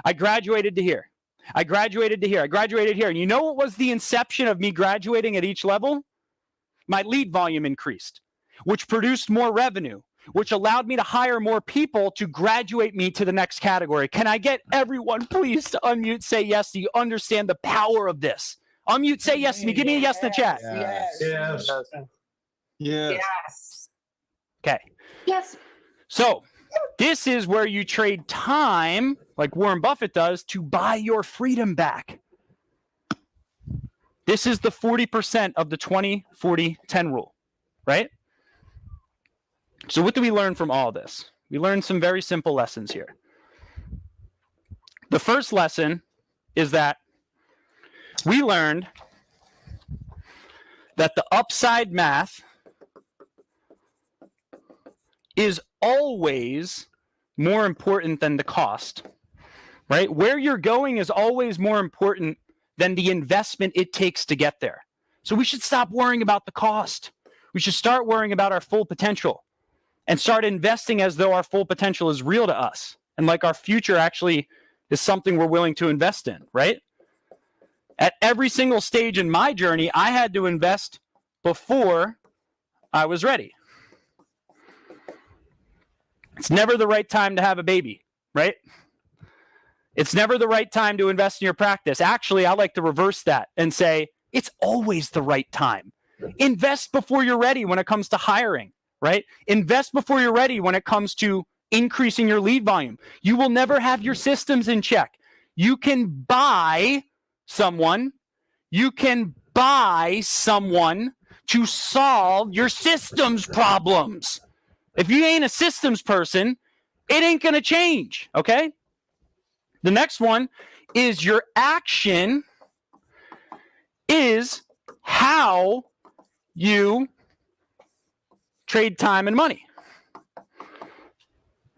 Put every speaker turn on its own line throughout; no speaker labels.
I graduated to here. I graduated to here. I graduated here. And you know what was the inception of me graduating at each level? My lead volume increased, which produced more revenue, which allowed me to hire more people to graduate me to the next category. Can I get everyone, please, to unmute, say yes? Do you understand the power of this? Unmute, say yes, and you give me a yes in the chat.
Yes.
Yes.
Yes.
Yes.
Okay.
Yes.
So this is where you trade time, like Warren Buffett does, to buy your freedom back. This is the 40% of the 20-40-10 rule, right? So what do we learn from all this? We learned some very simple lessons here. The first lesson is that we learned that the upside math is always more important than the cost, right? Where you're going is always more important than the investment it takes to get there. So we should stop worrying about the cost. We should start worrying about our full potential and start investing as though our full potential is real to us and like our future actually is something we're willing to invest in, right? At every single stage in my journey, I had to invest before I was ready. It's never the right time to have a baby, right? It's never the right time to invest in your practice. Actually, I like to reverse that and say, it's always the right time. Invest before you're ready when it comes to hiring, right? Invest before you're ready when it comes to increasing your lead volume. You will never have your systems in check. You can buy someone to solve your systems problems. If you ain't a systems person, it ain't going to change, okay? The next one is your action is how you trade time and money.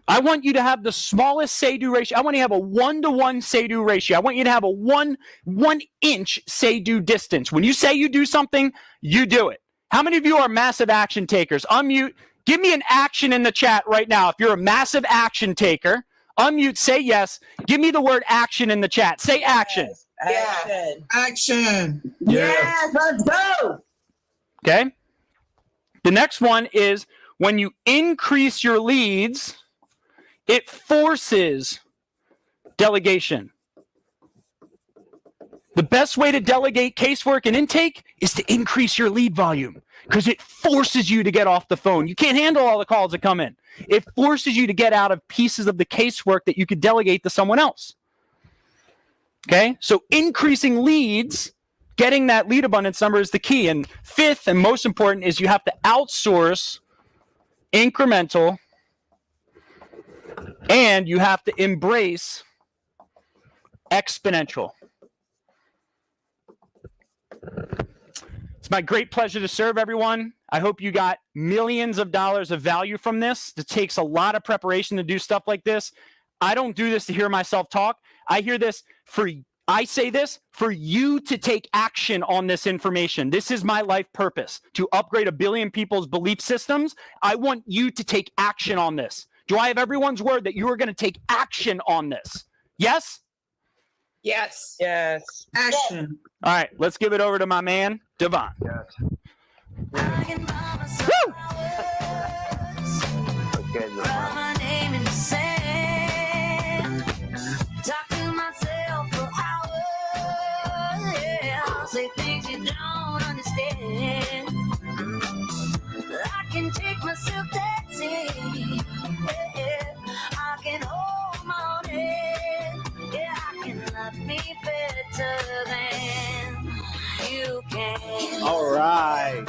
I want you to have the smallest say-do ratio. I want you to have a 1-to-1 say-do ratio. I want you to have a one inch say-do distance. When you say you do something, you do it. How many of you are massive action takers? Unmute. Give me an action in the chat right now. If you're a massive action taker, unmute, say yes. Give me the word action in the chat. Say action.
Action.
Action.
Yes. Let's go.
Okay. The next one is when you increase your leads, it forces delegation. The best way to delegate casework and intake is to increase your lead volume because it forces you to get off the phone. You can't handle all the calls that come in. It forces you to get out of pieces of the casework that you could delegate to someone else. Okay? So increasing leads, getting that lead abundance number is the key. And fifth and most important is you have to outsource incremental and you have to embrace exponential. It's my great pleasure to serve everyone. I hope you got millions of dollars of value from this. It takes a lot of preparation to do stuff like this. I don't do this to hear myself talk. I say this for you to take action on this information. This is my life purpose, to upgrade 1 billion people's belief systems. I want you to take action on this. Do I have everyone's word that you are going to take action on this? Yes?
Yes.
Yes.
Action.
All right, let's give it over to my man, Devon.
Yes.
Woo!
Okay,
Say things you don't understand. I can take myself dancing. Yeah. I can hold my own head. Yeah, I can love me better than you can.
All right.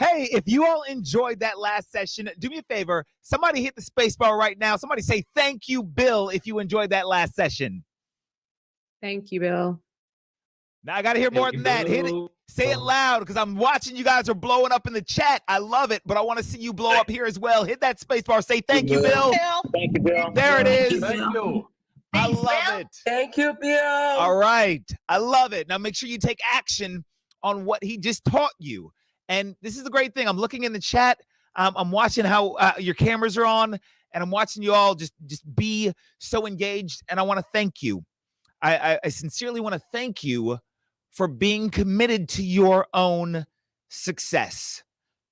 Hey, if you all enjoyed that last session, do me a favor. Somebody hit the space bar right now. Somebody say thank you, Bill, if you enjoyed that last session.
Thank you, Bill.
Now I got to hear more than that. Hit it. Say it loud because I'm watching you guys are blowing up in the chat. I love it, but I want to see you blow up here as well. Hit that space bar. Say thank you, Bill.
Thank you, Bill.
There it is.
Thank you.
I love it.
Thank you, Bill.
All right. I love it. Now make sure you take action on what he just taught you. And this is the great thing. I'm looking in the chat. I'm watching how your cameras are on. and I'm watching you all just be so engaged, and I want to thank you. I sincerely want to thank you for being committed to your own success,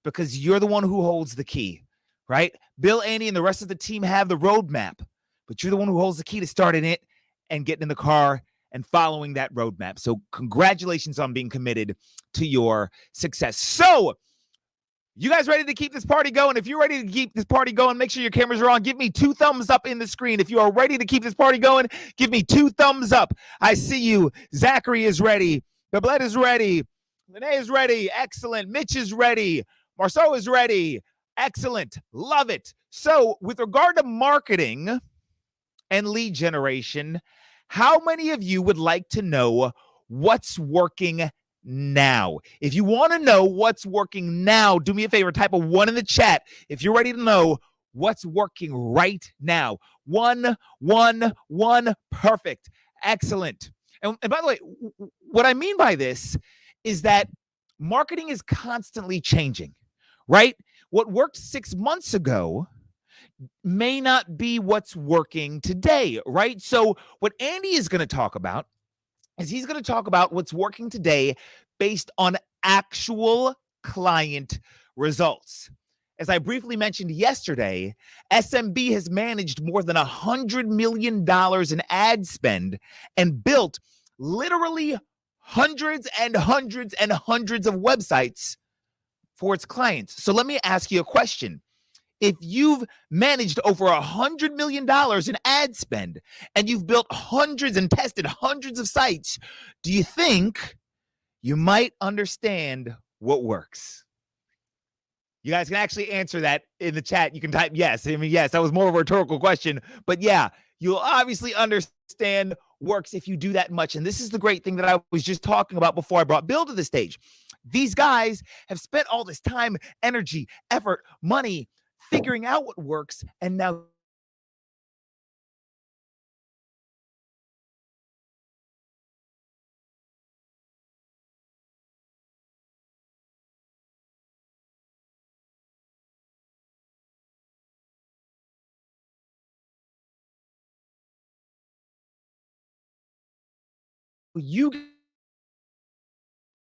because you're the one who holds the key, right? Bill, Andy, and the rest of the team have the roadmap, but you're the one who holds the key to starting it and getting in the car and following that roadmap. So congratulations on being committed to your success. So you guys ready to keep this party going? If you're ready to keep this party going, make sure your cameras are on. Give me 2 thumbs up in the screen. If you are ready to keep this party going, give me 2 thumbs up. I see you. Zachary is ready. Babette is ready. Lene is ready. Excellent. Mitch is ready. Marceau is ready. Excellent. Love it. So with regard to marketing and lead generation, how many of you would like to know what's working now? If you want to know what's working now, do me a favor, type a 1 in the chat if you're ready to know what's working right now. 1, 1, 1. Perfect. Excellent. And by the way, what I mean by this is that marketing is constantly changing, right? What worked 6 months ago may not be what's working today, right? So what Andy is going to talk about is he's going to talk about what's working today based on actual client results. As I briefly mentioned yesterday, SMB has managed more than $100 million in ad spend and built literally hundreds and hundreds and hundreds of websites for its clients. So let me ask you a question. If you've managed over $100 million in ad spend and you've built hundreds and tested hundreds of sites, do you think you might understand what works? You guys can actually answer that in the chat. You can type yes. I mean, yes, that was more of a rhetorical question, but yeah, you'll obviously understand works if you do that much. And this is the great thing that I was just talking about before I brought Bill to the stage. These guys have spent all this time, energy, effort, money, figuring out what works, and now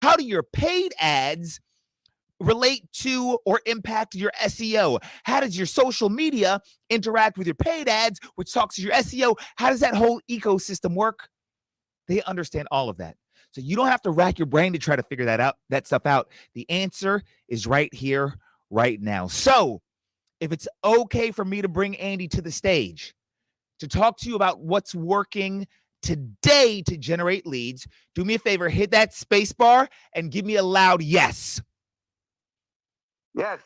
how do your paid ads relate to or impact your SEO? How does your social media interact with your paid ads, which talks to your SEO? How does that whole ecosystem work? They understand all of that. So you don't have to rack your brain to try to figure that stuff out. The answer is right here, right now. So if it's okay for me to bring Andy to the stage to talk to you about what's working today to generate leads, do me a favor, hit that space bar and give me a loud yes.
Yes.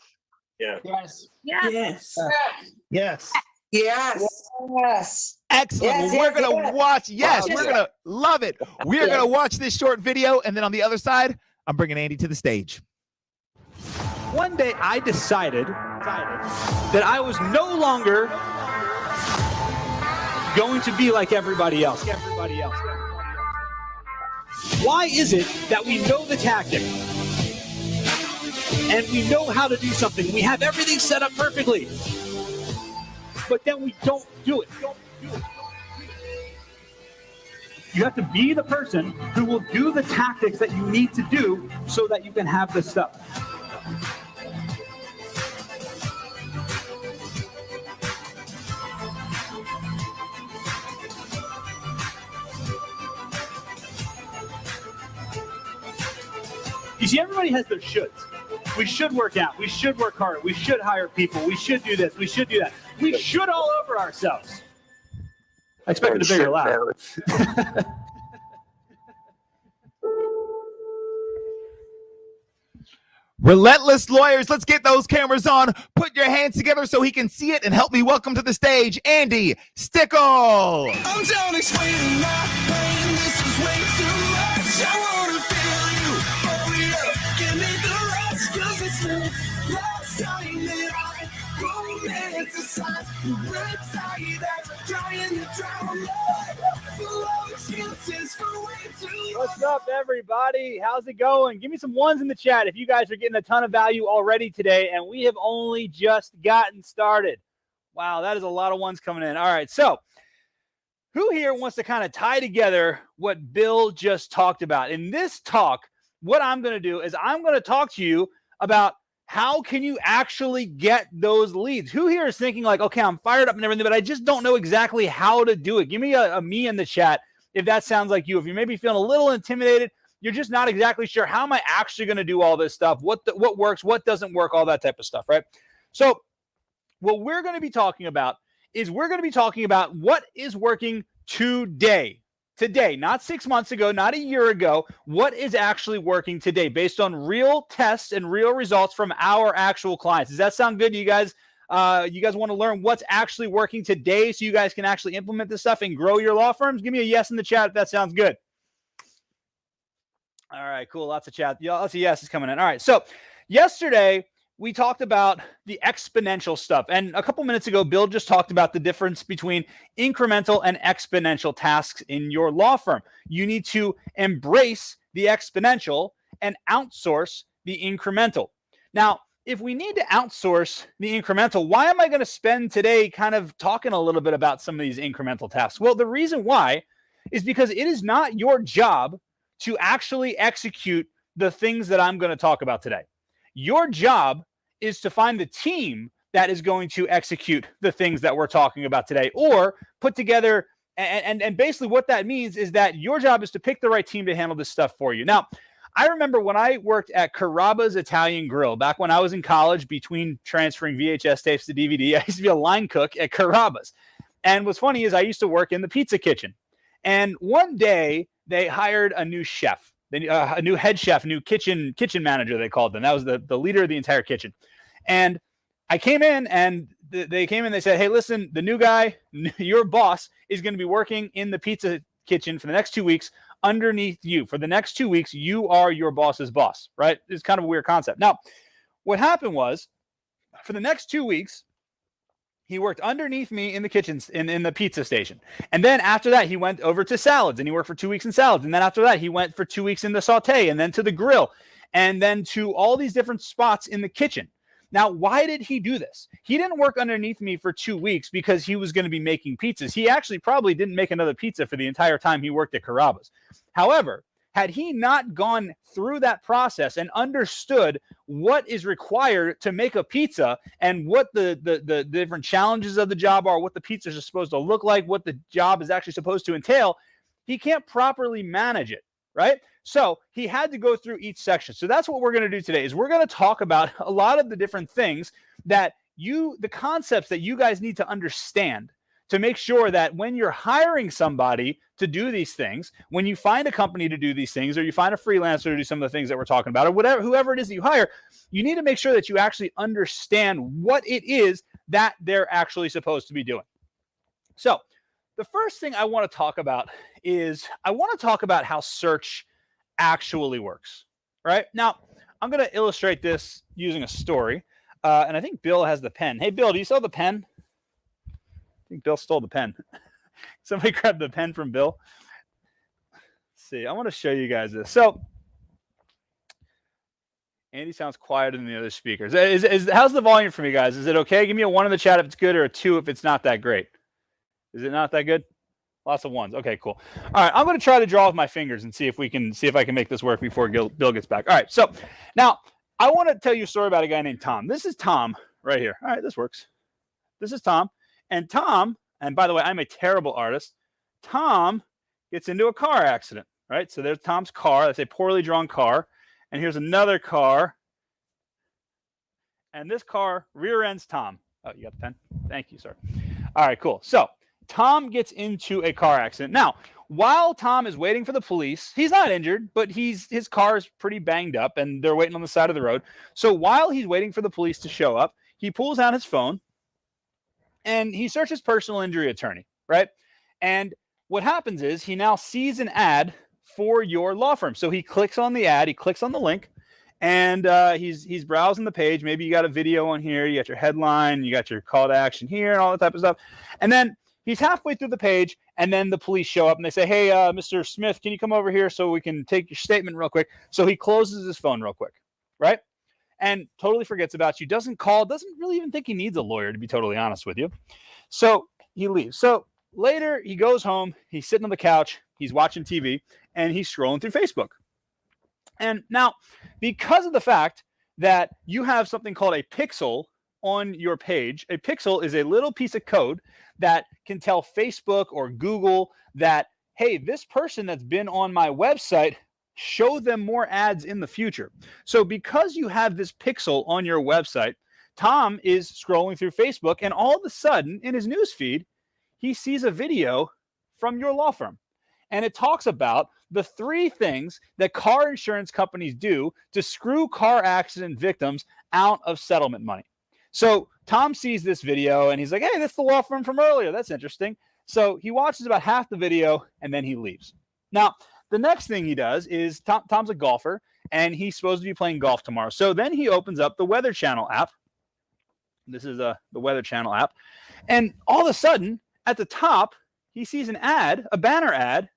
Yes.
Yes.
Yes.
Yes.
Yes. Yes.
Excellent.
Yes,
Well, we're
yes,
going to
yes.
watch. Yes,
Yes.
we're going to love it. We are going to watch this short video. And then on the other side, I'm bringing Andy to the stage.
One day I decided that I was no longer going to be like everybody else. Why is it that we know the tactic and we know how to do something? We have everything set up perfectly, but then we don't do it. You have to be the person who will do the tactics that you need to do so that you can have this stuff. You see, everybody has their shoulds. We should work out. We should work harder. We should hire people. We should do this. We should do that. We should all over ourselves. I expected a bigger laugh.
Relentless lawyers, let's get those cameras on. Put your hands together so he can see it and help me welcome to the stage, Andy Stickle.
I'm down explaining my pain. This is way too much. I wanna feel you. Hurry up, give me the rush, 'cause it's the last time that I romanticize. Riptide that's trying to drown love. Full of excuses for way too long.
What's up, everybody? How's it going? Give me some ones in the chat if you guys are getting a ton of value already today, and we have only just gotten started.
Wow, that is a lot of ones coming in. All right, so who here wants to kind of tie together what Bill just talked about? In this talk, what I'm going to do is I'm going to talk to you about how can you actually get those leads? Who here is thinking like, okay, I'm fired up and everything, but I just don't know exactly how to do it. Give me a me in the chat if that sounds like you. If you're maybe feeling a little intimidated, you're just not exactly sure, how am I actually going to do all this stuff? What works, what doesn't work, all that type of stuff, right? So what we're going to be talking about is we're going to be talking about what is working today. Today, not 6 months ago, not a year ago, what is actually working today based on real tests and real results from our actual clients. Does that sound good to you guys? You guys want to learn what's actually working today so you guys can actually implement this stuff and grow your law firms? Give me a yes in the chat if that sounds good. All right, cool. Lots of chat. Lots of yeses coming in. All right, so yesterday we talked about the exponential stuff. And a couple minutes ago, Bill just talked about the difference between incremental and exponential tasks in your law firm. You need to embrace the exponential and outsource the incremental. Now, if we need to outsource the incremental, why am I going to spend today kind of talking a little bit about some of these incremental tasks? Well, the reason why is because it is not your job to actually execute the things that I'm going to talk about today. Your job is to find the team that is going to execute the things that we're talking about today, or put together. And basically what that means is that your job is to pick the right team to handle this stuff for you. Now, I remember when I worked at Carrabba's Italian Grill, back when I was in college, between transferring VHS tapes to DVD, I used to be a line cook at Carrabba's. And what's funny is I used to work in the pizza kitchen. And one day they hired a new chef. A new head chef, new kitchen manager, they called them. That was the leader of the entire kitchen. And I came in and they came in, they said, hey, listen, the new guy, your boss, is going to be working in the pizza kitchen for the next 2 weeks underneath you. For the next 2 weeks, you are your boss's boss, right? It's kind of a weird concept. Now, what happened was, for the next 2 weeks, he worked underneath me in the kitchens, in the pizza station. And then after that, he went over to salads, and he worked for 2 weeks in salads. And then after that, he went for 2 weeks in the saute, and then to the grill, and then to all these different spots in the kitchen. Now, why did he do this? He didn't work underneath me for 2 weeks because he was going to be making pizzas. He actually probably didn't make another pizza for the entire time he worked at Carrabba's. However, had he not gone through that process and understood what is required to make a pizza and what the different challenges of the job are, what the pizzas are supposed to look like, what the job is actually supposed to entail, he can't properly manage it, right? So he had to go through each section. So that's what we're going to do today, is we're going to talk about a lot of the different things that the concepts that you guys need to understand to make sure that when you're hiring somebody to do these things, when you find a company to do these things, or you find a freelancer to do some of the things that we're talking about, or whoever it is that you hire, you need to make sure that you actually understand what it is that they're actually supposed to be doing. So the first thing I want to talk about is I want to talk about how search actually works, right? Now, I'm going to illustrate this using a story, and I think Bill has the pen. Hey, Bill, do you still have the pen? I think Bill stole the pen. Somebody grabbed the pen from Bill. Let's see, I want to show you guys this. So Andy sounds quieter than the other speakers. How's the volume for me, guys? Is it okay? Give me a 1 in the chat if it's good, or a 2 if it's not that great. Is it not that good? Lots of 1s. Okay, cool. All right, I'm going to try to draw with my fingers and see if I can make this work before Bill gets back. All right, so now I want to tell you a story about a guy named Tom. This is Tom right here. All right, this works. This is Tom. And Tom, and by the way, I'm a terrible artist. Tom gets into a car accident, right? So there's Tom's car. That's a poorly drawn car. And here's another car. And this car rear ends Tom. Oh, you got the pen? Thank you, sir. All right, cool. So Tom gets into a car accident. Now, while Tom is waiting for the police, he's not injured, but his car is pretty banged up, and they're waiting on the side of the road. So while he's waiting for the police to show up, he pulls out his phone, and he searches personal injury attorney, right? And what happens is he now sees an ad for your law firm. So he clicks on the ad, he clicks on the link, and he's browsing the page. Maybe you got a video on here, you got your headline, you got your call to action here, and all that type of stuff. And then he's halfway through the page, and then the police show up, and they say, hey, Mr. Smith, can you come over here so we can take your statement real quick? So he closes his phone real quick, right? and totally forgets about you, doesn't call, doesn't really even think he needs a lawyer, to be totally honest with you. So he leaves. So later he goes home, he's sitting on the couch, he's watching TV, and he's scrolling through Facebook. And now, because of the fact that you have something called a pixel on your page, a pixel is a little piece of code that can tell Facebook or Google that, hey, this person that's been on my website, show them more ads in the future. So because you have this pixel on your website, Tom is scrolling through Facebook, and all of a sudden in his newsfeed, he sees a video from your law firm. And it talks about the 3 things that car insurance companies do to screw car accident victims out of settlement money. So Tom sees this video and he's like, hey, that's the law firm from earlier. That's interesting. So he watches about half the video and then he leaves. Now, the next thing he does is Tom's a golfer and he's supposed to be playing golf tomorrow. So then he opens up the Weather Channel app. This is the Weather Channel app. And all of a sudden, at the top, he sees an ad, a banner ad,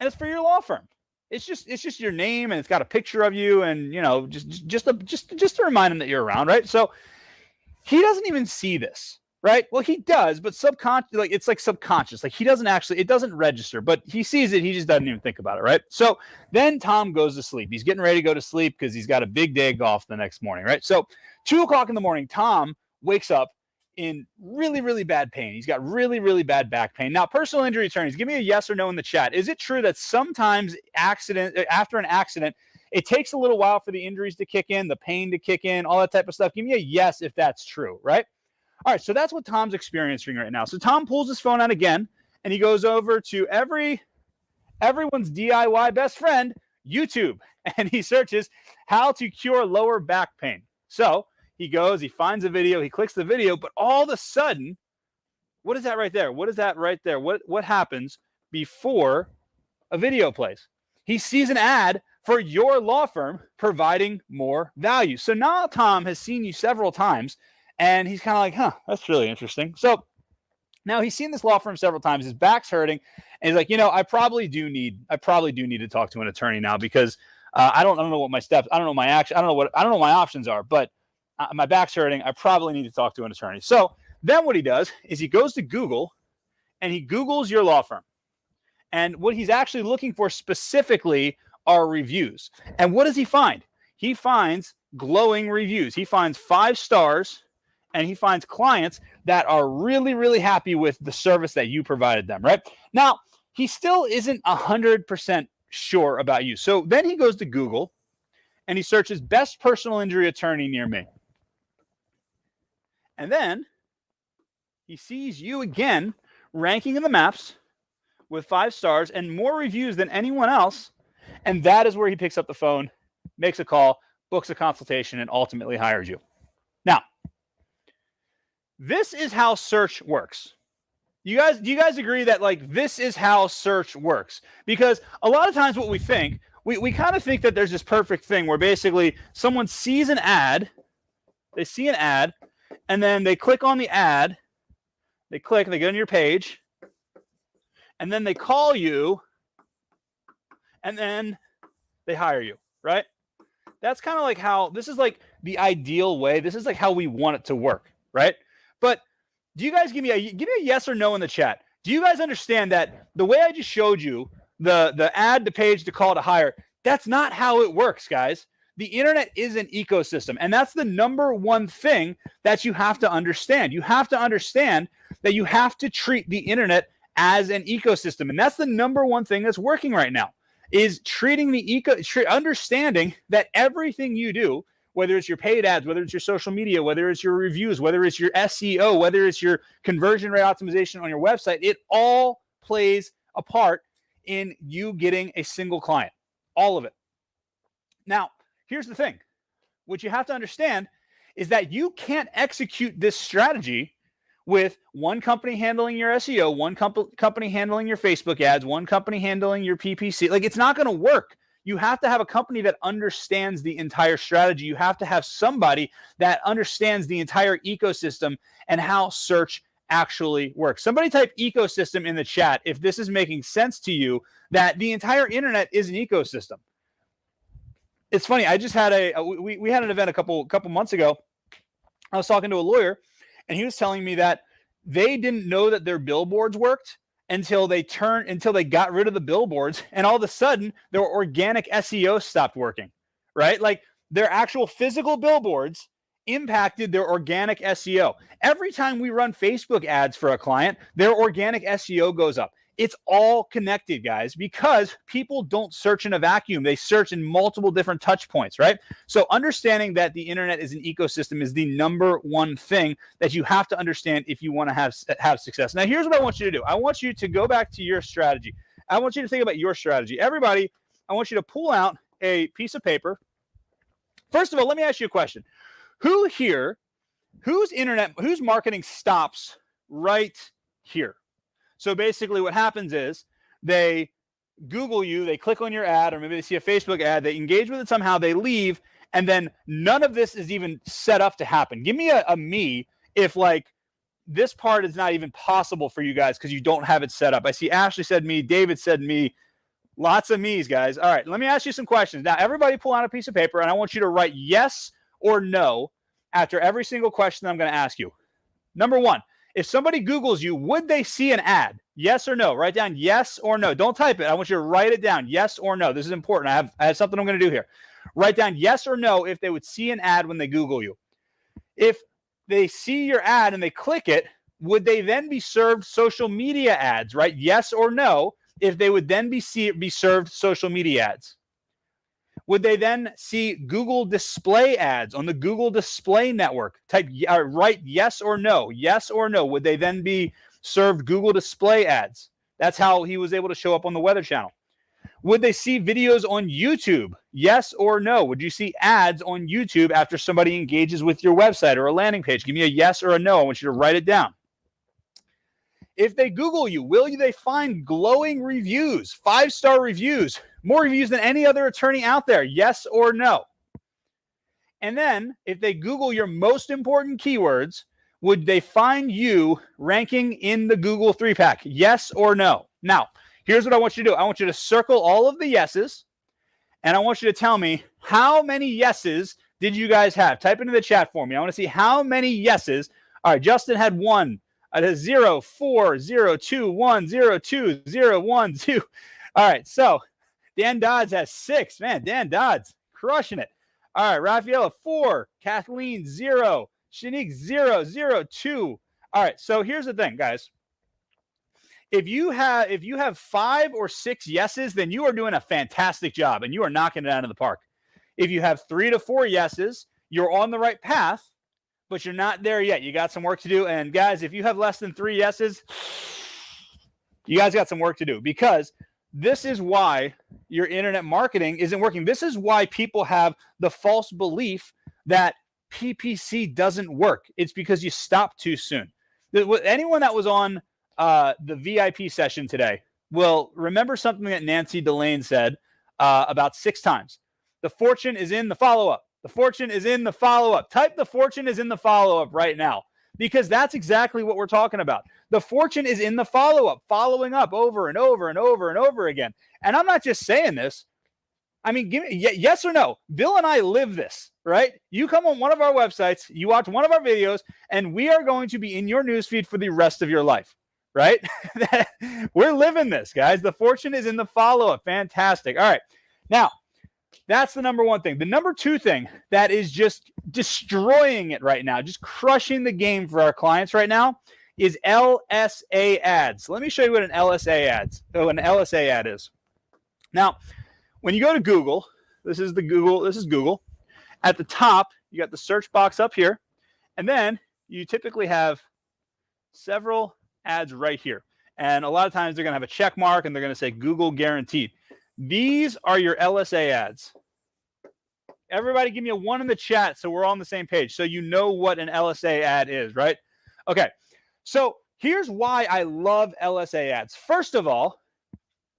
and it's for your law firm. It's just your name, and it's got a picture of you, and just to remind him that you're around, right? So he doesn't even see this, right? Well, he does, but it's like subconscious. Like he doesn't actually, it doesn't register, but he sees it. He just doesn't even think about it, right? So then Tom goes to sleep. He's getting ready to go to sleep because he's got a big day of golf the next morning, right? So 2:00 in the morning, Tom wakes up in really, really bad pain. He's got really, really bad back pain. Now, personal injury attorneys, give me a yes or no in the chat. Is it true that sometimes after an accident, it takes a little while for the injuries to kick in, the pain to kick in, all that type of stuff? Give me a yes if that's true, right? All right, so that's what Tom's experiencing right now. So Tom pulls his phone out again, and he goes over to everyone's DIY best friend, YouTube, and he searches how to cure lower back pain. So he goes, he finds a video, he clicks the video, but all of a sudden, what is that right there? What is that right there? What happens before a video plays? He sees an ad for your law firm providing more value. So now Tom has seen you several times, and he's kind of like, that's really interesting. So now he's seen this law firm several times. His back's hurting, and he's like, I probably do need to talk to an attorney now because I don't know what my steps, I don't know my action, I don't know what my options are, but my back's hurting. I probably need to talk to an attorney. So then what he does is he goes to Google and he Googles your law firm. And what he's actually looking for specifically are reviews. And what does he find? He finds glowing reviews. He finds 5 stars, and he finds clients that are really, really happy with the service that you provided them, right? Now, he still isn't 100% sure about you. So then he goes to Google and he searches best personal injury attorney near me. And then he sees you again ranking in the maps with 5 stars and more reviews than anyone else. And that is where he picks up the phone, makes a call, books a consultation, and ultimately hires you. Now, this is how search works. Do you guys agree that this is how search works? Because a lot of times what we think, we kind of think that there's this perfect thing where basically someone sees an ad, they see an ad, and then they click on the ad, they go on your page, and then they call you, and then they hire you, right? That's kind of like how, this is like the ideal way. This is like how we want it to work, right? But do you guys give me a yes or no in the chat? Do you guys understand that the way I just showed you, the ad, the page, the call to hire, that's not how it works, guys. The internet is an ecosystem, and that's the number one thing that you have to understand. You have to understand that you have to treat the internet as an ecosystem, and that's the number one thing that's working right now, is treating the understanding that everything you do, whether it's your paid ads, whether it's your social media, whether it's your reviews, whether it's your SEO, whether it's your conversion rate optimization on your website, it all plays a part in you getting a single client, all of it. Now, here's the thing. What you have to understand is that you can't execute this strategy with one company handling your SEO, one company handling your Facebook ads, one company handling your PPC. It's not going to work. You have to have a company that understands the entire strategy. You have to have somebody that understands the entire ecosystem and how search actually works. Somebody type ecosystem in the chat if this is making sense to you, that the entire internet is an ecosystem. It's funny. I just had we had an event a couple months ago. I was talking to a lawyer, and he was telling me that they didn't know that their billboards worked until they got rid of the billboards, and all of a sudden their organic SEO stopped working, right? Like their actual physical billboards impacted their organic SEO. Every time we run Facebook ads for a client, their organic SEO goes up. It's all connected, guys, because people don't search in a vacuum. They search in multiple different touch points, right? So understanding that the internet is an ecosystem is the number one thing that you have to understand if you want to have success. Now, here's what I want you to do. I want you to go back to your strategy. I want you to think about your strategy. Everybody, I want you to pull out a piece of paper. First of all, let me ask you a question. Who here, whose marketing stops right here? So basically what happens is they Google you, they click on your ad, or maybe they see a Facebook ad, they engage with it somehow, they leave, and then none of this is even set up to happen. Give me a me if like this part is not even possible for you guys because you don't have it set up. I see Ashley said me, David said me, lots of me's, guys. All right, let me ask you some questions. Now, everybody pull out a piece of paper, and I want you to write yes or no after every single question that I'm going to ask you. Number one, if somebody Googles you, would they see an ad? Yes or no? Write down yes or no. Don't type it. I want you to write it down. Yes or no. This is important. I have something I'm going to do here. Write down yes or no if they would see an ad when they Google you. If they see your ad and they click it, would they then be served social media ads? Right? Yes or no if they would then be served social media ads. Would they then see Google display ads on the Google Display Network? Write yes or no. Yes or no. Would they then be served Google Display ads? That's how he was able to show up on the Weather Channel. Would they see videos on YouTube? Yes or no. Would you see ads on YouTube after somebody engages with your website or a landing page? Give me a yes or a no. I want you to write it down. If they Google you, will they find glowing reviews, 5-star reviews, more reviews than any other attorney out there? Yes or no? And then if they Google your most important keywords, would they find you ranking in the Google 3-pack? Yes or no? Now, here's what I want you to do. I want you to circle all of the yeses, and I want you to tell me how many yeses did you guys have? Type into the chat for me. I want to see how many yeses. All right, Justin had 1. It has 0, 4, 0, 2, 1, 0, 2, 0, 1, 2. All right, so Dan Dodds has 6. Man, Dan Dodds crushing it. All right, Rafaela 4, Kathleen 0, Shanique 0, 0, 2. All right, so here's the thing, guys. If you have 5 or 6 yeses, then you are doing a fantastic job and you are knocking it out of the park. If you have 3 to 4 yeses, you're on the right path, but you're not there yet. You got some work to do. And guys, if you have less than 3 yeses, you guys got some work to do, because this is why your internet marketing isn't working. This is why people have the false belief that PPC doesn't work. It's because you stopped too soon. Anyone that was on the VIP session today will remember something that Nancy Delane said about 6 times. The fortune is in the follow-up. The fortune is in the follow-up. Type the fortune is in the follow-up right now, because that's exactly what we're talking about. The fortune is in the follow-up, following up over and over and over and over again. And I'm not just saying this. I mean, give me yes or no. Bill and I live this, right? You come on one of our websites, you watch one of our videos, and we are going to be in your newsfeed for the rest of your life, right? We're living this, guys. The fortune is in the follow-up. Fantastic. All right. Now, that's the number one thing. The number 2 thing that is just destroying it right now, just crushing the game for our clients right now, is LSA ads. Let me show you what an LSA ad is. Now, when you go to Google, this is Google. At the top, you got the search box up here, and then you typically have several ads right here. And a lot of times they're going to have a check mark and they're going to say Google guaranteed. These are your LSA ads. Everybody give me a 1 in the chat so we're all on the same page, so you know what an LSA ad is, right? Okay, so here's why I love LSA ads. First of all,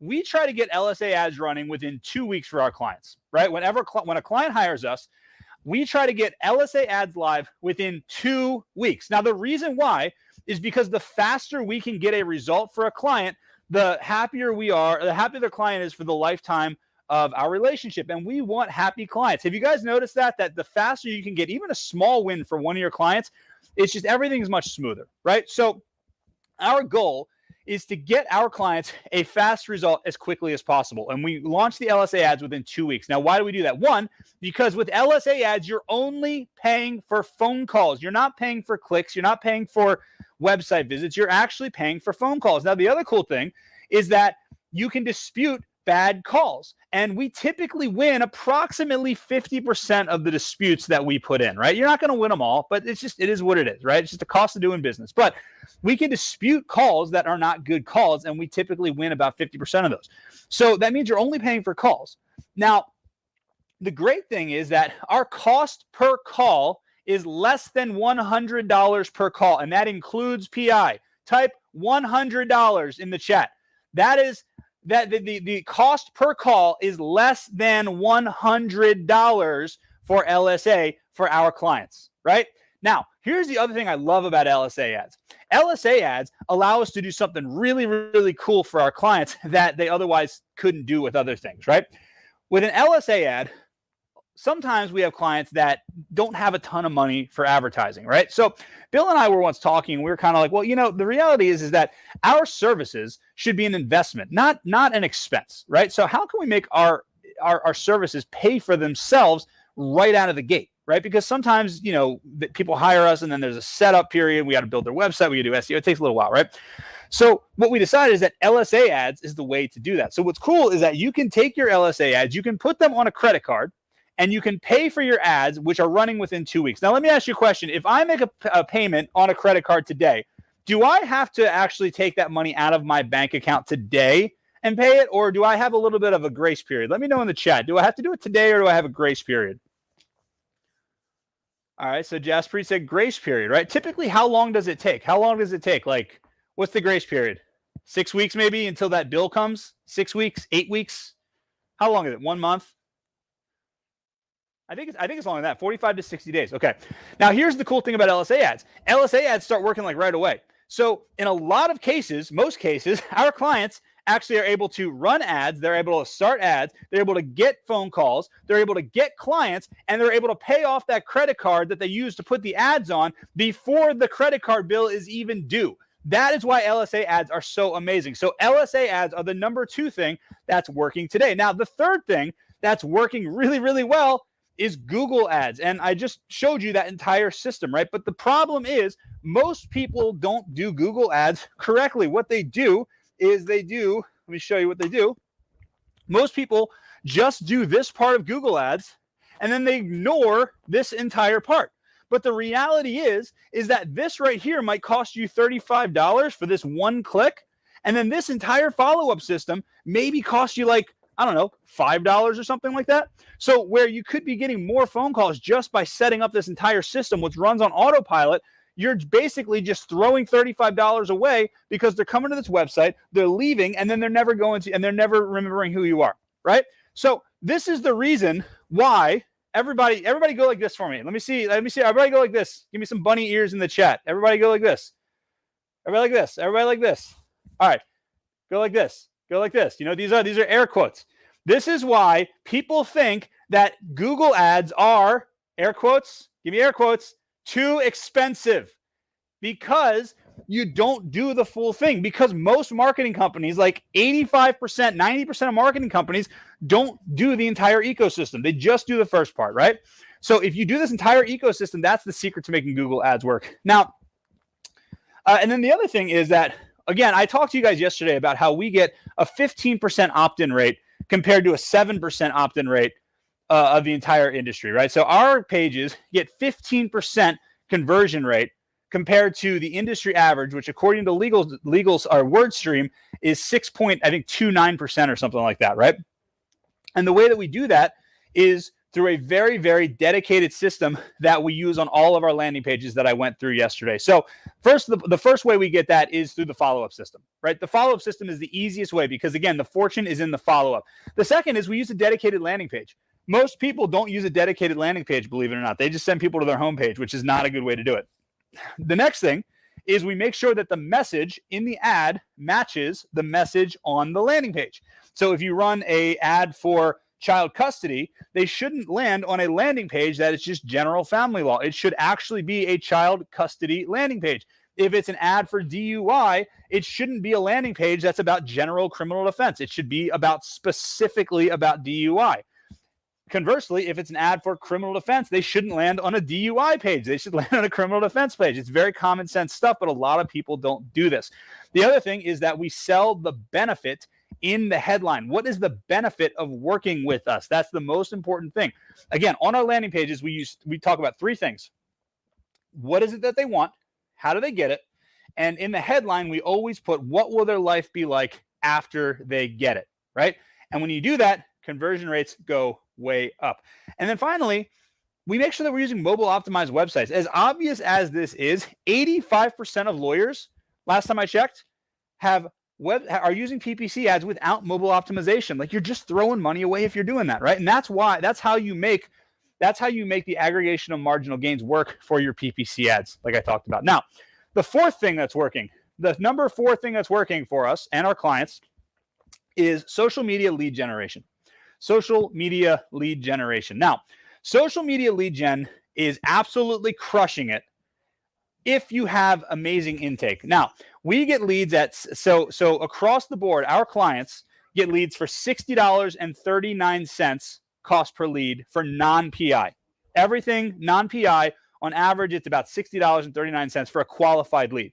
we try to get LSA ads running within 2 weeks for our clients, right? When a client hires us, we try to get LSA ads live within 2 weeks. Now, the reason why is because the faster we can get a result for a client, the happier we are, the happier the client is for the lifetime of our relationship, and we want happy clients. Have you guys noticed that the faster you can get even a small win for one of your clients, it's just everything's much smoother, right? So our goal is to get our clients a fast result as quickly as possible. And we launch the LSA ads within 2 weeks. Now, why do we do that? One, because with LSA ads, you're only paying for phone calls. You're not paying for clicks. You're not paying for website visits. You're actually paying for phone calls. Now, the other cool thing is that you can dispute bad calls. And we typically win approximately 50% of the disputes that we put in, right? You're not going to win them all, but it is what it is, right? It's just the cost of doing business. But we can dispute calls that are not good calls, and we typically win about 50% of those. So that means you're only paying for calls. Now, the great thing is that our cost per call is less than $100 per call, and that includes PI. Type $100 in the chat. That is the cost per call is less than $100 for LSA for our clients, right? Now, here's the other thing I love about LSA ads. LSA ads allow us to do something really, really cool for our clients that they otherwise couldn't do with other things, right? With an LSA ad, sometimes we have clients that don't have a ton of money for advertising, right? So Bill and I were once talking, we were kind of like, well, the reality is that our services should be an investment, not an expense, right? So how can we make our services pay for themselves right out of the gate, right? Because sometimes, people hire us and then there's a setup period. We got to build their website. We got to do SEO. It takes a little while, right? So what we decided is that LSA ads is the way to do that. So what's cool is that you can take your LSA ads, you can put them on a credit card, and you can pay for your ads, which are running within 2 weeks. Now, let me ask you a question. If I make a payment on a credit card today, do I have to actually take that money out of my bank account today and pay it? Or do I have a little bit of a grace period? Let me know in the chat. Do I have to do it today or do I have a grace period? All right, so Jaspreet said grace period, right? Typically, how long does it take? How long does it take? Like, what's the grace period? 6 weeks maybe until that bill comes? 6 weeks? 8 weeks? How long is it? 1 month? I think it's longer than that, 45 to 60 days. Okay. Now, here's the cool thing about LSA ads. LSA ads start working like right away. So in a lot of cases, most cases, our clients actually are able to run ads. They're able to start ads. They're able to get phone calls. They're able to get clients, and they're able to pay off that credit card that they use to put the ads on before the credit card bill is even due. That is why LSA ads are so amazing. So LSA ads are the number 2 thing that's working today. Now, the third thing that's working really, really well is Google ads. And I just showed you that entire system, right? But the problem is most people don't do Google ads correctly. What they do is let me show you what they do. Most people just do this part of Google ads and then they ignore this entire part. But the reality is that this right here might cost you $35 for this one click. And then this entire follow-up system maybe cost you like, I don't know, $5 or something like that. So where you could be getting more phone calls just by setting up this entire system, which runs on autopilot, you're basically just throwing $35 away because they're coming to this website, they're leaving, and then they're never remembering who you are, right? So this is the reason why everybody go like this for me. Let me see. Everybody go like this. Give me some bunny ears in the chat. Everybody go like this. Everybody like this. Everybody like this. All right. Go like this. Go like this. These are air quotes. This is why people think that Google ads are, air quotes, give me air quotes, too expensive because you don't do the full thing. Because most marketing companies, like 85%, 90% of marketing companies, don't do the entire ecosystem. They just do the first part, right? So if you do this entire ecosystem, that's the secret to making Google ads work. Now, and then the other thing is that, again, I talked to you guys yesterday about how we get a 15% opt-in rate compared to a 7% opt-in rate of the entire industry, right? So our pages get 15% conversion rate compared to the industry average, which according to legals our WordStream is 6.29% or something like that, right? And the way that we do that is through a very, very dedicated system that we use on all of our landing pages that I went through yesterday. So first, the first way we get that is through the follow-up system, right? The follow-up system is the easiest way because, again, the fortune is in the follow-up. The second is we use a dedicated landing page. Most people don't use a dedicated landing page, believe it or not. They just send people to their homepage, which is not a good way to do it. The next thing is we make sure that the message in the ad matches the message on the landing page. So if you run a ad for child custody, they shouldn't land on a landing page that is just general family law. It should actually be a child custody landing page. If it's an ad for DUI, it shouldn't be a landing page that's about general criminal defense. It should be specifically about DUI. Conversely, if it's an ad for criminal defense, they shouldn't land on a DUI page. They should land on a criminal defense page. It's very common sense stuff, but a lot of people don't do this. The other thing is that we sell the benefit in the headline. What is the benefit of working with us? That's the most important thing. Again, on our landing pages, we talk about three things. What is it that they want? How do they get it? And in the headline, we always put, what will their life be like after they get it, right? And when you do that, conversion rates go way up. And then finally, we make sure that we're using mobile optimized websites. As obvious as this is, 85% of lawyers, last time I checked, are using PPC ads without mobile optimization. Like, you're just throwing money away if you're doing that, right? And that's how you make the aggregation of marginal gains work for your PPC ads, like I talked about. Now, the fourth thing that's working, the number 4 thing that's working for us and our clients is social media lead generation. Social media lead generation. Now, social media lead gen is absolutely crushing it if you have amazing intake. Now, we get leads so across the board, our clients get leads for $60.39 cost per lead for non-PI. Everything non-PI, on average, it's about $60.39 for a qualified lead.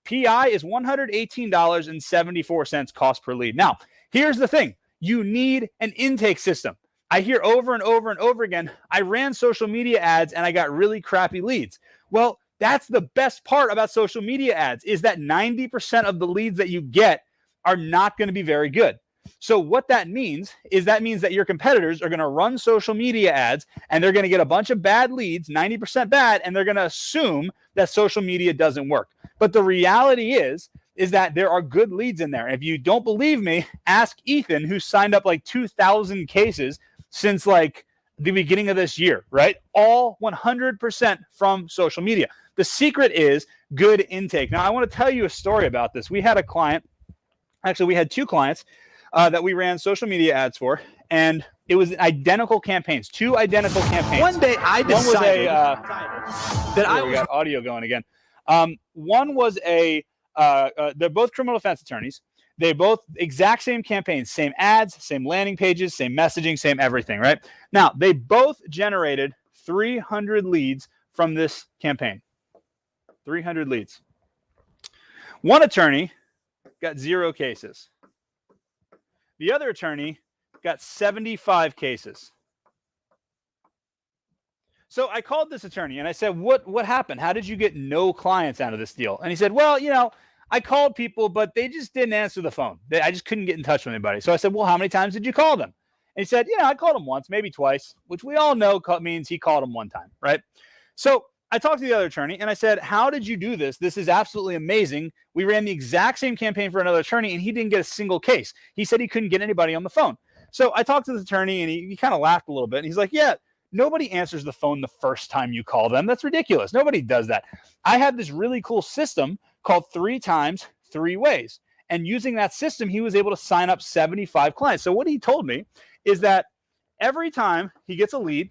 PI is $118.74 cost per lead. Now, here's the thing. You need an intake system. I hear over and over and over again, I ran social media ads and I got really crappy leads. Well, that's the best part about social media ads, is that 90% of the leads that you get are not going to be very good. So what that means is that your competitors are going to run social media ads and they're going to get a bunch of bad leads, 90% bad, and they're going to assume that social media doesn't work. But the reality is that there are good leads in there. And if you don't believe me, ask Ethan, who signed up like 2,000 cases since like the beginning of this year, right? All 100% from social media. The secret is good intake. Now, I want to tell you a story about this. We had a client, actually we had 2 clients that we ran social media ads for, and it was identical campaigns, 2 identical campaigns.
One day I decided that
we got audio going again. One was they're both criminal defense attorneys. They both exact same campaigns, same ads, same landing pages, same messaging, same everything, right? Now, they both generated 300 leads from this campaign. 300 leads. One attorney got 0 cases. The other attorney got 75 cases. So I called this attorney and I said, what happened? How did you get no clients out of this deal? And he said, well, I called people, but they just didn't answer the phone. I just couldn't get in touch with anybody. So I said, well, how many times did you call them? And he said, I called them once, maybe twice, which we all know means he called them one time, right? So I talked to the other attorney and I said, how did you do this? This is absolutely amazing. We ran the exact same campaign for another attorney and he didn't get a single case. He said he couldn't get anybody on the phone. So I talked to the attorney and he kind of laughed a little bit. And he's like, yeah, nobody answers the phone the first time you call them. That's ridiculous. Nobody does that. I have this really cool system called 3 times 3 ways. And using that system, he was able to sign up 75 clients. So what he told me is that every time he gets a lead,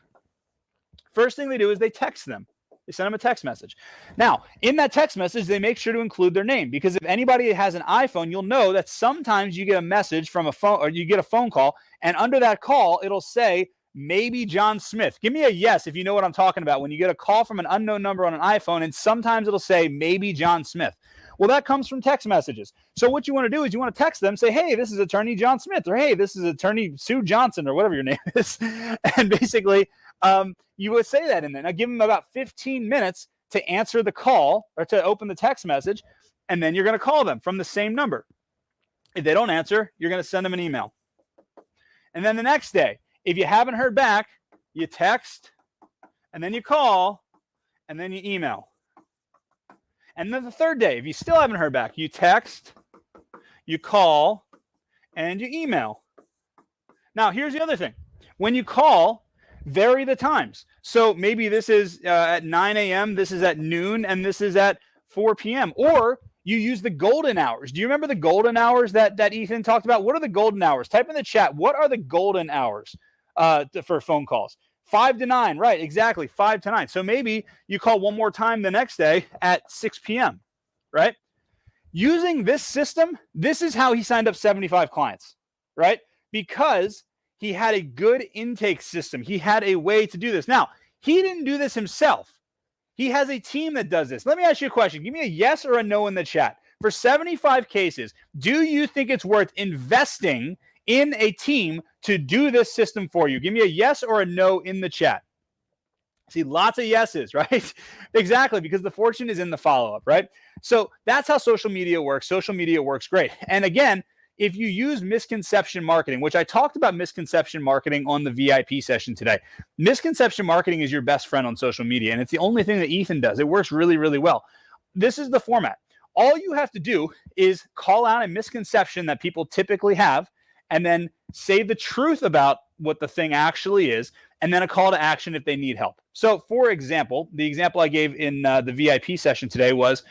first thing they do is they text them. They send them a text message. Now, in that text message, they make sure to include their name, because if anybody has an iPhone, you'll know that sometimes you get a message from a phone, or you get a phone call, and under that call, it'll say, maybe John Smith. Give me a yes if you know what I'm talking about. When you get a call from an unknown number on an iPhone, and sometimes it'll say, maybe John Smith. Well, that comes from text messages. So what you want to do is you want to text them, say, hey, this is attorney John Smith, or hey, this is attorney Sue Johnson, or whatever your name is. And basically, you would say that in there. Now, give them about 15 minutes to answer the call or to open the text message, and then you're going to call them from the same number. If they don't answer, you're going to send them an email. And then the next day, if you haven't heard back, you text, and then you call, and then you email. And then the third day, if you still haven't heard back, you text, you call, and you email. Now, here's the other thing. When you call, vary the times. So maybe this is at 9 a.m., this is at noon, and this is at 4 p.m. Or you use the golden hours. Do you remember the golden hours that Ethan talked about? What are the golden hours? Type in the chat. What are the golden hours for phone calls? 5 to 9, right? Exactly, 5 to 9. So maybe you call one more time the next day at 6 p.m., right? Using this system, this is how he signed up 75 clients, right? Because he had a good intake system. He had a way to do this. Now, he didn't do this himself. He has a team that does this. Let me ask you a question. Give me a yes or a no in the chat. For 75 cases, do you think it's worth investing in a team to do this system for you? Give me a yes or a no in the chat. See, lots of yeses, right? Exactly, because the fortune is in the follow-up, right? So that's how social media works. Social media works great. And again, if you use misconception marketing, which I talked about misconception marketing on the VIP session today, misconception marketing is your best friend on social media, and it's the only thing that Ethan does. It works really, really well. This is the format. All you have to do is call out a misconception that people typically have, and then say the truth about what the thing actually is, and then a call to action if they need help. So, for example, the example I gave in the VIP session today was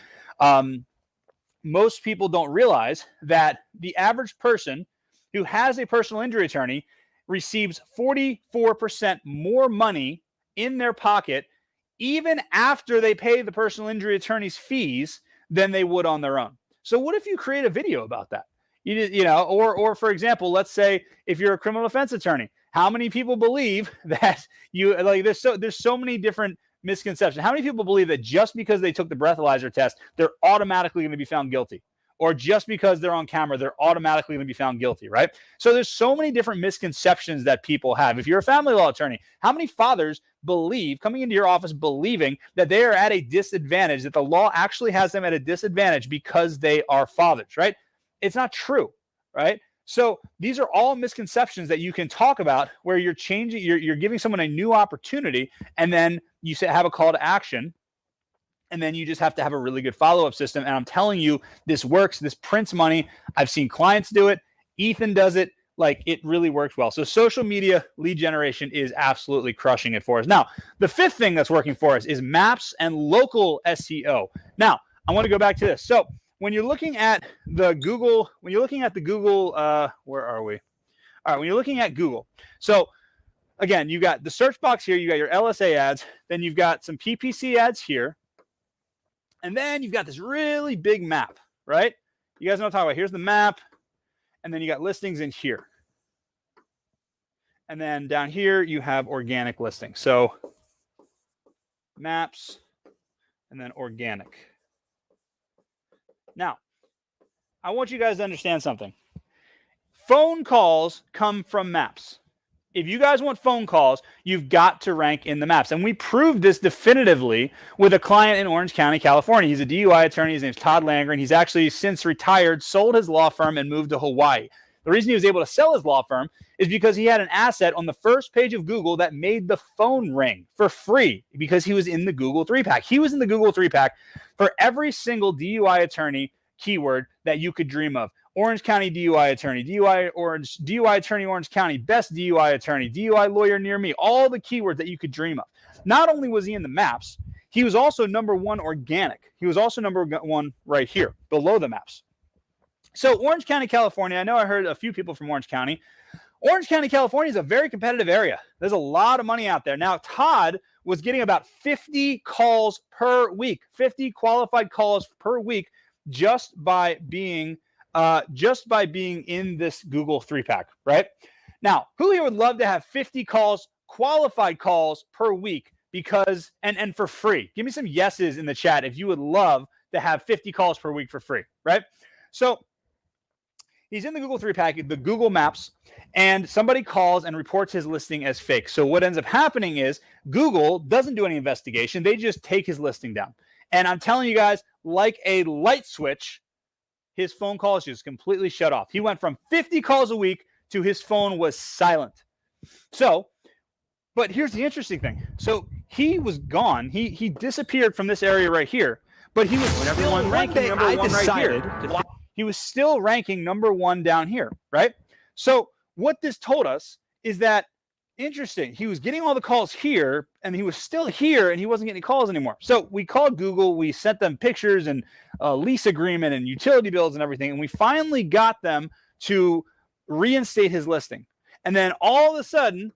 most people don't realize that the average person who has a personal injury attorney receives 44% more money in their pocket even after they pay the personal injury attorney's fees than they would on their own. So what if you create a video about that? You know, or for example, let's say if you're a criminal defense attorney, how many people believe that you like? There's so many different misconceptions. How many people believe that just because they took the breathalyzer test, they're automatically going to be found guilty? Or just because they're on camera, they're automatically going to be found guilty, right? So there's so many different misconceptions that people have. If you're a family law attorney, how many fathers believe, coming into your office believing that they are at a disadvantage, that the law actually has them at a disadvantage because they are fathers, right? It's not true, right? So these are all misconceptions that you can talk about where you're changing, you're giving someone a new opportunity, and then you have a call to action, and then you just have to have a really good follow-up system. And I'm telling you, this works. This prints money. I've seen clients do it. Ethan does it. Like, it really works well. So social media lead generation is absolutely crushing it for us. Now, the fifth thing that's working for us is maps and local SEO. Now, I want to go back to this. So when you're looking at the Google, where are we? All right, when you're looking at Google. So again, you got the search box here, you got your LSA ads, then you've got some PPC ads here, and then you've got this really big map, right? You guys know what I'm talking about. Here's the map, and then you got listings in here. And then down here, you have organic listings. So maps, and then organic. Now, I want you guys to understand something. Phone calls come from maps. If you guys want phone calls, you've got to rank in the maps. And we proved this definitively with a client in Orange County, California. He's a DUI attorney. His name's Todd Langren. He's actually since retired, sold his law firm, and moved to Hawaii. The reason he was able to sell his law firm is because he had an asset on the first page of Google that made the phone ring for free because he was in the Google 3-pack. He was in the Google 3-pack for every single DUI attorney keyword that you could dream of. Orange County DUI attorney, DUI attorney Orange County, best DUI attorney, DUI lawyer near me, all the keywords that you could dream of. Not only was he in the maps, he was also number one organic. He was also number one right here below the maps. So Orange County, California, I know I heard a few people from Orange County. Orange County, California is a very competitive area. There's a lot of money out there. Now, Todd was getting about 50 calls per week, 50 qualified calls per week just by being in this Google 3-pack, right? Now, who here would love to have 50 calls, qualified calls per week because, and for free? Give me some yeses in the chat if you would love to have 50 calls per week for free, right? So he's in the Google 3-pack, the Google Maps, and somebody calls and reports his listing as fake. So what ends up happening is Google doesn't do any investigation. They just take his listing down. And I'm telling you guys, like a light switch, his phone calls just completely shut off. He went from 50 calls a week to his phone was silent. So, but here's the interesting thing. So he was gone. He disappeared from this area right here, but he was still ranking number one right here. He was still ranking number one down here, right? So what this told us is that interesting. He was getting all the calls here, and he was still here, and he wasn't getting calls anymore. So we called Google. We sent them pictures and a lease agreement and utility bills and everything, and we finally got them to reinstate his listing. And then all of a sudden,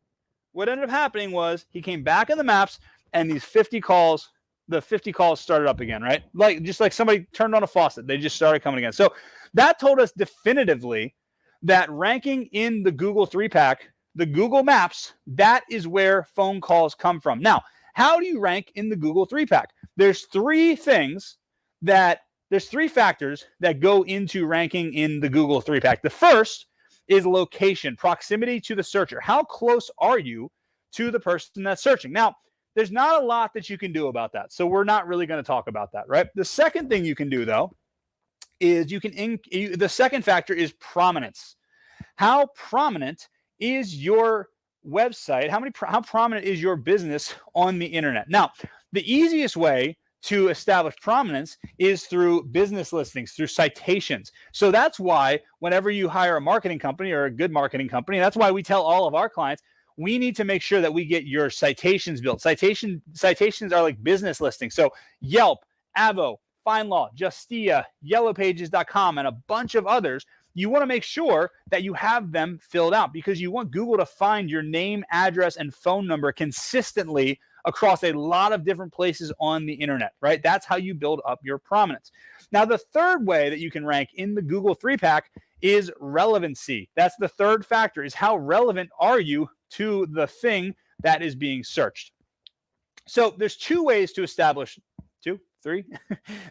what ended up happening was he came back in the maps, and these 50 calls, the 50 calls started up again, right? Just like somebody turned on a faucet. They just started coming again. So that told us definitively that ranking in the Google 3-pack, the Google Maps, that is where phone calls come from. Now, how do you rank in the Google 3-pack? There's three factors that go into ranking in the Google 3-pack. The first is location, proximity to the searcher. How close are you to the person that's searching? Now, there's not a lot that you can do about that. So we're not really going to talk about that, right? The second thing you can do, though, is the second factor is prominence. How prominent is your website? How prominent is your business on the internet? Now, the easiest way to establish prominence is through business listings, through citations. So that's why whenever you hire a marketing company or a good marketing company, that's why we tell all of our clients, we need to make sure that we get your citations built. Citations are like business listings. So Yelp, Avo, FindLaw, Justia, YellowPages.com, and a bunch of others. You want to make sure that you have them filled out because you want Google to find your name, address, and phone number consistently across a lot of different places on the internet, right? That's how you build up your prominence. Now, the third way that you can rank in the Google 3-pack is relevancy. That's the third factor, is how relevant are you to the thing that is being searched. So there's two ways to establish,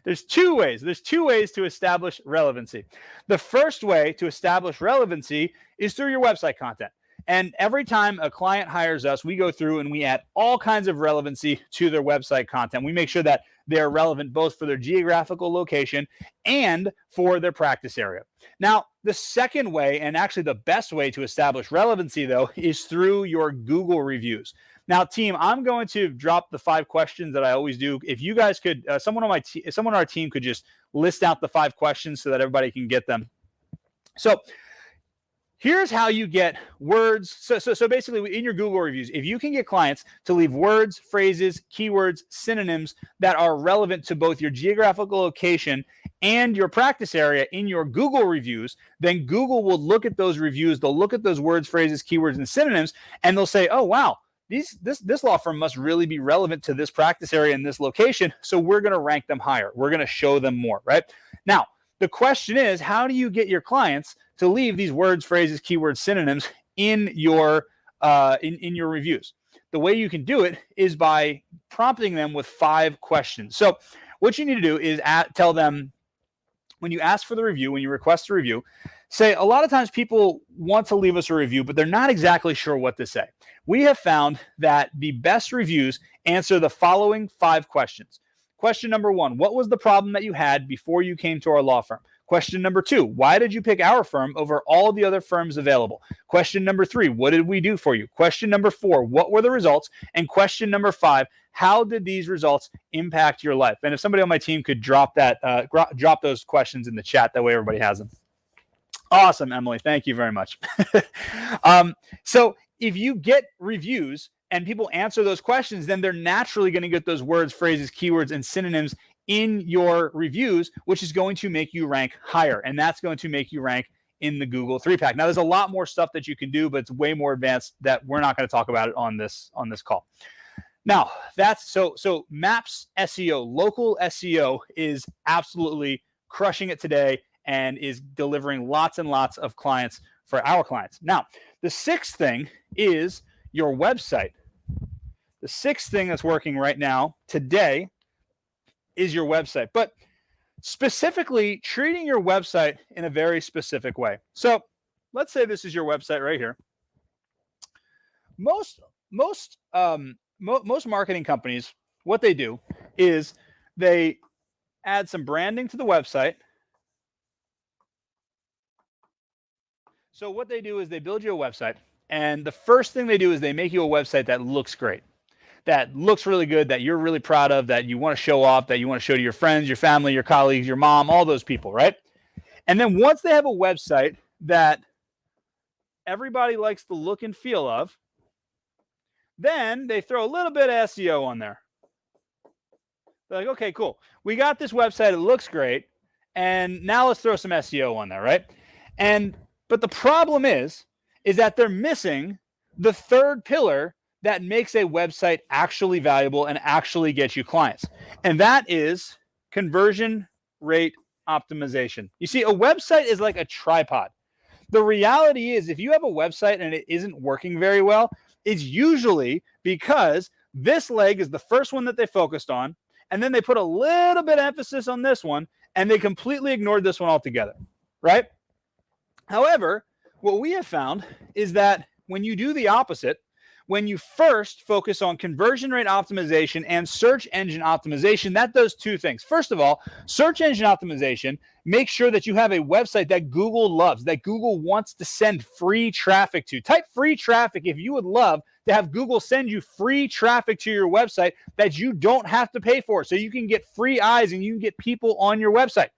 There's two ways to establish relevancy. The first way to establish relevancy is through your website content. And every time a client hires us, we go through and we add all kinds of relevancy to their website content. We make sure that they're relevant both for their geographical location and for their practice area. Now, the second way, and actually the best way to establish relevancy, though, is through your Google reviews. Now, team, I'm going to drop the 5 questions that I always do. If you guys could, someone on our team could just list out the 5 questions so that everybody can get them. So here's how you get words. So basically in your Google reviews, if you can get clients to leave words, phrases, keywords, synonyms that are relevant to both your geographical location and your practice area in your Google reviews, then Google will look at those reviews. They'll look at those words, phrases, keywords, and synonyms, and they'll say, oh, wow, this law firm must really be relevant to this practice area in this location. So we're going to rank them higher. We're going to show them more, right? Now, the question is, how do you get your clients to leave these words, phrases, keywords, synonyms in your in your reviews? The way you can do it is by prompting them with 5 questions. So what you need to do is tell them, when you ask for the review, when you request a review, say, a lot of times people want to leave us a review, but they're not exactly sure what to say. We have found that the best reviews answer the following 5 questions. Question number 1, what was the problem that you had before you came to our law firm? Question number 2, why did you pick our firm over all the other firms available? Question number 3, what did we do for you? Question number 4, what were the results? And question number 5, how did these results impact your life? And if somebody on my team could drop those questions in the chat, that way everybody has them. Awesome, Emily. Thank you very much. So if you get reviews and people answer those questions, then they're naturally going to get those words, phrases, keywords, and synonyms in your reviews, which is going to make you rank higher. And that's going to make you rank in the Google 3-pack. Now, there's a lot more stuff that you can do, but it's way more advanced that we're not going to talk about it on this call. Now, that's so Maps SEO, local SEO is absolutely crushing it today and is delivering lots and lots of clients for our clients. Now, the 6th thing is your website. The 6th thing that's working right now today is your website, but specifically treating your website in a very specific way. So let's say this is your website right here. Most marketing companies, what they do is they add some branding to the website. So what they do is they build you a website, and the first thing they do is they make you a website that looks great, that looks really good, that you're really proud of, that you want to show off, that you want to show to your friends, your family, your colleagues, your mom, all those people, right? And then once they have a website that everybody likes the look and feel of, Then they throw a little bit of SEO on there. They're like, okay, cool. We got this website. It looks great. And now let's throw some SEO on there, right? But the problem is that they're missing the third pillar that makes a website actually valuable and actually get you clients. And that is conversion rate optimization. You see, a website is like a tripod. The reality is, if you have a website and it isn't working very well, it's usually because this leg is the first one that they focused on, and then they put a little bit of emphasis on this one, and they completely ignored this one altogether, right? However, what we have found is that when you do the opposite, when you first focus on conversion rate optimization and search engine optimization, that does two things. First of all, search engine optimization makes sure that you have a website that Google loves, that Google wants to send free traffic to. Type free traffic if you would love to have Google send you free traffic to your website that you don't have to pay for, so you can get free eyes and you can get people on your website.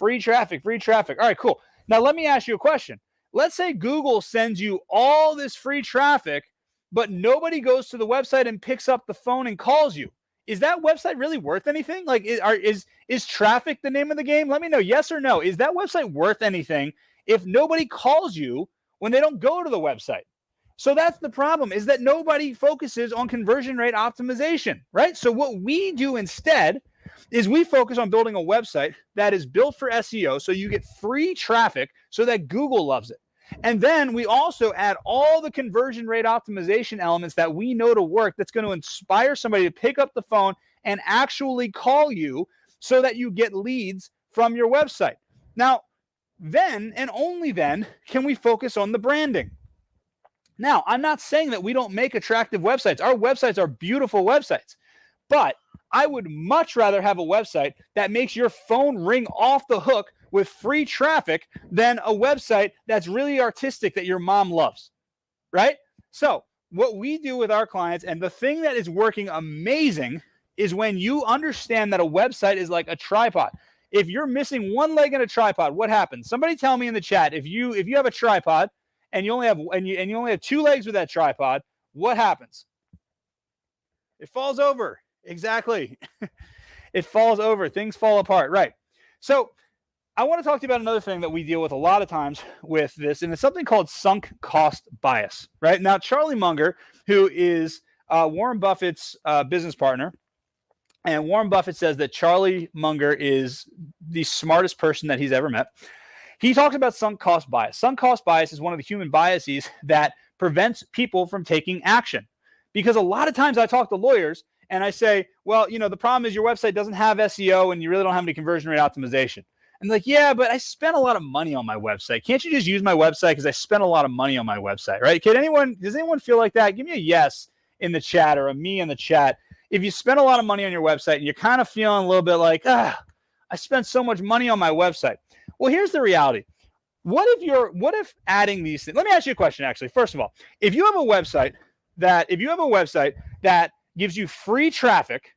Free traffic, free traffic. All right, cool. Now let me ask you a question. Let's say Google sends you all this free traffic, but nobody goes to the website and picks up the phone and calls you. Is that website really worth anything? Like, is traffic the name of the game? Let me know, yes or no. Is that website worth anything if nobody calls you when they don't go to the website? So that's the problem, is that nobody focuses on conversion rate optimization, right? So what we do instead is we focus on building a website that is built for SEO, so you get free traffic so that Google loves it. And then we also add all the conversion rate optimization elements that we know to work, that's going to inspire somebody to pick up the phone and actually call you so that you get leads from your website. Now, then and only then can we focus on the branding. Now, I'm not saying that we don't make attractive websites. Our websites are beautiful websites, but I would much rather have a website that makes your phone ring off the hook with free traffic than a website that's really artistic that your mom loves, right? So what we do with our clients, and the thing that is working amazing, is when you understand that a website is like a tripod. If you're missing one leg in a tripod, what happens? Somebody tell me in the chat, if you have a tripod and you only have two legs with that tripod, what happens? It falls over. Exactly. It falls over. Things fall apart. Right. So I want to talk to you about another thing that we deal with a lot of times with this, and it's something called sunk cost bias. Right now, Charlie Munger, who is Warren Buffett's business partner, and Warren Buffett says that Charlie Munger is the smartest person that he's ever met. He talks about sunk cost bias. Sunk cost bias is one of the human biases that prevents people from taking action. Because a lot of times I talk to lawyers and I say, well, the problem is your website doesn't have SEO and you really don't have any conversion rate optimization. And like, yeah, but I spent a lot of money on my website. Can't you just use my website because I spent a lot of money on my website, right? Does anyone feel like that? Give me a yes in the chat or a me in the chat. If you spend a lot of money on your website and you're kind of feeling a little bit like, I spent so much money on my website. Well, here's the reality. What if adding these things? Let me ask you a question, actually. First of all, if you have a website that gives you free traffic,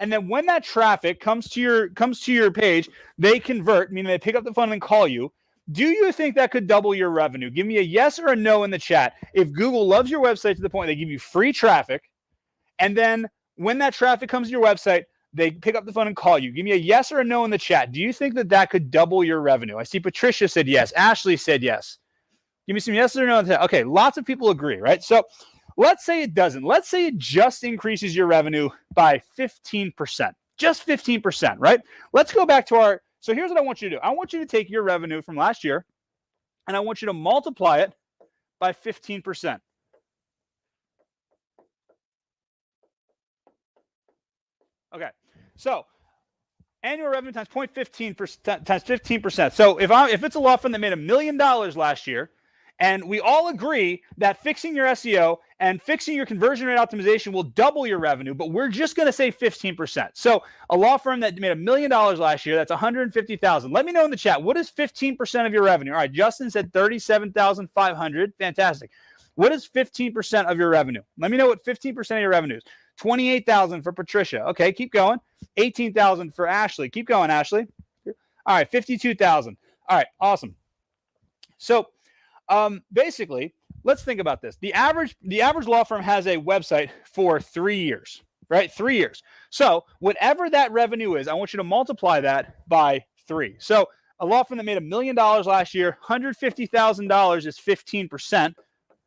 and then when that traffic comes to your page, they convert, meaning they pick up the phone and call you, do you think that could double your revenue? Give me a yes or a no in the chat. If Google loves your website to the point they give you free traffic, and then when that traffic comes to your website, they pick up the phone and call you. Give me a yes or a no in the chat. Do you think that could double your revenue? I see Patricia said yes. Ashley said yes. Give me some yes or no in the chat. Okay, lots of people agree, right? So let's say it doesn't. Let's say it just increases your revenue by 15%. Just 15%, right? Let's go back to so here's what I want you to do. I want you to take your revenue from last year, and I want you to multiply it by 15%. Okay, so annual revenue times 0.15% times 15%. So if it's a law firm that made $1 million last year, and we all agree that fixing your SEO and fixing your conversion rate optimization will double your revenue, but we're just going to say 15%. So a law firm that made $1 million last year, that's $150,000. Let me know in the chat, what is 15% of your revenue? All right, Justin said $37,500. Fantastic. What is 15% of your revenue? Let me know what 15% of your revenue is. $28,000 for Patricia. Okay, keep going. $18,000 for Ashley. Keep going, Ashley. All right, $52,000. All right, awesome. So basically, let's think about this. The average law firm has a website for 3 years, right? 3 years. So whatever that revenue is, I want you to multiply that by 3. So a law firm that made $1 million last year, $150,000 is 15%,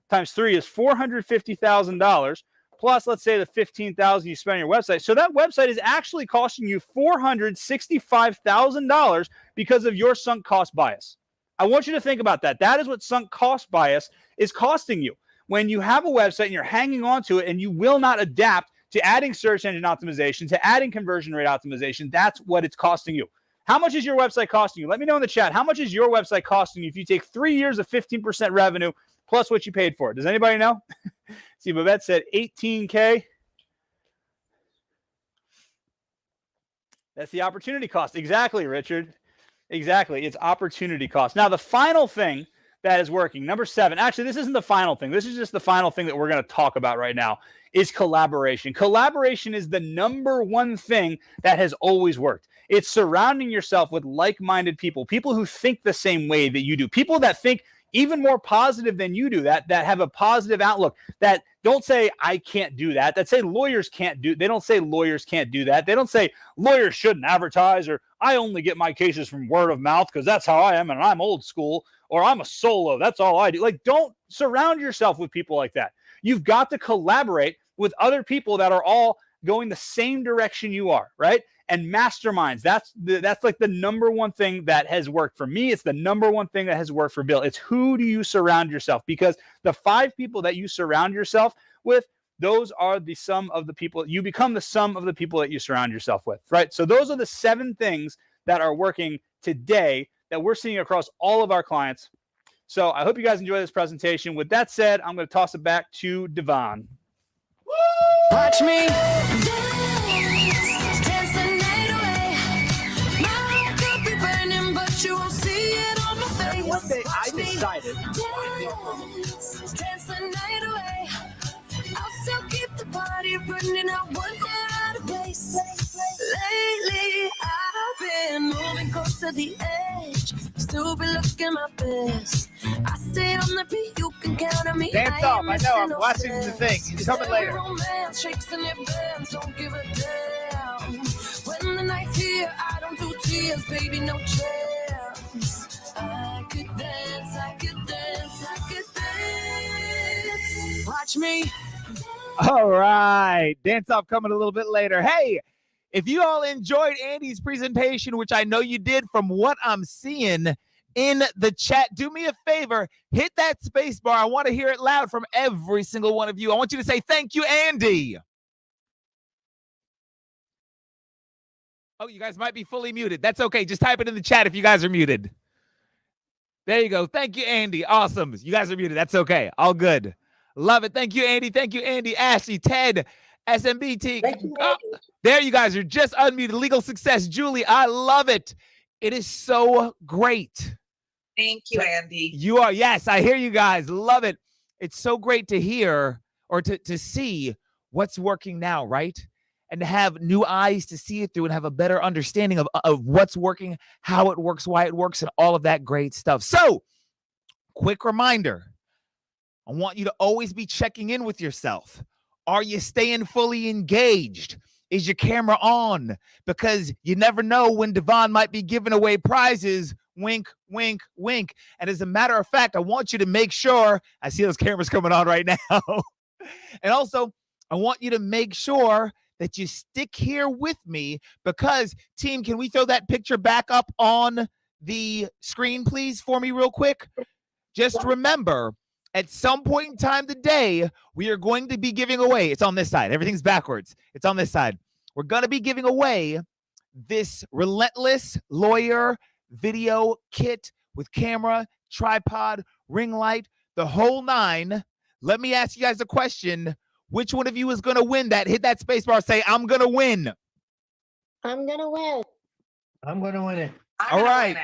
times 3 is $450,000, plus let's say the $15,000 you spend on your website. So that website is actually costing you $465,000 because of your sunk cost bias. I want you to think about that. That is what sunk cost bias is costing you. When you have a website and you're hanging on to it and you will not adapt to adding search engine optimization, to adding conversion rate optimization, that's what it's costing you. How much is your website costing you? Let me know in the chat. How much is your website costing you if you take 3 years of 15% revenue plus what you paid for it? Does anybody know? See, Babette said 18K. That's the opportunity cost. Exactly, Richard. Exactly. It's opportunity cost. Now, the final thing that is working, number 7, actually, this isn't the final thing. This is just the final thing that we're going to talk about right now, is collaboration. Collaboration is the number one thing that has always worked. It's surrounding yourself with like-minded people, people who think the same way that you do, people that think even more positive than you do, that have a positive outlook, that don't say, I can't do that, that say lawyers can't do, they don't say lawyers can't do that. They don't say lawyers shouldn't advertise, or I only get my cases from word of mouth because that's how I am and I'm old school, or I'm a solo, that's all I do. Like, don't surround yourself with people like that. You've got to collaborate with other people that are all going the same direction you are, right? And masterminds, that's like the number one thing that has worked for me. It's the number one thing that has worked for Bill. It's who do you surround yourself? Because the 5 people that you surround yourself with, those are the sum of the people. You become the sum of the people that you surround yourself with, right? So those are the 7 things that are working today that we're seeing across all of our clients. So I hope you guys enjoy this presentation. With that said, I'm going to toss it back to Devon.
Watch me.
One day I decided.
Dance the night away. I'll still keep the party running. I won't get out of place. Lately, I've been moving close to the edge. Still be looking my best. I stay on the beat. You can count on me.
Dance off. I know. I'm watching the thing. It's coming later.
Romance shakes in your bands. Don't give a damn. When the night's here, I don't do tears, baby. No chance. I could dance, I could dance, I could dance. Watch me.
All right. Dance off coming a little bit later. Hey, if you all enjoyed Andy's presentation, which I know you did from what I'm seeing in the chat, do me a favor, hit that space bar. I want to hear it loud from every single one of you. I want you to say, thank you, Andy. Oh, you guys might be fully muted. That's okay. Just type it in the chat if you guys are muted. There you go. Thank you, Andy. Awesome. You guys are muted. That's okay. All good. Love it. Thank you, Andy. Thank you, Andy. Ashley, Ted, SMBT. There you guys are just unmuted. Legal Success. Julie, I love it. It is so great.
Thank you, Andy.
You are. Yes, I hear you guys. Love it. It's so great to hear or to see what's working now, right? And to have new eyes to see it through and have a better understanding of what's working, how it works, why it works, and all of that great stuff. So, quick reminder, I want you to always be checking in with yourself. Are you staying fully engaged? Is your camera on? Because you never know when Devon might be giving away prizes. Wink, wink, wink. And as a matter of fact, I want you to make sure, I see those cameras coming on right now. And also, I want you to make sure that you stick here with me because, team, can we throw that picture back up on the screen, please, for me real quick? Just remember, at some point in time today, we are going to be giving away, it's on this side, everything's backwards, it's on this side. We're going to be giving away this Relentless Lawyer video kit with camera, tripod, ring light, the whole 9. Let me ask you guys a question. Which one of you is going to win that? Hit that space bar. Say, I'm going to win.
I'm going to win.
I'm going to win it.
All right.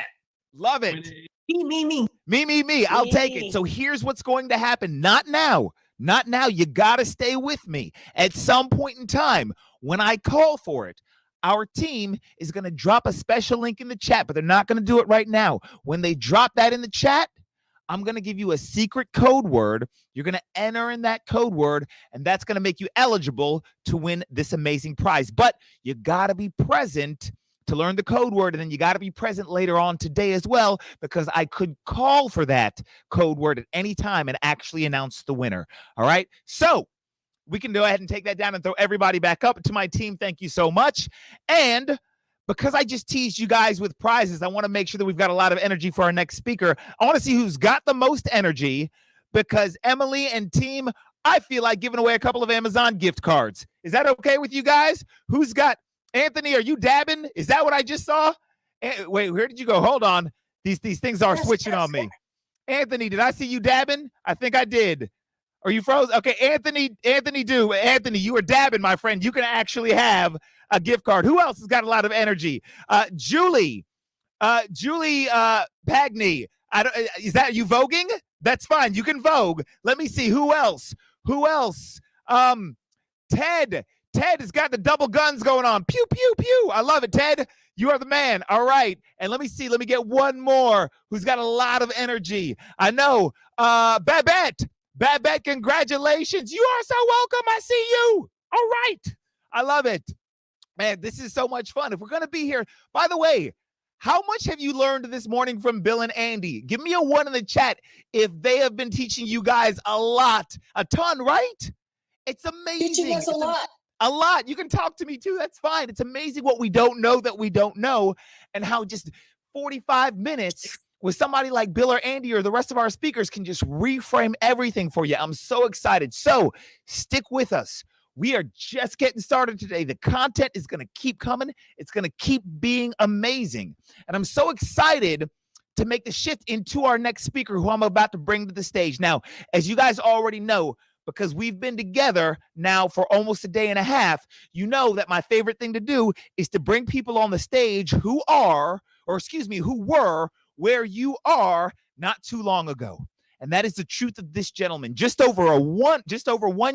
Love it. Me. I'll take it. So here's what's going to happen. Not now. Not now. You got to stay with me. At some point in time, when I call for it, our team is going to drop a special link in the chat, but they're not going to do it right now. When they drop that in the chat, I'm going to give you a secret code word. You're going to enter in that code word, and that's going to make you eligible to win this amazing prize. But you got to be present to learn the code word, and then you got to be present later on today as well, because I could call for that code word at any time and actually announce the winner. All right? So we can go ahead and take that down and throw everybody back up. To my team, thank you so much. And because I just teased you guys with prizes, I want to make sure that we've got a lot of energy for our next speaker. I want to see who's got the most energy, because Emily and team, I feel like giving away a couple of Amazon gift cards. Is that okay with you guys? Who's got Anthony? Are you dabbing? Is that what I just saw? Wait, where did you go? Hold on. These things are switching on me. Anthony, did I see you dabbing? I think I did. Are you froze? Okay, Anthony, you are dabbing, my friend. You can actually have a gift card. Who else has got a lot of energy? Julie Pagney. Is that you voguing? That's fine. You can vogue. Let me see. Who else? Ted has got the double guns going on. Pew, pew, pew. I love it, Ted. You are the man. All right. And let me see. Let me get one more who's got a lot of energy. I know. Babette, congratulations. You are so welcome. I see you. All right. I love it. Man, this is so much fun. If we're going to be here, by the way, how much have you learned this morning from Bill and Andy? Give me a 1 in the chat if they have been teaching you guys a ton, right? It's amazing.
Teaching us a lot.
A lot. You can talk to me too. That's fine. It's amazing what we don't know that we don't know, and how just 45 minutes with somebody like Bill or Andy or the rest of our speakers can just reframe everything for you. I'm so excited. So stick with us. We are just getting started today. The content is going to keep coming. It's going to keep being amazing. And I'm so excited to make the shift into our next speaker, who I'm about to bring to the stage. Now, as you guys already know, because we've been together now for almost a day and a half, you know that my favorite thing to do is to bring people on the stage who were where you are not too long ago. And that is the truth of this gentleman. Just over 1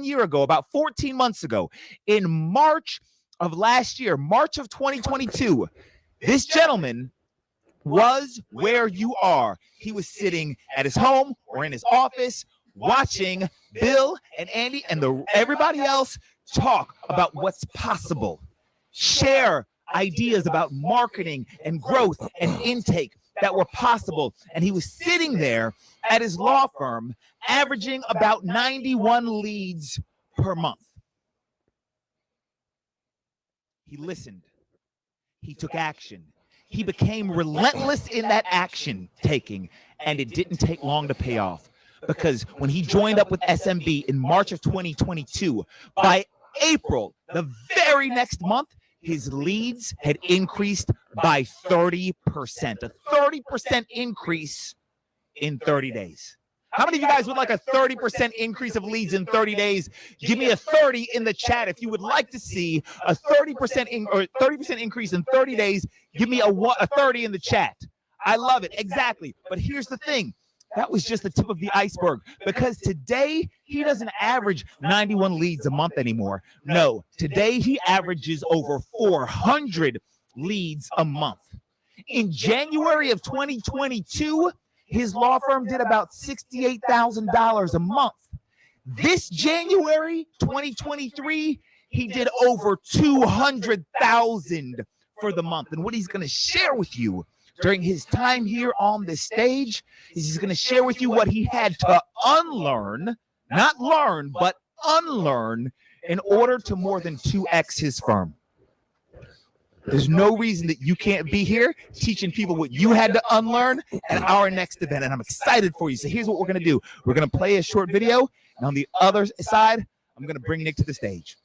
year ago, about 14 months ago, in March of last year, March of 2022, this gentleman was where you are. He was sitting at his home or in his office watching Bill and Andy and everybody else talk about what's possible, share ideas about marketing and growth and intake that were possible. And he was sitting there at his law firm, averaging about 91 leads per month. He listened. He took action. He became relentless in that action taking, and it didn't take long to pay off. Because when he joined up with SMB in March of 2022, by April, the very next month, his leads had increased by 30%, a 30% increase in 30 days. How many of you guys would like a 30% increase of leads in 30 days? Give me a 30 in the chat if you would like to see a 30% increase in 30 days. Give me a 30 in the chat. I love it. Exactly. But here's the thing. That was just the tip of the iceberg, because today he doesn't average 91 leads a month anymore. No, today he averages over 400 leads a month. In January of 2022, his law firm did about $68,000 a month. This January 2023, he did over $200,000 for the month. And what he's going to share with you during his time here on this stage is he's going to share with you what he had to unlearn, not learn, but unlearn in order to more than 2x his firm. There's no reason that you can't be here teaching people what you had to unlearn at our next event, and I'm excited for you. So here's what we're going to do. We're going to play a short video, and on the other side, I'm going to bring Nick to the stage.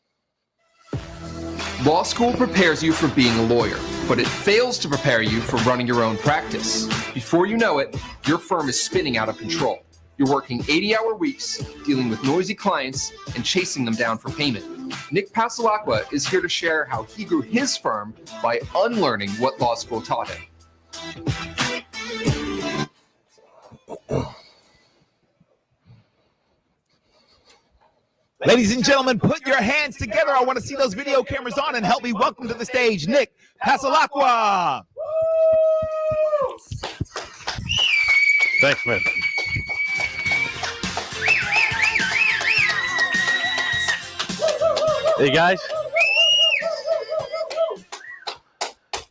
Law school prepares you for being a lawyer, but it fails to prepare you for running your own practice. Before you know it, your firm is spinning out of control. You're working 80-hour weeks, dealing with noisy clients, and chasing them down for payment. Nick Pasalacqua is here to share how he grew his firm by unlearning what law school taught him.
Ladies and gentlemen, put your hands together. I want to see those video cameras on and help me welcome to the stage, Nick Pasalacqua.
Thanks, man. Hey guys.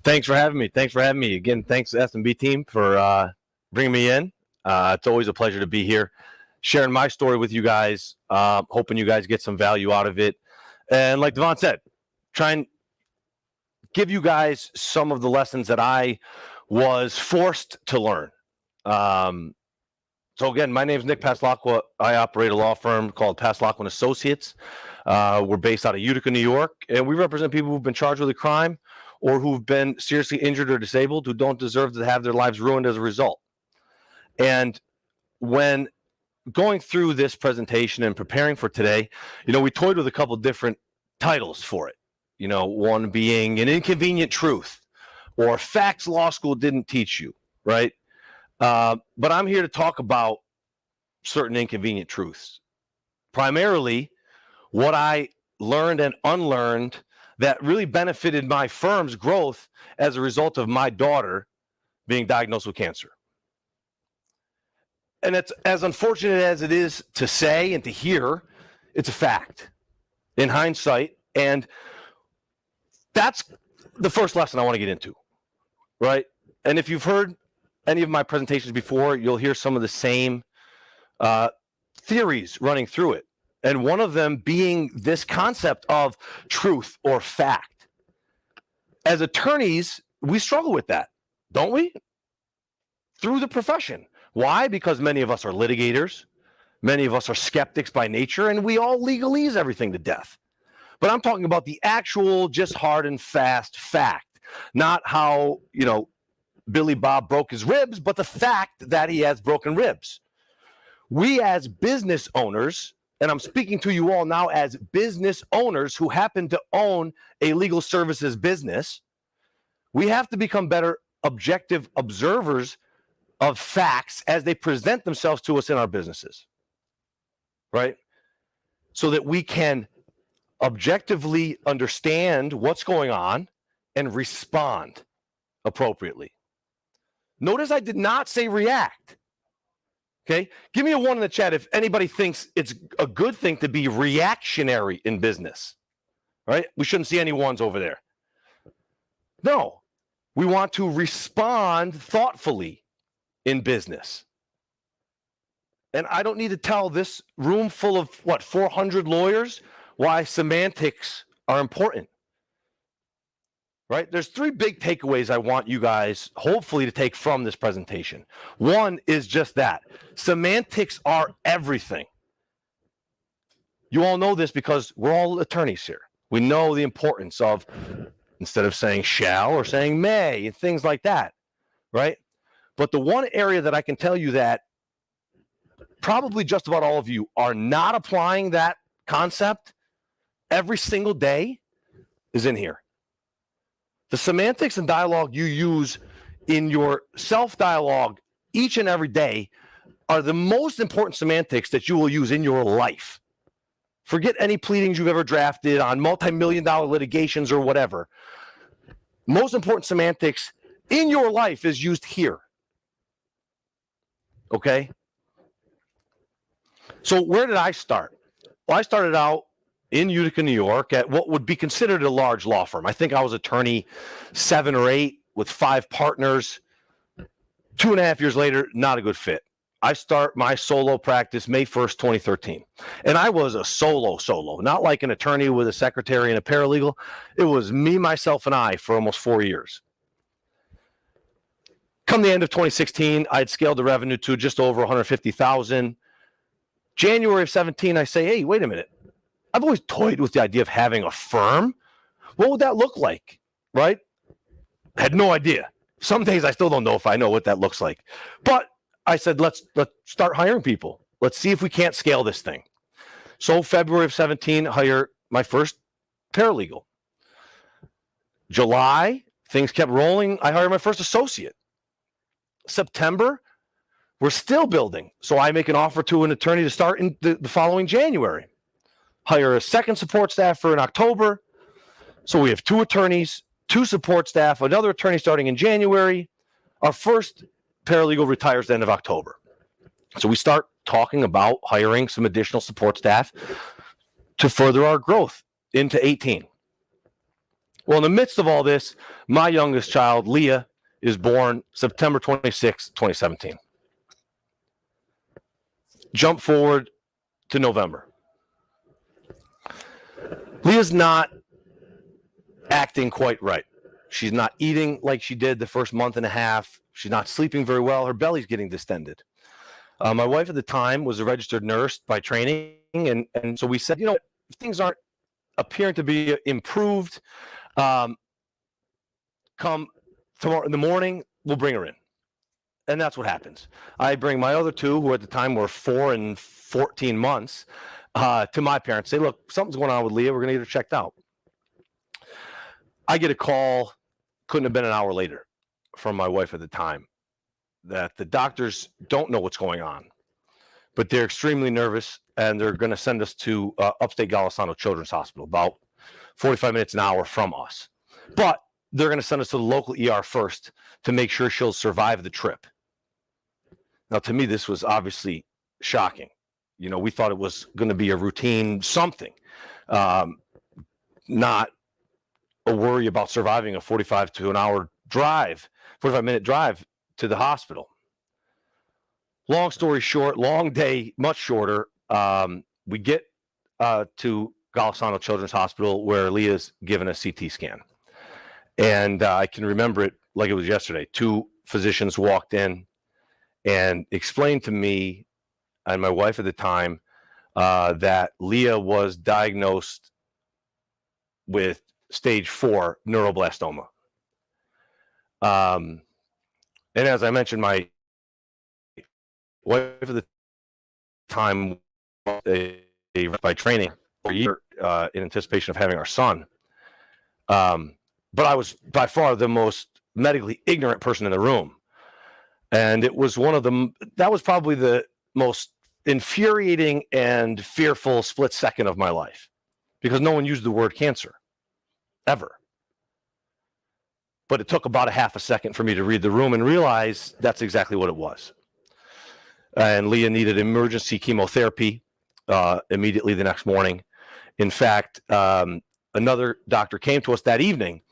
Thanks for having me. Again, thanks to SMB team for bringing me in. It's always a pleasure to be here, sharing my story with you guys, hoping you guys get some value out of it. And like Devon said, try and give you guys some of the lessons that I was forced to learn. So again, my name is Nick Paslacqua. I operate a law firm called Paslacqua & Associates. We're based out of Utica, New York, and we represent people who've been charged with a crime or who've been seriously injured or disabled who don't deserve to have their lives ruined as a result. And when going through this presentation and preparing for today, we toyed with a couple different titles for it. One being An Inconvenient Truth or Facts Law School Didn't Teach You, right? But I'm here to talk about certain inconvenient truths. Primarily, what I learned and unlearned that really benefited my firm's growth as a result of my daughter being diagnosed with cancer. And it's as unfortunate as it is to say and to hear, it's a fact in hindsight. And that's the first lesson I want to get into, right? And if you've heard any of my presentations before, you'll hear some of the same theories running through it. And one of them being this concept of truth or fact. As attorneys, we struggle with that, don't we? Through the profession. Why? Because many of us are litigators. Many of us are skeptics by nature, and we all legalese everything to death. But I'm talking about the actual, just hard and fast fact, not how, Billy Bob broke his ribs, but the fact that he has broken ribs. We as business owners, and I'm speaking to you all now as business owners who happen to own a legal services business, we have to become better objective observers of facts as they present themselves to us in our businesses, right? So that we can objectively understand what's going on and respond appropriately. Notice I did not say react. Okay, give me a 1 in the chat if anybody thinks it's a good thing to be reactionary in business. Right? We shouldn't see any ones over there. No, we want to respond thoughtfully in business. And I don't need to tell this room full of 400 lawyers why semantics are important. Right? There's 3 big takeaways I want you guys hopefully to take from this presentation. One is just that. Semantics are everything. You all know this because we're all attorneys here. We know the importance of, instead of saying shall or saying may, and things like that, right? But the one area that I can tell you that probably just about all of you are not applying that concept every single day is in here. The semantics and dialogue you use in your self-dialogue each and every day are the most important semantics that you will use in your life. Forget any pleadings you've ever drafted on multi-million-dollar litigations or whatever. Most important semantics in your life is used here. Okay? So where did I start? Well, I started out in Utica, New York, at what would be considered a large law firm. I think I was attorney 7 or 8 with 5 partners. 2.5 years later, not a good fit. I start my solo practice May 1st, 2013. And I was a solo, not like an attorney with a secretary and a paralegal. It was me, myself, and I for almost 4 years. Come the end of 2016, I had scaled the revenue to just over 150,000. January of 17, I say, hey, wait a minute. I've always toyed with the idea of having a firm. What would that look like, right? I had no idea. Some days I still don't know if I know what that looks like. But I said, let's start hiring people. Let's see if we can't scale this thing. So February of 17, hire my first paralegal. July, things kept rolling. I hired my first associate. September, we're still building. So I make an offer to an attorney to start in the following January. Hire a second support staffer in October. So we have 2 attorneys, 2 support staff, another attorney starting in January. Our first paralegal retires the end of October. So we start talking about hiring some additional support staff to further our growth. into 18. Well, in the midst of all this, my youngest child, Leah, is born September 26, 2017. Jump forward to November. Leah's not acting quite right. She's not eating like she did the first month and a half. She's not sleeping very well. Her belly's getting distended. My wife at the time was a registered nurse by training. And so we said, if things aren't appearing to be improved, come tomorrow in the morning, we'll bring her in. And that's what happens. I bring my other two, who at the time were 4 and 14 months, to my parents, say, look, something's going on with Leah. We're going to get her checked out. I get a call, couldn't have been an hour later, from my wife at the time, that the doctors don't know what's going on, but they're extremely nervous, and they're going to send us to upstate Golisano Children's Hospital, about 45 minutes, an hour from us. But they're going to send us to the local ER first to make sure she'll survive the trip. Now, to me, this was obviously shocking. We thought it was going to be a routine something, not a worry about surviving a 45-minute drive to the hospital. Long story short, long day, much shorter. We get to Golisano Children's Hospital, where Leah's given a CT scan. And I can remember it like it was yesterday. 2 physicians walked in and explained to me and my wife at the time that Leah was diagnosed with stage 4 neuroblastoma. And as I mentioned, my wife at the time, by training for a year in anticipation of having our son. But I was by far the most medically ignorant person in the room. And it was that was probably the most infuriating and fearful split second of my life, because no one used the word cancer ever. But it took about a half a second for me to read the room and realize that's exactly what it was. And Leah needed emergency chemotherapy immediately the next morning. In fact, another doctor came to us that evening,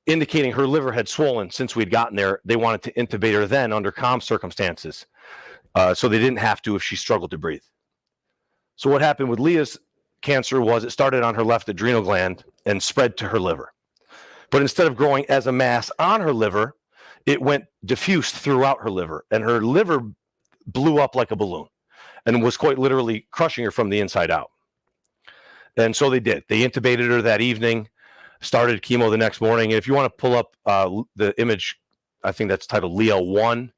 indicating her liver had swollen since we'd gotten there. They wanted to intubate her then under calm circumstances, so they didn't have to if she struggled to breathe. So what happened with Leah's cancer was it started on her left adrenal gland and spread to her liver. But instead of growing as a mass on her liver, it went diffused throughout her liver, and her liver blew up like a balloon and was quite literally crushing her from the inside out. And so they did. They intubated her that evening, started chemo the next morning. And if you want to pull up the image, I think that's titled Leah 1.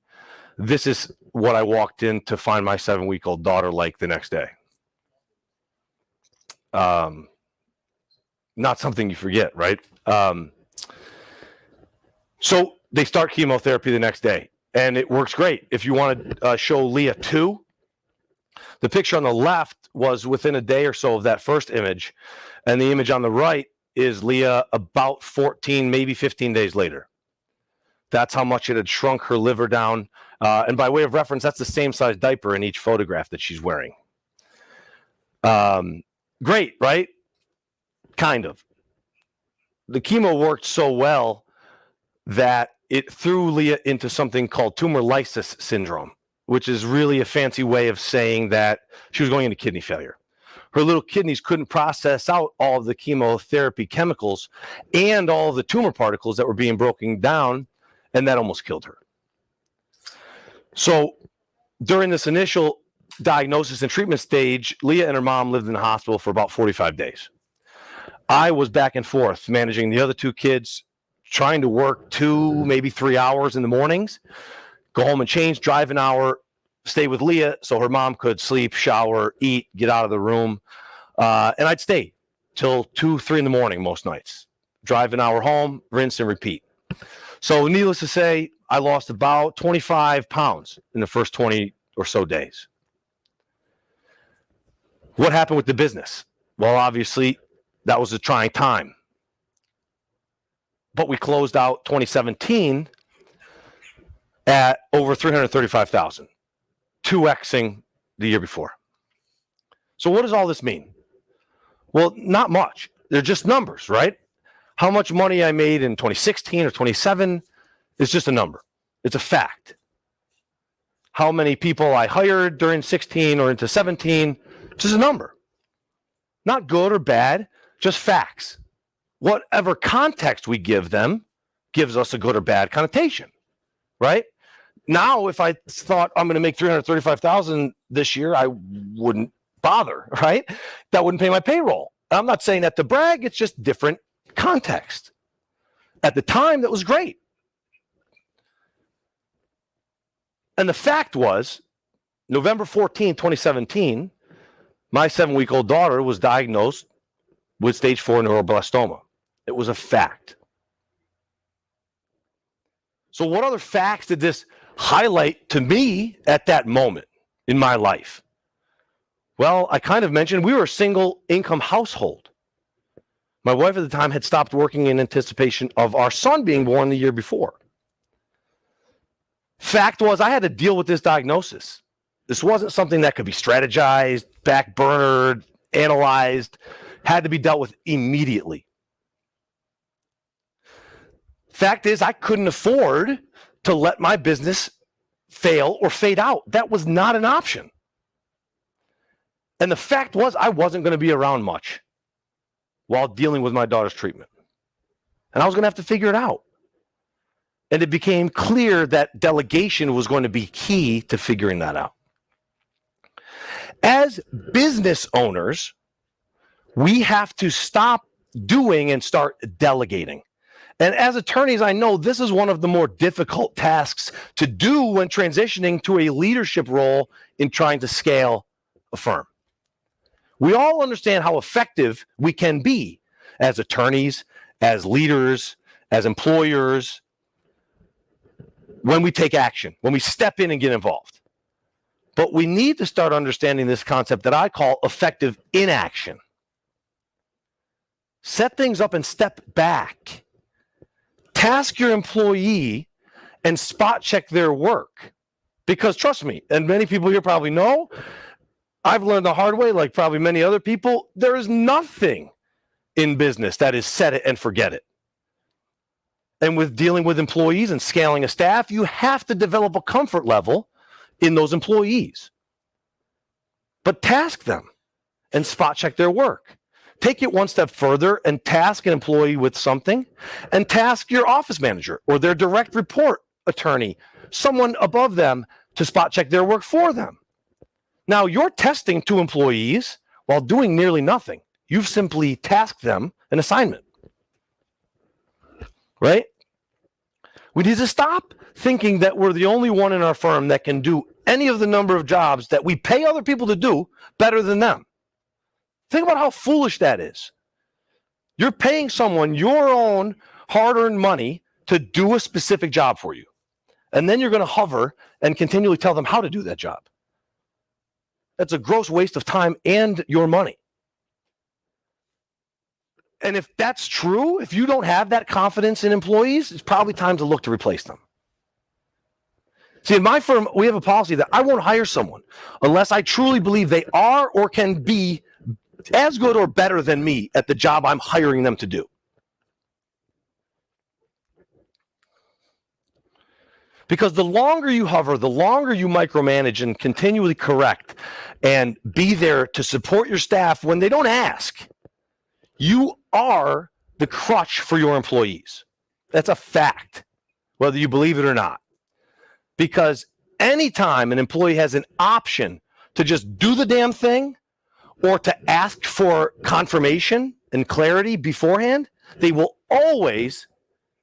This is what I walked in to find my 7-week-old daughter like the next day. Not something you forget, right? So they start chemotherapy the next day, and it works great. If you want to show Leah 2, the picture on the left was within a day or so of that first image, and the image on the right is Leah about 14, maybe 15 days later. That's how much it had shrunk her liver down. And by way of reference, that's the same size diaper in each photograph that she's wearing. Great, right? Kind of. The chemo worked so well that it threw Leah into something called tumor lysis syndrome, which is really a fancy way of saying that she was going into kidney failure. Her little kidneys couldn't process out all of the chemotherapy chemicals and all of the tumor particles that were being broken down, and that almost killed her. So during this initial diagnosis and treatment stage, Leah and her mom lived in the hospital for about 45 days. I was back and forth managing the other 2 kids, trying to work 2, maybe 3 hours in the mornings, go home and change, drive an hour, stay with Leah so her mom could sleep, shower, eat, get out of the room. And I'd stay till 2, 3 in the morning most nights. Drive an hour home, rinse and repeat. So needless to say, I lost about 25 pounds in the first 20 or so days. What happened with the business? Well, obviously, that was a trying time. But we closed out 2017 at over $335,000, 2xing the year before. So what does all this mean? Well, not much. They're just numbers, right? How much money I made in 2016 or 27 is just a number. It's a fact. How many people I hired during 16 or into 17, just a number. Not good or bad, just facts. Whatever context we give them gives us a good or bad connotation, right? Now, if I thought I'm going to make $335,000 this year, I wouldn't bother, right? That wouldn't pay my payroll. I'm not saying that to brag. It's just different context. At the time, that was great. And the fact was, November 14, 2017, my 7-week-old daughter was diagnosed with stage 4 neuroblastoma. It was a fact. So what other facts did this highlight to me at that moment in my life? Well, I kind of mentioned we were a single income household. My wife at the time had stopped working in anticipation of our son being born the year before. Fact was, I had to deal with this diagnosis. This wasn't something that could be strategized, backburnered, analyzed, had to be dealt with immediately. Fact is, I couldn't afford to let my business fail or fade out. That was not an option. And the fact was, I wasn't going to be around much while dealing with my daughter's treatment. And I was going to have to figure it out. And it became clear that delegation was going to be key to figuring that out. As business owners, we have to stop doing and start delegating. And as attorneys, I know this is one of the more difficult tasks to do when transitioning to a leadership role in trying to scale a firm. We all understand how effective we can be as attorneys, as leaders, as employers, when we take action, when we step in and get involved. But we need to start understanding this concept that I call effective inaction. Set things up and step back. Task your employee and spot check their work. Because trust me, and many people here probably know, I've learned the hard way, like probably many other people, there is nothing in business that is set it and forget it. And with dealing with employees and scaling a staff, you have to develop a comfort level in those employees. But task them and spot check their work. Take it one step further and task an employee with something, and task your office manager or their direct report attorney, someone above them, to spot check their work for them. Now, you're testing 2 employees while doing nearly nothing. You've simply tasked them an assignment. Right? We need to stop thinking that we're the only one in our firm that can do any of the number of jobs that we pay other people to do better than them. Think about how foolish that is. You're paying someone your own hard-earned money to do a specific job for you. And then you're going to hover and continually tell them how to do that job. That's a gross waste of time and your money. And if that's true, if you don't have that confidence in employees, it's probably time to look to replace them. See, in my firm, we have a policy that I won't hire someone unless I truly believe they are or can be as good or better than me at the job I'm hiring them to do. Because the longer you hover, the longer you micromanage and continually correct and be there to support your staff when they don't ask, you are the crutch for your employees. That's a fact, whether you believe it or not. Because anytime an employee has an option to just do the damn thing or to ask for confirmation and clarity beforehand, they will always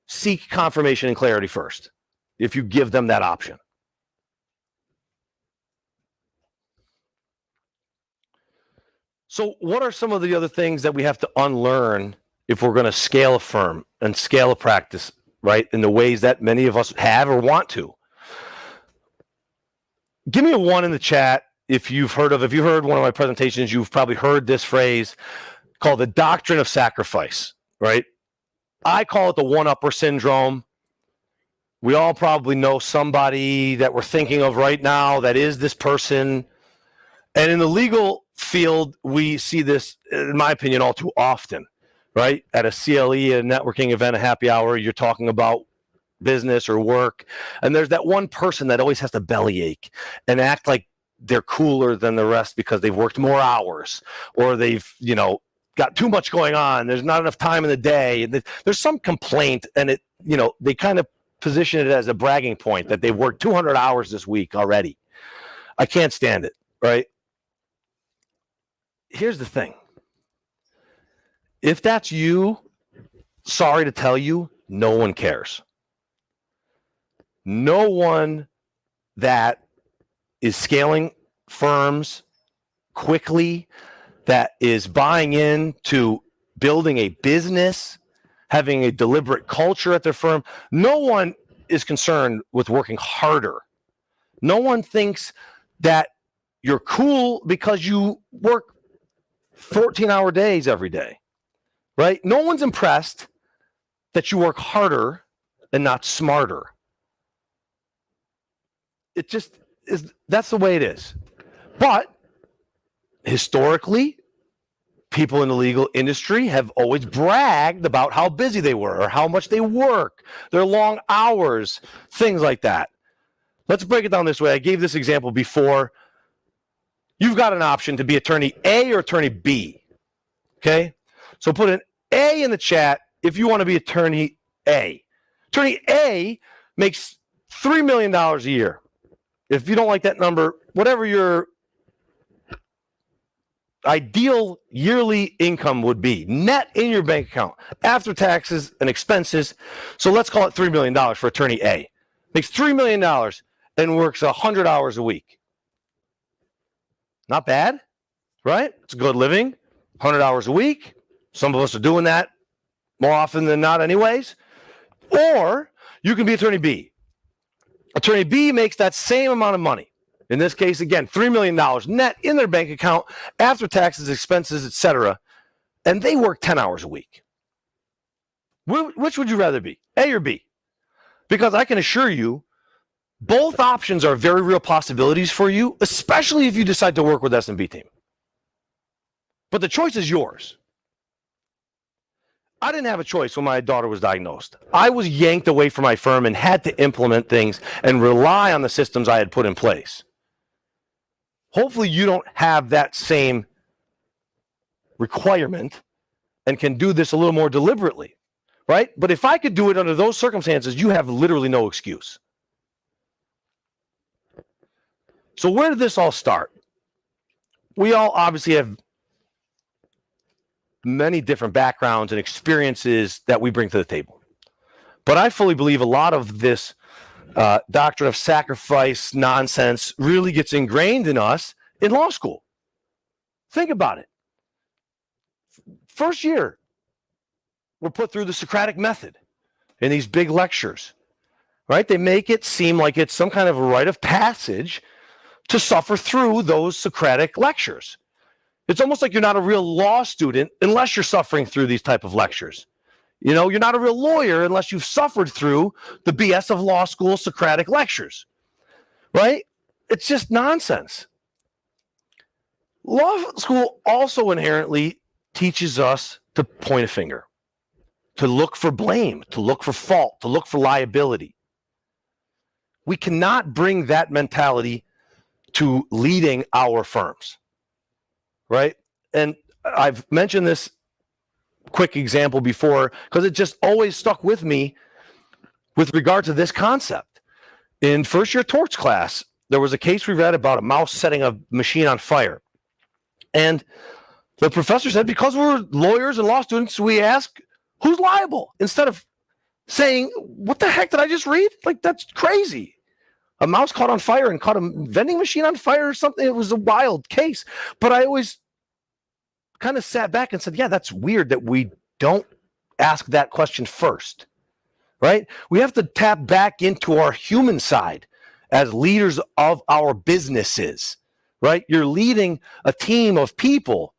seek confirmation and clarity first if you give them that option. So what are some of the other things that we have to unlearn if we're going to scale a firm and scale a practice, right, in the ways that many of us have or want to? Give me a 1 in the chat if you've heard one of my presentations, you've probably heard this phrase called the doctrine of sacrifice, right? I call it the one-upper syndrome. We all probably know somebody that we're thinking of right now that is this person. And in the legal field, we see this, in my opinion, all too often, right? At a CLE, a networking event, a happy hour, you're talking about business or work, and there's that one person that always has to bellyache and act like they're cooler than the rest because they've worked more hours, or they've, got too much going on. There's not enough time in the day. And there's some complaint, and they kind of position it as a bragging point that they've worked 200 hours this week already. I can't stand it, right? Here's the thing. If that's you, sorry to tell you, no one cares. No one that is scaling firms quickly, that is buying into building a business, having a deliberate culture at their firm, no one is concerned with working harder. No one thinks that you're cool because you work 14-hour days every day, right? No one's impressed that you work harder and not smarter. It just is. That's the way it is. But historically, people in the legal industry have always bragged about how busy they were or how much they work, their long hours, things like that. Let's break it down this way. I gave this example before. You've got an option to be attorney A or attorney B. Okay? So put an A in the chat if you want to be attorney A. Attorney A makes $3 million a year. If you don't like that number, whatever your ideal yearly income would be, net in your bank account, after taxes and expenses. So let's call it $3 million for attorney A. Makes $3 million and works 100 hours a week. Not bad, right? It's good living, 100 hours a week. Some of us are doing that more often than not anyways. Or you can be attorney B. Attorney B makes that same amount of money. In this case, again, $3 million net in their bank account after taxes, expenses, etc. And they work 10 hours a week. Which would you rather be, A or B? Because I can assure you, both options are very real possibilities for you, especially if you decide to work with S&B team. But the choice is yours. I didn't have a choice when my daughter was diagnosed. I was yanked away from my firm and had to implement things and rely on the systems I had put in place. Hopefully you don't have that same requirement and can do this a little more deliberately, right? But if I could do it under those circumstances, you have literally no excuse. So where did this all start? We all obviously have many different backgrounds and experiences that we bring to the table. But I fully believe a lot of this doctrine of sacrifice nonsense really gets ingrained in us in law school. Think about it. First year, we're put through the Socratic method in these big lectures, right? They make it seem like it's some kind of a rite of passage to suffer through those Socratic lectures. It's almost like you're not a real law student unless you're suffering through these type of lectures. You're not a real lawyer unless you've suffered through the BS of law school Socratic lectures, right? It's just nonsense. Law school also inherently teaches us to point a finger, to look for blame, to look for fault, to look for liability. We cannot bring that mentality to leading our firms, right? And I've mentioned this quick example before because it just always stuck with me with regard to this concept. In first year torts class, there was a case we read about a mouse setting a machine on fire. And the professor said, because we're lawyers and law students, we ask who's liable instead of saying, what the heck did I just read? Like, that's crazy. A mouse caught on fire and caught a vending machine on fire or something. It was a wild case. But I always kind of sat back and said, yeah, that's weird that we don't ask that question first, right? We have to tap back into our human side as leaders of our businesses, right? You're leading a team of people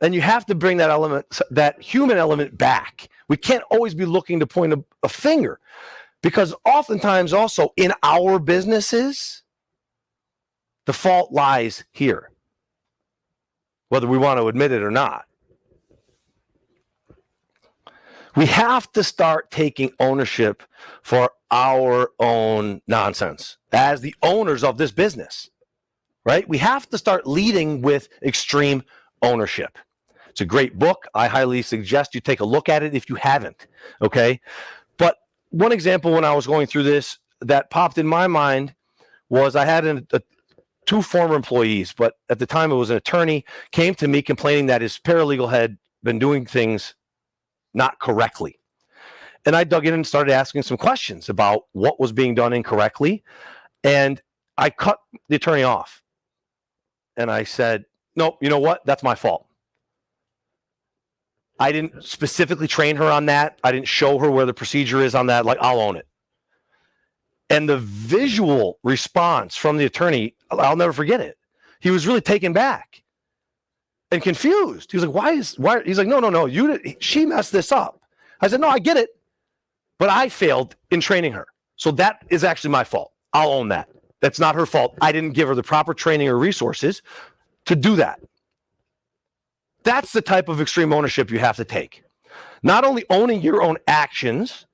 and you have to bring that element, that human element back. We can't always be looking to point a finger because oftentimes also in our businesses, the fault lies here. whether we want to admit it or not. We have to start taking ownership for our own nonsense as the owners of this business, right? We have to start leading with extreme ownership. It's a great book. I highly suggest you take a look at it if you haven't, okay? But one example when I was going through this that popped in my mind was I had two former employees, but at the time it was an attorney, came to me complaining that his paralegal had been doing things not correctly. And I dug in and started asking some questions about what was being done incorrectly. And I cut the attorney off. And I said, no, you know what? That's my fault. I didn't specifically train her on that. I didn't show her where the procedure is on that. Like, I'll own it. And the visual response from the attorney, I'll never forget it. He was really taken back and confused. He was like, why? He's like, no, she messed this up. I said, no, I get it, but I failed in training her. So that is actually my fault. I'll own that. That's not her fault. I didn't give her the proper training or resources to do that. That's the type of extreme ownership you have to take. Not only owning your own actions,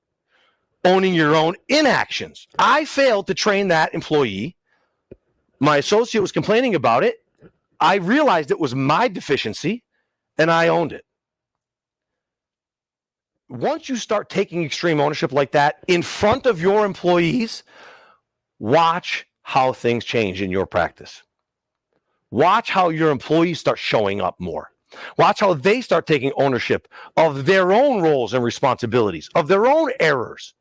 owning your own inactions. I failed to train that employee. My associate was complaining about it. I realized it was my deficiency, and I owned it. Once you start taking extreme ownership like that in front of your employees, watch how things change in your practice. Watch how your employees start showing up more. Watch how they start taking ownership of their own roles and responsibilities, of their own errors,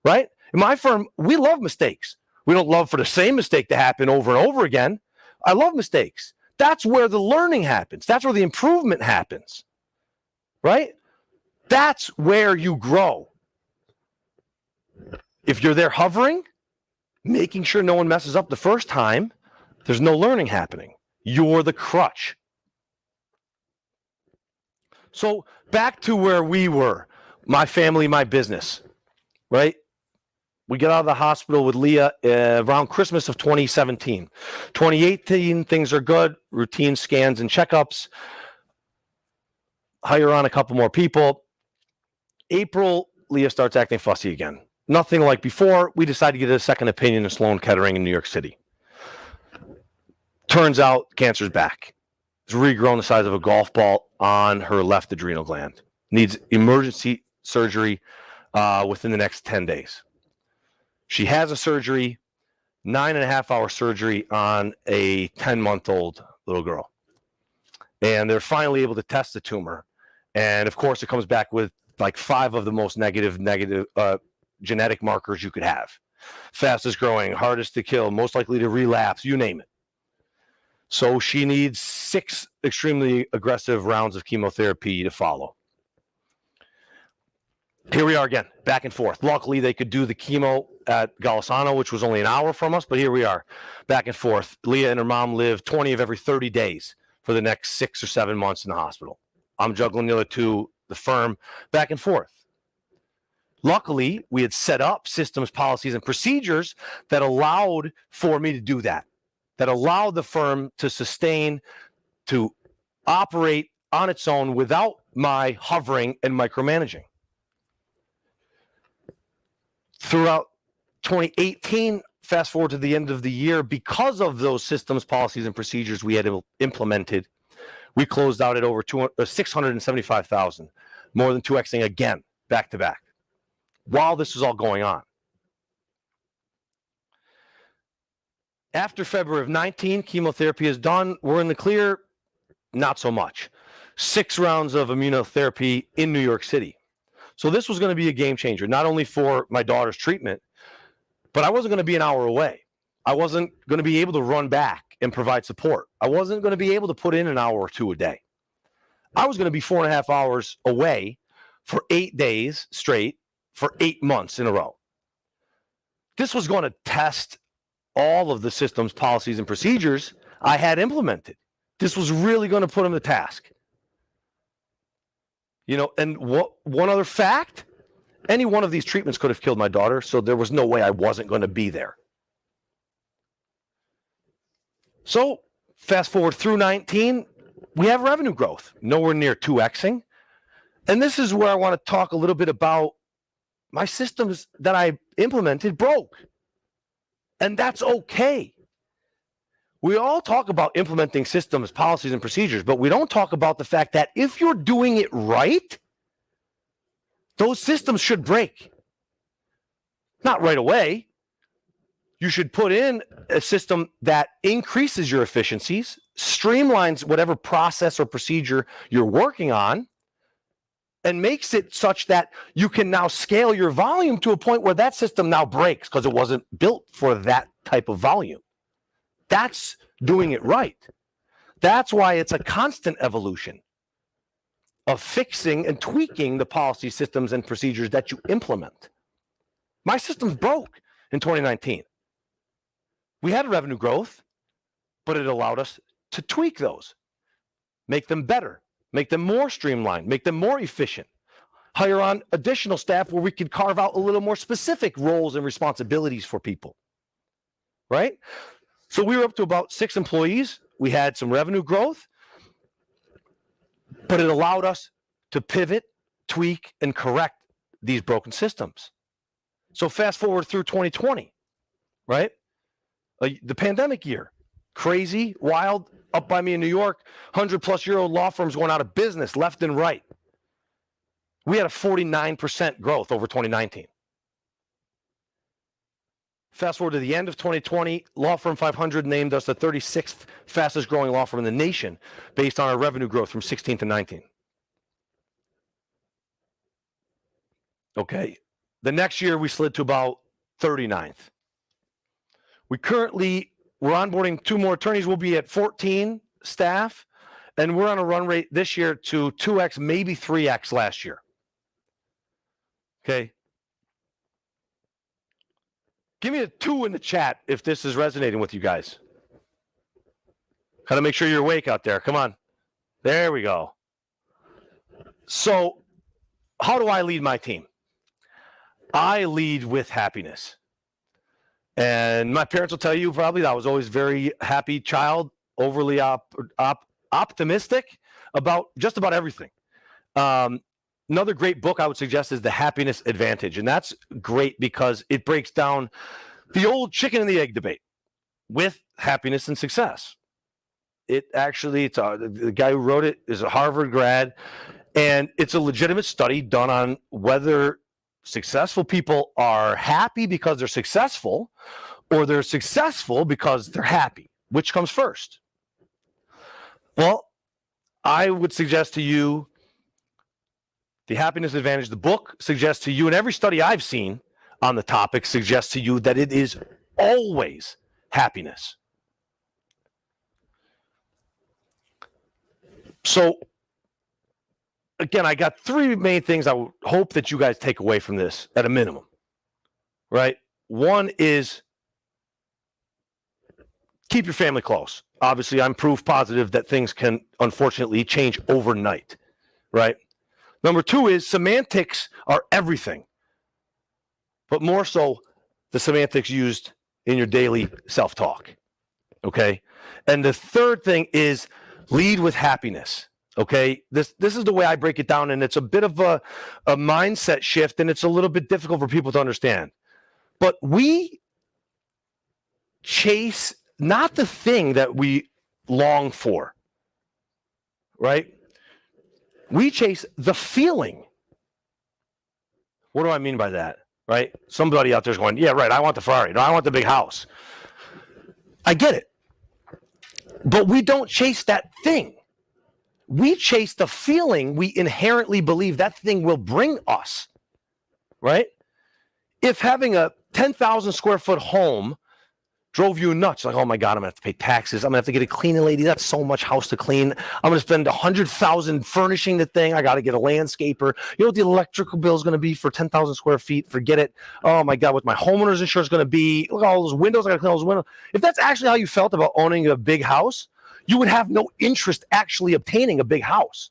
right? In my firm, we love mistakes. We don't love for the same mistake to happen over and over again. I love mistakes. That's where the learning happens. That's where the improvement happens, right? That's where you grow. If you're there hovering, making sure no one messes up the first time, there's no learning happening. You're the crutch. So back to where we were, my family, my business, right? We get out of the hospital with Leah around Christmas of 2017. 2018, things are good. Routine scans and checkups. Hire on a couple more people. April, Leah starts acting fussy again. Nothing like before. We decide to get a second opinion in Sloan Kettering in New York City. Turns out cancer's back. It's regrown the size of a golf ball on her left adrenal gland. Needs emergency surgery within the next 10 days. She has a surgery, 9.5-hour surgery on a 10-month-old little girl. And they're finally able to test the tumor. And of course, it comes back with like 5 of the most negative genetic markers you could have. Fastest growing, hardest to kill, most likely to relapse, you name it. So she needs 6 extremely aggressive rounds of chemotherapy to follow. Here we are again, back and forth. Luckily, they could do the chemo at Golisano, which was only an hour from us, but here we are, back and forth. Leah and her mom live 20 of every 30 days for the next 6 or 7 months in the hospital. I'm juggling the other 2, the firm, back and forth. Luckily, we had set up systems, policies, and procedures that allowed for me to do that allowed the firm to sustain, to operate on its own without my hovering and micromanaging. Throughout 2018, fast forward to the end of the year, because of those systems, policies, and procedures we had implemented, we closed out at over 675,000, more than 2xing again, back to back, while this was all going on. After February of 19, chemotherapy is done. We're in the clear, not so much. 6 rounds of immunotherapy in New York City. So this was going to be a game changer, not only for my daughter's treatment, but I wasn't going to be an hour away. I wasn't going to be able to run back and provide support. I wasn't going to be able to put in an hour or 2 a day. I was going to be 4.5 hours away for 8 days straight for 8 months in a row. This was going to test all of the systems, policies, and procedures I had implemented. This was really going to put them to task. You know, and one other fact, any one of these treatments could have killed my daughter, so there was no way I wasn't going to be there. So fast forward through 19, we have revenue growth, nowhere near 2xing. And this is where I want to talk a little bit about my systems that I implemented broke. And that's okay. We all talk about implementing systems, policies, and procedures, but we don't talk about the fact that if you're doing it right, those systems should break. Not right away. You should put in a system that increases your efficiencies, streamlines whatever process or procedure you're working on, and makes it such that you can now scale your volume to a point where that system now breaks because it wasn't built for that type of volume. That's doing it right. That's why it's a constant evolution of fixing and tweaking the policy, systems, and procedures that you implement. My systems broke in 2019. We had revenue growth, but it allowed us to tweak those, make them better, make them more streamlined, make them more efficient, hire on additional staff where we could carve out a little more specific roles and responsibilities for people, right? So we were up to about 6 employees. We had some revenue growth, but it allowed us to pivot, tweak, and correct these broken systems. So fast forward through 2020, right? The pandemic year, crazy, wild, up by me in New York, 100-plus-year-old law firms going out of business left and right. We had a 49% growth over 2019. Fast forward to the end of 2020, Law Firm 500 named us the 36th fastest growing law firm in the nation based on our revenue growth from 16 to 19. Okay. The next year, we slid to about 39th. We're onboarding 2 more attorneys. We'll be at 14 staff, and we're on a run rate this year to 2x, maybe 3x last year. Okay. Give me a 2 in the chat if this is resonating with you guys. Got to make sure you're awake out there. Come on. There we go. So, how do I lead my team? I lead with happiness. And my parents will tell you probably that I was always a very happy child, overly optimistic about just about everything. Another great book I would suggest is The Happiness Advantage. And that's great because it breaks down the old chicken and the egg debate with happiness and success. The guy who wrote it is a Harvard grad, and it's a legitimate study done on whether successful people are happy because they're successful, or they're successful because they're happy. Which comes first? Well, I would suggest to you The Happiness Advantage. The book suggests to you, and every study I've seen on the topic suggests to you that it is always happiness. So, again, I got 3 main things I would hope that you guys take away from this at a minimum, right? One is keep your family close. Obviously, I'm proof positive that things can unfortunately change overnight, right? Number 2 is semantics are everything, but more so the semantics used in your daily self-talk, okay? And the third thing is lead with happiness. Okay, this is the way I break it down, and it's a bit of a mindset shift, and it's a little bit difficult for people to understand. But we chase not the thing that we long for, right? We chase the feeling. What do I mean by that, right? Somebody out there's going, yeah, right, I want the Ferrari. No, I want the big house. I get it. But we don't chase that thing. We chase the feeling we inherently believe that thing will bring us, right? If having a 10,000 square foot home drove you nuts, like, oh my God, I'm gonna have to pay taxes. I'm gonna have to get a cleaning lady. That's so much house to clean. I'm gonna spend $100,000 furnishing the thing. I got to get a landscaper. You know what the electrical bill is gonna be for 10,000 square feet? Forget it. Oh my God, what my homeowner's insurance gonna be? Look at all those windows. I gotta clean all those windows. If that's actually how you felt about owning a big house, you would have no interest actually obtaining a big house,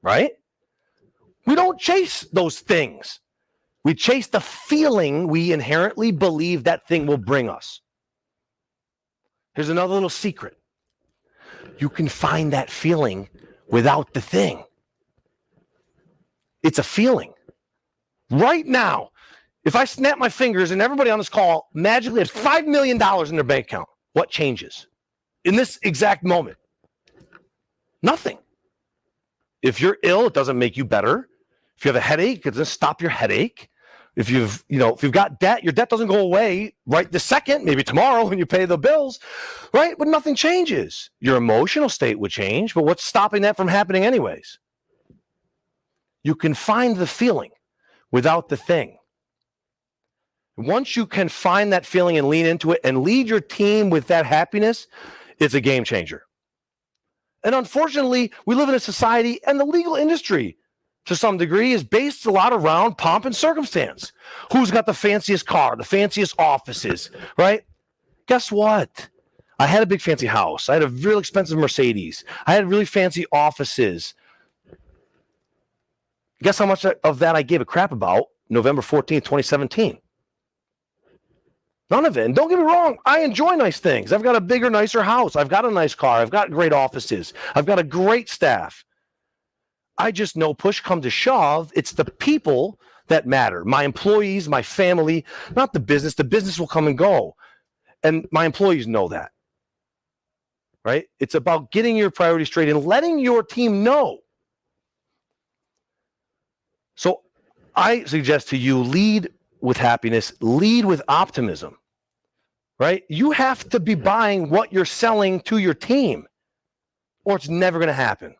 right? We don't chase those things. We chase the feeling we inherently believe that thing will bring us. Here's another little secret. You can find that feeling without the thing. It's a feeling. Right now, if I snap my fingers and everybody on this call magically has $5 million in their bank account, what changes in this exact moment? Nothing. If you're ill, it doesn't make you better. If you have a headache, it doesn't stop your headache. If you've got debt, your debt doesn't go away right this second, maybe tomorrow when you pay the bills, right? But nothing changes. Your emotional state would change, but what's stopping that from happening anyways? You can find the feeling without the thing. Once you can find that feeling and lean into it and lead your team with that happiness, it's a game changer. And unfortunately, we live in a society, and the legal industry to some degree is based a lot around pomp and circumstance. Who's got the fanciest car, the fanciest offices, right? Guess what? I had a big fancy house. I had a real expensive Mercedes. I had really fancy offices. Guess how much of that I gave a crap about November 14th, 2017? None of it. And don't get me wrong, I enjoy nice things. I've got a bigger, nicer house. I've got a nice car. I've got great offices. I've got a great staff. I just know push come to shove, it's the people that matter. My employees, my family, not the business. The business will come and go. And my employees know that, right? It's about getting your priorities straight and letting your team know. So I suggest to you, lead with happiness, lead with optimism, right? You have to be buying what you're selling to your team, or it's never going to happen.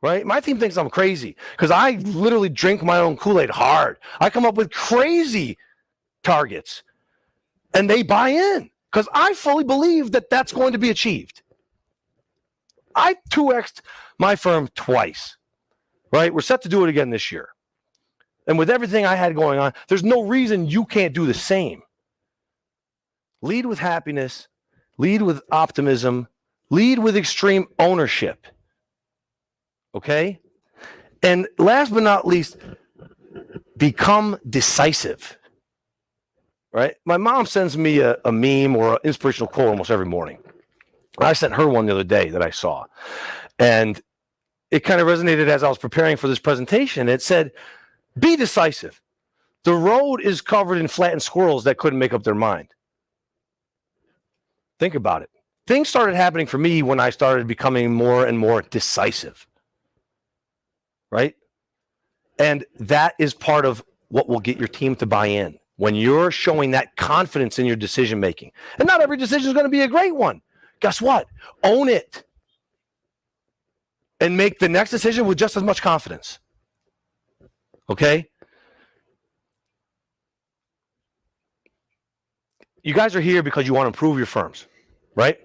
Right? My team thinks I'm crazy because I literally drink my own Kool-Aid hard. I come up with crazy targets and they buy in because I fully believe that that's going to be achieved. I 2x'd my firm twice, right? We're set to do it again this year. And with everything I had going on, there's no reason you can't do the same. Lead with happiness, lead with optimism, lead with extreme ownership. Okay? And last but not least, become decisive. Right? My mom sends me a meme or an inspirational quote almost every morning. I sent her one the other day that I saw. And it kind of resonated as I was preparing for this presentation. It said, be decisive. The road is covered in flattened squirrels that couldn't make up their mind. Think about it. Things started happening for me when I started becoming more and more decisive. Right? And that is part of what will get your team to buy in. When you're showing that confidence in your decision making. And not every decision is going to be a great one. Guess what? Own it. And make the next decision with just as much confidence. Okay? You guys are here because you want to improve your firms, right?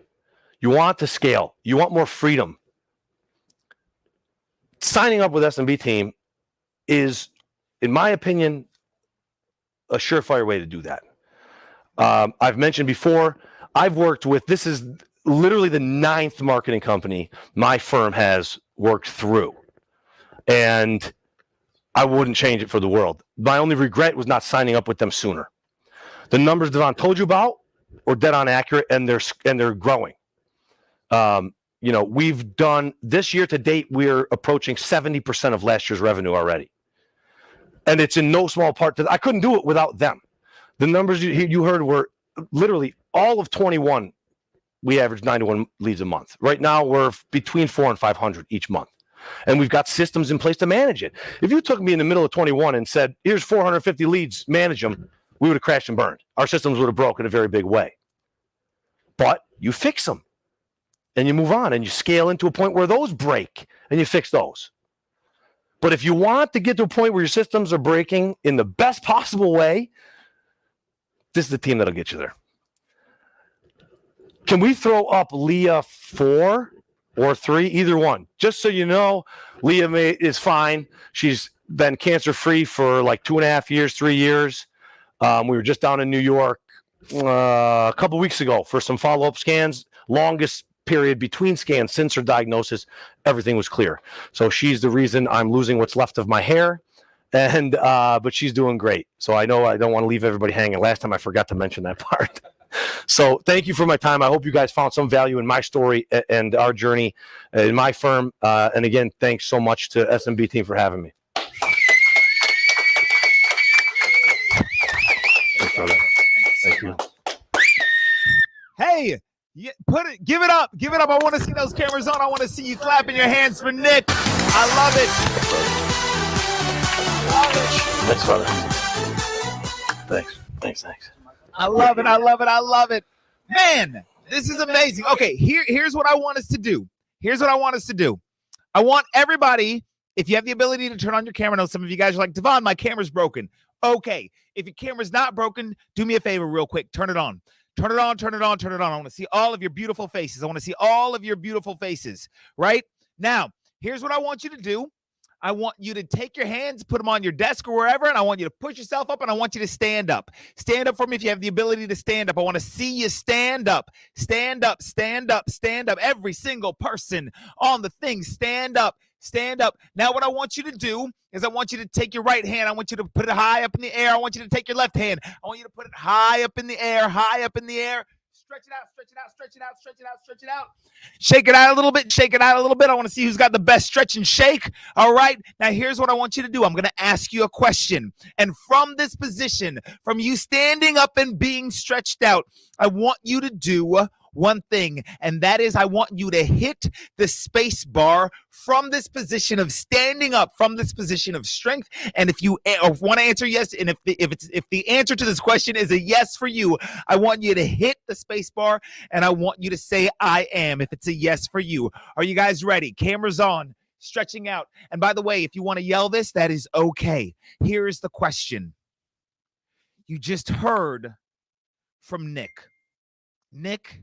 You want to scale. You want more freedom. Signing up with SMB team is, in my opinion, a surefire way to do that. I've mentioned before, I've worked with, this is literally the 9th marketing company my firm has worked through. And I wouldn't change it for the world. My only regret was not signing up with them sooner. The numbers Devon told you about were dead on accurate, and they're growing. We've done this year to date, we're approaching 70% of last year's revenue already. And it's in no small part to I couldn't do it without them. The numbers you heard were literally all of 21. We average 91 leads a month. Right now, we're between 400 and 500 each month. And we've got systems in place to manage it. If you took me in the middle of 21 and said, here's 450 leads, manage them, we would have crashed and burned. Our systems would have broken in a very big way. But you fix them. And you move on and you scale into a point where those break and you fix those. But if you want to get to a point where your systems are breaking in the best possible way, this is the team that'll get you there. Can we throw up Leah 4 or 3? Either one. Just so you know, Leah is fine. She's been cancer-free for like 2.5 years, 3 years. We were just down in New York a couple weeks ago for some follow-up scans. Longest period between scans since her diagnosis, everything was clear. So she's the reason I'm losing what's left of my hair, and but she's doing great. So I know I don't want to leave everybody hanging. Last time I forgot to mention that part. So thank you for my time. I hope you guys found some value in my story and our journey in my firm. And again, thanks so much to SMB team for having me. Thanks, brother. Thank you.
Hey, give it up. Give it up. I want to see those cameras on. I want to see you clapping your hands for Nick. I love it.
Thanks, brother. Thanks.
I love it. I love it. I love it. Man, this is amazing. Okay, here's what I want us to do. I want everybody, if you have the ability to turn on your camera, I know some of you guys are like, Devon, my camera's broken. Okay, if your camera's not broken, do me a favor real quick. Turn it on. Turn it on. I want to see all of your beautiful faces. Right? Now, here's what I want you to do. I want you to take your hands, put them on your desk or wherever, and I want you to push yourself up, and I want you to stand up. Stand up for me if you have the ability to stand up. I want to see you stand up. Stand up. Every single person on the thing, stand up. Now what I want you to do is I want you to take your right hand. I want you to put it high up in the air. I want you to take your left hand. I want you to put it high up in the air. Stretch it out. Shake it out a little bit. I want to see who's got the best stretch and shake. All right. Now, here's what I want you to do. I'm going to ask you a question. And from this position, from you standing up and being stretched out, I want you to do one thing, and that is I want you to hit the space bar from this position of standing up, from this position of strength. And if you want to answer yes, and if the answer to this question is a yes for you, I want you to hit the space bar, and I want you to say I am if it's a yes for you. Are you guys ready? Cameras on, stretching out. And by the way, if you want to yell this, that is okay. Here is the question. You just heard from Nick. Nick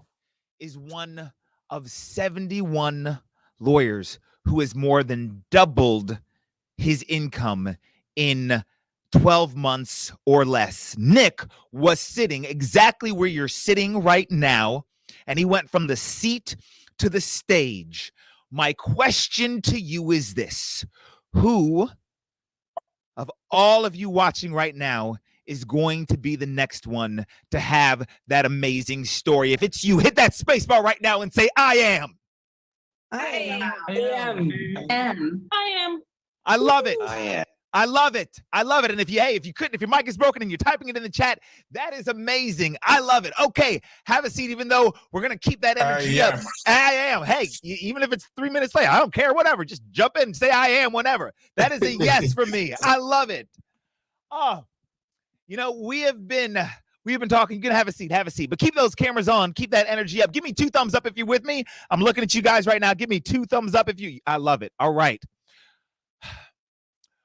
is one of 71 lawyers who has more than doubled his income in 12 months or less. Nick was sitting exactly where you're sitting right now, and he went from the seat to the stage. My question to you is this: who of all of you watching right now is going to be the next one to have that amazing story? If it's you, hit that space bar right now and say, I am.
I
love it.
I am.
I love it. And if your mic is broken and you're typing it in the chat, that is amazing. I love it. Okay, have a seat, even though we're going to keep that energy up. I am. Hey, even if it's 3 minutes late, I don't care, whatever. Just jump in and say I am whenever. That is a yes for me. I love it. Oh, we've been talking. You can have a seat, but keep those cameras on. Keep that energy up. Give me 2 thumbs up if you're with me. I'm looking at you guys right now. Give me 2 thumbs up I love it. All right.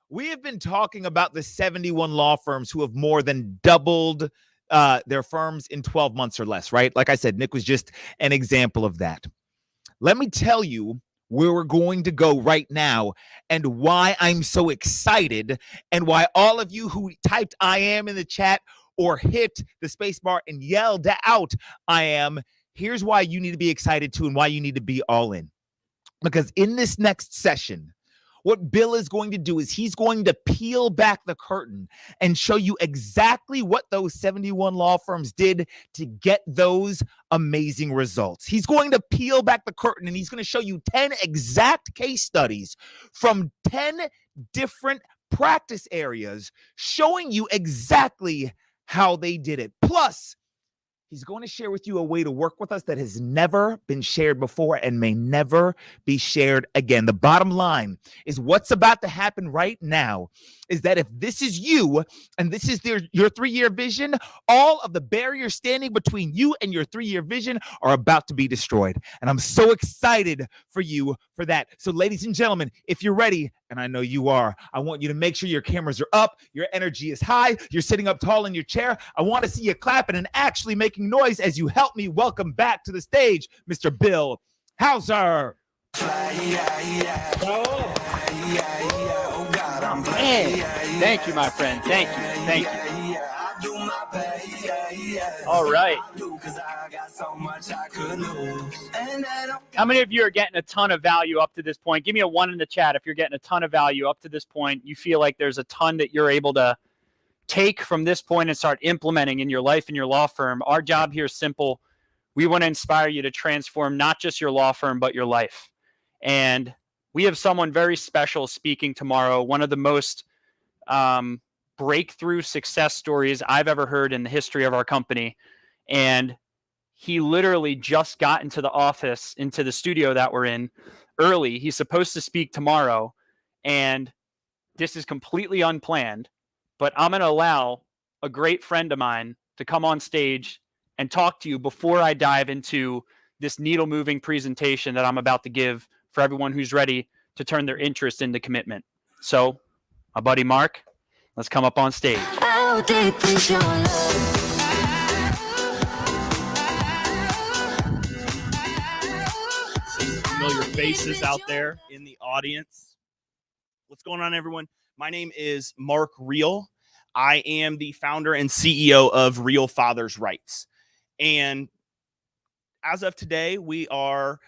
We have been talking about the 71 law firms who have more than doubled their firms in 12 months or less, right? Like I said, Nick was just an example of that. Let me tell you where we're going to go right now and why I'm so excited, and why all of you who typed I am in the chat or hit the space bar and yelled out I am, here's why you need to be excited too, and why you need to be all in. Because in this next session, what Bill is going to do is he's going to peel back the curtain and show you exactly what those 71 law firms did to get those amazing results. He's going to peel back the curtain, and he's going to show you 10 exact case studies from 10 different practice areas, showing you exactly how they did it. Plus, he's going to share with you a way to work with us that has never been shared before and may never be shared again. The bottom line is what's about to happen right now is that if this is you and this is your 3-year vision, all of the barriers standing between you and your 3-year vision are about to be destroyed. And I'm so excited for you for that. So ladies and gentlemen, if you're ready, and I know you are, I want you to make sure your cameras are up, your energy is high, you're sitting up tall in your chair. I want to see you clapping and actually making noise as you help me welcome back to the stage, Mr. Bill Hauser.
Man, thank you, my friend. Thank you. All right. How many of you are getting a ton of value up to this point? Give me a 1 in the chat if you're getting a ton of value up to this point. You feel like there's a ton that you're able to
take from this point and start implementing in your life and your law firm. Our job here is simple. We want to inspire you to transform not just your law firm, but your life. And we have someone very special speaking tomorrow, one of the most breakthrough success stories I've ever heard in the history of our company. And he literally just got into the office, into the studio that we're in early. He's supposed to speak tomorrow, and this is completely unplanned, but I'm going to allow a great friend of mine to come on stage and talk to you before I dive into this needle-moving presentation that I'm about to give for everyone who's ready to turn their interest into commitment. So, my buddy Mark, let's come up on stage.
How deep is your love?
Familiar faces out there in the audience. What's going on, everyone? My name is Mark Real. I am the founder and CEO of Real Fathers Rights. And as of today, we are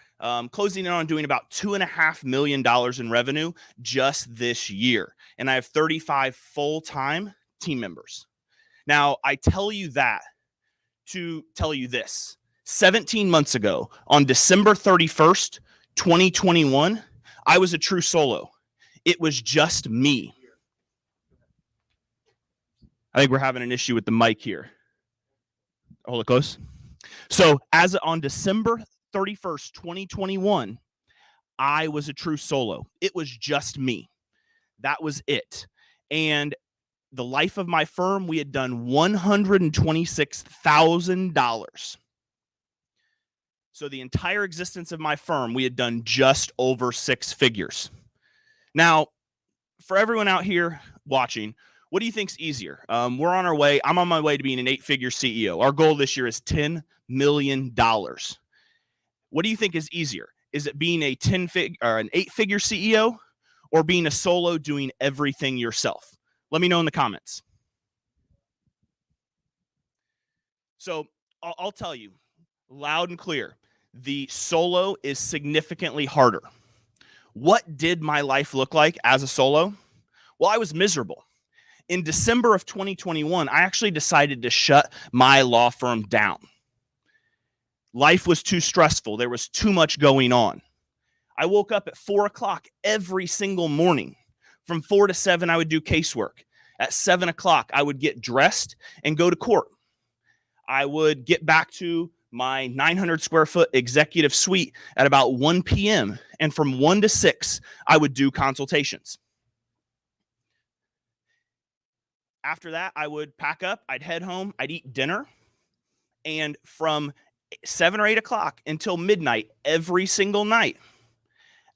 closing in on doing about $2.5 million in revenue just this year. And I have 35 full-time team members. Now, I tell you that to tell you this. 17 months ago, on December 31st, 2021, I was a true solo. It was just me. I think we're having an issue with the mic here. Hold it close. So as on December 31st, 2021, I was a true solo. It was just me. That was it. And the life of my firm, we had done $126,000. So the entire existence of my firm, we had done just over 6 figures. Now, for everyone out here watching, what do you think's easier? We're on our way. I'm on my way to being an 8-figure CEO. Our goal this year is $10 million. What do you think is easier? Is it being an 8-figure CEO or being a solo doing everything yourself? Let me know in the comments. So I'll tell you loud and clear, the solo is significantly harder. What did my life look like as a solo? Well, I was miserable. In December of 2021, I actually decided to shut my law firm down. Life was too stressful. There was too much going on. I woke up at 4 o'clock every single morning. From 4 to 7, I would do casework. At 7 o'clock, I would get dressed and go to court. I would get back to my 900 square foot executive suite at about 1 p.m. And from 1 to 6, I would do consultations. After that, I would pack up, I'd head home, I'd eat dinner. And from 7 or 8 o'clock until midnight, every single night,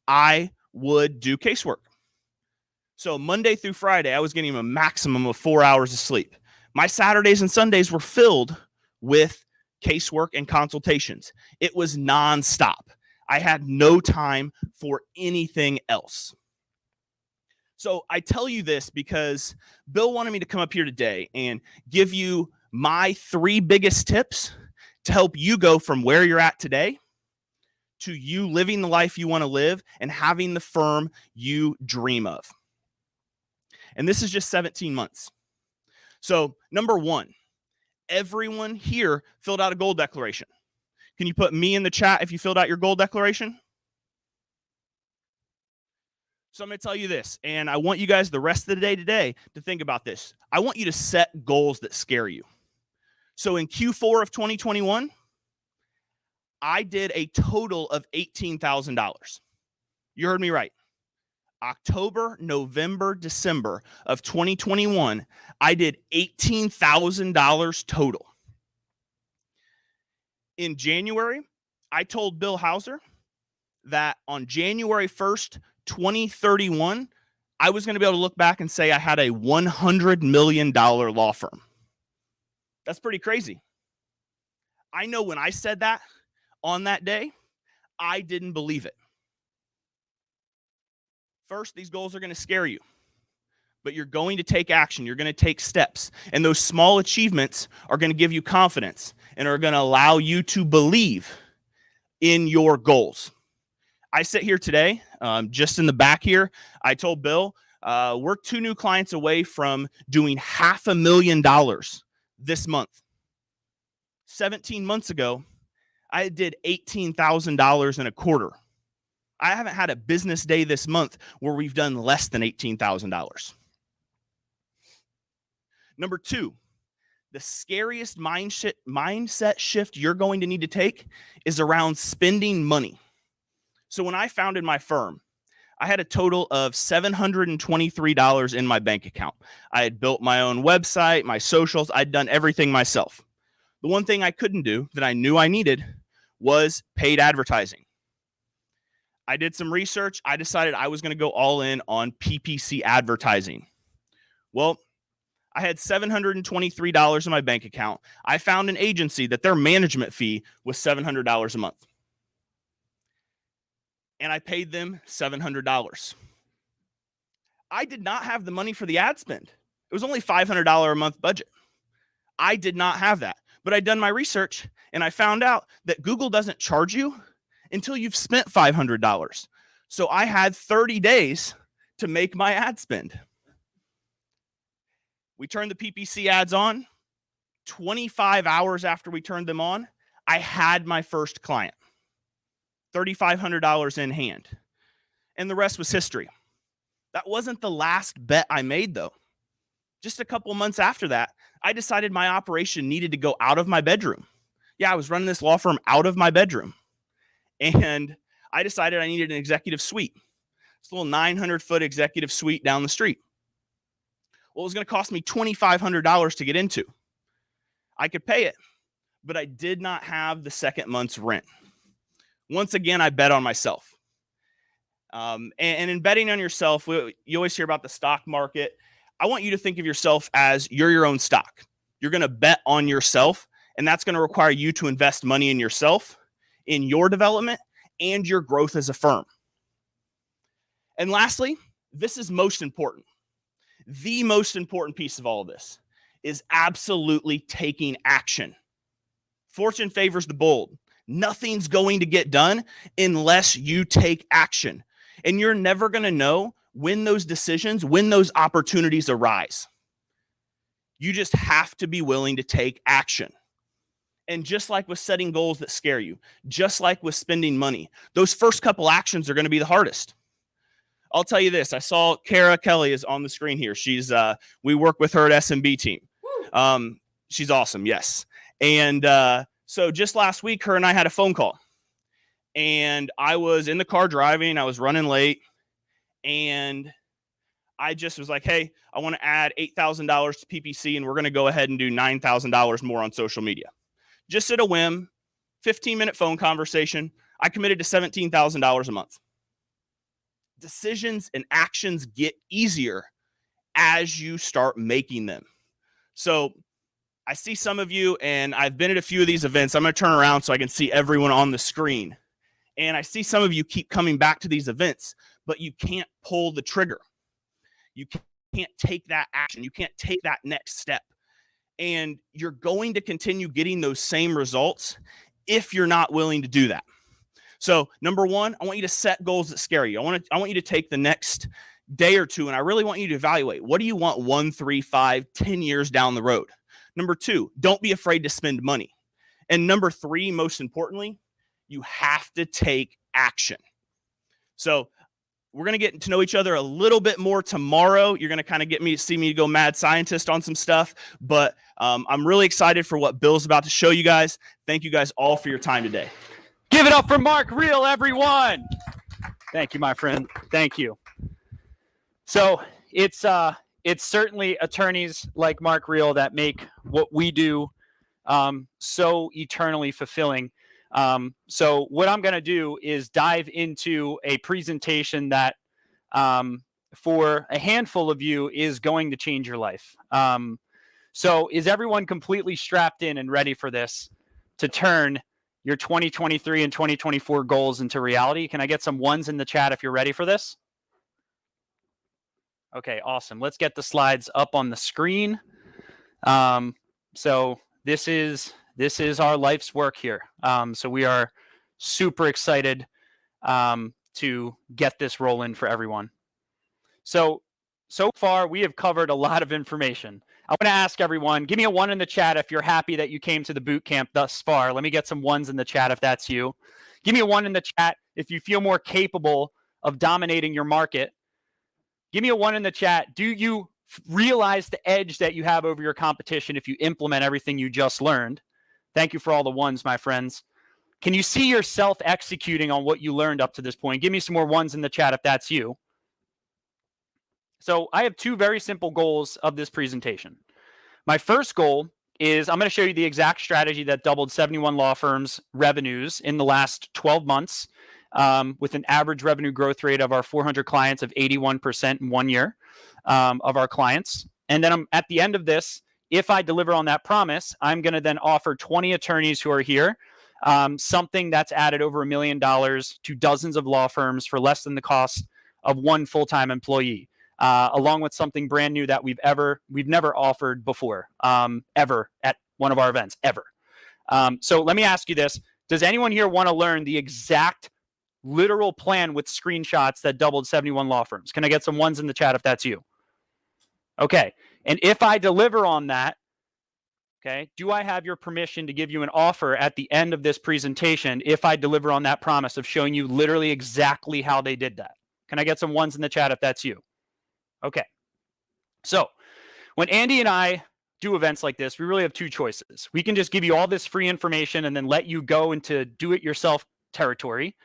I would do casework. So Monday through Friday, I was getting a maximum of 4 hours of sleep. My Saturdays and Sundays were filled with casework and consultations. It was nonstop. I had no time for anything else. So I tell you this because Bill wanted me to come up here today and give you my 3 biggest tips to help you go from where you're at today to you living the life you want to live and having the firm you dream of. And this is just 17 months. So number 1, everyone here filled out a goal declaration. Can you put me in the chat if you filled out your goal declaration? So I'm going to tell you this, and I want you guys the rest of the day today to think about this. I want you to set goals that scare you. So in Q4 of 2021, I did a total of $18,000. You heard me right. October, November, December of 2021, I did $18,000 total. In January, I told Bill Hauser that on January 1st, 2031, I was going to be able to look back and say I had a $100 million law firm. That's pretty crazy. I know when I said that on that day, I didn't believe it. First, these goals are going to scare you, but you're going to take action. You're going to take steps, and those small achievements are going to give you confidence and are going to allow you to believe in your goals. I sit here today, just in the back here. I told Bill, We're 2 new clients away from doing $500,000 this month. 17 months ago, I did $18,000 in a quarter. I haven't had a business day this month where we've done less than $18,000. Number 2, the scariest mindset shift you're going to need to take is around spending money. So when I founded my firm, I had a total of $723 in my bank account. I had built my own website, my socials. I'd done everything myself. The one thing I couldn't do that I knew I needed was paid advertising. I did some research. I decided I was going to go all in on PPC advertising. Well, I had $723 in my bank account. I found an agency that their management fee was $700 a month. And I paid them $700. I did not have the money for the ad spend. It was only $500 a month budget. I did not have that. But I'd done my research and I found out that Google doesn't charge you until you've spent $500. So I had 30 days to make my ad spend. We turned the PPC ads on. 25 hours after we turned them on, I had my first client. $3,500 in hand. And the rest was history. That wasn't the last bet I made, though. Just a couple months after that, I decided my operation needed to go out of my bedroom. Yeah, I was running this law firm out of my bedroom. And I decided I needed an executive suite. It's a little 900-foot executive suite down the street. Well, it was going to cost me $2,500 to get into. I could pay it, but I did not have the second month's rent. Once again, I bet on myself. And in betting on yourself, you always hear about the stock market. I want you to think of yourself as you're your own stock. You're going to bet on yourself, and that's going to require you to invest money in yourself, in your development, and your growth as a firm. And lastly, this is most important. The most important piece of all of this is absolutely taking action. Fortune favors the bold. Nothing's going to get done unless you take action. And you're never going to know when those decisions, when those opportunities arise. You just have to be willing to take action. And just like with setting goals that scare you, just like with spending money, those first couple actions are going to be the hardest. I'll tell you this. I saw Kara Kelly is on the screen here. She's we work with her at SMB team. She's awesome. Yes. And so just last week, her and I had a phone call, and I was in the car driving. I was running late, and I just was like, hey, I want to add $8,000 to PPC, and we're going to go ahead and do $9,000 more on social media. Just at a whim, 15-minute phone conversation. I committed to $17,000 a month. Decisions and actions get easier as you start making them. So I see some of you, and I've been at a few of these events. I'm going to turn around so I can see everyone on the screen. And I see some of you keep coming back to these events, but you can't pull the trigger. You can't take that action. You can't take that next step. And you're going to continue getting those same results if you're not willing to do that. So number one, I want you to set goals that scare you. I want you to take the next day or two, and I really want you to evaluate, what do you want 1, 3, 5, 10 years down the road? Number two, don't be afraid to spend money. And number three, most importantly, you have to take action. So we're going to get to know each other a little bit more tomorrow. You're going to kind of see me go mad scientist on some stuff, but I'm really excited for what Bill's about to show you guys. Thank you guys all for your time today.
Give it up for Mark Reel, everyone. Thank you, my friend. Thank you. So it's certainly attorneys like Mark Reel that make what we do so eternally fulfilling. So what I'm going to do is dive into a presentation that for a handful of you is going to change your life. So is everyone completely strapped in and ready for this to turn your 2023 and 2024 goals into reality? Can I get some ones in the chat if you're ready for this? Okay, awesome. Let's get the slides up on the screen. So this is our life's work here. So we are super excited to get this rolling for everyone. So so far we have covered a lot of information. I want to ask everyone, give me a 1 in the chat if you're happy that you came to the boot camp thus far. Let me get some 1s in the chat if that's you. Give me a 1 in the chat if you feel more capable of dominating your market. Give me a 1 in the chat. Do you realize the edge that you have over your competition if you implement everything you just learned? Thank you for all the 1s, my friends. Can you see yourself executing on what you learned up to this point? Give me some more 1s in the chat if that's you. So I have 2 very simple goals of this presentation. My first goal is I'm going to show you the exact strategy that doubled 71 law firms' revenues in the last 12 months with an average revenue growth rate of our 400 clients of 81% in 1 year of our clients. And then at the end of this, if I deliver on that promise, I'm going to then offer 20 attorneys who are here something that's added over $1 million to dozens of law firms for less than the cost of 1 full-time employee, along with something brand new that we've never offered before, ever at one of our events, ever. So let me ask you this. Does anyone here want to learn the exact literal plan with screenshots that doubled 71 law firms? Can I get some 1s in the chat if that's you? Okay. And if I deliver on that, okay, do I have your permission to give you an offer at the end of this presentation if I deliver on that promise of showing you literally exactly how they did that? Can I get some 1s in the chat if that's you? Okay. So when Andy and I do events like this, we really have 2 choices. We can just give you all this free information and then let you go into do-it-yourself territory,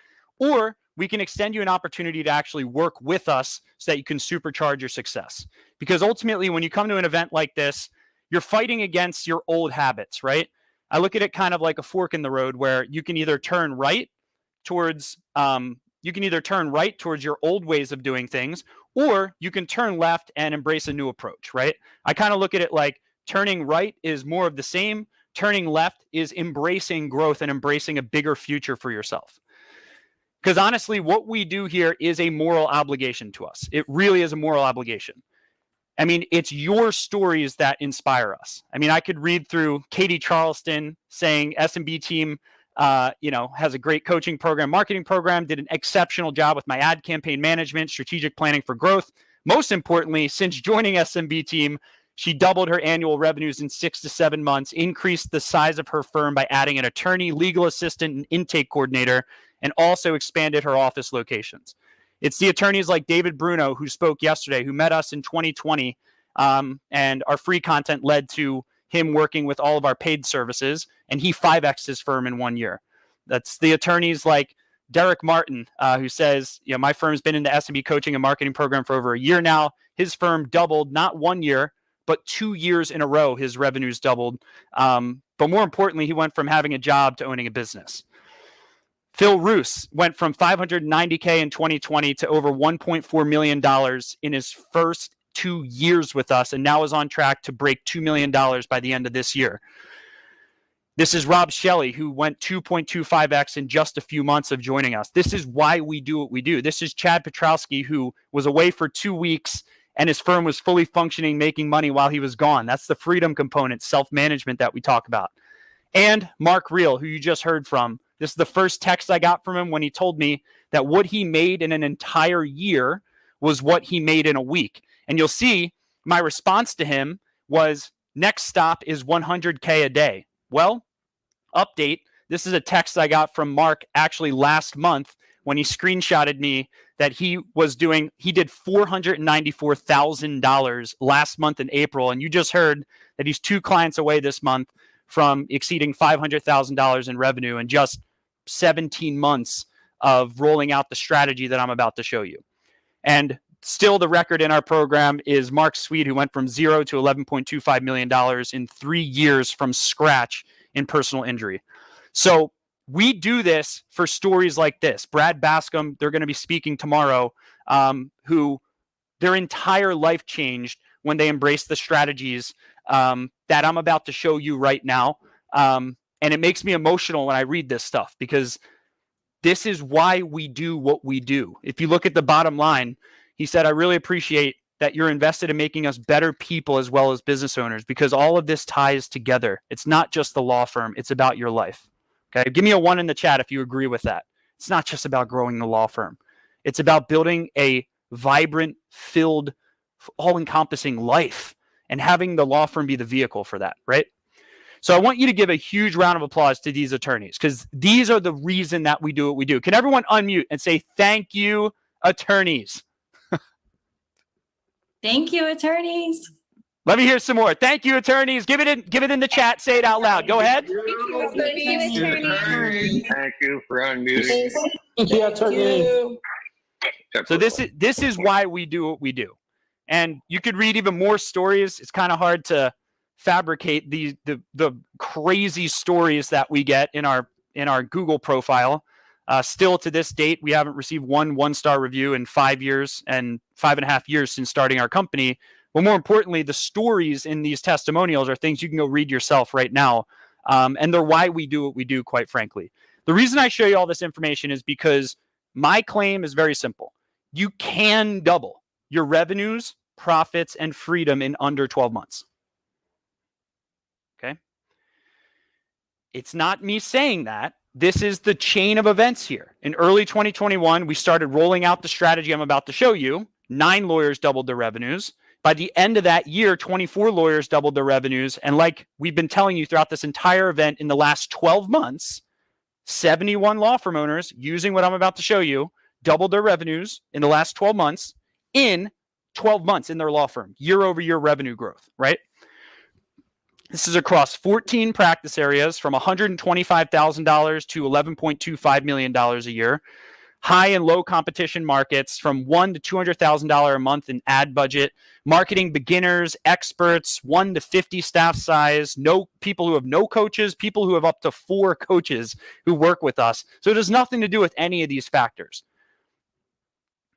or we can extend you an opportunity to actually work with us so that you can supercharge your success. Because ultimately, when you come to an event like this, you're fighting against your old habits, right? I look at it kind of like a fork in the road where you can either turn right towards your old ways of doing things, or you can turn left and embrace a new approach, right? I kind of look at it like turning right is more of the same. Turning left is embracing growth and embracing a bigger future for yourself. Because honestly, what we do here is a moral obligation to us. It really is a moral obligation. I mean, it's your stories that inspire us. I mean, I could read through Katie Charleston saying SMB team, has a great coaching program, marketing program, did an exceptional job with my ad campaign management, strategic planning for growth. Most importantly, since joining SMB team, she doubled her annual revenues in 6 to 7 months, increased the size of her firm by adding an attorney, legal assistant, and intake coordinator, and also expanded her office locations. It's the attorneys like David Bruno, who spoke yesterday, who met us in 2020, and our free content led to him working with all of our paid services, and he 5x'd his firm in 1 year. That's the attorneys like Derek Martin, who says, my firm's been in the SMB coaching and marketing program for over a year now. His firm doubled, not 1 year, but 2 years in a row, his revenues doubled. But more importantly, he went from having a job to owning a business. Phil Roos went from $590K in 2020 to over $1.4 million in his first 2 years with us, and now is on track to break $2 million by the end of this year. This is Rob Shelley, who went 2.25x in just a few months of joining us. This is why we do what we do. This is Chad Petrowski, who was away for 2 weeks, and his firm was fully functioning, making money while he was gone. That's the freedom component, self-management that we talk about. And Mark Reel, who you just heard from. This is the first text I got from him when he told me that what he made in an entire year was what he made in a week. And you'll see my response to him was, next stop is 100K a day. Well, update. This is a text I got from Mark actually last month when he screenshotted me that he did $494,000 last month in April. And you just heard that he's 2 clients away this month from exceeding $500,000 in revenue in just 17 months of rolling out the strategy that I'm about to show you. And still the record in our program is Mark Sweet, who went from 0 to $11.25 million in 3 years from scratch in personal injury. So we do this for stories like this. Brad Bascom, they're going to be speaking tomorrow, who their entire life changed when they embraced the strategies that I'm about to show you right now. And it makes me emotional when I read this stuff, because this is why we do what we do. If you look at the bottom line, he said, I really appreciate that you're invested in making us better people as well as business owners, because all of this ties together. It's not just the law firm. It's about your life. Okay. Give me a 1 in the chat if you agree with that. It's not just about growing the law firm. It's about building a vibrant, filled, all-encompassing life, and having the law firm be the vehicle for that, right? So I want you to give a huge round of applause to these attorneys, because these are the reason that we do what we do. Can everyone unmute and say, thank you, attorneys?
Thank you, attorneys.
Let me hear some more. Thank you, attorneys. Give it in the chat. Say it out loud. Go ahead.
Thank you, attorney.
Thank you for unmuting.
Thank you, attorney.
So this is why we do what we do. And you could read even more stories. It's kind of hard to fabricate the crazy stories that we get in our Google profile. Still to this date, we haven't received one-star review in 5 years and 5.5 years since starting our company. But more importantly, the stories in these testimonials are things you can go read yourself right now. And they're why we do what we do, quite frankly. The reason I show you all this information is because my claim is very simple. You can double your revenues, profits, and freedom in under 12 months. Okay? It's not me saying that. This is the chain of events here. In early 2021, we started rolling out the strategy I'm about to show you. 9 lawyers doubled their revenues. By the end of that year, 24 lawyers doubled their revenues. And like we've been telling you throughout this entire event, in the last 12 months, 71 law firm owners, using what I'm about to show you, doubled their revenues in the last 12 months in 12 months in their law firm, year-over-year revenue growth, right? This is across 14 practice areas from $125,000 to $11.25 million a year. High and low competition markets from $1,000 to $200,000 a month in ad budget, marketing beginners, experts, 1 to 50 staff size, no people who have no coaches, people who have up to 4 coaches who work with us. So it has nothing to do with any of these factors.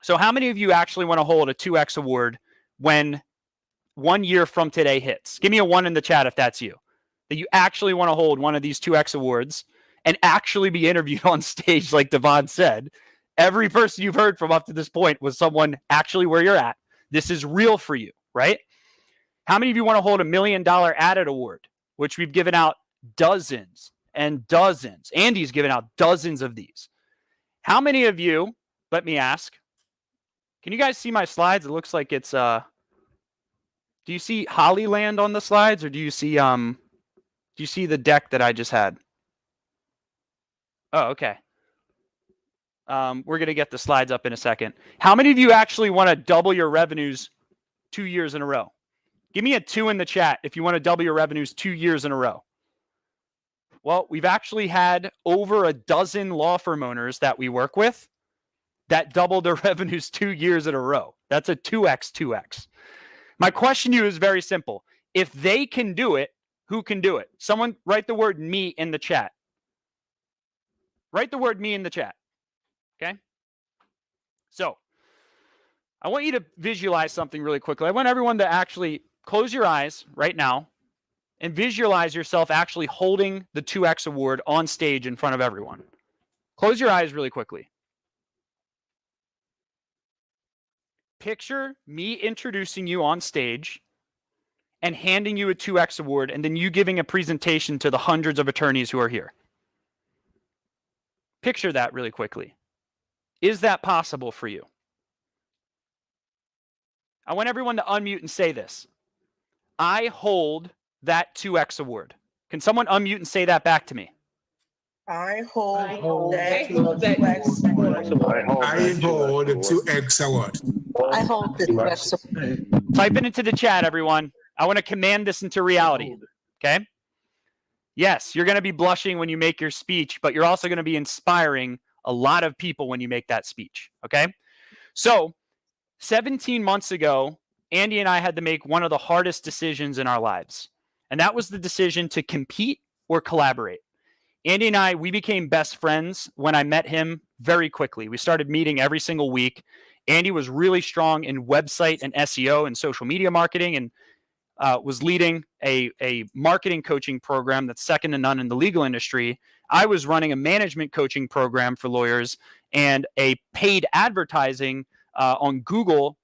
So how many of you actually want to hold a 2X award when 1 year from today hits? Give me a 1 in the chat if that's you. That you actually want to hold one of these 2X awards and actually be interviewed on stage like Devon said. Every person you've heard from up to this point was someone actually where you're at. This is real for you, right? How many of you want to hold $1 million added award, which we've given out dozens and dozens? Andy's given out dozens of these. How many of you, let me ask, can you guys see my slides? It looks like it's, do you see Hollyland on the slides, or do you see the deck that I just had? Oh, okay. We're going to get the slides up in a second. How many of you actually want to double your revenues 2 years in a row? Give me a 2 in the chat if you want to double your revenues 2 years in a row. Well, we've actually had over a dozen law firm owners that we work with that doubled their revenues 2 years in a row. That's a 2x. My question to you is very simple. If they can do it, who can do it? Someone write the word me in the chat. Write the word me in the chat. Okay? So, I want you to visualize something really quickly. I want everyone to actually close your eyes right now and visualize yourself actually holding the 2X award on stage in front of everyone. Close your eyes really quickly. Picture me introducing you on stage and handing you a 2X award, and then you giving a presentation to the hundreds of attorneys who are here. Picture that really quickly. Is that possible for you? I want everyone to unmute and say this. I hold that 2X award. Can someone unmute and say that back to me?
I hold that
I
2X
hold
award.
I hold the 2X award.
I hold the 2X award.
Type it into the chat, everyone. I want to command this into reality. Okay? Yes, you're going to be blushing when you make your speech, but you're also going to be inspiring a lot of people when you make that speech. Okay? So, 17 months ago, Andy and I had to make one of the hardest decisions in our lives. And that was the decision to compete or collaborate. Andy and I, we became best friends when I met him very quickly. We started meeting every single week. Andy was really strong in website and SEO and social media marketing, and was leading a marketing coaching program that's second to none in the legal industry. I was running a management coaching program for lawyers and a paid advertising on Google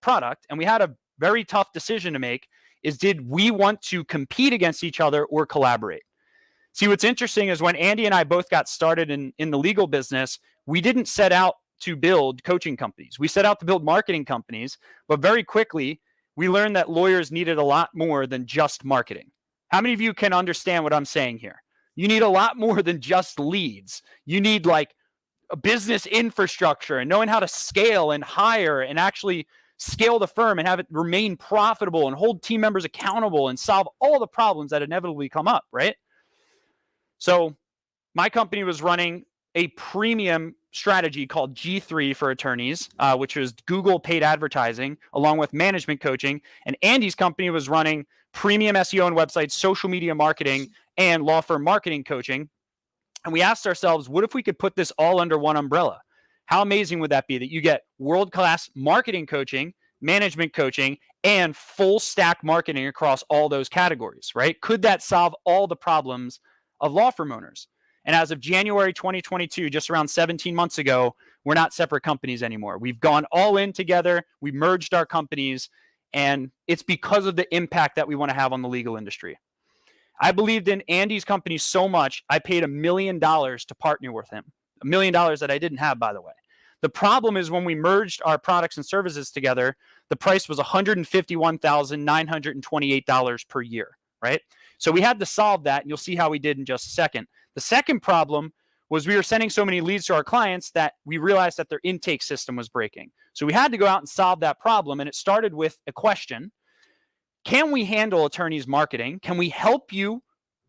product. And we had a very tough decision to make, is did we want to compete against each other or collaborate? See, what's interesting is when Andy and I both got started in the legal business, we didn't set out to build coaching companies. We set out to build marketing companies, but very quickly we learned that lawyers needed a lot more than just marketing. How many of you can understand what I'm saying here? You need a lot more than just leads. You need like a business infrastructure and knowing how to scale and hire and actually scale the firm and have it remain profitable and hold team members accountable and solve all the problems that inevitably come up, right? So my company was running a premium strategy called G3 for attorneys, which was Google paid advertising along with management coaching. And Andy's company was running premium SEO and websites, social media marketing, and law firm marketing coaching. And we asked ourselves, what if we could put this all under one umbrella? How amazing would that be that you get world-class marketing coaching, management coaching, and full stack marketing across all those categories, right? Could that solve all the problems of law firm owners? And as of January 2022, just around 17 months ago, we're not separate companies anymore. We've gone all in together. We merged our companies, and it's because of the impact that we want to have on the legal industry. I believed in Andy's company so much, I paid $1 million to partner with him. $1 million that I didn't have, by the way. The problem is when we merged our products and services together, the price was $151,928 per year, right? So we had to solve that, and you'll see how we did in just a second. The second problem was we were sending so many leads to our clients that we realized that their intake system was breaking. So we had to go out and solve that problem, and it started with a question. Can we handle attorneys marketing? Can we help you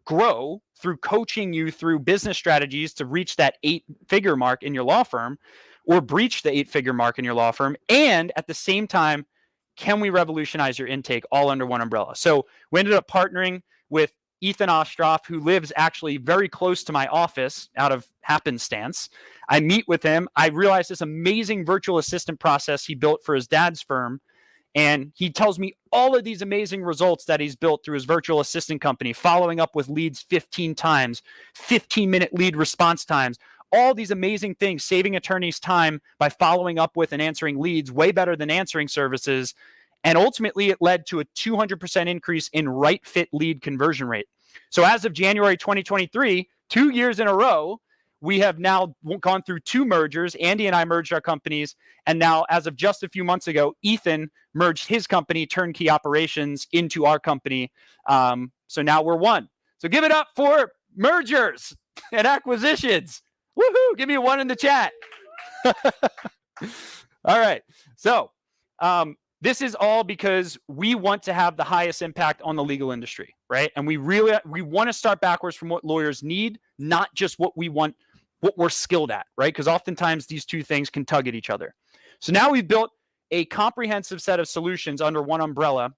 grow through coaching you through business strategies to reach that 8-figure mark in your law firm or breach the 8-figure mark in your law firm? And at the same time, can we revolutionize your intake all under one umbrella? So we ended up partnering with Ethan Ostroff, who lives actually very close to my office out of happenstance. I meet with him. I realized this amazing virtual assistant process he built for his dad's firm. And he tells me all of these amazing results that he's built through his virtual assistant company, following up with leads 15 times, 15-minute lead response times, all these amazing things, saving attorneys time by following up with and answering leads way better than answering services. And ultimately, it led to a 200% increase in right fit lead conversion rate. So as of January 2023, 2 years in a row, we have now gone through 2 mergers. Andy and I merged our companies. And now, as of just a few months ago, Ethan merged his company, Turnkey Operations, into our company. So now we're one. So give it up for mergers and acquisitions. Woohoo! Give me a 1 in the chat. All right. So this is all because we want to have the highest impact on the legal industry, right? And we want to start backwards from what lawyers need, not just what we want, what we're skilled at, right? Because oftentimes these two things can tug at each other. So now we've built a comprehensive set of solutions under one umbrella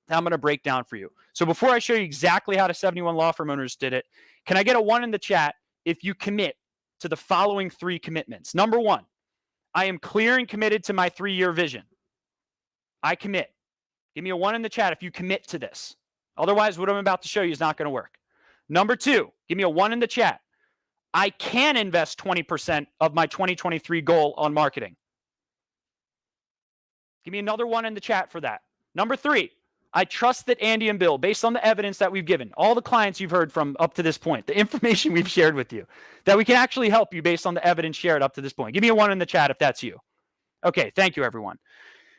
that I'm going to break down for you. So before I show you exactly how the 71 law firm owners did it, can I get a 1 in the chat if you commit to the following 3 commitments? Number 1, I am clear and committed to my 3-year vision. I commit. Give me a 1 in the chat if you commit to this. Otherwise, what I'm about to show you is not going to work. Number 2, give me a 1 in the chat. I can invest 20% of my 2023 goal on marketing. Give me another 1 in the chat for that. Number 3, I trust that Andy and Bill, based on the evidence that we've given, all the clients you've heard from up to this point, the information we've shared with you, that we can actually help you based on the evidence shared up to this point. Give me a 1 in the chat if that's you. Okay, thank you, everyone.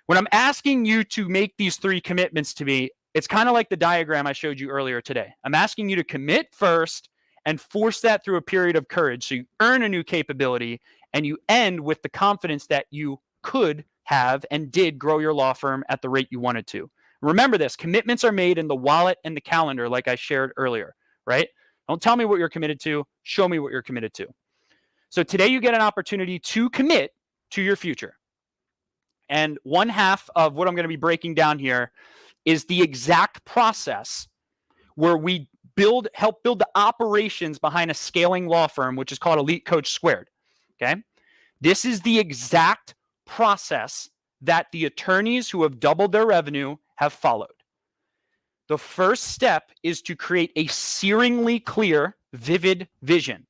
When I'm asking you to make these 3 commitments to me, it's kind of like the diagram I showed you earlier today. I'm asking you to commit first and force that through a period of courage. So you earn a new capability and you end with the confidence that you could have and did grow your law firm at the rate you wanted to. Remember this, commitments are made in the wallet and the calendar, like I shared earlier, right? Don't tell me what you're committed to. Show me what you're committed to. So today you get an opportunity to commit to your future. And 1/2 of what I'm going to be breaking down here is the exact process where we help build the operations behind a scaling law firm, which is called Elite Coach Squared. Okay. This is the exact process that the attorneys who have doubled their revenue have followed. The first step is to create a searingly clear, vivid vision.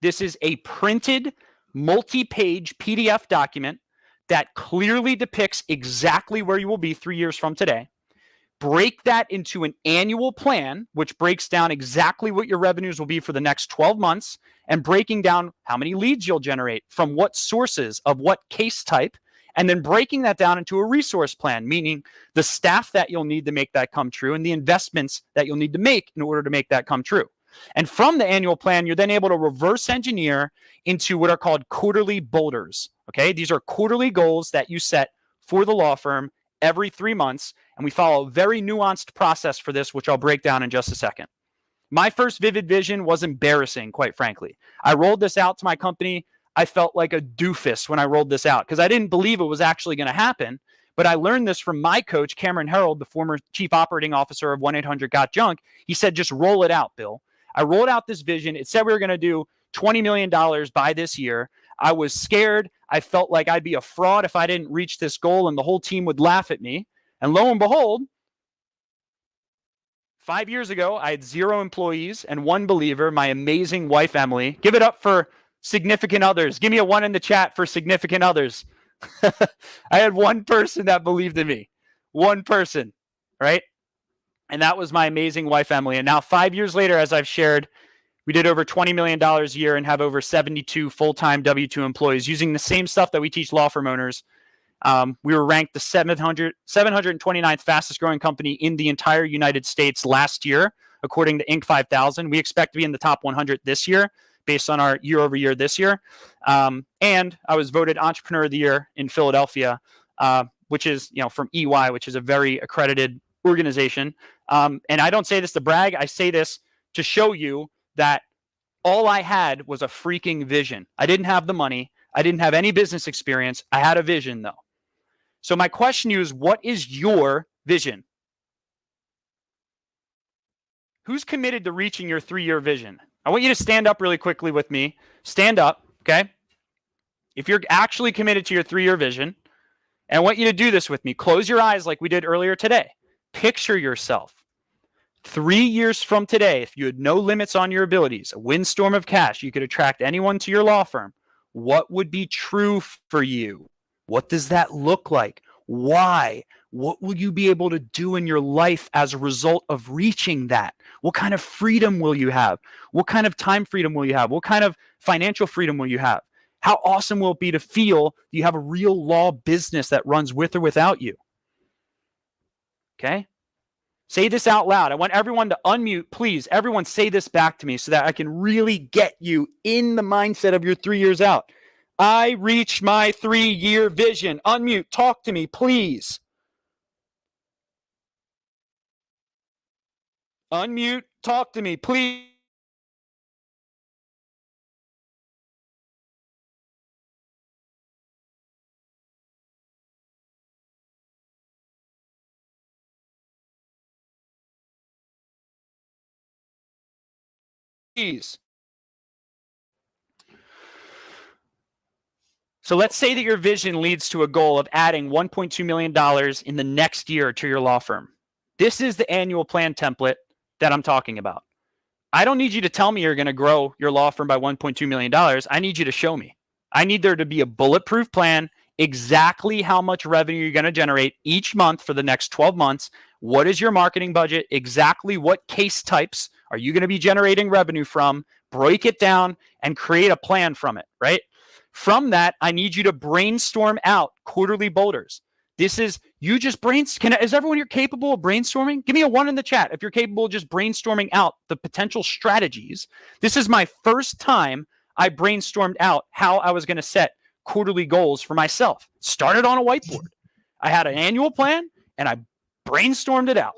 This is a printed, multi-page PDF document that clearly depicts exactly where you will be 3 years from today, break that into an annual plan, which breaks down exactly what your revenues will be for the next 12 months, and breaking down how many leads you'll generate from what sources of what case type, and then breaking that down into a resource plan, meaning the staff that you'll need to make that come true and the investments that you'll need to make in order to make that come true. And from the annual plan, you're then able to reverse engineer into what are called quarterly boulders. Okay, these are quarterly goals that you set for the law firm every 3 months. And we follow a very nuanced process for this, which I'll break down in just a second. My first vivid vision was embarrassing, quite frankly. I rolled this out to my company. I felt like a doofus when I rolled this out because I didn't believe it was actually going to happen. But I learned this from my coach, Cameron Herold, the former chief operating officer of 1-800-GOT-JUNK. He said, just roll it out, Bill. I rolled out this vision. It said we were going to do $20 million by this year. I was scared. I felt like I'd be a fraud if I didn't reach this goal and the whole team would laugh at me. And lo and behold, 5 years ago, I had 0 employees and 1 believer, my amazing wife, Emily. Give it up for significant others. Give me a 1 in the chat for significant others. I had 1 person that believed in me. 1 person, right? And that was my amazing wife, Emily. And now 5 years later, as I've shared, we did over $20 million a year and have over 72 full-time W-2 employees using the same stuff that we teach law firm owners. We were ranked the 729th fastest growing company in the entire United States last year, according to Inc. 5000. We expect to be in the top 100 this year based on our year over year this year. And I was voted Entrepreneur of the Year in Philadelphia, which is, from EY, which is a very accredited organization. And I don't say this to brag. I say this to show you that all I had was a freaking vision. I didn't have the money. I didn't have any business experience. I had a vision, though. So my question to you is, what is your vision? Who's committed to reaching your 3-year vision? I want you to stand up really quickly with me. Stand up, okay? If you're actually committed to your 3-year vision, and I want you to do this with me. Close your eyes like we did earlier today. Picture yourself 3 years from today, if you had no limits on your abilities, a windstorm of cash, you could attract anyone to your law firm. What would be true for you? What does that look like? Why? What will you be able to do in your life as a result of reaching that? What kind of freedom will you have? What kind of time freedom will you have? What kind of financial freedom will you have? How awesome will it be to feel you have a real law business that runs with or without you? Okay? Say this out loud. I want everyone to unmute. Please, everyone say this back to me so that I can really get you in the mindset of your 3 years out. I reached my 3-year vision. Unmute. Talk to me, please. Unmute. Talk to me, please. So let's say that your vision leads to a goal of adding $1.2 million in the next year to your law firm. This is the annual plan template that I'm talking about. I don't need you to tell me you're going to grow your law firm by $1.2 million. I need you to show me. I need there to be a bulletproof plan, exactly how much revenue you're going to generate each month for the next 12 months. What is your marketing budget? Exactly what case types are you going to be generating revenue from? Break it down and create a plan from it, right? From that, I need you to brainstorm out quarterly boulders. This is, you just is everyone here capable of brainstorming? Give me a 1 in the chat if you're capable of just brainstorming out the potential strategies. This is my first time I brainstormed out how I was going to set quarterly goals for myself. Started on a whiteboard. I had an annual plan and I brainstormed it out.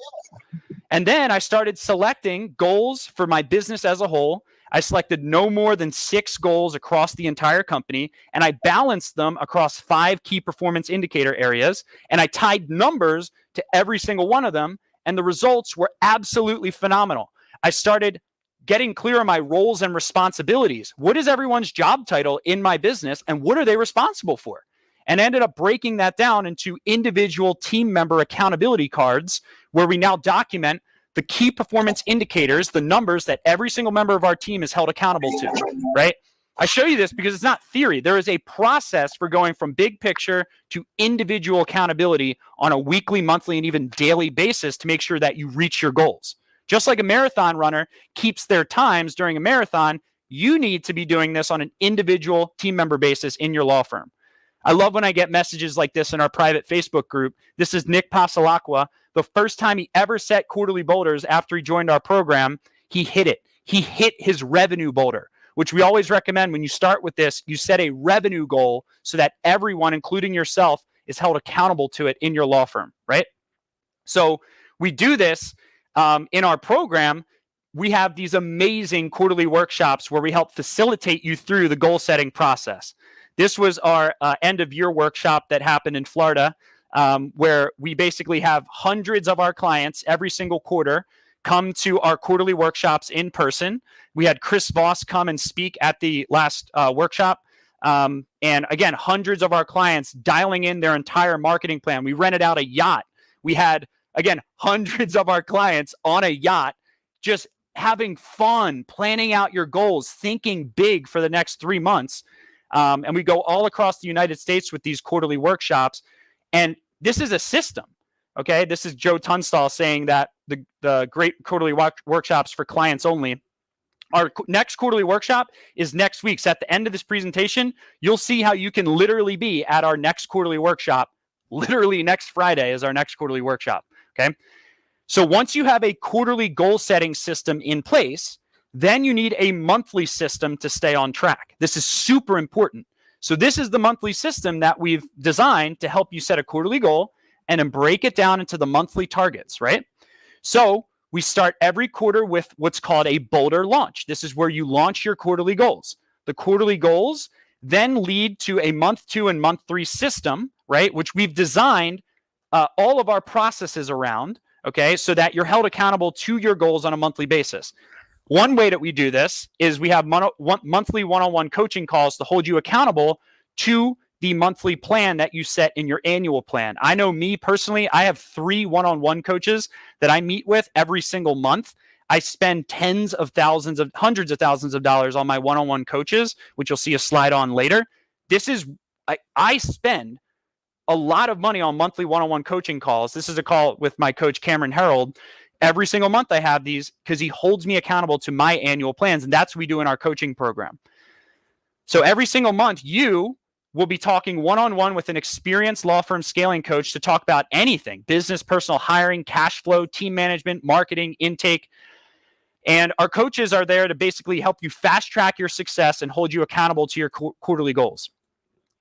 And then I started selecting goals for my business as a whole. I selected no more than 6 goals across the entire company, and I balanced them across 5 key performance indicator areas, and I tied numbers to every single one of them, and the results were absolutely phenomenal. I started getting clear on my roles and responsibilities. What is everyone's job title in my business, and what are they responsible for? And I ended up breaking that down into individual team member accountability cards, where we now document the key performance indicators, the numbers that every single member of our team is held accountable to, right? I show you this because it's not theory. There is a process for going from big picture to individual accountability on a weekly, monthly, and even daily basis to make sure that you reach your goals. Just like a marathon runner keeps their times during a marathon, you need to be doing this on an individual team member basis in your law firm. I love when I get messages like this in our private Facebook group. This is Nick Pasalacqua. The first time he ever set quarterly boulders after he joined our program, he hit it. He hit his revenue boulder, which we always recommend when you start with this, you set a revenue goal so that everyone, including yourself, is held accountable to it in your law firm, right? So we do this in our program. We have these amazing quarterly workshops where we help facilitate you through the goal setting process. This was our end of year workshop that happened in Florida, where we basically have hundreds of our clients every single quarter come to our quarterly workshops in person. We had Chris Voss come and speak at the last workshop. And again, hundreds of our clients dialing in their entire marketing plan. We rented out a yacht. We had, again, hundreds of our clients on a yacht, just having fun, planning out your goals, thinking big for the next 3 months. And we go all across the United States with these quarterly workshops. And this is a system. Okay. This is Joe Tunstall saying that the great quarterly workshops for clients only. Our next quarterly workshop is next week. So at the end of this presentation, you'll see how you can literally be at our next quarterly workshop. Literally next Friday is our next quarterly workshop. Okay. So once you have a quarterly goal setting system in place, then you need a monthly system to stay on track. This is super important. So this is the monthly system that we've designed to help you set a quarterly goal and then break it down into the monthly targets, right? So we start every quarter with what's called a boulder launch. This is where you launch your quarterly goals. The quarterly goals then lead to a month 2 and month 3 system, right? Which we've designed all of our processes around, okay? So that you're held accountable to your goals on a monthly basis. One way that we do this is we have monthly one-on-one coaching calls to hold you accountable to the monthly plan that you set in your annual plan. I know me personally, I have 3 one-on-one coaches that I meet with every single month. I spend hundreds of thousands of dollars on my one-on-one coaches, which you'll see a slide on later. This is, I spend a lot of money on monthly one-on-one coaching calls. This is a call with my coach, Cameron Harold. Every single month I have these because he holds me accountable to my annual plans, and that's what we do in our coaching program. So every single month, you will be talking one-on-one with an experienced law firm scaling coach to talk about anything: business, personal hiring, cash flow, team management, marketing, intake. And our coaches are there to basically help you fast track your success and hold you accountable to your quarterly goals.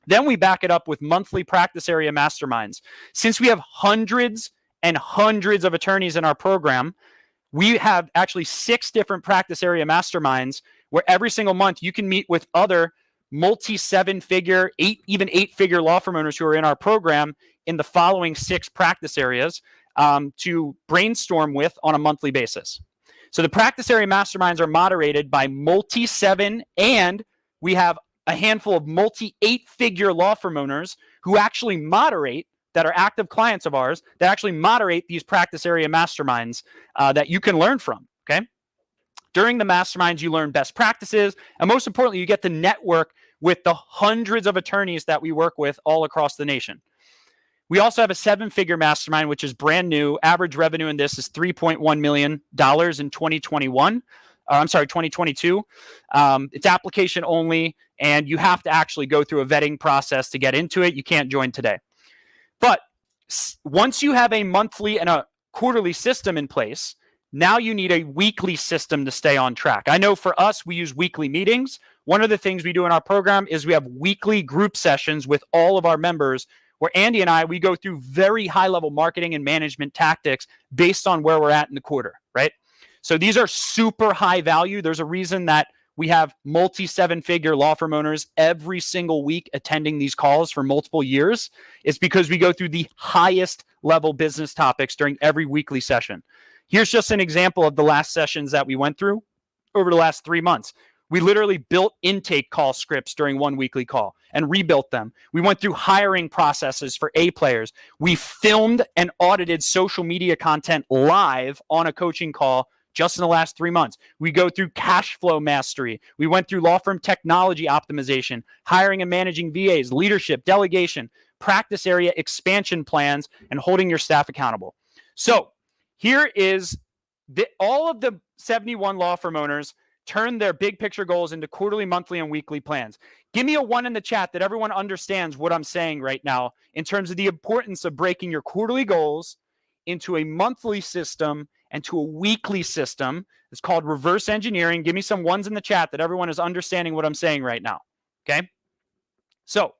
Then we back it up with monthly practice area masterminds. Since we have hundreds and hundreds of attorneys in our program, we have actually 6 different practice area masterminds where every single month you can meet with other multi-7-figure, 8-figure law firm owners who are in our program in the following 6 practice areas to brainstorm with on a monthly basis. So the practice area masterminds are moderated by multi-7, and we have a handful of multi-8-figure law firm owners who actually moderate, that are active clients of ours, that actually moderate these practice area masterminds that you can learn from, okay? During the masterminds, you learn best practices, and most importantly, you get to network with the hundreds of attorneys that we work with all across the nation. We also have a 7-figure mastermind, which is brand new. Average revenue in this is $3.1 million in 2021. I'm sorry, 2022. It's application only, and you have to actually go through a vetting process to get into it. You can't join today. But once you have a monthly and a quarterly system in place, now you need a weekly system to stay on track. I know for us, we use weekly meetings. One of the things we do in our program is we have weekly group sessions with all of our members where Andy and I, we go through very high-level marketing and management tactics based on where we're at in the quarter, right? So these are super high value. There's a reason that we have multi-7-figure law firm owners every single week attending these calls for multiple years. It's because we go through the highest level business topics during every weekly session. Here's just an example of the last sessions that we went through over the last 3 months. We literally built intake call scripts during one weekly call and rebuilt them. We went through hiring processes for A players. We filmed and audited social media content live on a coaching call just in the last 3 months. We go through cash flow mastery. We went through law firm technology optimization, hiring and managing VAs, leadership, delegation, practice area expansion plans, and holding your staff accountable. So here is all of the 71 law firm owners turn their big picture goals into quarterly, monthly, and weekly plans. Give me a 1 in the chat that everyone understands what I'm saying right now in terms of the importance of breaking your quarterly goals into a monthly system and to a weekly system. It's called reverse engineering. Give me some 1s in the chat that everyone is understanding what I'm saying right now. Okay. So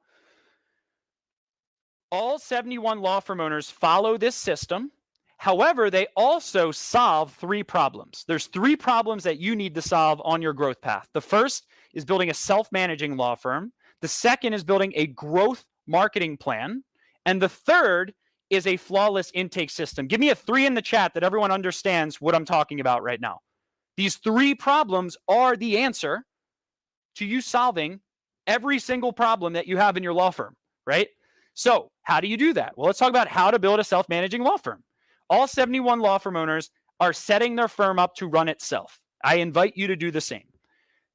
all 71 law firm owners follow this system. However, they also solve 3 problems. There's 3 problems that you need to solve on your growth path. The first is building a self-managing law firm. The second is building a growth marketing plan. And the third is a flawless intake system. Give me a 3 in the chat that everyone understands what I'm talking about right now. These 3 problems are the answer to you solving every single problem that you have in your law firm, right? So how do you do that? Well, let's talk about how to build a self-managing law firm. All 71 law firm owners are setting their firm up to run itself. I invite you to do the same.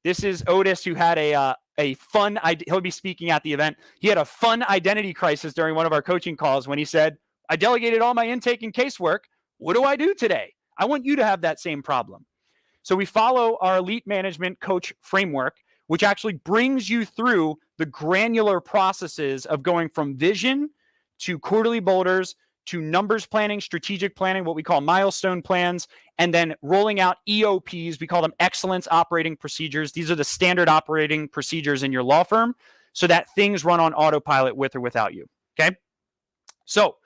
This is Otis, who had a fun, he'll be speaking at the event. He had a fun identity crisis during one of our coaching calls when he said, I delegated all my intake and casework. What do I do today? I want you to have that same problem. So we follow our elite management coach framework, which actually brings you through the granular processes of going from vision to quarterly boulders to numbers planning, strategic planning, what we call milestone plans, and then rolling out EOPs. We call them excellence operating procedures. These are the standard operating procedures in your law firm so that things run on autopilot with or without you. Okay. So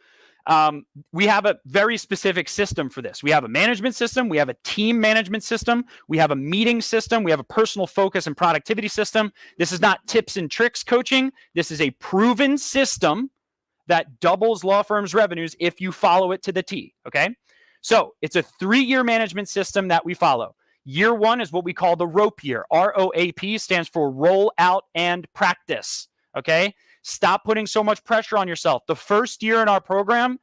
we have a very specific system for this. We have a management system. We have a team management system. We have a meeting system. We have a personal focus and productivity system. This is not tips and tricks coaching. This is a proven system that doubles law firms' revenues if you follow it to the T, okay? So it's a 3-year management system that we follow. Year 1 is what we call the ROAP year. ROAP stands for roll out and practice, okay? Stop putting so much pressure on yourself. The first year in our program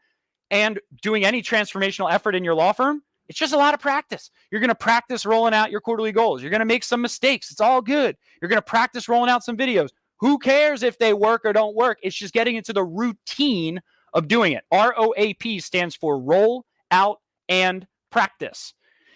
and doing any transformational effort in your law firm, it's just a lot of practice. You're going to practice rolling out your quarterly goals. You're going to make some mistakes. It's all good. You're going to practice rolling out some videos. Who cares if they work or don't work? It's just getting into the routine of doing it. ROAP stands for roll out and practice.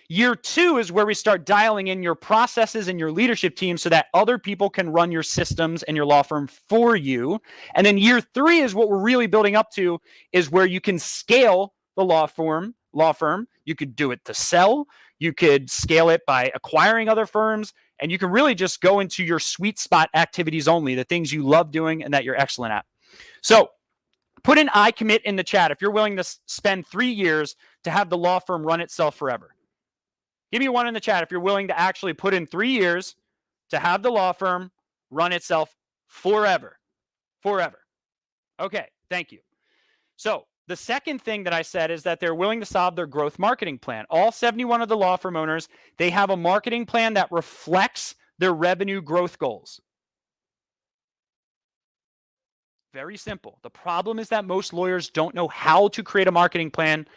Year 2 is where we start dialing in your processes and your leadership team so that other people can run your systems and your law firm for you. And then year 3 is what we're really building up to, is where you can scale the law firm. You could do it to sell. You could scale it by acquiring other firms. And you can really just go into your sweet spot activities only, the things you love doing and that you're excellent at. So put an I commit in the chat if you're willing to spend 3 years to have the law firm run itself forever. Give me 1 in the chat if you're willing to actually put in 3 years to have the law firm run itself forever. Forever. Okay, thank you. So the second thing that I said is that they're willing to solve their growth marketing plan. All 71 of the law firm owners, they have a marketing plan that reflects their revenue growth goals. Very simple. The problem is that most lawyers don't know how to create a marketing plan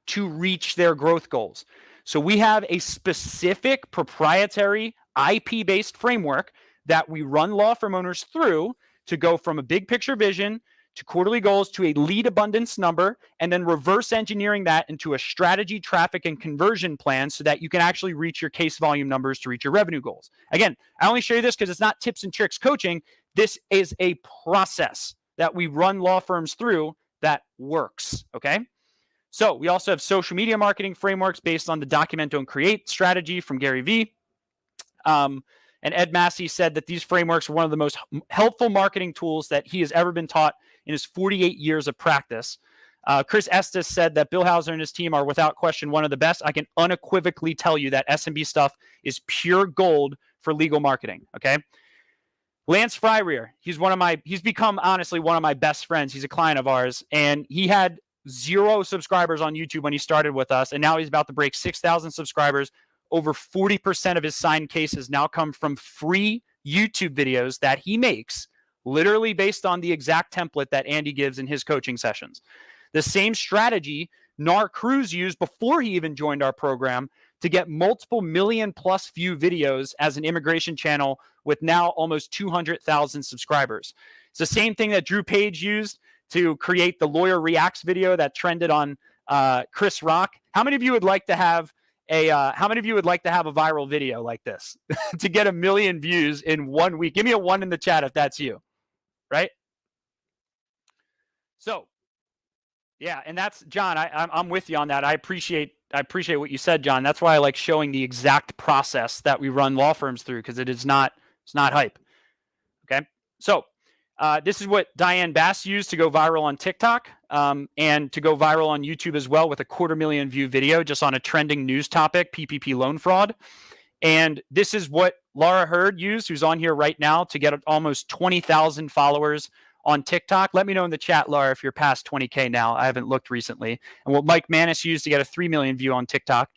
to reach their growth goals. So we have a specific proprietary IP-based framework that we run law firm owners through to go from a big picture vision to quarterly goals to a lead abundance number, and then reverse engineering that into a strategy, traffic, and conversion plan so that you can actually reach your case volume numbers to reach your revenue goals. Again, I only show you this because it's not tips and tricks coaching. This is a process that we run law firms through that works, okay? So we also have social media marketing frameworks based on the document, don't create strategy from Gary Vee. And Ed Massey said that these frameworks are one of the most helpful marketing tools that he has ever been taught in his 48 years of practice. Chris Estes said that Bill Hauser and his team are without question one of the best. I can unequivocally tell you that S&B stuff is pure gold for legal marketing, okay? Lance Fryrear, he's become honestly one of my best friends. He's a client of ours, and he had 0 subscribers on YouTube when he started with us, and now he's about to break 6,000 subscribers. Over 40% of his signed cases now come from free YouTube videos that he makes, literally based on the exact template that Andy gives in his coaching sessions. The same strategy Nar Cruz used before he even joined our program to get multiple million plus view videos as an immigration channel with now almost 200,000 subscribers. It's the same thing that Drew Page used to create the Lawyer Reacts video that trended on Chris Rock. How many of you would like to have a viral video like this to get 1 million views in 1 week? Give me a 1 in the chat if that's you, right? So, yeah, and that's John. I'm with you on that. I appreciate what you said, John. That's why I like showing the exact process that we run law firms through, because it's not hype. Okay, so this is what Diane Bass used to go viral on TikTok and to go viral on YouTube as well, with a 250,000 view video just on a trending news topic, PPP loan fraud. And this is what Laura Hurd used, who's on here right now, to get almost 20,000 followers on TikTok. Let me know in the chat, Laura, if you're past 20K now. I haven't looked recently. And what Mike Manis used to get a 3 million view on TikTok.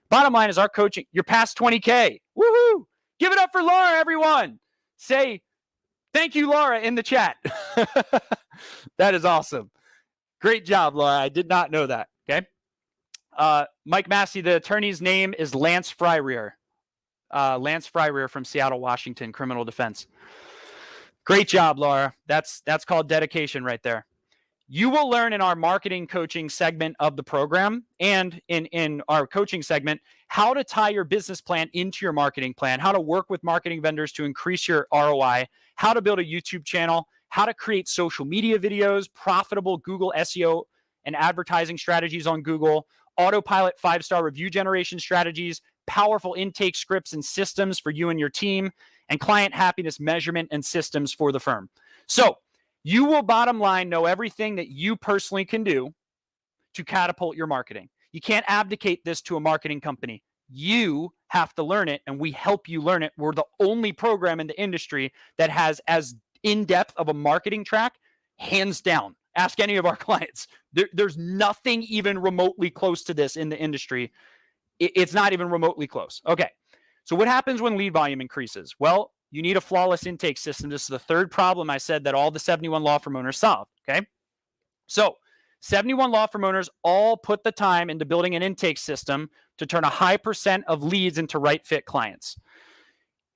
Bottom line is our coaching, you're past 20K. Woohoo! Give it up for Laura, everyone. Say thank you, Laura, in the chat. That is awesome. Great job, Laura. I did not know that. Okay. Mike Massey, the attorney's name is Lance Fryrear. Lance Fryrear from Seattle, Washington, criminal defense. Great job, Laura. That's called dedication right there. You will learn in our marketing coaching segment of the program and in our coaching segment how to tie your business plan into your marketing plan, how to work with marketing vendors to increase your ROI, how to build a YouTube channel, how to create social media videos, profitable Google SEO and advertising strategies on Google, autopilot 5-star review generation strategies, powerful intake scripts and systems for you and your team, and client happiness measurement and systems for the firm. So you will, bottom line, know everything that you personally can do to catapult your marketing. You can't abdicate this to a marketing company. You have to learn it, and we help you learn it. We're the only program in the industry that has as in-depth of a marketing track, hands down. Ask any of our clients. There's nothing even remotely close to this in the industry. It's not even remotely close. Okay. So what happens when lead volume increases? Well, you need a flawless intake system. This is the third problem I said that all the 71 law firm owners solve. Okay. So 71 law firm owners all put the time into building an intake system to turn a high % of leads into right fit clients.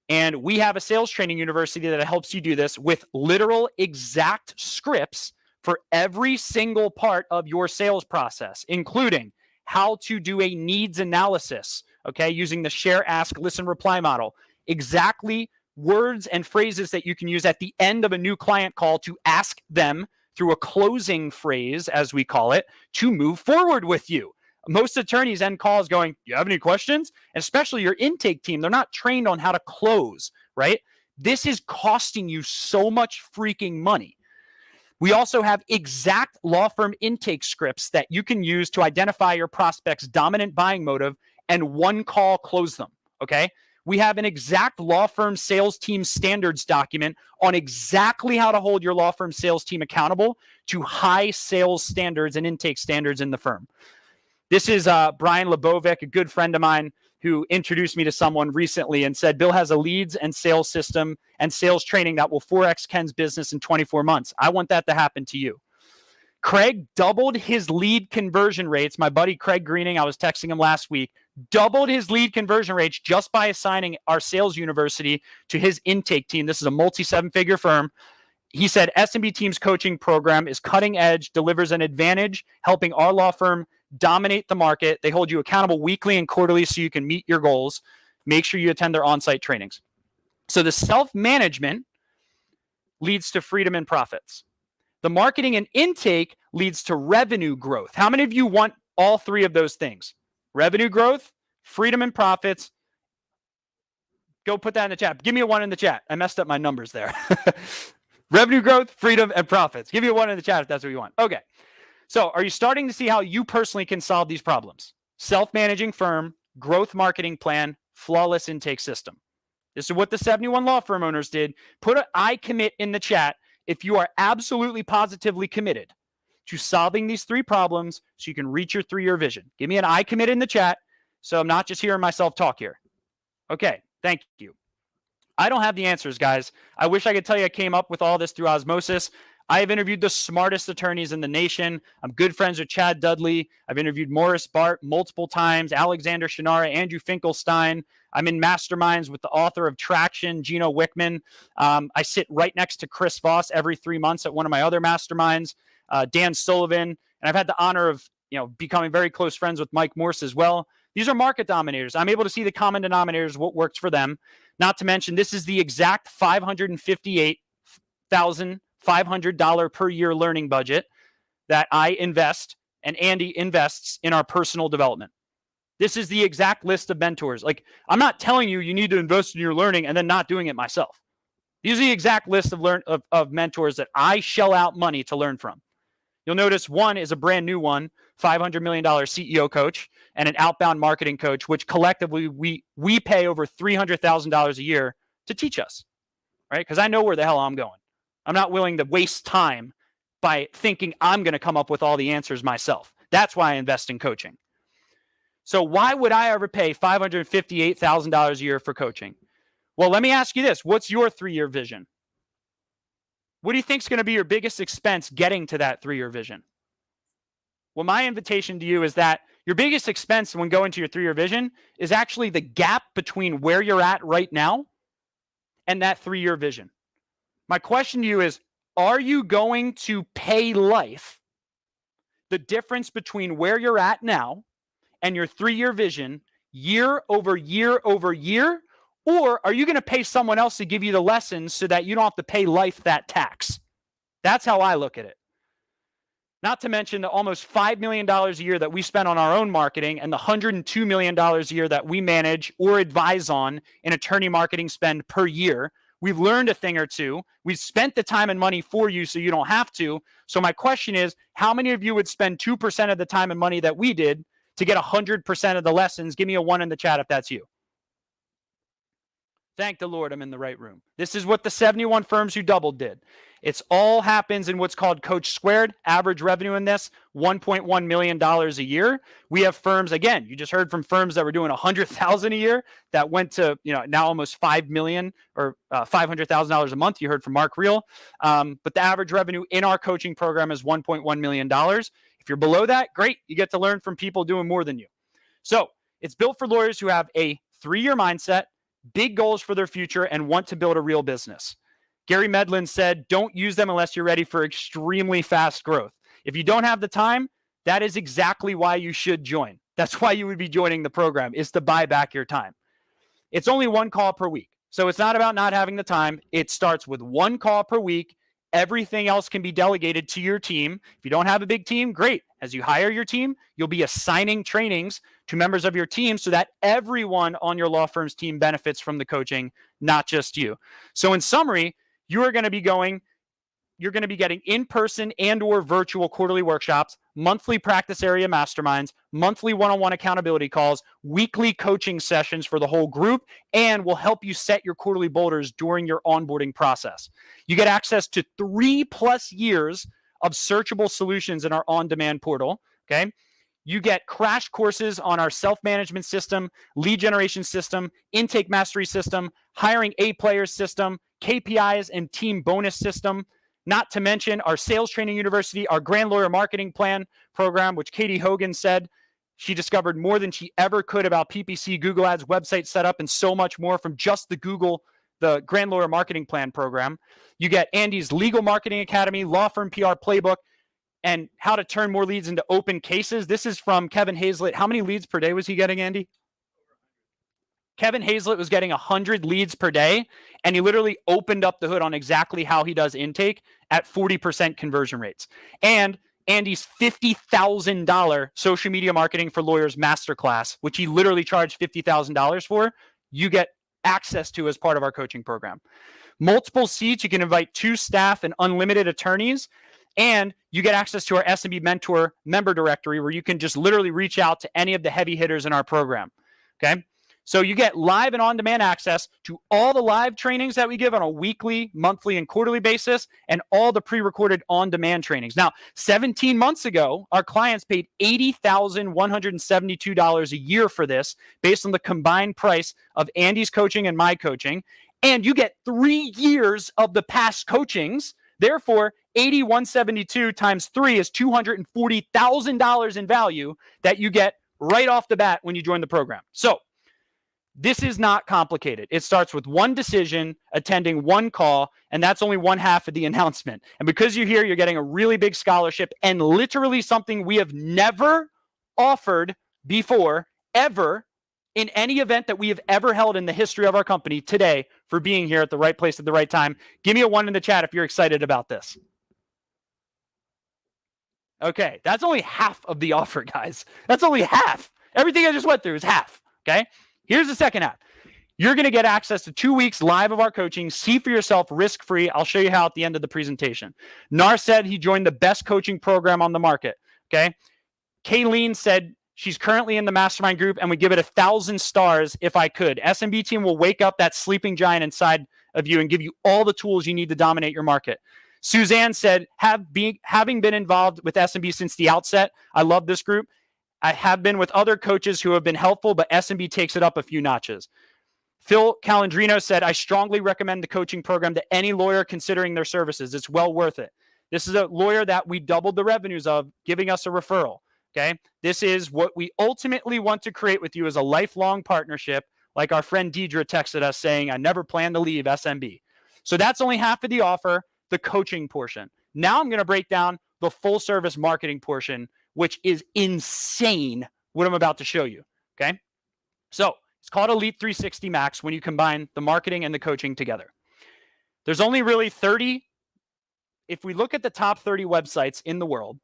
And we have a sales training university that helps you do this with literal exact scripts for every single part of your sales process, including how to do a needs analysis, okay, using the share, ask, listen, reply model. Exactly words and phrases that you can use at the end of a new client call to ask them through a closing phrase, as we call it, to move forward with you. Most attorneys end calls going, you have any questions? And especially your intake team, they're not trained on how to close, right? This is costing you so much freaking money. We also have exact law firm intake scripts that you can use to identify your prospect's dominant buying motive and one call close them, okay? We have an exact law firm sales team standards document on exactly how to hold your law firm sales team accountable to high sales standards and intake standards in the firm. This is Brian Lebovic, a good friend of mine, who introduced me to someone recently and said, Bill has a leads and sales system and sales training that will 4X Ken's business in 24 months. I want that to happen to you. Craig doubled his lead conversion rates. My buddy Craig Greening, I was texting him last week, doubled his lead conversion rates just by assigning our sales university to his intake team. This is a multi-7-figure firm. He said SMB Team's coaching program is cutting edge, delivers an advantage, helping our law firm dominate the market. They hold you accountable weekly and quarterly so you can meet your goals. Make sure you attend their on-site trainings. So the self-management leads to freedom and profits. The marketing and intake leads to revenue growth. How many of you want all three of those things? Revenue growth, freedom and profits. Go put that in the chat. Give me a 1 in the chat. I messed up my numbers there. Revenue growth, freedom, and profits. Give me a 1 in the chat if that's what you want. Okay. So are you starting to see how you personally can solve these problems? Self-managing firm, growth marketing plan, flawless intake system. This is what the 71 law firm owners did. Put an I commit in the chat if you are absolutely positively committed to solving these 3 problems so you can reach your 3-year vision. Give me an I commit in the chat so I'm not just hearing myself talk here. Okay, thank you. I don't have the answers, guys. I wish I could tell you I came up with all this through osmosis. I have interviewed the smartest attorneys in the nation. I'm good friends with Chad Dudley. I've interviewed Morris Bart multiple times, Alexander Shinara, Andrew Finkelstein. I'm in masterminds with the author of Traction, Gino Wickman. I sit right next to Chris Voss every 3 months at one of my other masterminds, Dan Sullivan. And I've had the honor of becoming very close friends with Mike Morse as well. These are market dominators. I'm able to see the common denominators, what works for them. Not to mention, this is the exact $558,500 per year learning budget that I invest and Andy invests in our personal development. This is the exact list of mentors. Like, I'm not telling you need to invest in your learning and then not doing it myself. These are the exact list of mentors that I shell out money to learn from. You'll notice one is a brand new one, $500 million CEO coach and an outbound marketing coach, which collectively we pay over $300,000 a year to teach us, right? Because I know where the hell I'm going. I'm not willing to waste time by thinking I'm going to come up with all the answers myself. That's why I invest in coaching. So why would I ever pay $558,000 a year for coaching? Well, let me ask you this. What's your 3-year vision? What do you think is going to be your biggest expense getting to that 3-year vision? Well, my invitation to you is that your biggest expense when going to your 3-year vision is actually the gap between where you're at right now and that 3-year vision. My question to you is, are you going to pay life the difference between where you're at now and your 3-year vision year over year over year? Or are you going to pay someone else to give you the lessons so that you don't have to pay life that tax? That's how I look at it. Not to mention the almost $5 million a year that we spend on our own marketing and the $102 million a year that we manage or advise on in attorney marketing spend per year. We've learned a thing or two. We've spent the time and money for you so you don't have to. So my question is, how many of you would spend 2% of the time and money that we did to get 100% of the lessons? Give me a 1 in the chat if that's you. Thank the Lord I'm in the right room. This is what the 71 firms who doubled did. It's all happens in what's called Coach Squared. Average revenue in this, $1.1 million a year. We have firms, again, you just heard from firms that were doing $100,000 a year that went to, now almost $5 million or $500,000 a month. You heard from Mark Reel. But the average revenue in our coaching program is $1.1 million. If you're below that, great. You get to learn from people doing more than you. So it's built for lawyers who have a 3-year mindset, big goals for their future, and want to build a real business. Gary Medlin said, don't use them unless you're ready for extremely fast growth. If you don't have the time, that is exactly why you should join. That's why you would be joining the program, is to buy back your time. It's only 1 call per week. So it's not about not having the time. It starts with 1 call per week. Everything else can be delegated to your team. If you don't have a big team, great. As you hire your team, you'll be assigning trainings to members of your team so that everyone on your law firm's team benefits from the coaching, not just you. So in summary, you're going to be getting in-person and or virtual quarterly workshops, monthly practice area masterminds, monthly one-on-one accountability calls, weekly coaching sessions for the whole group, and will help you set your quarterly boulders during your onboarding process. You get access to 3+ years of searchable solutions in our on-demand portal, okay? You get crash courses on our self-management system, lead generation system, intake mastery system, hiring A-players system, KPIs and team bonus system, not to mention our sales training university, our Grand Lawyer Marketing Plan program, which Katie Hogan said she discovered more than she ever could about PPC, Google Ads, website setup, and so much more from just the Grand Lawyer Marketing Plan program. You get Andy's Legal Marketing Academy, Law Firm PR Playbook, and how to turn more leads into open cases. This is from Kevin Hazlett. How many leads per day was he getting, Andy? Kevin Hazlett was getting 100 leads per day, and he literally opened up the hood on exactly how he does intake at 40% conversion rates. And Andy's $50,000 social media marketing for lawyers masterclass, which he literally charged $50,000 for, you get access to as part of our coaching program. Multiple seats, you can invite 2 staff and unlimited attorneys, and you get access to our SMB Mentor member directory where you can just literally reach out to any of the heavy hitters in our program, okay? So you get live and on-demand access to all the live trainings that we give on a weekly, monthly, and quarterly basis, and all the pre-recorded on-demand trainings. Now, 17 months ago, our clients paid $80,172 a year for this based on the combined price of Andy's coaching and my coaching. And you get 3 years of the past coachings Therefore, 8172 times 3 is $240,000 in value that you get right off the bat when you join the program. So this is not complicated. It starts with one decision, attending one call, and that's only one half of the announcement. And because you're here, you're getting a really big scholarship and literally something we have never offered before, ever, in any event that we have ever held in the history of our company today, for being here at the right place at the right time. Give me a 1 in the chat if you're excited about this. Okay, that's only half of the offer, guys. That's only half. Everything I just went through is half, okay? Here's the second half. You're going to get access to 2 weeks live of our coaching. See for yourself, risk-free. I'll show you how at the end of the presentation. Nar said he joined the best coaching program on the market, okay? Kayleen said she's currently in the mastermind group and would give it 1,000 stars if I could. SMB team will wake up that sleeping giant inside of you and give you all the tools you need to dominate your market. Suzanne said, having been involved with SMB since the outset, I love this group. I have been with other coaches who have been helpful, but SMB takes it up a few notches. Phil Calandrino said, I strongly recommend the coaching program to any lawyer considering their services. It's well worth it. This is a lawyer that we doubled the revenues of, giving us a referral. Okay. This is what we ultimately want to create with you as a lifelong partnership. Like our friend Deidre texted us saying, I never plan to leave SMB. So that's only half of the offer, the coaching portion. Now I'm going to break down the full service marketing portion, which is insane what I'm about to show you. Okay. So it's called Elite 360 Max when you combine the marketing and the coaching together. There's only really 30. If we look at the top 30 websites in the world,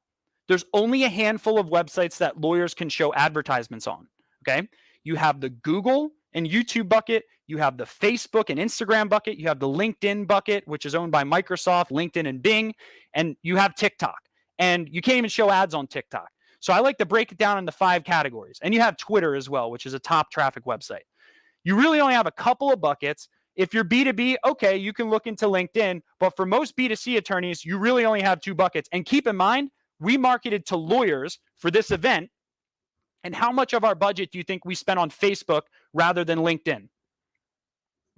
there's only a handful of websites that lawyers can show advertisements on, okay? You have the Google and YouTube bucket. You have the Facebook and Instagram bucket. You have the LinkedIn bucket, which is owned by Microsoft, LinkedIn, and Bing. And you have TikTok. And you can't even show ads on TikTok. So I like to break it down into 5 categories. And you have Twitter as well, which is a top traffic website. You really only have a couple of buckets. If you're B2B, okay, you can look into LinkedIn. But for most B2C attorneys, you really only have 2 buckets. And keep in mind, we marketed to lawyers for this event. And how much of our budget do you think we spent on Facebook rather than LinkedIn?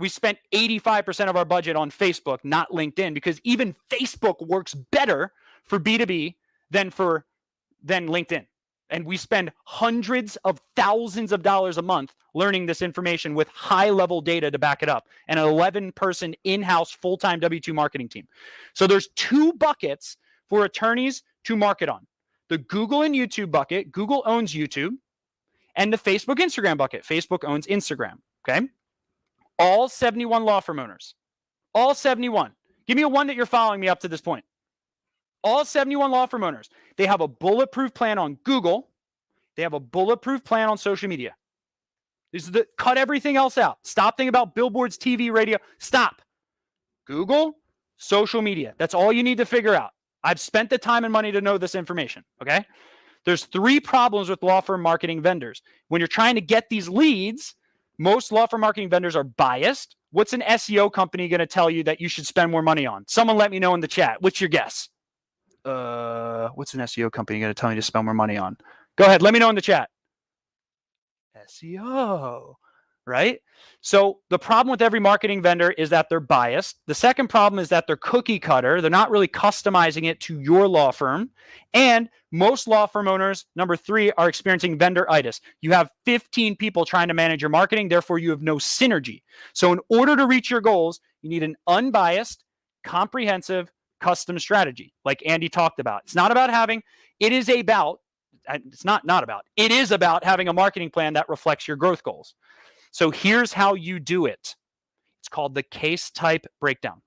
We spent 85% of our budget on Facebook, not LinkedIn, because even Facebook works better for B2B than LinkedIn. And we spend hundreds of thousands of dollars a month learning this information with high-level data to back it up, and an 11-person in-house full-time W-2 marketing team. So there's 2 buckets for attorneys to market on. The Google and YouTube bucket, Google owns YouTube, and the Facebook Instagram bucket, Facebook owns Instagram, okay? All 71 law firm owners, all 71. Give me a 1 that you're following me up to this point. All 71 law firm owners, they have a bulletproof plan on Google. They have a bulletproof plan on social media. This is cut everything else out. Stop thinking about billboards, TV, radio. Stop. Google, social media. That's all you need to figure out. I've spent the time and money to know this information, okay? There's 3 problems with law firm marketing vendors. When you're trying to get these leads, most law firm marketing vendors are biased. What's an SEO company going to tell you that you should spend more money on? Someone let me know in the chat. What's your guess? What's an SEO company going to tell me to spend more money on? Go ahead. Let me know in the chat. SEO, right? So the problem with every marketing vendor is that they're biased. The second problem is that they're cookie cutter. They're not really customizing it to your law firm. And most law firm owners, number 3, are experiencing vendor-itis. You have 15 people trying to manage your marketing. Therefore, you have no synergy. So in order to reach your goals, you need an unbiased, comprehensive, custom strategy, like Andy talked about. It's not about having, it is about having a marketing plan that reflects your growth goals. So here's how you do it. It's called the case type breakdown.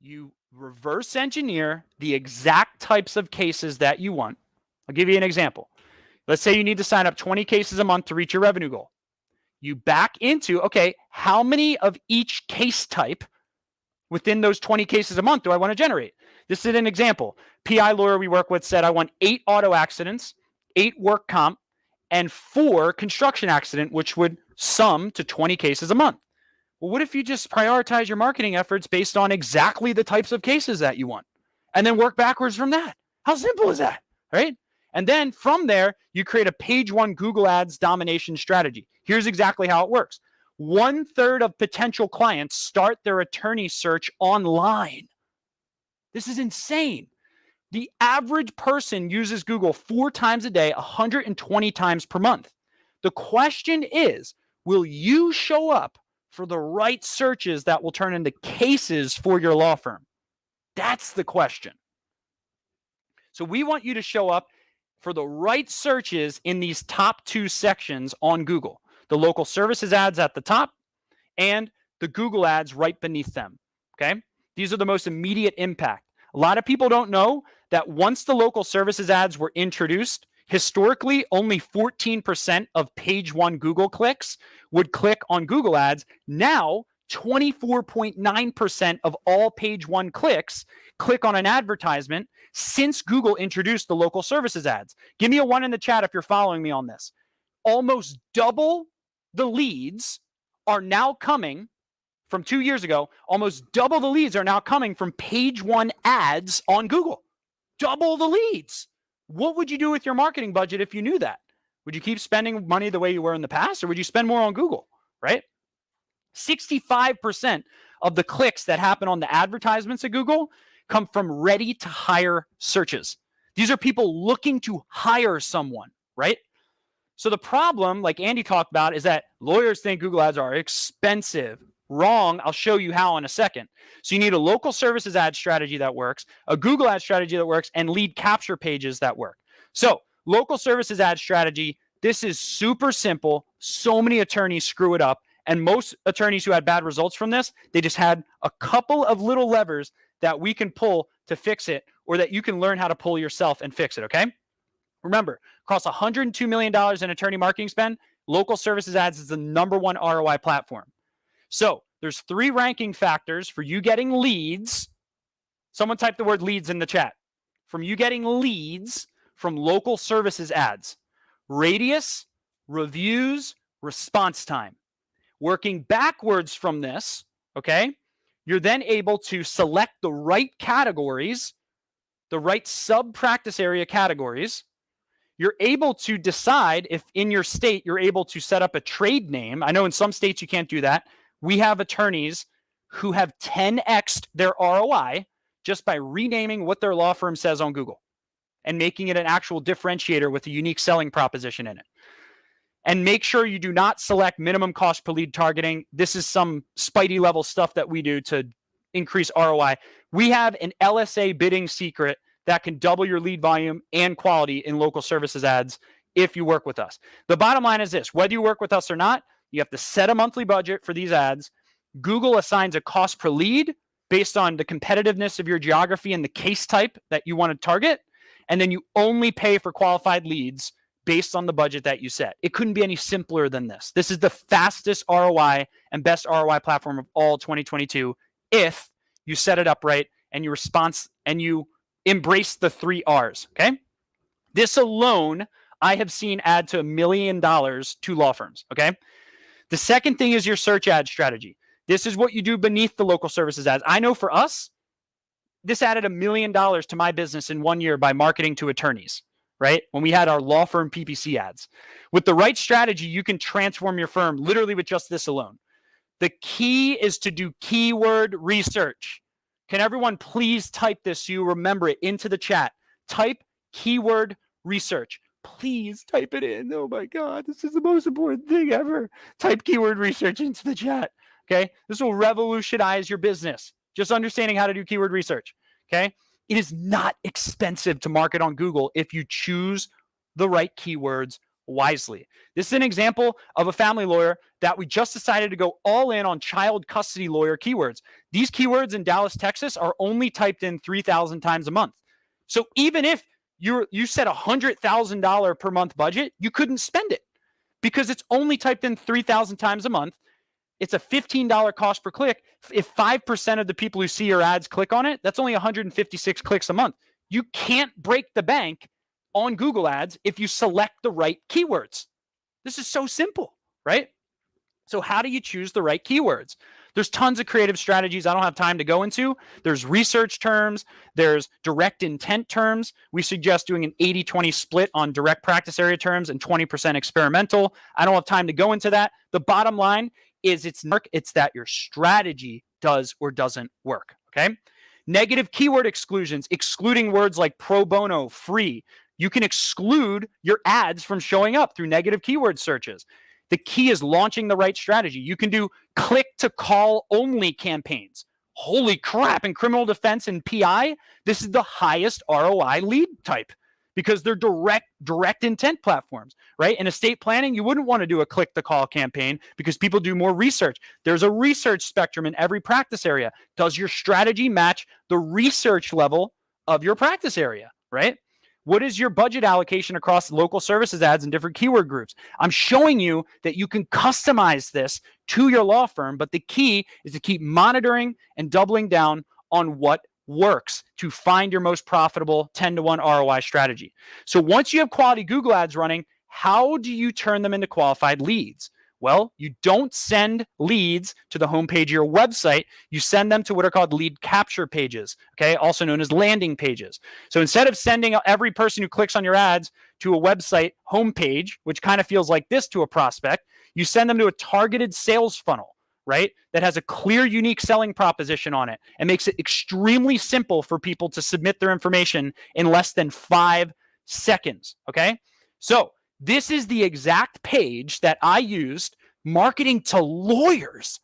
You reverse engineer the exact types of cases that you want. I'll give you an example. Let's say you need to sign up 20 cases a month to reach your revenue goal. You back into, okay, how many of each case type within those 20 cases a month do I want to generate? This is an example. PI lawyer we work with said, I want 8 auto accidents, 8 work comp, and 4 construction accident, which would sum to 20 cases a month. Well, what if you just prioritize your marketing efforts based on exactly the types of cases that you want, and then work backwards from that? How simple is that, right? And then from there, you create a page 1 Google Ads domination strategy. Here's exactly how it works. 1/3 of potential clients start their attorney search online. This is insane. The average person uses Google 4 times a day, 120 times per month. The question is, will you show up for the right searches that will turn into cases for your law firm? That's the question. So we want you to show up for the right searches in these top 2 sections on Google. The local services ads at the top and the Google ads right beneath them. Okay? These are the most immediate impact. A lot of people don't know that once the local services ads were introduced, historically, only 14% of page 1 Google clicks would click on Google ads. Now, 24.9% of all page 1 clicks click on an advertisement since Google introduced the local services ads. Give me a 1 in the chat if you're following me on this. Almost double the leads are now coming from 2 years ago. Almost double the leads are now coming from page 1 ads on Google. Double the leads. What would you do with your marketing budget if you knew that? Would you keep spending money the way you were in the past, or would you spend more on Google, right? 65% of the clicks that happen on the advertisements at Google come from ready to hire searches. These are people looking to hire someone, right? So the problem, like Andy talked about, is that lawyers think Google ads are expensive. Wrong. I'll show you how in a second. So you need a local services ad strategy that works, a Google ad strategy that works, and lead capture pages that work. So local services ad strategy, this is super simple. So many attorneys screw it up. And most attorneys who had bad results from this, they just had a couple of little levers that we can pull to fix it, or that you can learn how to pull yourself and fix it, okay? Remember, costs $102 million in attorney marketing spend. Local services ads is the #1 ROI platform. So there's 3 ranking factors for you getting leads. Someone type the word leads in the chat. From you getting leads from local services ads: radius, reviews, response time. Working backwards from this, okay, you're then able to select the right categories, the right sub-practice area categories. You're able to decide if in your state you're able to set up a trade name. I know in some states you can't do that. We have attorneys who have 10x'd their ROI just by renaming what their law firm says on Google and making it an actual differentiator with a unique selling proposition in it. And make sure you do not select minimum cost per lead targeting. This is some Spidey level stuff that we do to increase ROI. We have an LSA bidding secret that can double your lead volume and quality in local services ads if you work with us. The bottom line is this: whether you work with us or not, you have to set a monthly budget for these ads. Google assigns a cost per lead based on the competitiveness of your geography and the case type that you want to target. And then you only pay for qualified leads based on the budget that you set. It couldn't be any simpler than this. This is the fastest ROI and best ROI platform of all 2022 if you set it up right and you embrace the 3 R's, okay? This alone, I have seen add to $1 million to law firms, okay? The second thing is your search ad strategy. This is what you do beneath the local services ads. I know for us, this added $1 million to my business in 1 year by marketing to attorneys, right? When we had our law firm PPC ads. With the right strategy, you can transform your firm literally with just this alone. The key is to do keyword research. Can everyone please type this so you remember it into the chat? Type keyword research. Please type it in. Oh my God, this is the most important thing ever. Type keyword research into the chat, okay? This will revolutionize your business. Just understanding how to do keyword research, okay? It is not expensive to market on Google if you choose the right keywords wisely. This is an example of a family lawyer that we just decided to go all in on child custody lawyer keywords. These keywords in Dallas, Texas are only typed in 3,000 times a month. So even if you set $100,000 per month budget, you couldn't spend it because it's only typed in 3,000 times a month. It's a $15 cost per click. If 5% of the people who see your ads click on it, that's only 156 clicks a month. You can't break the bank on Google ads if you select the right keywords. This is so simple, right? So how do you choose the right keywords? There's tons of creative strategies I don't have time to go into. There's research terms. There's direct intent terms. We suggest doing an 80-20 split on direct practice area terms and 20% experimental. I don't have time to go into that. The bottom line, it's that your strategy does or doesn't work. Okay. Negative keyword exclusions, excluding words like pro bono, free. You can exclude your ads from showing up through negative keyword searches. The key is launching the right strategy. You can do click to call only campaigns. Holy crap. In criminal defense and PI, this is the highest ROI lead type because they're direct intent platforms, right? In estate planning, you wouldn't want to do a click to call campaign because people do more research. There's a research spectrum in every practice area. Does your strategy match the research level of your practice area, right? What is your budget allocation across local services ads and different keyword groups? I'm showing you that you can customize this to your law firm, but the key is to keep monitoring and doubling down on what works to find your most profitable 10-to-1 ROI strategy. So once you have quality Google ads running, how do you turn them into qualified leads? Well, you don't send leads to the homepage of your website. You send them to what are called lead capture pages, okay, also known as landing pages. So instead of sending every person who clicks on your ads to a website homepage, which kind of feels like this to a prospect, you send them to a targeted sales funnel, right, that has a clear, unique selling proposition on it and makes it extremely simple for people to submit their information in less than 5 seconds, okay? So this is the exact page that I used marketing to lawyers,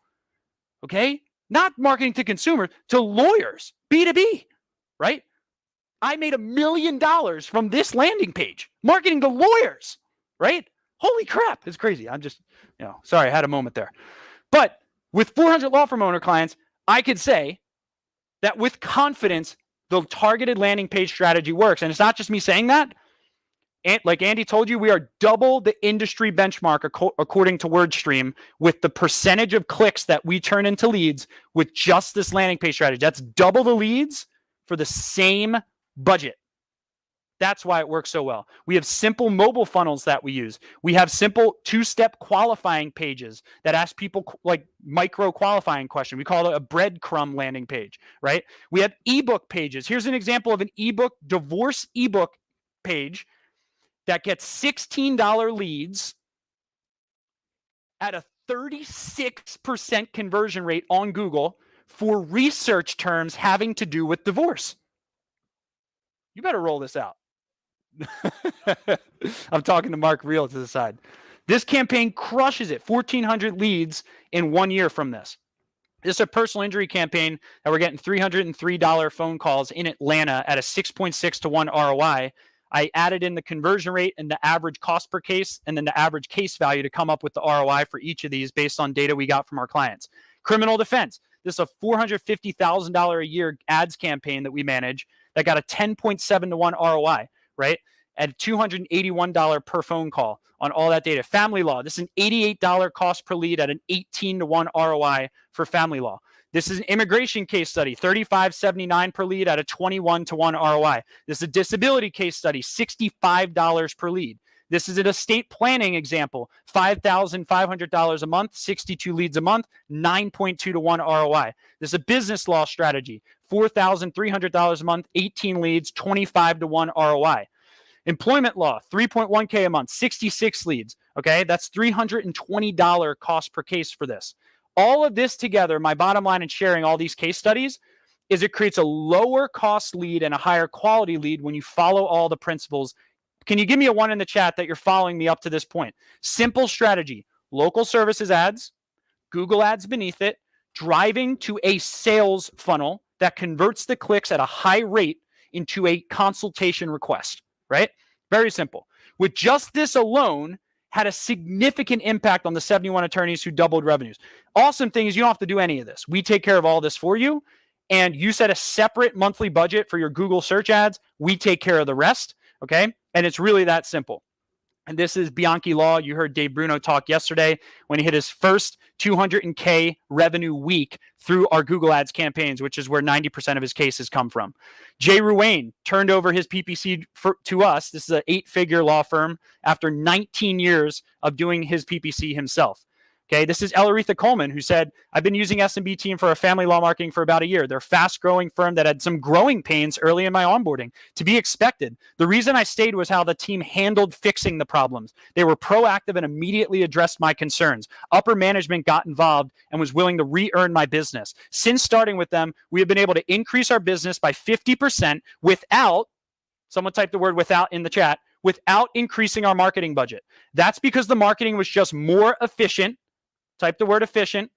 okay? Not marketing to consumers, to lawyers, B2B, right? I made $1 million from this landing page, marketing to lawyers, right? Holy crap, it's crazy. I'm just, sorry, I had a moment there. But with 400 law firm owner clients, I could say that with confidence, the targeted landing page strategy works. And it's not just me saying that. And like Andy told you, we are double the industry benchmark according to WordStream with the percentage of clicks that we turn into leads with just this landing page strategy. That's double the leads for the same budget. That's why it works so well. We have simple mobile funnels that we use. We have simple 2-step qualifying pages that ask people like micro qualifying question. We call it a breadcrumb landing page, right? We have ebook pages. Here's an example of an ebook, divorce ebook page that gets $16 leads at a 36% conversion rate on Google for research terms having to do with divorce. You better roll this out. I'm talking to Mark Reel to the side. This campaign crushes it. 1,400 leads in 1 year from this. This is a personal injury campaign that we're getting $303 phone calls in Atlanta at a 6.6 to 1 ROI. I added in the conversion rate and the average cost per case and then the average case value to come up with the ROI for each of these based on data we got from our clients. Criminal defense. This is a $450,000 a year ads campaign that we manage that got a 10.7 to 1 ROI, right? At $281 per phone call on all that data. Family law. This is an $88 cost per lead at an 18 to 1 ROI for family law. This is an immigration case study, $35.79 per lead at a 21 to 1 ROI. This is a disability case study, $65 per lead. This is an estate planning example, $5,500 a month, 62 leads a month, 9.2 to 1 ROI. This is a business law strategy, $4,300 a month, 18 leads, 25 to 1 ROI. Employment law, 3.1K a month, 66 leads. Okay, that's $320 cost per case for this. All of this together, my bottom line in sharing all these case studies is it creates a lower cost lead and a higher quality lead when you follow all the principles. Can you give me a 1 in the chat that you're following me up to this point? Simple strategy, local services ads, Google ads beneath it, driving to a sales funnel that converts the clicks at a high rate into a consultation request, right? Very simple. With just this alone, had a significant impact on the 71 attorneys who doubled revenues. Awesome thing is you don't have to do any of this. We take care of all this for you. And you set a separate monthly budget for your Google search ads. We take care of the rest. Okay. And it's really that simple. And this is Bianchi Law. You heard Dave Bruno talk yesterday when he hit his first 200K revenue week through our Google Ads campaigns, which is where 90% of his cases come from. Jay Ruane turned over his PPC to us. This is an 8-figure law firm after 19 years of doing his PPC himself. Okay, this is Elaretha Coleman, who said, I've been using SMB team for a family law marketing for about a year. They're a fast-growing firm that had some growing pains early in my onboarding. To be expected. The reason I stayed was how the team handled fixing the problems. They were proactive and immediately addressed my concerns. Upper management got involved and was willing to re-earn my business. Since starting with them, we have been able to increase our business by 50% without, someone typed the word without in the chat, without increasing our marketing budget. That's because the marketing was just more efficient. Type the word efficient.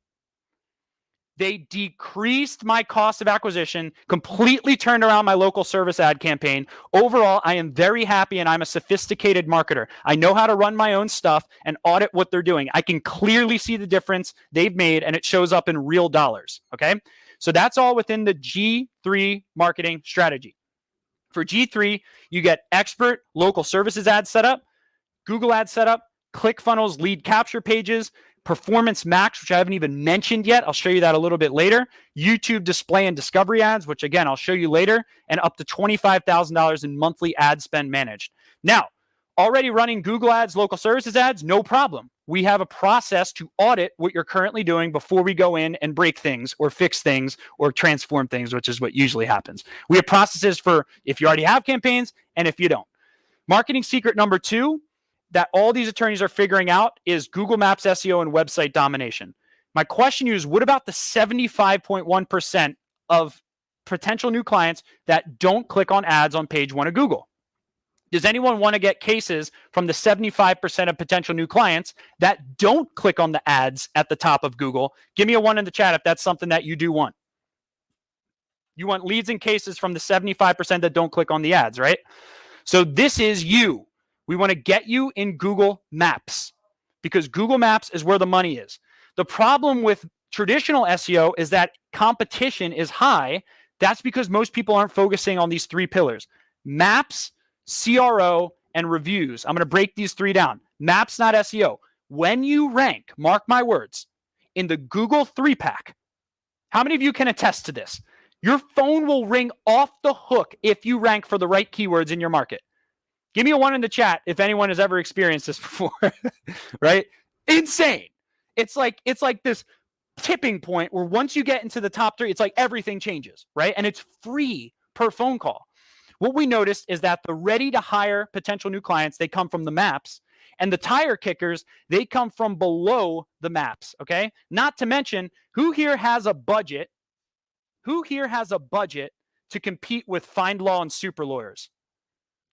They decreased my cost of acquisition, completely turned around my local service ad campaign. Overall, I am very happy and I'm a sophisticated marketer. I know how to run my own stuff and audit what they're doing. I can clearly see the difference they've made and it shows up in real dollars. Okay. So that's all within the G3 marketing strategy. For G3, you get expert local services ads set up, Google ads set up, ClickFunnels lead capture pages, Performance Max, which I haven't even mentioned yet. I'll show you that a little bit later. YouTube display and discovery ads, which again, I'll show you later, and up to $25,000 in monthly ad spend managed. Now, already running Google ads, local services ads, no problem. We have a process to audit what you're currently doing before we go in and break things or fix things or transform things, which is what usually happens. We have processes for if you already have campaigns and if you don't. Marketing secret number 2 that all these attorneys are figuring out is Google Maps SEO and website domination. My question to you is, what about the 75.1% of potential new clients that don't click on ads on page 1 of Google? Does anyone want to get cases from the 75% of potential new clients that don't click on the ads at the top of Google? Give me a 1 in the chat if that's something that you do want. You want leads and cases from the 75% that don't click on the ads, right? So this is you. We want to get you in Google Maps because Google Maps is where the money is. The problem with traditional SEO is that competition is high. That's because most people aren't focusing on these 3 pillars: Maps, CRO, and reviews. I'm going to break these 3 down. Maps, not SEO. When you rank, mark my words, in the Google 3-pack, how many of you can attest to this? Your phone will ring off the hook if you rank for the right keywords in your market. Give me a 1 in the chat if anyone has ever experienced this before, right? Insane. It's like this tipping point where once you get into the top 3, it's like everything changes, right? And it's free per phone call. What we noticed is that the ready to hire potential new clients, they come from the maps, and the tire kickers, they come from below the maps, okay? Not to mention, who here has a budget? Who here has a budget to compete with Find Law and Super Lawyers?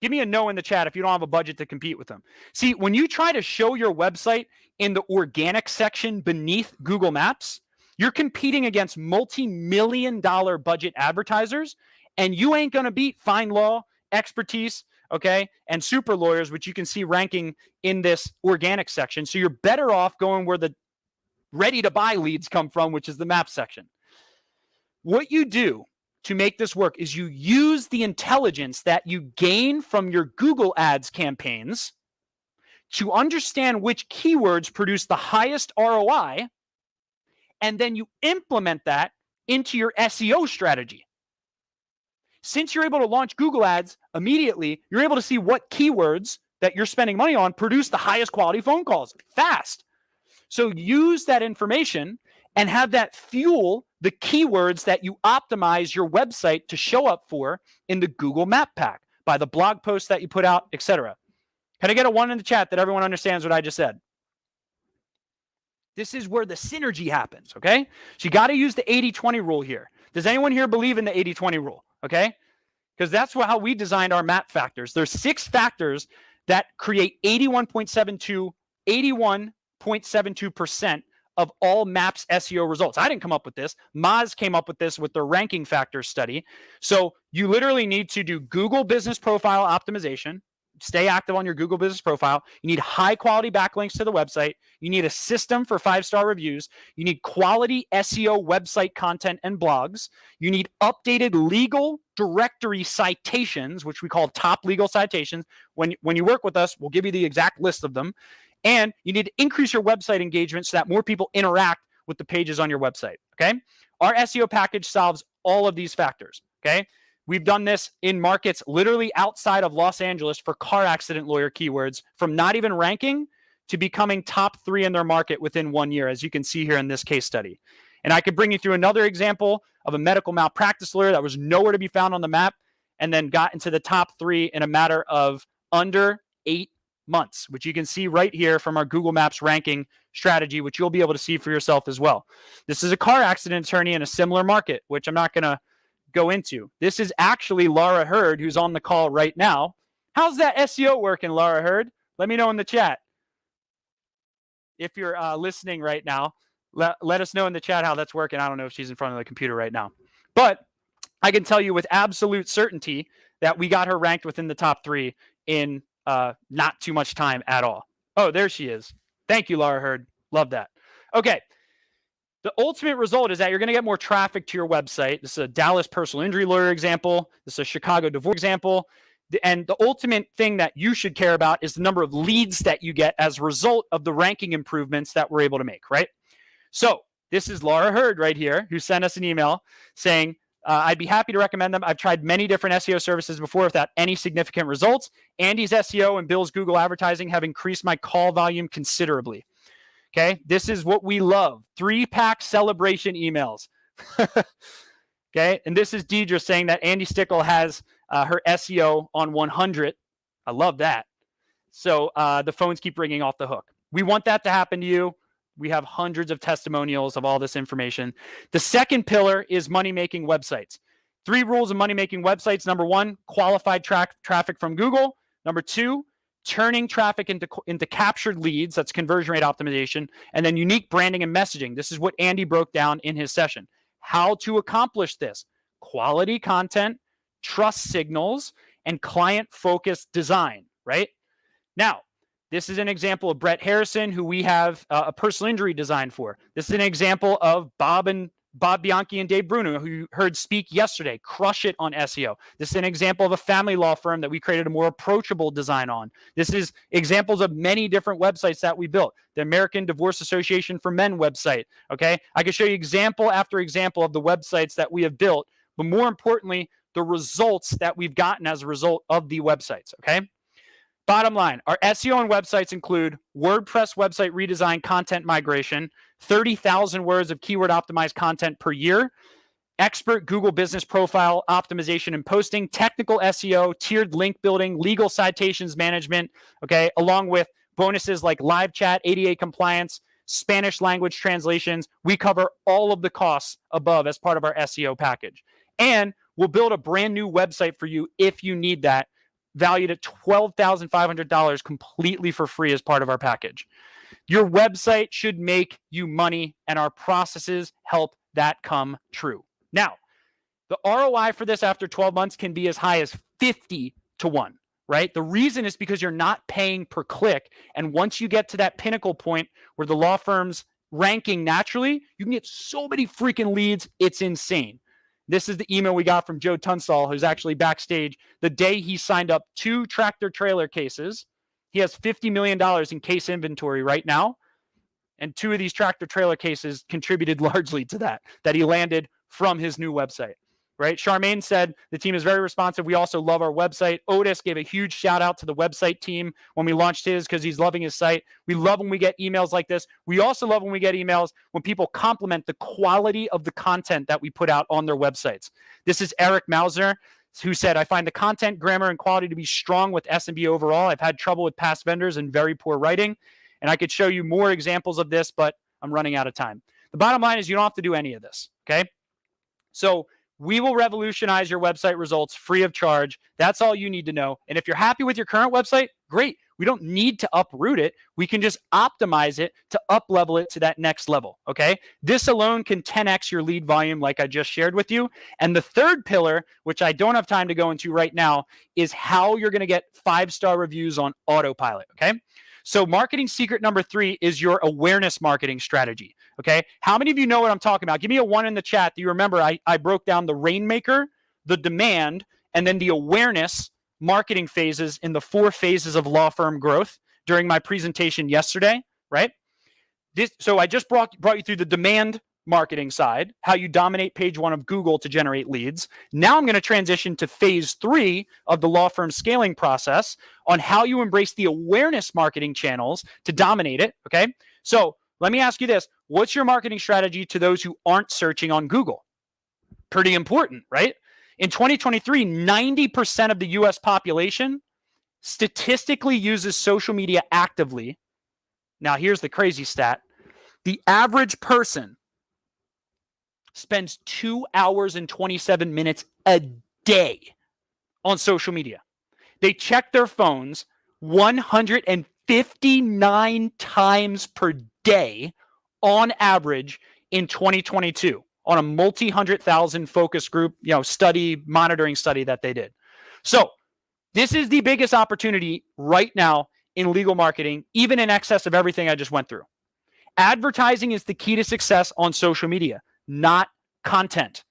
Give me a no in the chat if you don't have a budget to compete with them. See, when you try to show your website in the organic section beneath Google Maps, you're competing against multi-million-dollar budget advertisers, and you ain't going to beat Find Law, Expertise, okay, and Super Lawyers, which you can see ranking in this organic section. So you're better off going where the ready-to-buy leads come from, which is the map section. What you do to make this work is you use the intelligence that you gain from your Google Ads campaigns to understand which keywords produce the highest ROI, and then you implement that into your SEO strategy. Since you're able to launch Google Ads immediately, you're able to see what keywords that you're spending money on produce the highest quality phone calls fast. So use that information and have that fuel the keywords that you optimize your website to show up for in the Google Map Pack by the blog posts that you put out, etc. Can I get a 1 in the chat that everyone understands what I just said? This is where the synergy happens, okay? So you got to use the 80-20 rule here. Does anyone here believe in the 80-20 rule, okay? Because that's how we designed our map factors. There's 6 factors that create 81.72% of all Maps SEO results. I didn't come up with this. Moz came up with this with their ranking factors study. So you literally need to do Google Business Profile optimization, stay active on your Google Business Profile. You need high quality backlinks to the website. You need a system for 5-star reviews. You need quality SEO website content and blogs. You need updated legal directory citations, which we call top legal citations. When you work with us, we'll give you the exact list of them. And you need to increase your website engagement so that more people interact with the pages on your website, okay? Our SEO package solves all of these factors, okay? We've done this in markets literally outside of Los Angeles for car accident lawyer keywords, from not even ranking to becoming top 3 in their market within 1 year, as you can see here in this case study. And I could bring you through another example of a medical malpractice lawyer that was nowhere to be found on the map and then got into the top 3 in a matter of under 8 months, which you can see right here from our Google Maps ranking strategy, which you'll be able to see for yourself as well. This is a car accident attorney in a similar market, which I'm not going to go into. This is actually Laura Hurd, who's on the call right now. How's that SEO working, Laura Hurd? Let me know in the chat. If you're listening right now, let us know in the chat how that's working. I don't know if she's in front of the computer right now. But I can tell you with absolute certainty that we got her ranked within the top 3 in not too much time at all. Oh, there she is. Thank you, Laura Hurd. Love that. Okay. The ultimate result is that you're going to get more traffic to your website. This is a Dallas personal injury lawyer example. This is a Chicago divorce example. And the ultimate thing that you should care about is the number of leads that you get as a result of the ranking improvements that we're able to make, right? So this is Laura Hurd right here, who sent us an email saying, I'd be happy to recommend them. I've tried many different SEO services before without any significant results. Andy's SEO and Bill's Google advertising have increased my call volume considerably. Okay, this is what we love. 3-pack celebration emails. Okay, and this is Deidre saying that Andy Stickle has her SEO on 100. I love that. So the phones keep ringing off the hook. We want that to happen to you. We have hundreds of testimonials of all this information. The second pillar is money-making websites. 3 rules of money-making websites. Number 1, qualified traffic from Google. Number 2, turning traffic into captured leads. That's conversion rate optimization. And then unique branding and messaging. This is what Andy broke down in his session. How to accomplish this: quality content, trust signals, and client-focused design, right? Now, this is an example of Brett Harrison, who we have a personal injury design for. This is an example of Bob Bianchi and Dave Bruno, who you heard speak yesterday. Crush it on SEO. This is an example of a family law firm that we created a more approachable design on. This is examples of many different websites that we built. The American Divorce Association for Men website. Okay, I can show you example after example of the websites that we have built, but more importantly, the results that we've gotten as a result of the websites. Okay. Bottom line, our SEO and websites include WordPress website redesign, content migration, 30,000 words of keyword optimized content per year, expert Google business profile optimization and posting, technical SEO, tiered link building, legal citations management, okay, along with bonuses like live chat, ADA compliance, Spanish language translations. We cover all of the costs above as part of our SEO package. And we'll build a brand new website for you if you need that, valued at $12,500 completely for free as part of our package. Your website should make you money, and our processes help that come true. Now, the ROI for this after 12 months can be as high as 50 to 1, right? The reason is because you're not paying per click. And once you get to that pinnacle point where the law firm's ranking naturally, you can get so many freaking leads. It's insane. This is the email we got from Joe Tunstall, who's actually backstage. The day he signed up 2 tractor trailer cases, he has $50 million in case inventory right now. And 2 of these tractor trailer cases contributed largely to that he landed from his new website, right? Charmaine said the team is very responsive. We also love our website. Otis gave a huge shout out to the website team when we launched his, because he's loving his site. We love when we get emails like this. We also love when we get emails when people compliment the quality of the content that we put out on their websites. This is Eric Mauser, who said, I find the content, grammar, and quality to be strong with S&B overall. I've had trouble with past vendors and very poor writing. And I could show you more examples of this, but I'm running out of time. The bottom line is you don't have to do any of this, okay? So we will revolutionize your website results free of charge. That's all you need to know. And if you're happy with your current website, great. We don't need to uproot it. We can just optimize it to up-level it to that next level, okay? This alone can 10x your lead volume like I just shared with you. And the third pillar, which I don't have time to go into right now, is how you're going to get 5-star reviews on autopilot, okay? So marketing secret number 3 is your awareness marketing strategy, okay? How many of you know what I'm talking about? Give me a 1 in the chat. Do you remember I broke down the rainmaker, the demand, and then the awareness marketing phases in the 4 phases of law firm growth during my presentation yesterday, right? So I just brought you through the demand marketing side, how you dominate page 1 of Google to generate leads. Now I'm going to transition to phase 3 of the law firm scaling process on how you embrace the awareness marketing channels to dominate it. Okay. So let me ask you this. What's your marketing strategy to those who aren't searching on Google? Pretty important, right? In 2023, 90% of the US population statistically uses social media actively. Now, here's the crazy stat. The average person spends 2 hours and 27 minutes a day on social media. They check their phones 159 times per day on average in 2022 on a multi-100,000 focus group, monitoring study that they did. So this is the biggest opportunity right now in legal marketing, even in excess of everything I just went through. Advertising is the key to success on social media, not content.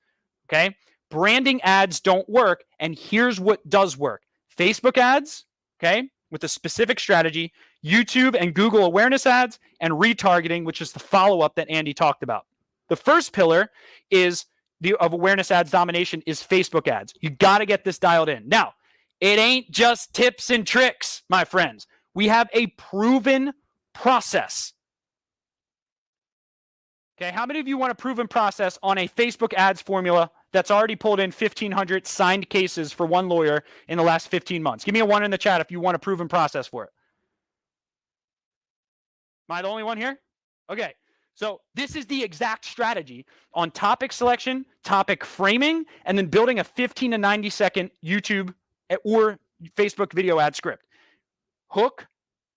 Okay. Branding ads don't work. And here's what does work. Facebook ads, okay, with a specific strategy, YouTube and Google awareness ads, and retargeting, which is the follow-up that Andy talked about. The first pillar of awareness ads domination is Facebook ads. You got to get this dialed in. Now, it ain't just tips and tricks, my friends. We have a proven process. Okay, how many of you want a proven process on a Facebook ads formula that's already pulled in 1,500 signed cases for one lawyer in the last 15 months? Give me a 1 in the chat if you want a proven process for it. Am I the only one here? Okay, so this is the exact strategy on topic selection, topic framing, and then building a 15 to 90 second YouTube or Facebook video ad script. Hook,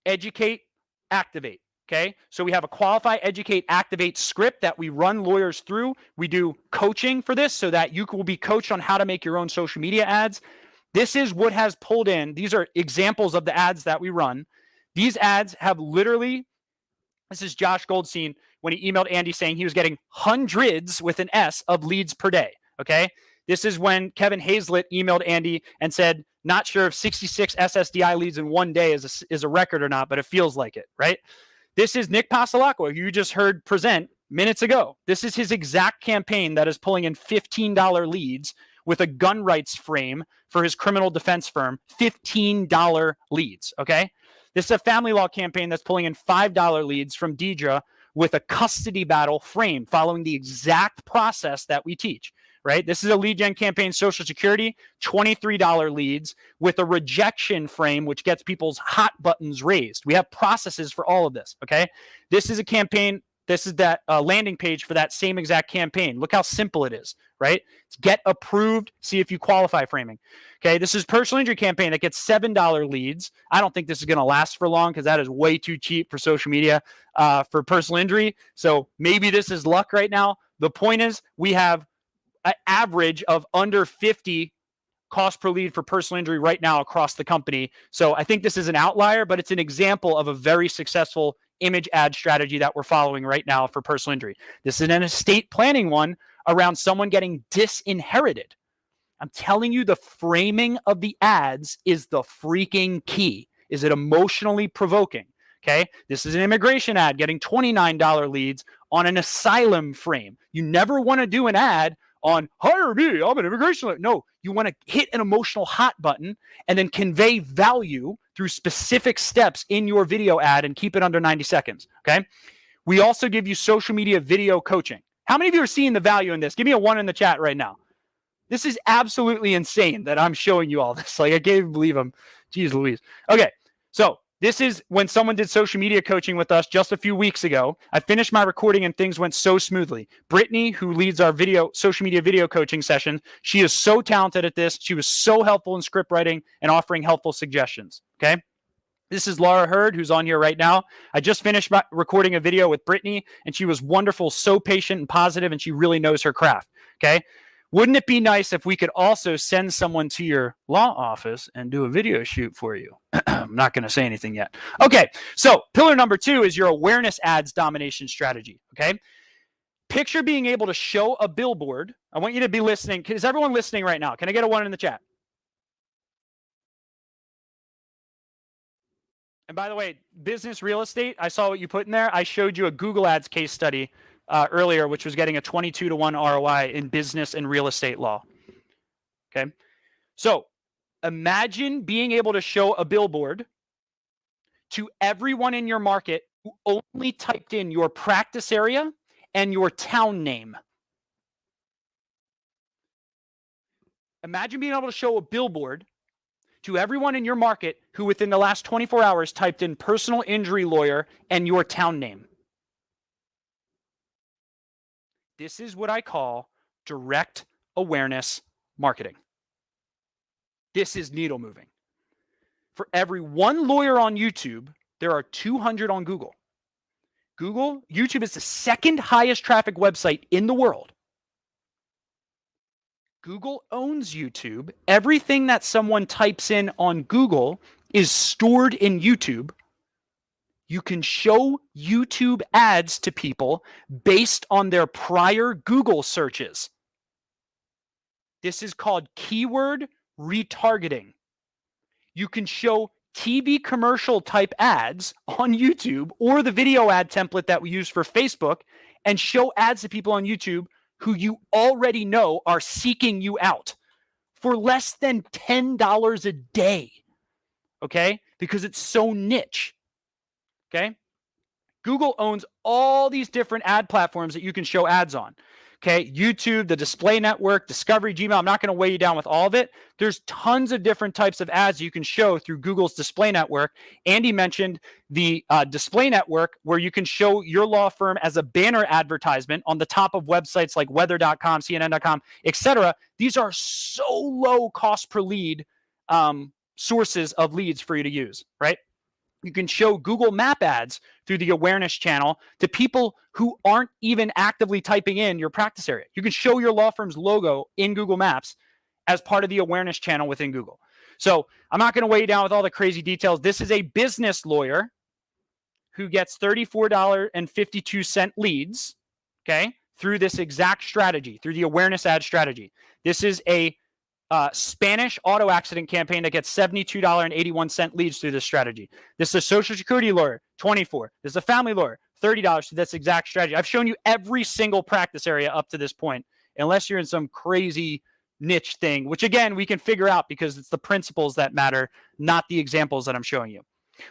educate, activate. Okay, so we have a qualify, educate, activate script that we run lawyers through. We do coaching for this so that you will be coached on how to make your own social media ads. This is what has pulled in. These are examples of the ads that we run. These ads have literally, this is Josh Goldstein when he emailed Andy saying he was getting hundreds with an S of leads per day. Okay, this is when Kevin Hazlett emailed Andy and said, not sure if 66 SSDI leads in one day is a record or not, but it feels like it, right? This is Nick Pasalacqua, who you just heard present minutes ago. This is his exact campaign that is pulling in $15 leads with a gun rights frame for his criminal defense firm. $15 leads, okay? This is a family law campaign that's pulling in $5 leads from Deidre with a custody battle frame following the exact process that we teach, right? This is a lead gen campaign, Social Security, $23 leads with a rejection frame, which gets people's hot buttons raised. We have processes for all of this, okay? This is a campaign. This is that landing page for that same exact campaign. Look how simple it is, right? It's get approved, see if you qualify framing. Okay, this is personal injury campaign that gets $7 leads. I don't think this is going to last for long because that is way too cheap for social media for personal injury. So maybe this is luck right now. The point is we have an average of under 50 cost per lead for personal injury right now across the company. So I think this is an outlier, but it's an example of a very successful image ad strategy that we're following right now for personal injury. This is an estate planning one around someone getting disinherited. I'm telling you, the framing of the ads is the freaking key. Is it emotionally provoking? Okay. This is an immigration ad getting $29 leads on an asylum frame. You never want to do an ad on hire me, I'm an immigration. No, you want to hit an emotional hot button and then convey value through specific steps in your video ad and keep it under 90 seconds. Okay. We also give you social media video coaching. How many of you are seeing the value in this? Give me a 1 in the chat right now. This is absolutely insane that I'm showing you all this. Like, I can't even believe I'm, geez Louise. Okay. So this is when someone did social media coaching with us just a few weeks ago. I finished my recording and things went so smoothly. Brittany, who leads our social media video coaching session, she is so talented at this. She was so helpful in script writing and offering helpful suggestions. Okay. This is Laura Hurd, who's on here right now. I just finished recording a video with Brittany, and she was wonderful, so patient and positive, and she really knows her craft. Okay. Wouldn't it be nice if we could also send someone to your law office and do a video shoot for you? I'm not going to say anything yet. Okay, so pillar number 2 is your awareness ads domination strategy, okay? Picture being able to show a billboard. I want you to be listening. Is everyone listening right now? Can I get a 1 in the chat? And by the way, business real estate, I saw what you put in there. I showed you a Google Ads case study earlier, which was getting a 22-to-1 ROI in business and real estate law. Okay. So imagine being able to show a billboard to everyone in your market who only typed in your practice area and your town name. Imagine being able to show a billboard to everyone in your market who within the last 24 hours typed in personal injury lawyer and your town name. This is what I call direct awareness marketing. This is needle moving. For every one lawyer on YouTube, there are 200 on Google. YouTube is the second highest traffic website in the world. Google owns YouTube. Everything that someone types in on Google is stored in YouTube. You can show YouTube ads to people based on their prior Google searches. This is called keyword retargeting. You can show TV commercial type ads on YouTube or the video ad template that we use for Facebook and show ads to people on YouTube who you already know are seeking you out for less than $10 a day. Okay? Because it's so niche. Okay? Google owns all these different ad platforms that you can show ads on. Okay, YouTube, the display network, Discovery, Gmail. I'm not going to weigh you down with all of it. There's tons of different types of ads you can show through Google's display network. Andy mentioned the display network where you can show your law firm as a banner advertisement on the top of websites like weather.com, CNN.com, etc. These are so low cost per lead sources of leads for you to use, right? You can show Google Map ads through the awareness channel to people who aren't even actively typing in your practice area. You can show your law firm's logo in Google Maps as part of the awareness channel within Google. So I'm not going to weigh you down with all the crazy details. This is a business lawyer who gets $34.52 leads, okay, through this exact strategy, through the awareness ad strategy. This is a Spanish auto accident campaign that gets $72.81 leads through this strategy. This is a social security lawyer, $24. This is a family lawyer, $30 through this exact strategy. I've shown you every single practice area up to this point, unless you're in some crazy niche thing, which again, we can figure out because it's the principles that matter, not the examples that I'm showing you.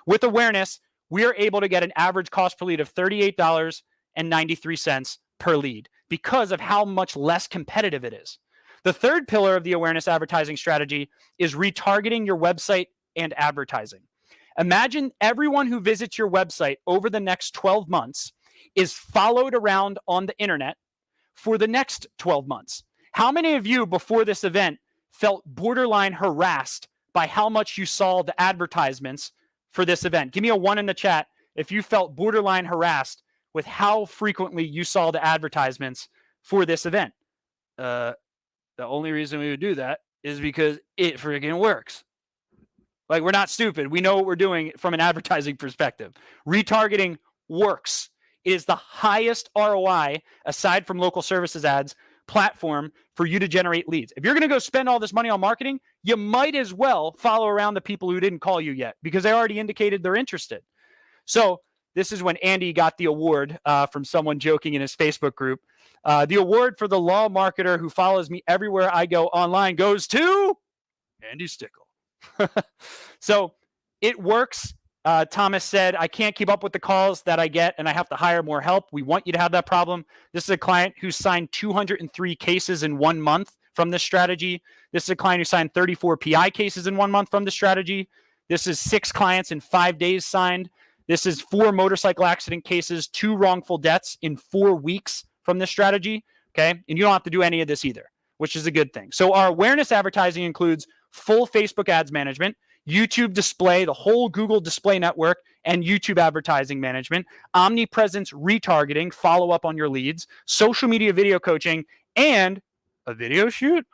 With awareness, we are able to get an average cost per lead of $38.93 per lead because of how much less competitive it is. The third pillar of the awareness advertising strategy is retargeting your website and advertising. Imagine everyone who visits your website over the next 12 months is followed around on the internet for the next 12 months. How many of you before this event felt borderline harassed by how much you saw the advertisements for this event? Give me a 1 in the chat if you felt borderline harassed with how frequently you saw the advertisements for this event. The only reason we would do that is because it freaking works. Like, we're not stupid. We know what we're doing from an advertising perspective. Retargeting works. It is the highest ROI, aside from local services ads, platform for you to generate leads. If you're going to go spend all this money on marketing, you might as well follow around the people who didn't call you yet because they already indicated they're interested. So this is when Andy got the award from someone joking in his Facebook group. The award for the law marketer who follows me everywhere I go online goes to Andy Stickle. So it works. Thomas said, I can't keep up with the calls that I get and I have to hire more help. We want you to have that problem. This is a client who signed 203 cases in 1 month from this strategy. This is a client who signed 34 PI cases in 1 month from this strategy. This is 6 clients in 5 days signed. This is 4 motorcycle accident cases, 2 wrongful deaths in 4 weeks from this strategy, okay? And you don't have to do any of this either, which is a good thing. So our awareness advertising includes full Facebook ads management, YouTube display, the whole Google display network, and YouTube advertising management, omnipresence retargeting, follow up on your leads, social media video coaching, and a video shoot?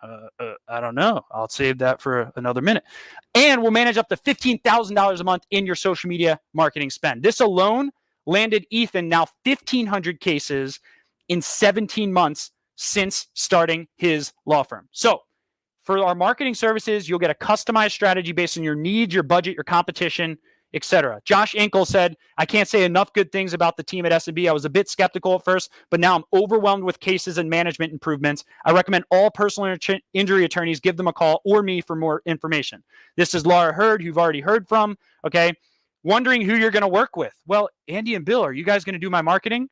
I don't know. I'll save that for another minute. And we'll manage up to $15,000 a month in your social media marketing spend. This alone landed Ethan now 1,500 cases in 17 months since starting his law firm. So for our marketing services, you'll get a customized strategy based on your needs, your budget, your competition, etc. Josh Inkle said, I can't say enough good things about the team at S&B. I was a bit skeptical at first, but now I'm overwhelmed with cases and management improvements. I recommend all personal injury attorneys give them a call or me for more information. This is Laura Hurd, who you've already heard from. Okay. Wondering who you're going to work with. Well, Andy and Bill, are you guys going to do my marketing?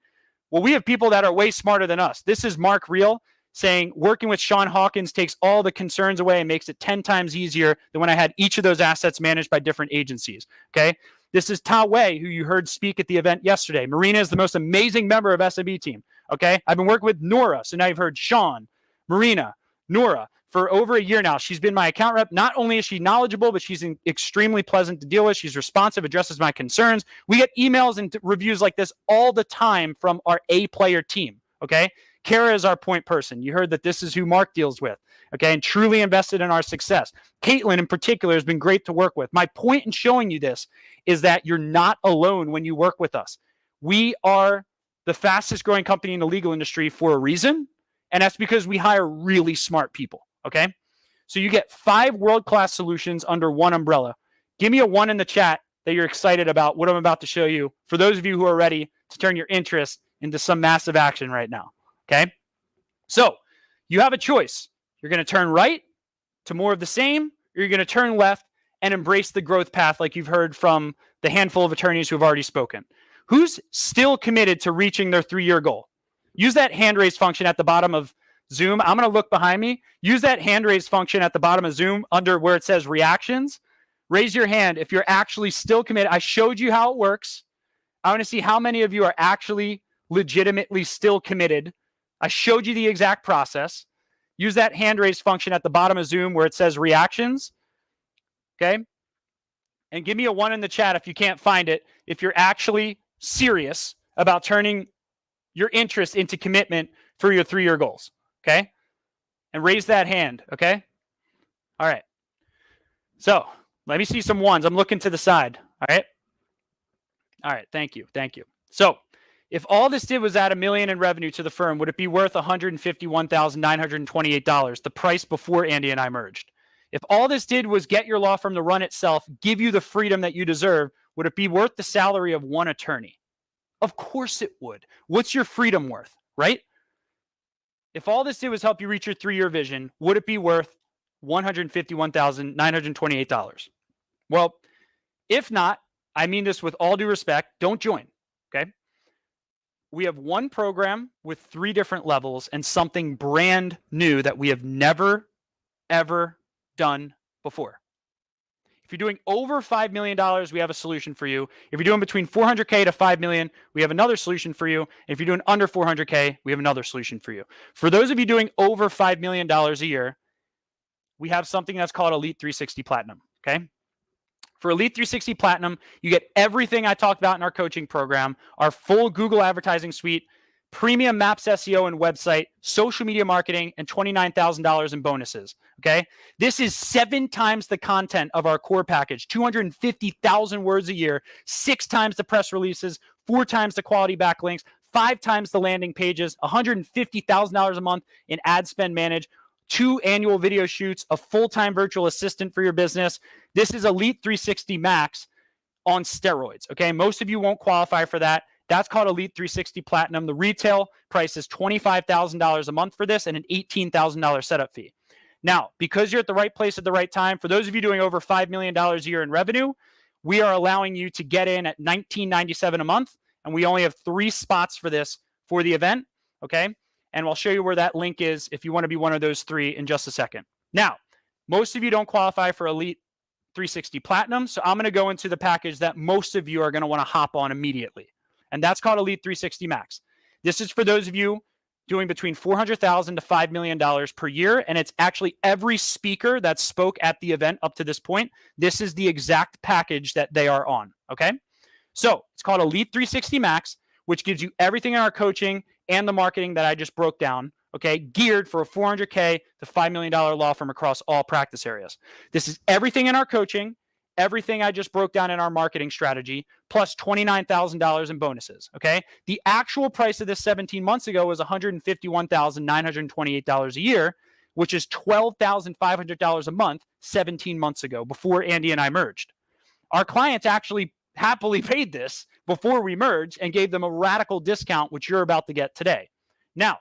Well, we have people that are way smarter than us. This is Mark Reel saying working with Sean Hawkins takes all the concerns away and makes it 10 times easier than when I had each of those assets managed by different agencies. Okay. This is Ta Wei, who you heard speak at the event yesterday. Marina is the most amazing member of SMB team. Okay. I've been working with Nora. So now you've heard Sean, Marina, Nora for over a year now. She's been my account rep. Not only is she knowledgeable, but she's extremely pleasant to deal with. She's responsive, addresses my concerns. We get emails and reviews like this all the time from our A-player team. Okay. Kara is our point person. You heard that this is who Mark deals with, okay, and truly invested in our success. Caitlin, in particular, has been great to work with. My point in showing you this is that you're not alone when you work with us. We are the fastest growing company in the legal industry for a reason, and that's because we hire really smart people, okay? So you get 5 world-class solutions under one umbrella. Give me a 1 in the chat that you're excited about what I'm about to show you for those of you who are ready to turn your interest into some massive action right now. Okay, so you have a choice. You're going to turn right to more of the same, or you're going to turn left and embrace the growth path like you've heard from the handful of attorneys who have already spoken. Who's still committed to reaching their 3-year goal? Use that hand raise function at the bottom of Zoom. I'm going to look behind me. Use that hand raise function at the bottom of Zoom under where it says reactions. Raise your hand if you're actually still committed. I showed you how it works. I want to see how many of you are actually legitimately still committed. I showed you the exact process. Use that hand raise function at the bottom of Zoom where it says reactions. Okay. And give me a 1 in the chat if you can't find it, if you're actually serious about turning your interest into commitment for your 3-year goals. Okay. And raise that hand. Okay. All right. So let me see some 1s. I'm looking to the side. All right. All right. Thank you. Thank you. So if all this did was add $1 million in revenue to the firm, would it be worth $151,928, the price before Andy and I merged? If all this did was get your law firm to run itself, give you the freedom that you deserve, would it be worth the salary of 1 attorney? Of course it would. What's your freedom worth, right? If all this did was help you reach your 3-year vision, would it be worth $151,928? Well, if not, I mean this with all due respect, don't join, okay? We have one program with 3 different levels and something brand new that we have never, ever done before. If you're doing over $5 million, we have a solution for you. If you're doing between $400K to $5 million, we have another solution for you. And if you're doing under $400K, we have another solution for you. For those of you doing over $5 million a year, we have something that's called Elite 360 Platinum, okay? For Elite 360 Platinum, you get everything I talked about in our coaching program, our full Google advertising suite, premium Maps SEO and website, social media marketing, and $29,000 in bonuses, okay? This is 7 times the content of our core package, 250,000 words a year, 6 times the press releases, 4 times the quality backlinks, 5 times the landing pages, $150,000 a month in ad spend managed, 2 annual video shoots, a full-time virtual assistant for your business. This is Elite 360 Max on steroids, okay? Most of you won't qualify for that. That's called Elite 360 Platinum. The retail price is $25,000 a month for this and an $18,000 setup fee. Now, because you're at the right place at the right time, for those of you doing over $5 million a year in revenue, we are allowing you to get in at $19.97 a month, and we only have 3 spots for this for the event, okay? And I'll show you where that link is if you want to be one of those 3 in just a second. Now, most of you don't qualify for Elite 360 Platinum, so I'm going to go into the package that most of you are going to want to hop on immediately. And that's called Elite 360 Max. This is for those of you doing between $400,000 to $5 million per year, and it's actually every speaker that spoke at the event up to this point. This is the exact package that they are on, okay? So it's called Elite 360 Max, which gives you everything in our coaching and the marketing that I just broke down, okay, geared for a $400K to $5 million law firm across all practice areas. This is everything in our coaching, everything I just broke down in our marketing strategy, plus $29,000 in bonuses, okay? The actual price of this 17 months ago was $151,928 a year, which is $12,500 a month 17 months ago before Andy and I merged. Our clients actually happily paid this before we merged and gave them a radical discount, which you're about to get today. Now,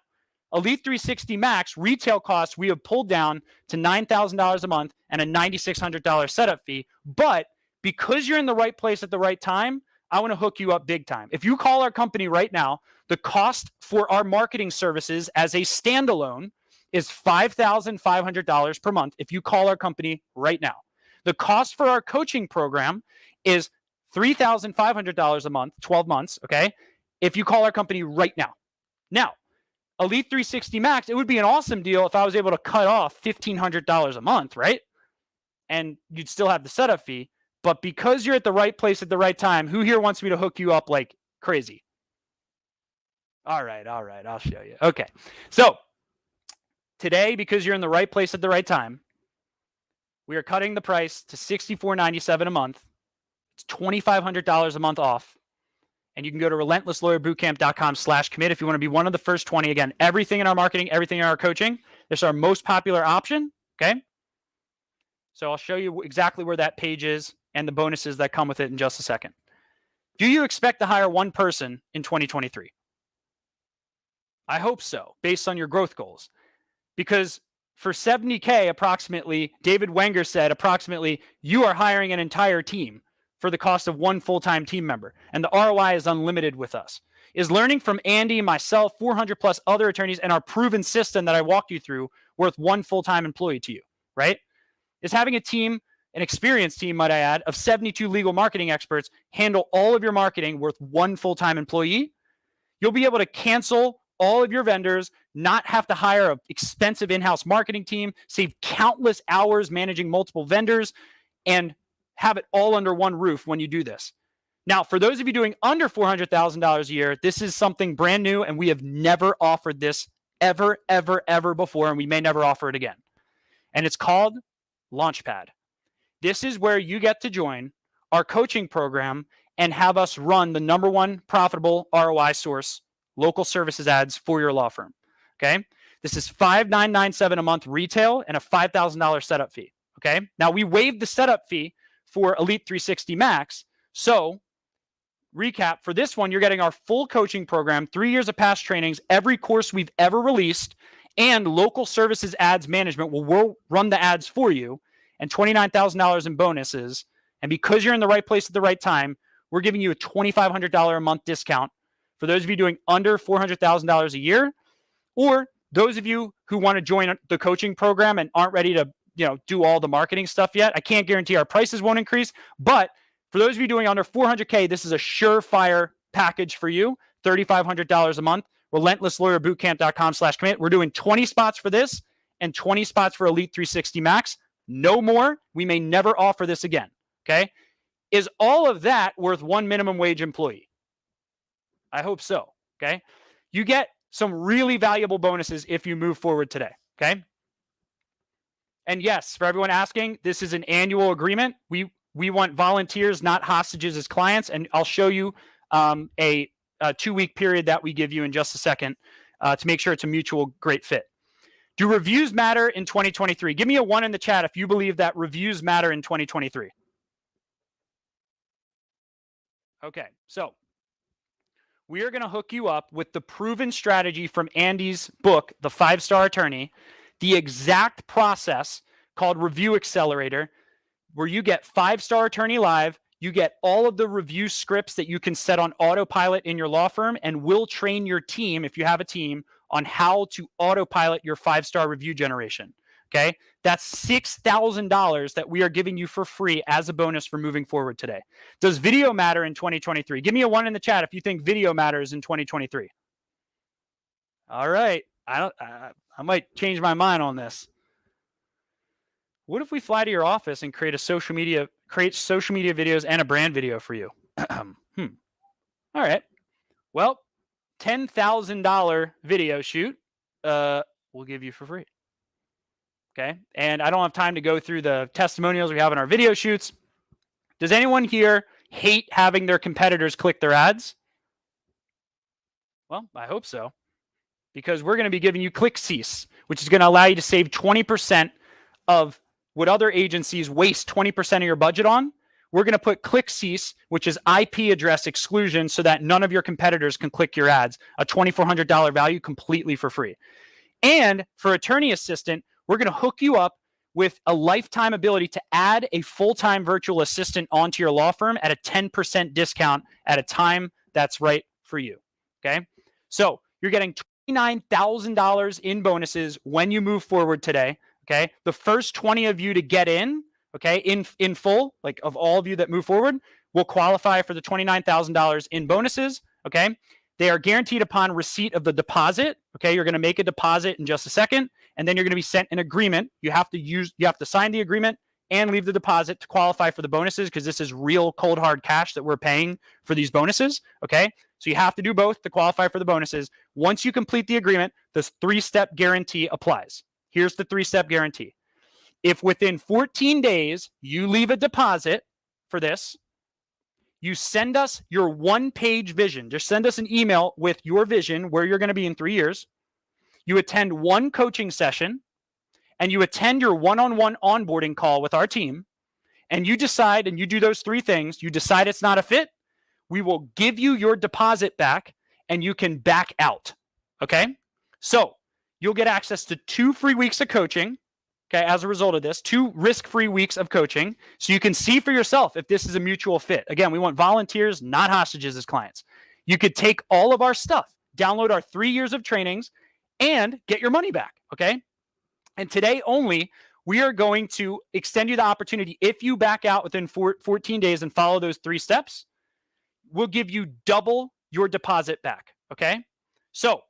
Elite 360 Max retail costs we have pulled down to $9,000 a month and a $9,600 setup fee. But because you're in the right place at the right time, I want to hook you up big time. If you call our company right now, the cost for our marketing services as a standalone is $5,500 per month if you call our company right now. The cost for our coaching program is $3,500 a month, 12 months, okay? If you call our company right now. Now, Elite 360 Max, it would be an awesome deal if I was able to cut off $1,500 a month, right? And you'd still have the setup fee. But because you're at the right place at the right time, who here wants me to hook you up like crazy? All right, I'll show you. Okay, so today, because you're in the right place at the right time, we are cutting the price to $64.97 a month. It's $2,500 a month off. And you can go to relentlesslawyerbootcamp.com/commit if you want to be one of the first 20. Again, everything in our marketing, everything in our coaching. This is our most popular option, okay? So I'll show you exactly where that page is and the bonuses that come with it in just a second. Do you expect to hire one person in 2023? I hope so, based on your growth goals. Because for $70K approximately, David Wenger said approximately, you are hiring an entire team for the cost of one full-time team member. And the ROI is unlimited with us. Is learning from Andy, myself, 400 plus other attorneys, and our proven system that I walked you through worth one full-time employee to you, right? Is having a team, an experienced team, might I add, of 72 legal marketing experts handle all of your marketing worth one full-time employee? You'll be able to cancel all of your vendors, not have to hire an expensive in-house marketing team, save countless hours managing multiple vendors, and have it all under one roof when you do this. Now, for those of you doing under $400,000 a year, this is something brand new, and we have never offered this ever before, and we may never offer it again. And it's called Launchpad. This is where you get to join our coaching program and have us run the number one profitable ROI source, local services ads for your law firm. Okay. This is $5,997 a month retail and a $5,000 setup fee. Okay. Now we waived the setup fee for Elite 360 Max. So recap for this one, you're getting our full coaching program, 3 years of past trainings, every course we've ever released, and local services ads management. We'll run the ads for you, and $29,000 in bonuses. And because you're in the right place at the right time, we're giving you a $2,500 a month discount for those of you doing under $400,000 a year, or those of you who want to join the coaching program and aren't ready to, do all the marketing stuff yet. I can't guarantee our prices won't increase, but for those of you doing under 400K, this is a surefire package for you, $3,500 a month. Relentlesslawyerbootcamp.com/commit. We're doing 20 spots for this and 20 spots for Elite 360 Max. No more. We may never offer this again. Okay. Is all of that worth one minimum wage employee? I hope so. Okay. You get some really valuable bonuses if you move forward today. Okay. And yes, for everyone asking, this is an annual agreement. We want volunteers, not hostages, as clients. And I'll show you a 2-week period that we give you in just a second to make sure it's a mutual great fit. Do reviews matter in 2023? Give me a 1 in the chat if you believe that reviews matter in 2023. Okay, so we are going to hook you up with the proven strategy from Andy's book, The 5-Star Attorney, the exact process called Review Accelerator, where you get 5-Star Attorney Live, you get all of the review scripts that you can set on autopilot in your law firm, and we'll train your team, if you have a team, on how to autopilot your 5-star review generation. Okay. That's $6,000 that we are giving you for free as a bonus for moving forward today. Does video matter in 2023? Give me a 1 in the chat if you think video matters in 2023. All right. I might change my mind on this. What if we fly to your office and create social media videos and a brand video for you? All right. Well, $10,000 video shoot, we'll give you for free. Okay. And I don't have time to go through the testimonials we have in our video shoots. Does anyone here hate having their competitors click their ads? Well, I hope so, because we're going to be giving you Click Cease, which is going to allow you to save 20% of what other agencies waste 20% of your budget on. we're going to put click cease, which is IP address exclusion, so that none of your competitors can click your ads, a $2,400 value completely for free. And for Attorney Assistant, we're going to hook you up with a lifetime ability to add a full-time virtual assistant onto your law firm at a 10% discount at a time that's right for you. Okay. So you're getting $29,000 in bonuses when you move forward today. Okay. The first 20 of you to get in, okay, in full, like of all of you that move forward, will qualify for the $29,000 in bonuses. Okay. They are guaranteed upon receipt of the deposit. Okay. You're going to make a deposit in just a second, and then you're going to be sent an agreement. You have to sign the agreement and leave the deposit to qualify for the bonuses, because this is real cold hard cash that we're paying for these bonuses. Okay. So you have to do both to qualify for the bonuses. Once you complete the agreement, this 3-step guarantee applies. Here's the 3-step guarantee. If within 14 days you leave a deposit for this, you send us your 1-page vision. Just send us an email with your vision, where you're going to be in 3 years. You attend 1 coaching session, and you attend your one-on-one onboarding call with our team, and you decide, and you do those 3 things, you decide it's not a fit, we will give you your deposit back, and you can back out. Okay? So you'll get access to 2 free weeks of coaching. Okay, as a result of this, 2 risk-free weeks of coaching, so you can see for yourself if this is a mutual fit. Again, we want volunteers, not hostages, as clients. You could take all of our stuff, download our 3 years of trainings, and get your money back. Okay? And today only, we are going to extend you the opportunity. If you back out within 14 days and follow those 3 steps, we'll give you double your deposit back. Okay? So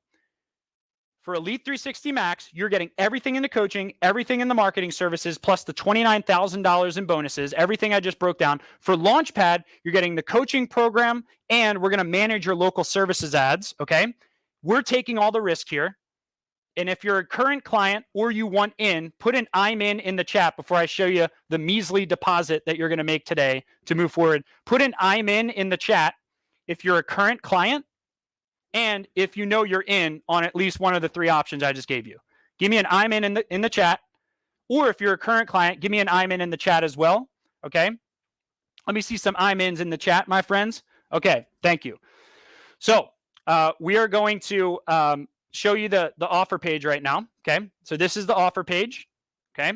for Elite 360 Max, you're getting everything in the coaching, everything in the marketing services, plus the $29,000 in bonuses, everything I just broke down. For Launchpad, you're getting the coaching program, and we're going to manage your local services ads. Okay? We're taking all the risk here. And if you're a current client or you want in, put an I'm in the chat before I show you the measly deposit that you're going to make today to move forward. Put an I'm in the chat if you're a current client, and if you know you're in on at least one of the 3 options I just gave you. Give me an I'm in the chat. Or if you're a current client, give me an I'm in the chat as well. Okay? Let me see some I'm ins in the chat, my friends. Okay, thank you. So we are going to show you the offer page right now. Okay? So this is the offer page. Okay?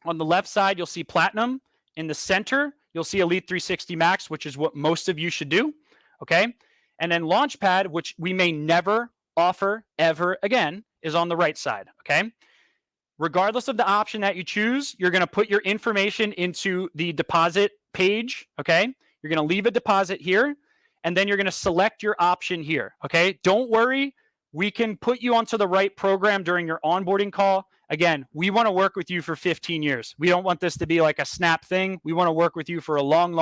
On the left side, you'll see Platinum. In the center, you'll see Elite 360 Max, which is what most of you should do. Okay? And then Launchpad, which we may never offer ever again, is on the right side. Okay. Regardless of the option that you choose, you're going to put your information into the deposit page. Okay. You're going to leave a deposit here, and then you're going to select your option here. Okay. Don't worry. We can put you onto the right program during your onboarding call. Again, we want to work with you for 15 years. We don't want this to be like a snap thing. We want to work with you for a long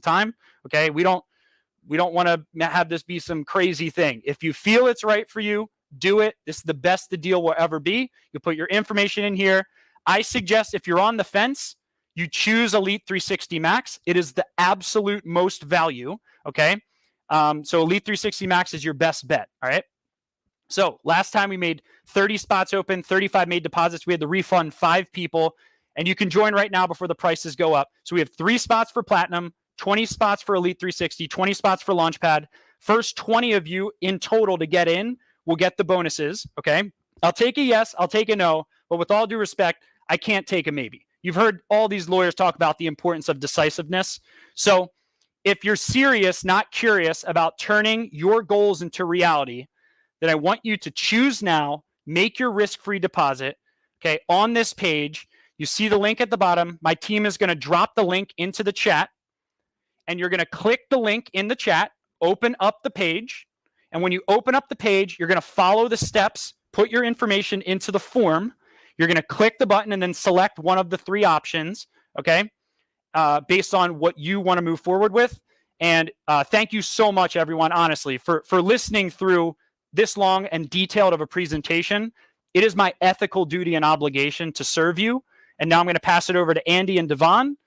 time. Okay. We don't want to have this be some crazy thing. If you feel it's right for you, do it. This is the best the deal will ever be. You put your information in here. I suggest if you're on the fence, you choose Elite 360 Max. It is the absolute most value. Okay. So Elite 360 Max is your best bet. All right. So last time we made 30 spots open, 35 made deposits. We had to refund 5 people, and you can join right now before the prices go up. So we have 3 spots for Platinum, 20 spots for Elite 360, 20 spots for Launchpad. First 20 of you in total to get in will get the bonuses. Okay. I'll take a yes. I'll take a no. But with all due respect, I can't take a maybe. You've heard all these lawyers talk about the importance of decisiveness. So if you're serious, not curious about turning your goals into reality, then I want you to choose now, make your risk-free deposit. Okay. On this page, you see the link at the bottom. My team is going to drop the link into the chat, and you're going to click the link in the chat, open up the page. And when you open up the page, you're going to follow the steps, put your information into the form. You're going to click the button and then select one of the 3 options. Okay. Based on what you want to move forward with. And thank you so much, everyone, honestly, for listening through this long and detailed of a presentation. It is my ethical duty and obligation to serve you. And now I'm going to pass it over to Andy and Devon.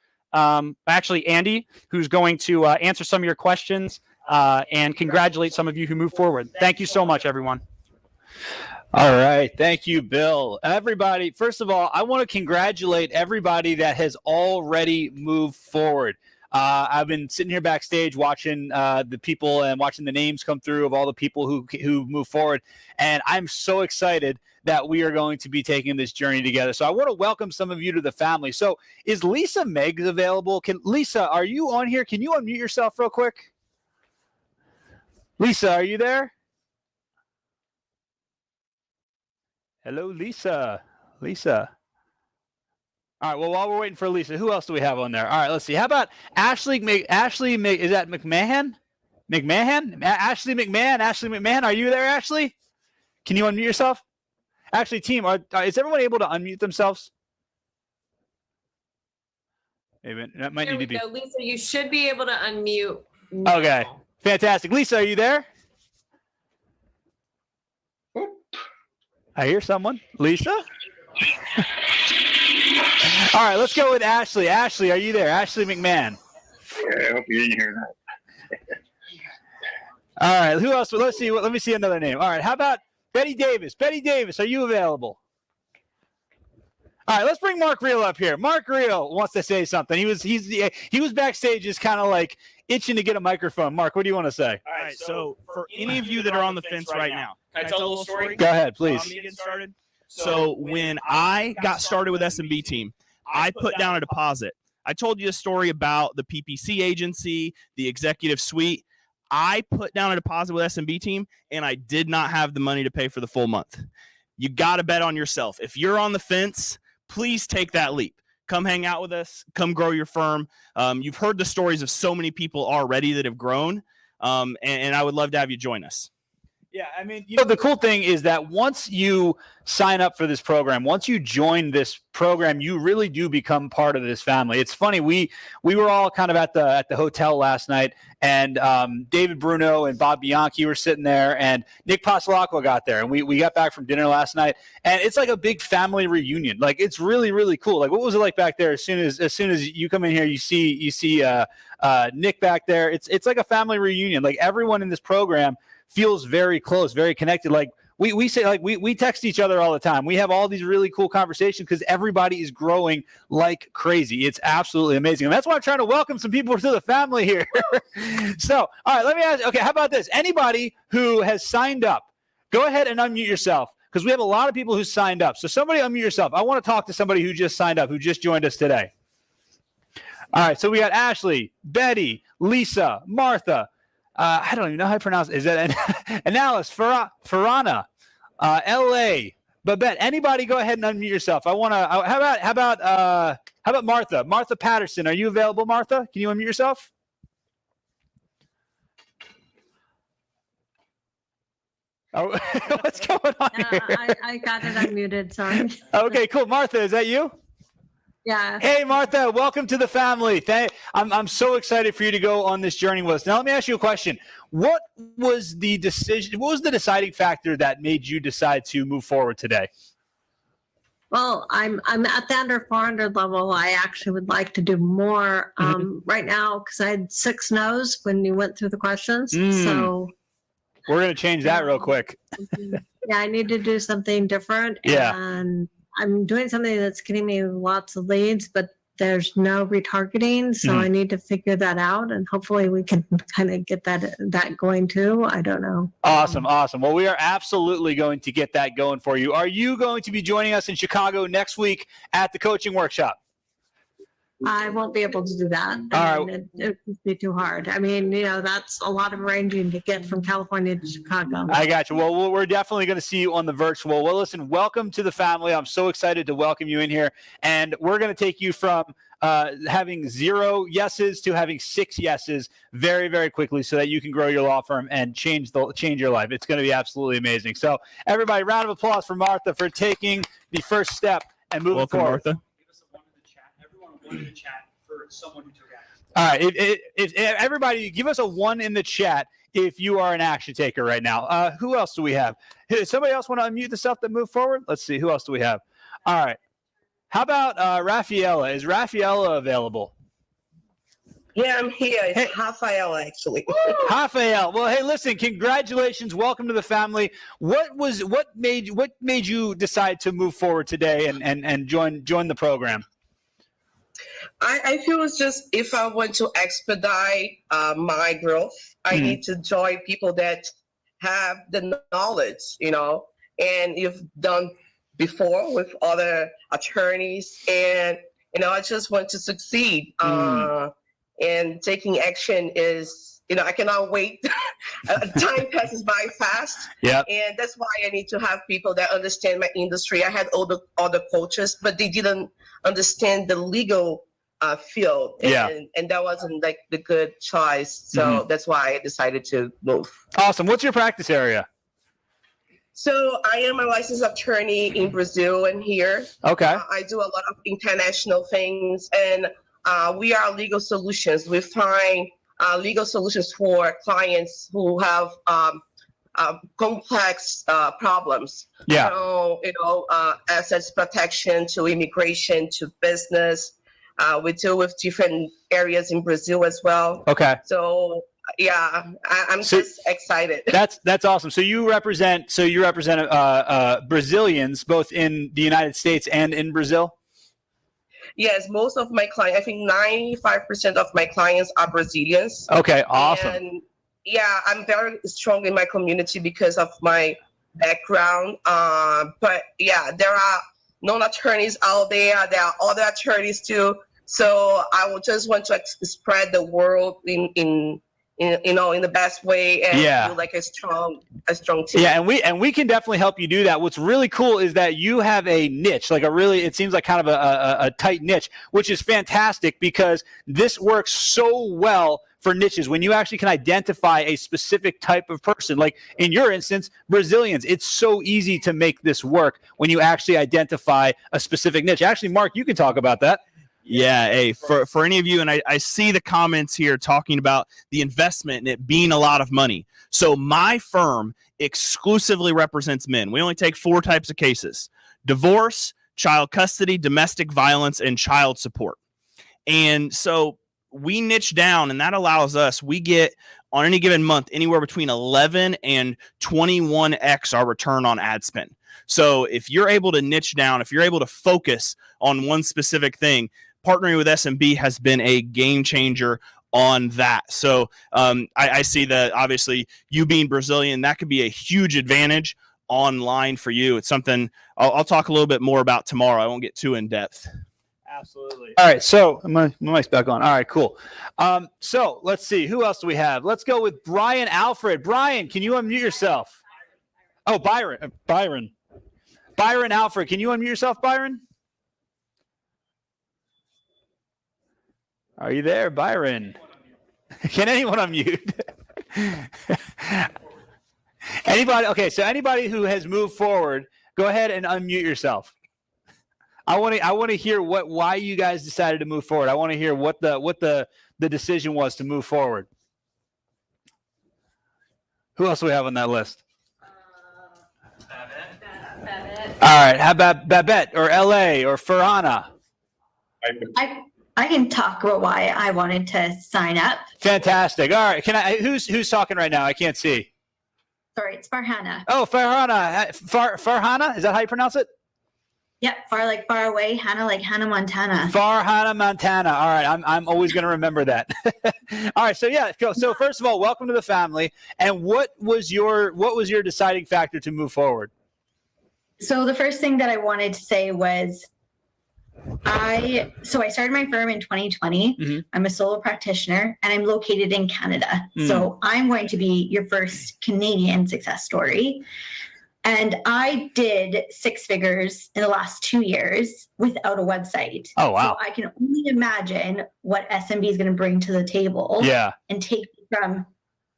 Actually, Andy, who's going to answer some of your questions and congratulate some of you who moved forward. Thank you so much, everyone.
All right. Thank you, Bill. Everybody, first of all, I want to congratulate everybody that has already moved forward. I've been sitting here backstage watching the people and watching the names come through of all the people who move forward. And I'm so excited that we are going to be taking this journey together. So I want to welcome some of you to the family. So is Lisa Meggs available? Lisa, are you on here? Can you unmute yourself real quick? Lisa, are you there? Hello, Lisa. Lisa. All right. Well, while we're waiting for Lisa, who else do we have on there? All right. Let's see. How about Ashley? Is that McMahon? Ashley McMahon. Ashley McMahon. Are you there, Ashley? Can you unmute yourself? Actually, team, is everyone able to unmute themselves? Maybe that might need to be.
Lisa, you should be able to unmute.
Okay. Fantastic. Lisa, are you there? I hear someone. Lisa? All right, let's go with Ashley. Ashley, are you there? Ashley McMahon.
Yeah, I hope you didn't hear that.
All right, who else? Let's see. Let me see another name. All right, how about Betty Davis? Betty Davis, are you available? All right, let's bring Mark Reel up here. Mark Reel wants to say something. He was backstage just kind of like itching to get a microphone. Mark, what do you want to say?
All right, so for any of you that are on the fence right now, can I tell a little story?
Go ahead, please.
Me getting started. So when I got started with SMB Team, I put down a deposit. I told you a story about the PPC agency, the executive suite. I put down a deposit with SMB Team, and I did not have the money to pay for the full month. You got to bet on yourself. If you're on the fence, please take that leap. Come hang out with us. Come grow your firm. You've heard the stories of so many people already that have grown, and I would love to have you join us.
Yeah, I mean, the cool thing is that once you sign up for this program, once you join this program, you really do become part of this family. It's funny, we were all kind of at the hotel last night, and David Bruno and Bob Bianchi were sitting there, and Nick Passalacqua got there, and we got back from dinner last night, and it's like a big family reunion. Like, it's really, really cool. Like, what was it like back there? As soon as you come in here, you see Nick back there. It's like a family reunion. Like, everyone in this program feels very close, very connected. Like we say, like we text each other all the time. We have all these really cool conversations because everybody is growing like crazy. It's absolutely amazing. And that's why I'm trying to welcome some people to the family here. So, all right, let me ask, okay, how about this? Anybody who has signed up, go ahead and unmute yourself because we have a lot of people who signed up. So somebody unmute yourself. I want to talk to somebody who just signed up, who just joined us today. All right, so we got Ashley, Betty, Lisa, Martha, I don't even know how to pronounce it. Is that Analis, Farana, L.A., Babette? Anybody go ahead and unmute yourself. I want to. How about Martha? Martha Patterson, are you available, Martha? Can you unmute yourself? Oh, what's going on here?
I got it unmuted. Sorry.
Okay, cool. Martha, is that you?
Yeah.
Hey, Martha, welcome to the family. I'm so excited for you to go on this journey with us. Now, let me ask you a question. What was the decision? What was the deciding factor that made you decide to move forward today?
Well, I'm at the under 400 level. I actually would like to do more right now because I had 6 no's when you went through the questions. So
we're going to change that real quick.
Yeah, I need to do something different.
Yeah.
And I'm doing something that's getting me lots of leads, but there's no retargeting. So I need to figure that out. And hopefully we can kind of get that going too. I don't know.
Awesome. Well, we are absolutely going to get that going for you. Are you going to be joining us in Chicago next week at the coaching workshop?
I won't be able to do that.
All right.
It would be too hard. I mean, that's a lot of arranging to get from California to Chicago.
I got you. Well, we're definitely going to see you on the virtual. Well, listen, welcome to the family. I'm so excited to welcome you in here. And we're going to take you from having 0 yeses to having 6 yeses very, very quickly so that you can grow your law firm and change your life. It's going to be absolutely amazing. So everybody, round of applause for Martha for taking the first step and moving forward.
Martha.
In the chat for someone who took action. All right, if everybody give us a 1 in the chat if you are an action taker right now. Who else do we have? Somebody else want to unmute the stuff that move forward? Let's see. Who else do we have? All right. How about Rafaela? Is Rafaela available?
Yeah, I'm here. It's Rafael, actually.
Rafael. Well, hey, listen, congratulations. Welcome to the family. What made you decide to move forward today and join the program?
I feel it's just if I want to expedite my growth, I need to join people that have the knowledge, and you've done before with other attorneys. And, I just want to succeed. And taking action is, I cannot wait. Time passes by fast.
Yeah.
And that's why I need to have people that understand my industry. I had all the other coaches, but they didn't understand the legal field. And that wasn't like the good choice. So that's why I decided to move.
Awesome. What's your practice area?
So I am a licensed attorney in Brazil and here.
Okay.
I do a lot of international things, and we are legal solutions. We find legal solutions for clients who have complex problems.
Yeah.
So, assets protection to immigration to business. We deal with different areas in Brazil as well.
Okay.
So yeah, I'm just excited.
That's awesome. So you represent Brazilians both in the United States and in Brazil?
Yes, most of my clients, I think 95% of my clients are Brazilians.
Okay, awesome.
And yeah, I'm very strong in my community because of my background. But yeah, there are non-attorneys out there. There are other attorneys too. So I would just want to spread the word in the best way and feel like a strong team.
Yeah, and we can definitely help you do that. What's really cool is that you have a niche, it seems like kind of a tight niche, which is fantastic because this works so well for niches when you actually can identify a specific type of person. Like in your instance, Brazilians, it's so easy to make this work when you actually identify a specific niche. Actually, Mark, you can talk about that.
Yeah, hey, for any of you, and I see the comments here talking about the investment and it being a lot of money. So my firm exclusively represents men. We only take 4 types of cases: divorce, child custody, domestic violence, and child support. And so we niche down, and that allows us, we get on any given month anywhere between 11 and 21x our return on ad spend. So if you're able to niche down, if you're able to focus on one specific thing, partnering with SMB has been a game changer on that. So I see that obviously you being Brazilian, that could be a huge advantage online for you. It's something I'll talk a little bit more about tomorrow. I won't get too in depth.
Absolutely. All right. So my mic's back on. All right, cool. So let's see. Who else do we have? Let's go with Brian Alfred. Brian, can you unmute yourself? Oh, Byron Alfred. Can you unmute yourself, Byron? Are you there, Byron? Can anyone unmute? Anybody? Okay, so anybody who has moved forward, go ahead and unmute yourself. I want to hear why you guys decided to move forward. I want to hear what the decision was to move forward. Who else do we have on that list? All right, how about Babette or LA or Farhana?
I can talk about why I wanted to sign up.
Fantastic. All right, who's talking right now? I can't see.
Sorry, it's Farhana.
Oh, Farhana. Farhana, is that how you pronounce it?
Yep, far away, Hannah like Hannah Montana.
Farhana Montana. All right, I'm always going to remember that. All right, so yeah, so first of all, welcome to the family. And what was your deciding factor to move forward?
So the first thing that I wanted to say was I started my firm in 2020. Mm-hmm. I'm a solo practitioner and I'm located in Canada. Mm. So I'm going to be your first Canadian success story. And I did 6 figures in the last 2 years without a website.
Oh, wow.
So I can only imagine what SMB is going to bring to the table.
Yeah.
And take from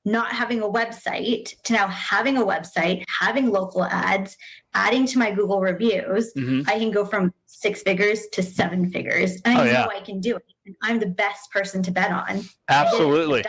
not having a website to now having a website, having local ads, adding to my Google reviews. Mm-hmm. I can go from 6 figures to 7 figures. And I know I can do it. And I'm the best person to bet on.
Absolutely.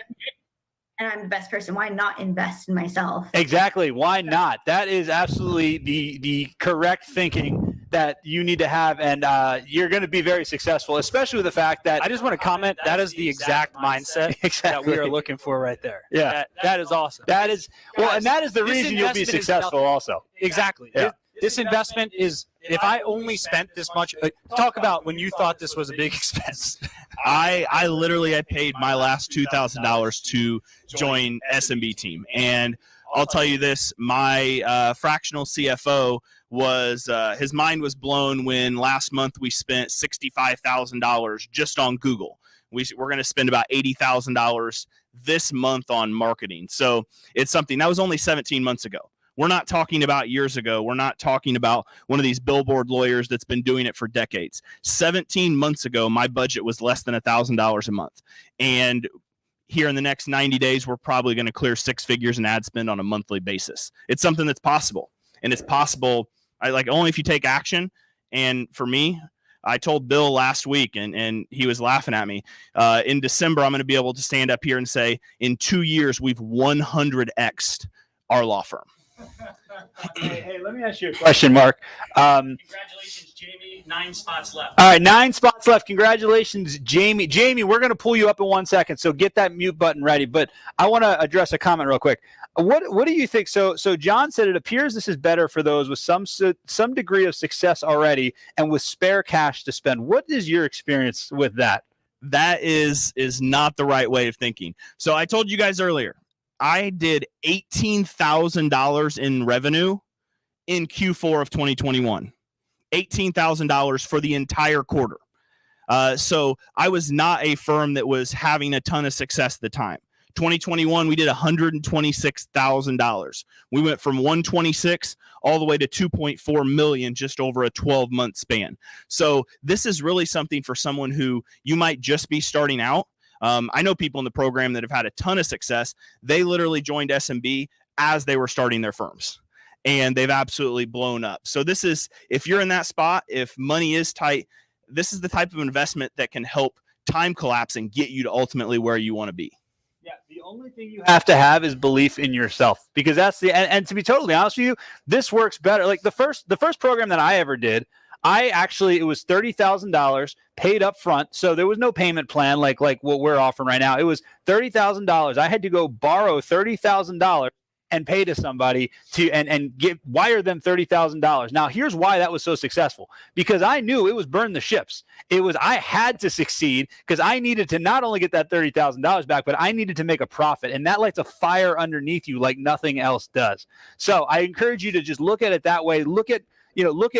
And I'm the best person. Why not invest in myself?
Exactly. Why not? That is absolutely the correct thinking that you need to have, and you're going to be very successful, especially with the fact that
I just want to comment that is the exact mindset that we are looking for right there.
Yeah.
That is awesome.
That is well, and that is the
This
reason you'll be
investment is
successful
nothing.
also.
Exactly.
Yeah.
This investment is, if I only spent this much, talk about when you thought this was a big expense.
I literally paid my last $2,000 to join SMB team, and I'll tell you this: my fractional CFO was his mind was blown when last month we spent $65,000 just on Google. We're going to spend about $80,000 this month on marketing. So it's something that was only 17 months ago. We're not talking about years ago. We're not talking about one of these billboard lawyers that's been doing it for decades. 17 months ago, my budget was less than $1,000 a month. And here in the next 90 days, we're probably going to clear six figures in ad spend on a monthly basis. It's something that's possible. And it's possible, only if you take action. And for me, I told Bill last week, and he was laughing at me. In December, I'm going to be able to stand up here and say, in 2 years, we've 100x'd our law firm.
Hey, let me ask you a question, Mark.
Congratulations, Jamie. 9 spots left.
All right, 9 spots left. Congratulations, Jamie. Jamie, we're going to pull you up in 1 second, so get that mute button ready. But I want to address a comment real quick. What do you think? So John said it appears this is better for those with some degree of success already and with spare cash to spend. What is your experience with that?
That is not the right way of thinking. So I told you guys earlier, I did $18,000 in revenue in Q4 of 2021. $18,000 for the entire quarter. So I was not a firm that was having a ton of success at the time. 2021, we did $126,000. We went from 126 all the way to 2.4 million just over a 12-month span. So this is really something for someone who you might just be starting out. I know people in the program that have had a ton of success. They literally joined SMB as they were starting their firms, and they've absolutely blown up. So this is, if you're in that spot, if money is tight, this is the type of investment that can help time collapse and get you to ultimately where you want to be.
Yeah, the only thing you have to have is belief in yourself, because that's and to be totally honest with you, this works better. Like the first program that I ever did, it was $30,000 paid up front. So there was no payment plan like what we're offering right now. It was $30,000. I had to go borrow $30,000 and pay to somebody and wire them $30,000. Now, here's why that was so successful, because I knew it was burn the ships. I had to succeed because I needed to not only get that $30,000 back, but I needed to make a profit. And that lights a fire underneath you like nothing else does. So I encourage you to just look at it that way. Look at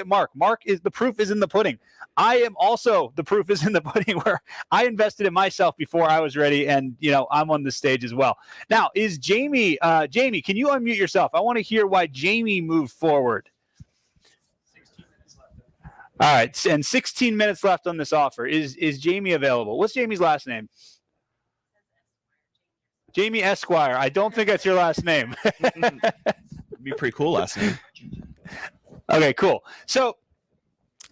Mark. Mark is the proof is in the pudding. I am also the proof is in the pudding, where I invested in myself before I was ready, and I'm on the stage as well. Now, is Jamie? Jamie, can you unmute yourself? I want to hear why Jamie moved forward.
16 minutes left.
All right, and 16 minutes left on this offer. Is Jamie available? What's Jamie's last name? Jamie Esquire. I don't think that's your last name.
It'd be a pretty cool last name.
Okay, cool. So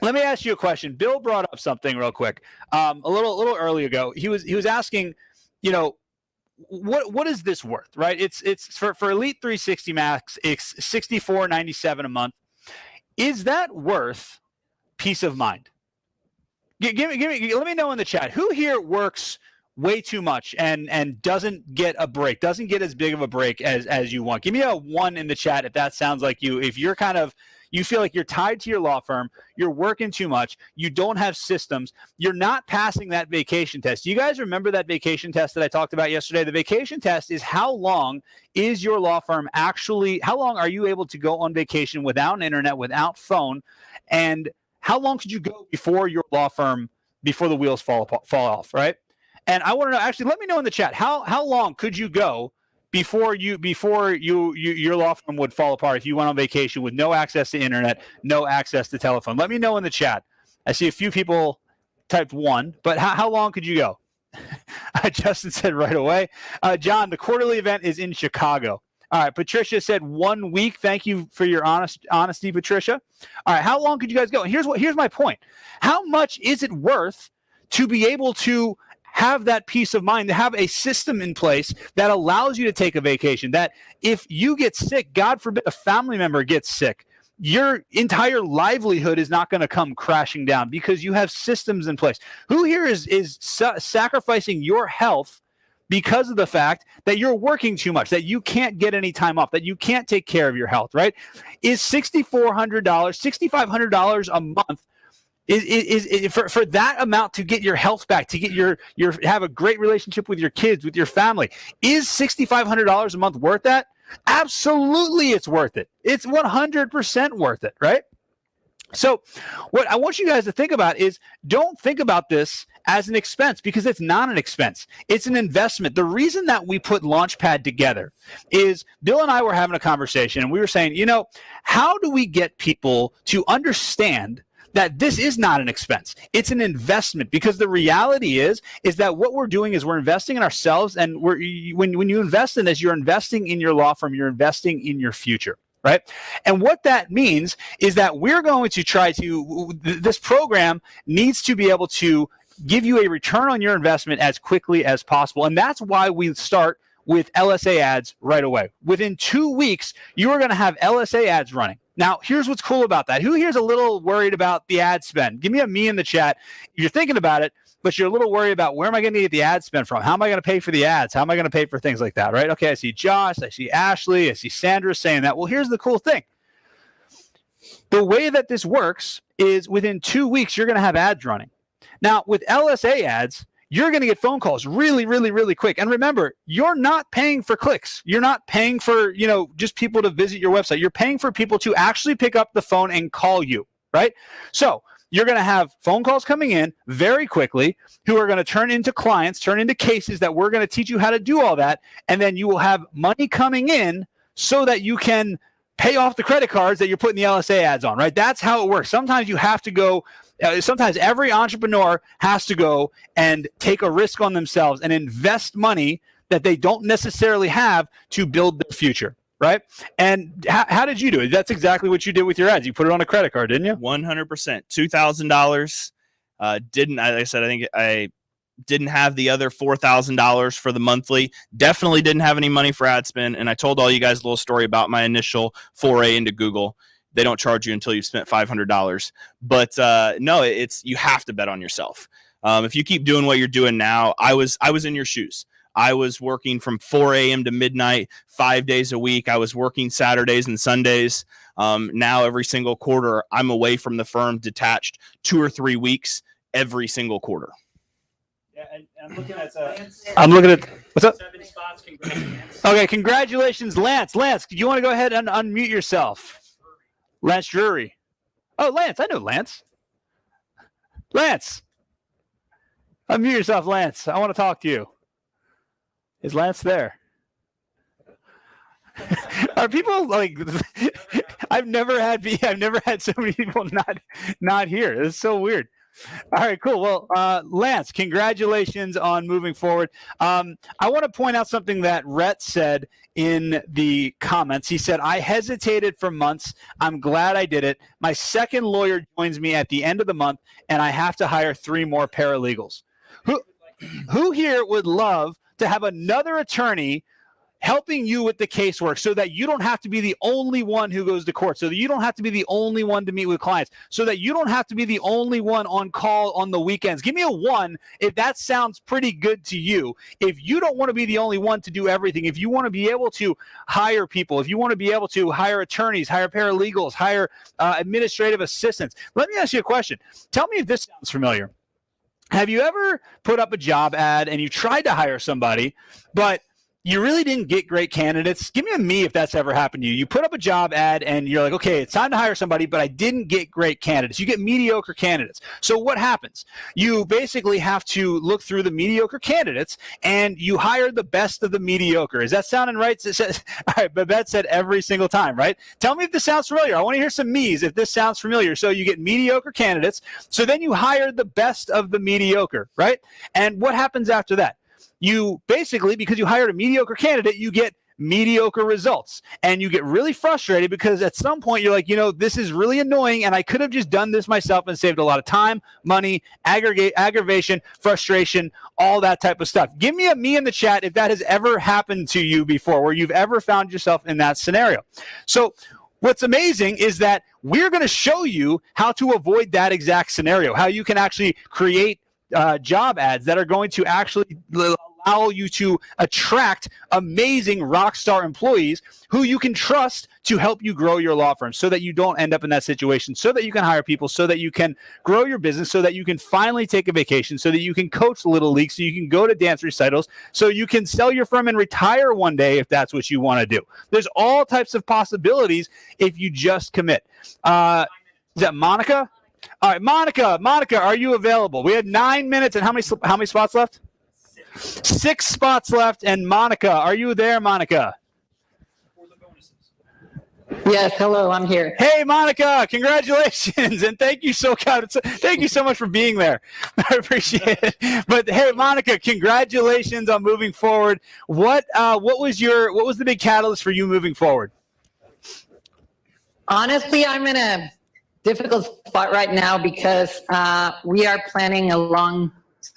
let me ask you a question. Bill brought up something real quick. A little early ago. He was asking, what is this worth, right? It's for Elite 360 Max, it's $64.97 a month. Is that worth peace of mind? Let me know in the chat. Who here works way too much and doesn't get a break, doesn't get as big of a break as you want? Give me a 1 in the chat if that sounds like you. If you're you feel like you're tied to your law firm, you're working too much, you don't have systems, you're not passing that vacation test. Do you guys remember that vacation test that I talked about yesterday? The vacation test is how long is your law firm how long are you able to go on vacation without internet, without phone, and how long could you go before your law firm, before the wheels fall off, right? And I want to know, actually, let me know in the chat, how long could you go before your law firm would fall apart if you went on vacation with no access to internet, no access to telephone? Let me know in the chat. I see a few people typed 1, but how long could you go? Justin said right away. John, the quarterly event is in Chicago. All right, Patricia said 1 week. Thank you for your honesty, Patricia. All right, how long could you guys go? And here's my point. How much is it worth to be able to have that peace of mind, to have a system in place that allows you to take a vacation, that if you get sick, God forbid a family member gets sick, your entire livelihood is not going to come crashing down because you have systems in place. Who here is sacrificing your health because of the fact that you're working too much, that you can't get any time off, that you can't take care of your health, right? Is $6,400, $6,500 a month is for that amount to get your health back, to get your have a great relationship with your kids, with your family? Is $6,500 a month worth that? Absolutely, it's worth it. It's 100% worth it, right? So what I want you guys to think about is, don't think about this as an expense, because it's not an expense. It's an investment. The reason that we put Launchpad together is Bill and I were having a conversation, and we were saying, how do we get people to understand that this is not an expense? It's an investment, because the reality is that what we're doing is we're investing in ourselves, and when you invest in this, you're investing in your law firm, you're investing in your future. Right? And what that means is that we're going to try to, this program needs to be able to give you a return on your investment as quickly as possible. And that's why we start with LSA ads right away. Within 2 weeks, you are going to have LSA ads running. Now, here's what's cool about that. Who here's a little worried about the ad spend? Give me a me in the chat. If you're thinking about it, but you're a little worried about, where am I going to get the ad spend from? How am I going to pay for the ads? How am I going to pay for things like that, right? Okay, I see Josh, I see Ashley, I see Sandra saying that. Well, here's the cool thing. The way that this works is within 2 weeks, you're going to have ads running. Now, with LSA ads, you're going to get phone calls really, really, really quick. And remember, you're not paying for clicks. You're not paying for, just people to visit your website. You're paying for people to actually pick up the phone and call you, right? So you're going to have phone calls coming in very quickly who are going to turn into clients, turn into cases that we're going to teach you how to do all that. And then you will have money coming in so that you can pay off the credit cards that you're putting the LSA ads on, right? That's how it works. Sometimes you have to go, sometimes every entrepreneur has to go and take a risk on themselves and invest money that they don't necessarily have to build their future. Right? And how did you do it? That's exactly what you did with your ads. You put it on a credit card, didn't you?
100%. $2,000. Like I said, I think I didn't have the other $4,000 for the monthly. Definitely didn't have any money for ad spend. And I told all you guys a little story about my initial foray into Google. They don't charge you until you've spent $500. But no, you have to bet on yourself. If you keep doing what you're doing now, I was in your shoes. I was working from 4 a.m. to midnight, 5 days a week. I was working Saturdays and Sundays. Now every single quarter, I'm away from the firm, detached 2 or 3 weeks every single quarter.
Yeah, and I'm looking at what's up? 7 spots. Congratulations. Okay, congratulations, Lance. Lance, do you want to go ahead and unmute yourself? Lance Drury. Oh, Lance, I know Lance. Lance, unmute yourself, Lance. I want to talk to you. Is Lance there? Are people like? I've never had so many people not here. It's so weird. All right, cool. Well, Lance, congratulations on moving forward. I want to point out something that Rhett said in the comments. He said, "I hesitated for months. I'm glad I did it. My second lawyer joins me at the end of the month, and I have to hire 3 more paralegals." Who here would love to have another attorney helping you with the casework, so that you don't have to be the only one who goes to court, so that you don't have to be the only one to meet with clients, so that you don't have to be the only one on call on the weekends? Give me a 1 if that sounds pretty good to you. If you don't want to be the only one to do everything, if you want to be able to hire people, if you want to be able to hire attorneys, hire paralegals, hire administrative assistants. Let me ask you a question. Tell me if this sounds familiar. Have you ever put up a job ad and you tried to hire somebody, but you really didn't get great candidates? Give me a me if that's ever happened to you. You put up a job ad and you're like, okay, it's time to hire somebody, but I didn't get great candidates. You get mediocre candidates. So what happens? You basically have to look through the mediocre candidates and you hire the best of the mediocre. Is that sounding right? It says, all right, Babette said every single time, right? Tell me if this sounds familiar. I want to hear some me's if this sounds familiar. So you get mediocre candidates. So then you hire the best of the mediocre, right? And what happens after that? You basically, because you hired a mediocre candidate, you get mediocre results. And you get really frustrated because at some point you're like, this is really annoying and I could have just done this myself and saved a lot of time, money, aggravation, frustration, all that type of stuff. Give me a me in the chat if that has ever happened to you before, where you've ever found yourself in that scenario. So what's amazing is that we're going to show you how to avoid that exact scenario, how you can actually create job ads that are going to actually allow you to attract amazing rock star employees who you can trust to help you grow your law firm so that you don't end up in that situation, so that you can hire people, so that you can grow your business, so that you can finally take a vacation, so that you can coach Little League, so you can go to dance recitals, so you can sell your firm and retire one day if that's what you want to do. There's all types of possibilities if you just commit. Is that Monica? All right, Monica, are you available? We had 9 minutes, and how many spots left? 6 spots left, and Monica, are you there, Monica?
Yes, hello, I'm here.
Hey, Monica, congratulations, and thank you so much for being there. I appreciate it. But hey, Monica, congratulations on moving forward. What was the big catalyst for you moving forward?
Honestly, I'm in a difficult spot right now because we are planning a long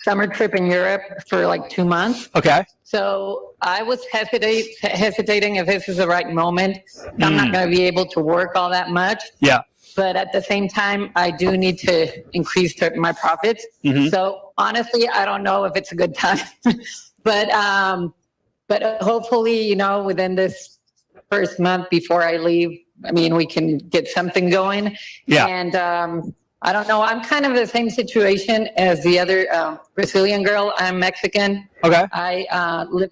summer trip in Europe for like 2 months.
Okay.
So I was hesitating if this is the right moment. I'm not going to be able to work all that much.
Yeah.
But at the same time, I do need to increase my profits.
Mm-hmm.
So honestly, I don't know if it's a good time. but hopefully, within this first month before I leave, we can get something going.
Yeah.
And I don't know. I'm kind of the same situation as the other Brazilian girl. I'm Mexican.
Okay.
I live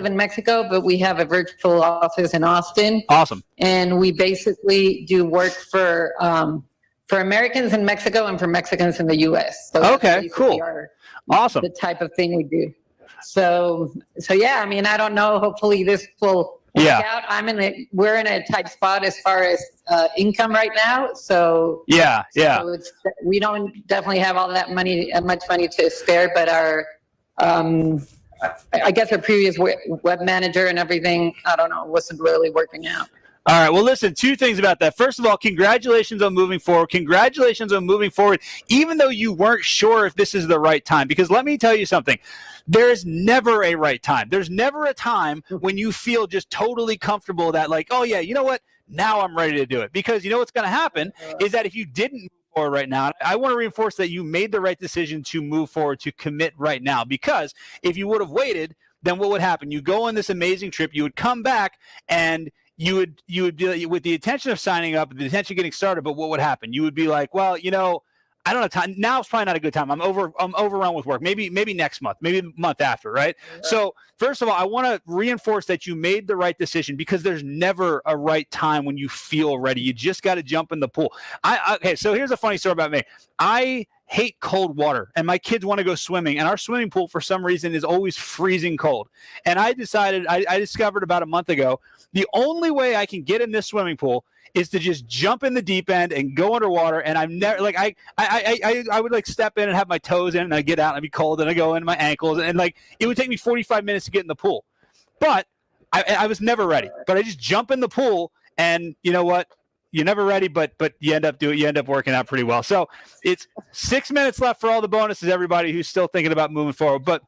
in Mexico, but we have a virtual office in Austin.
Awesome.
And we basically do work for Americans in Mexico and for Mexicans in the U.S. So
okay, cool. Awesome.
The type of thing we do. So yeah. I don't know. Hopefully this will work out. We're in a tight spot as far as income right now. So
yeah.
So we don't definitely have all that much money to spare, but our I guess our previous web manager and everything, I don't know, wasn't really working out.
All right. Well, listen, 2 things about that. First of all, congratulations on moving forward. Congratulations on moving forward, even though you weren't sure if this is the right time. Because let me tell you something. There's never a right time. There's never a time when you feel just totally comfortable that like, oh, yeah, you know what? Now I'm ready to do it. Because you know what's going to happen is that if you didn't move forward right now, I want to reinforce that you made the right decision to move forward, to commit right now. Because if you would have waited, then what would happen? You go on this amazing trip, you would come back, and you would be with the intention of signing up, the intention of getting started, but what would happen? You would be like, well, I don't have time. Now it's probably not a good time. I'm overrun with work. Maybe next month, maybe the month after, right? So first of all, I want to reinforce that you made the right decision because there's never a right time when you feel ready. You just got to jump in the pool. Okay, so here's a funny story about me. I hate cold water, and my kids want to go swimming, and our swimming pool for some reason is always freezing cold. And I discovered about a month ago, the only way I can get in this swimming pool is to just jump in the deep end and go underwater. And I'm never like I would like step in and have my toes in, and I get out and I'd be cold, and I go into my ankles, and like it would take me 45 minutes to get in the pool. But I was never ready. But I just jump in the pool, and you know what? You're never ready, but you end up working out pretty well. So it's 6 minutes left for all the bonuses, everybody who's still thinking about moving forward. But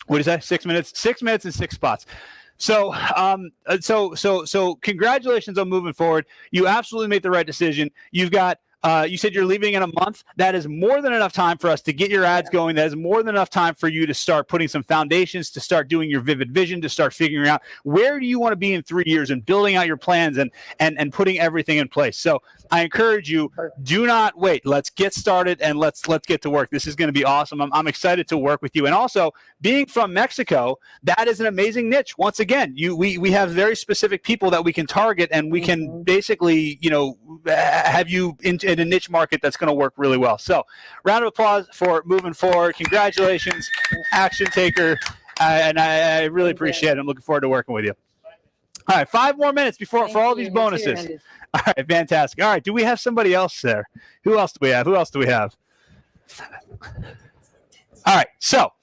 what do you say? 6 minutes? 6 minutes and 6 spots. So congratulations on moving forward. You absolutely made the right decision. You've got you said you're leaving in a month. That is more than enough time for us to get your ads going. That is more than enough time for you to start putting some foundations, to start doing your vivid vision, to start figuring out where do you want to be in 3 years and building out your plans and putting everything in place. So I encourage you, do not wait. Let's get started and let's get to work. This is going to be awesome. I'm excited to work with you. And also, being from Mexico, that is an amazing niche. Once again, we have very specific people that we can target, and we can basically, have you in a niche market that's going to work really well. So round of applause for moving forward. Congratulations, action taker. And I really appreciate it. I'm looking forward to working with you. All right, 5 more minutes for all these bonuses. All right, fantastic. All right, do we have somebody else there? Who else do we have? All right, so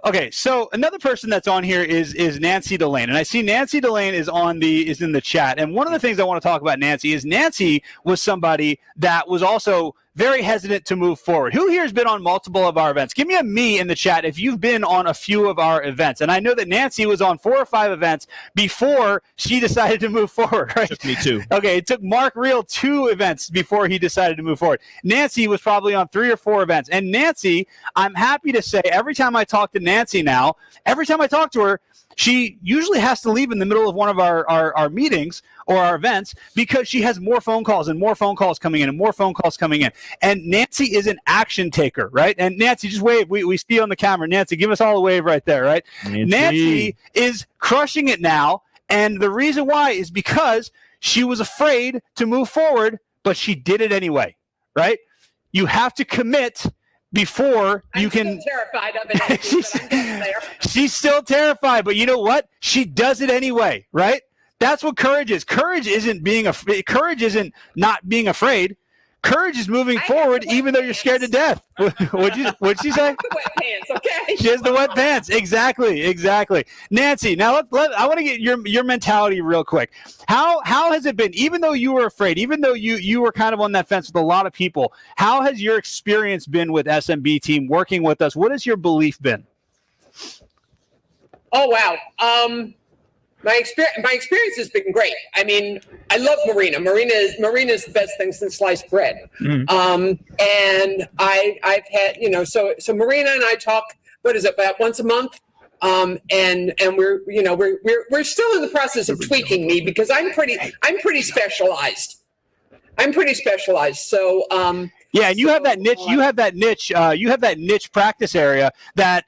okay, so another person that's on here is Nancy Delane, and I see Nancy Delane is in the chat. And one of the things I want to talk about Nancy was somebody that was also very hesitant to move forward. Who here has been on multiple of our events? Give me a me in the chat if you've been on a few of our events. And I know that Nancy was on 4 or 5 events before she decided to move forward, right?
Took me too.
Okay, it took Mark Reel 2 events before he decided to move forward. Nancy was probably on 3 or 4 events. And Nancy, I'm happy to say, every time I talk to Nancy now, every time I talk to her, she usually has to leave in the middle of one of our meetings or our events because she has more phone calls and more phone calls coming in and more phone calls coming in. And Nancy is an action taker, right? And Nancy, just wave. We see you on the camera. Nancy, give us all a wave right there, right? Nancy is crushing it now. And the reason why is because she was afraid to move forward, but she did it anyway, right? You have to commit before you can.
Still terrified of it. I'm getting there.
She's still terrified, but you know what? She does it anyway, right? That's what courage is. Courage isn't courage isn't not being afraid. Courage is moving forward even though you're scared to death. What'd she say?
The wet pants, okay?
She has the wet pants. Exactly. Nancy, now I want to get your mentality real quick. How has it been? Even though you were afraid, even though you were kind of on that fence with a lot of people, how has your experience been with SMB team working with us? What has your belief been?
Oh wow. My experience has been great. I mean, I love Marina. Marina is the best thing since sliced bread. And I've had, so Marina and I talk, what is it, about once a month? And we're still in the process of tweaking me because I'm pretty specialized. So,
yeah, and you have that niche. You have that niche practice area that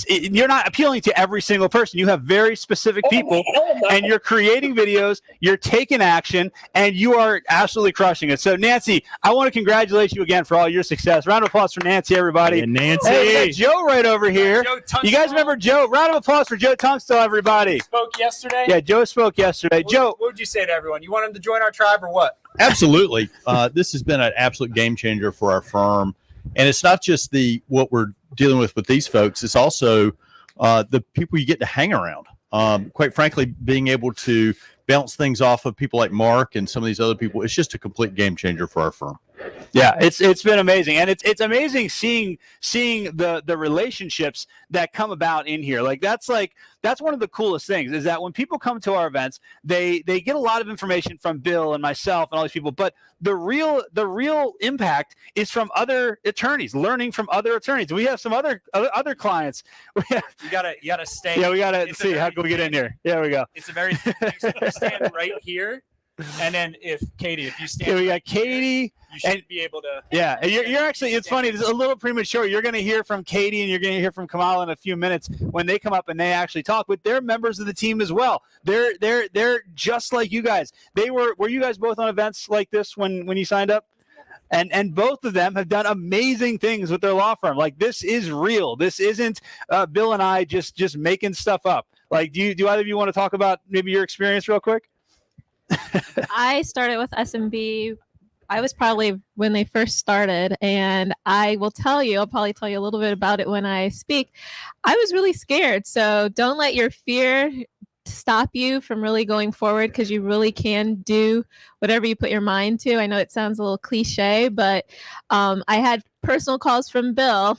you're not appealing to every single person. You have very specific people, and you're creating videos. You're taking action, and you are absolutely crushing it. So, Nancy, I want to congratulate you again for all your success. Round of applause for Nancy, everybody.
Hey, Nancy.
Hey, we got Joe right over here. You guys remember Joe? Round of applause for Joe Tungstell, everybody.
Spoke yesterday.
Yeah, Joe spoke yesterday. Joe,
what would you say to everyone? You want them to join our tribe or what?
Absolutely. This has been an absolute game changer for our firm. And it's not just what we're dealing with these folks. It's also the people you get to hang around. Quite frankly, being able to bounce things off of people like Mark and some of these other people, it's just a complete game changer for our firm.
Yeah, it's been amazing, and it's amazing seeing the relationships that come about in here. That's one of the coolest things is that when people come to our events, they get a lot of information from Bill and myself and all these people, but the real impact is from other attorneys, learning from other attorneys. We have some other clients.
You gotta stay.
Yeah, we gotta see how can we get in here. Yeah, we go.
It's a very you stand right here. And then if you stand,
we got Katie.
You should be able to.
Yeah, and you're actually. It's funny. It's a little premature. You're going to hear from Katie and you're going to hear from Kamala in a few minutes when they come up and they actually talk. But they're members of the team as well. They're just like you guys. Were you guys both on events like this when you signed up? And both of them have done amazing things with their law firm. This is real. This isn't Bill and I just making stuff up. Do either of you want to talk about maybe your experience real quick?
I started with SMB. I was probably when they first started, and I'll probably tell you a little bit about it when I speak. I was really scared. So don't let your fear stop you from really going forward, because you really can do whatever you put your mind to. I know it sounds a little cliche, but I had personal calls from Bill.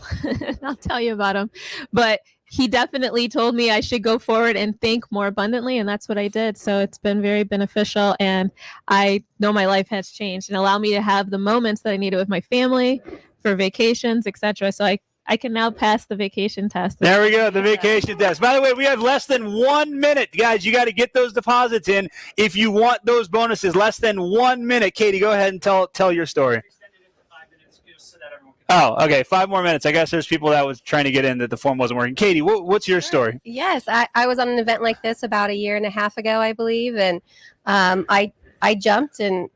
I'll tell you about them. But he definitely told me I should go forward and think more abundantly, and that's what I did. So it's been very beneficial, and I know my life has changed and allowed me to have the moments that I needed with my family for vacations, etc. So I can now pass the vacation test.
There we go, the vacation test. By the way, we have less than 1 minute. Guys, you got to get those deposits in if you want those bonuses. Less than 1 minute. Katie, go ahead and tell your story. Oh, okay. 5 more minutes. I guess there's people that was trying to get in that the form wasn't working. Katie, what's your story?
Yes, I was on an event like this about 1.5 years ago, I believe, and I jumped and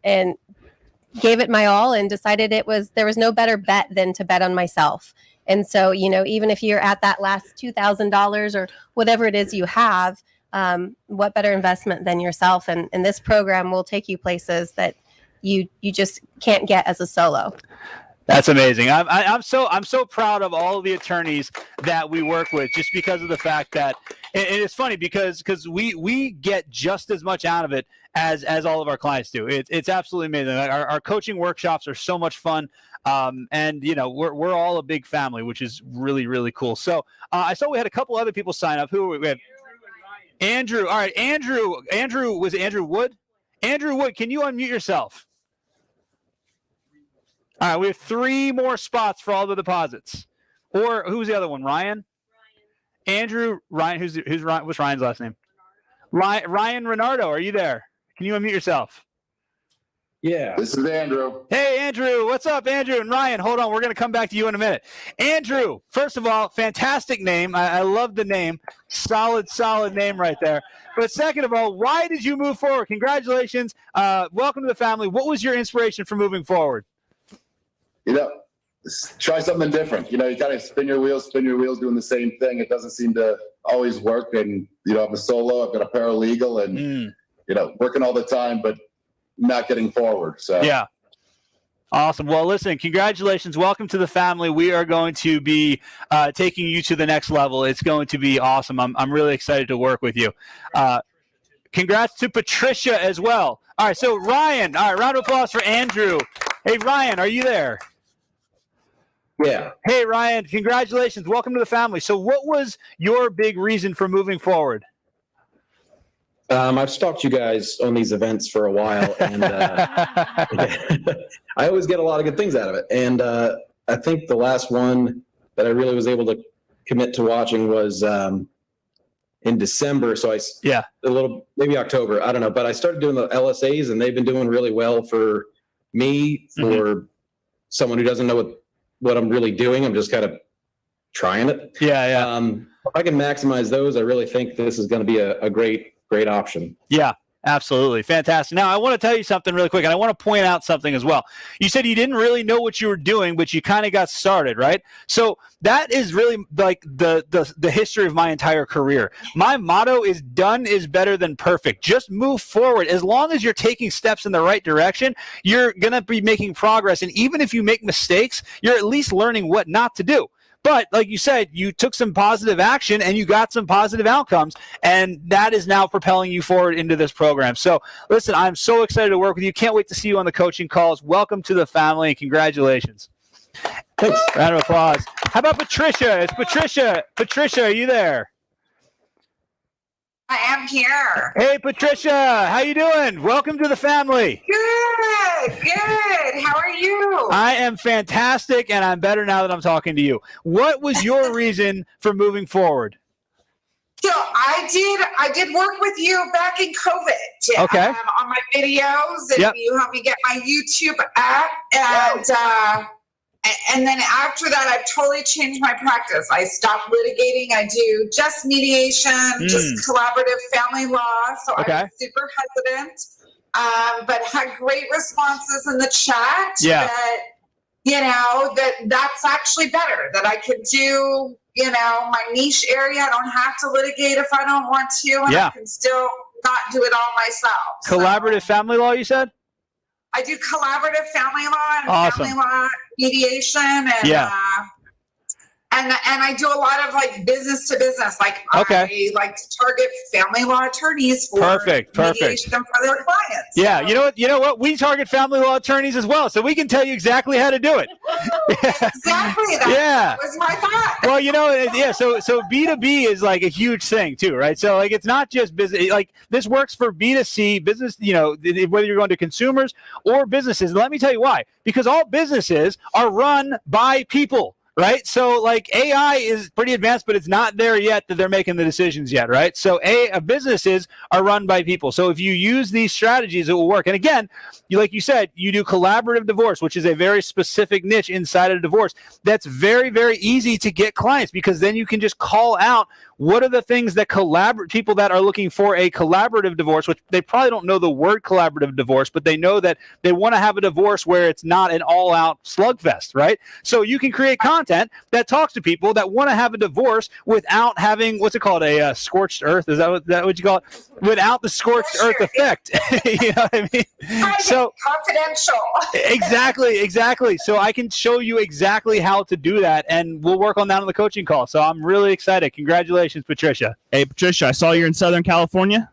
gave it my all and decided there was no better bet than to bet on myself. And so, even if you're at that last $2,000 or whatever it is you have, what better investment than yourself? And this program will take you places that you just can't get as a solo.
That's amazing. I'm so proud of all of the attorneys that we work with, just because of the fact that, and it's funny because we get just as much out of it as all of our clients do. It's absolutely amazing. Our coaching workshops are so much fun, and we're all a big family, which is really, really cool. So I saw we had a couple other people sign up. Who we have? Andrew. All right, Andrew. Was it Andrew Wood? Andrew Wood, can you unmute yourself? All right, we have 3 more spots for all the deposits. Or who's the other one? Ryan? Andrew, Ryan. Who's Ryan? What's Ryan's last name? Ryan Renardo, are you there? Can you unmute yourself?
Yeah. This is Andrew.
Hey, Andrew. What's up, Andrew and Ryan? Hold on. We're going to come back to you in a minute. Andrew, first of all, fantastic name. I love the name. Solid name right there. But second of all, why did you move forward? Congratulations. Welcome to the family. What was your inspiration for moving forward?
Try something different. You kind of spin your wheels doing the same thing. It doesn't seem to always work. And, I'm a solo, I've got a paralegal and, working all the time, but not getting forward. So,
yeah. Awesome. Well, listen, congratulations. Welcome to the family. We are going to be taking you to the next level. It's going to be awesome. I'm really excited to work with you. Congrats to Patricia as well. All right. So Ryan, all right, round of applause for Andrew. Hey, Ryan, are you there?
Yeah.
Hey, Ryan, congratulations. Welcome to the family. So what was your big reason for moving forward?
I've stalked you guys on these events for a while, and I always get a lot of good things out of it. And I think the last one that I really was able to commit to watching was in December. So maybe October, I don't know. But I started doing the LSAs, and they've been doing really well for me, for someone who doesn't know what I'm really doing. I'm just kind of trying it.
Yeah.
If I can maximize those, I really think this is going to be a great option.
Yeah, absolutely. Fantastic. Now, I want to tell you something really quick, and I want to point out something as well. You said you didn't really know what you were doing, but you kind of got started, right? So that is really like the history of my entire career. My motto is done is better than perfect. Just move forward. As long as you're taking steps in the right direction, you're going to be making progress. And even if you make mistakes, you're at least learning what not to do. But like you said, you took some positive action and you got some positive outcomes, and that is now propelling you forward into this program. So listen, I'm so excited to work with you. Can't wait to see you on the coaching calls. Welcome to the family and congratulations. Thanks. Round of applause. How about Patricia? It's Patricia. Patricia, are you there?
I am here.
Hey, Patricia. How you doing? Welcome to the family.
Good. How are you?
I am fantastic, and I'm better now that I'm talking to you. What was your reason for moving forward?
So I did work with you back in COVID.
Okay.
On my videos, and you helped me get my YouTube app, and then after that, I've totally changed my practice. I stopped litigating. I do just mediation, just collaborative family law. So I was super hesitant, but had great responses in the chat.
Yeah.
That's actually better. That I could do, my niche area. I don't have to litigate if I don't want to, and I can still not do it all myself.
Collaborative family law, you said?
I do collaborative family law and family law mediation, and I do a lot of like business to business. Like I like to target family law attorneys for mediation for their clients.
Yeah, you know what? We target family law attorneys as well, so we can tell you exactly how to do it.
Exactly. That was my thought.
Well, so B2B is like a huge thing too, right? So like it's not just business. Like this works for B2C business. Whether you're going to consumers or businesses. And let me tell you why. Because all businesses are run by people. Right. So like AI is pretty advanced, but it's not there yet that they're making the decisions yet. Right. So businesses are run by people. So if you use these strategies, it will work. And again, like you said, you do collaborative divorce, which is a very specific niche inside of divorce. That's very, very easy to get clients because then you can just call out what are the things that people that are looking for a collaborative divorce, which they probably don't know the word collaborative divorce, but they know that they want to have a divorce where it's not an all-out slugfest, right? So you can create content that talks to people that want to have a divorce without having, what's it called, a scorched earth? Is that what you call it? Without the scorched earth effect. You know what I mean? So
confidential.
Exactly. So I can show you exactly how to do that, and we'll work on that on the coaching call. So I'm really excited. Congratulations, Patricia.
Hey, Patricia, I saw you're in Southern California.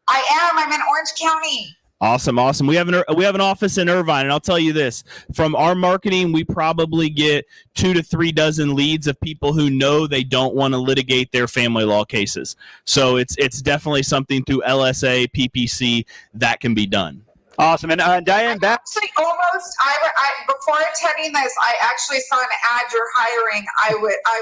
I am. I'm in Orange County.
Awesome. We have an office in Irvine, and I'll tell you this: from our marketing, we probably get 2 to 3 dozen leads of people who know they don't want to litigate their family law cases. So it's definitely something through LSA, PPC that can be done.
Awesome. And Diane,
actually almost. I before attending this, I actually saw an ad you're hiring. I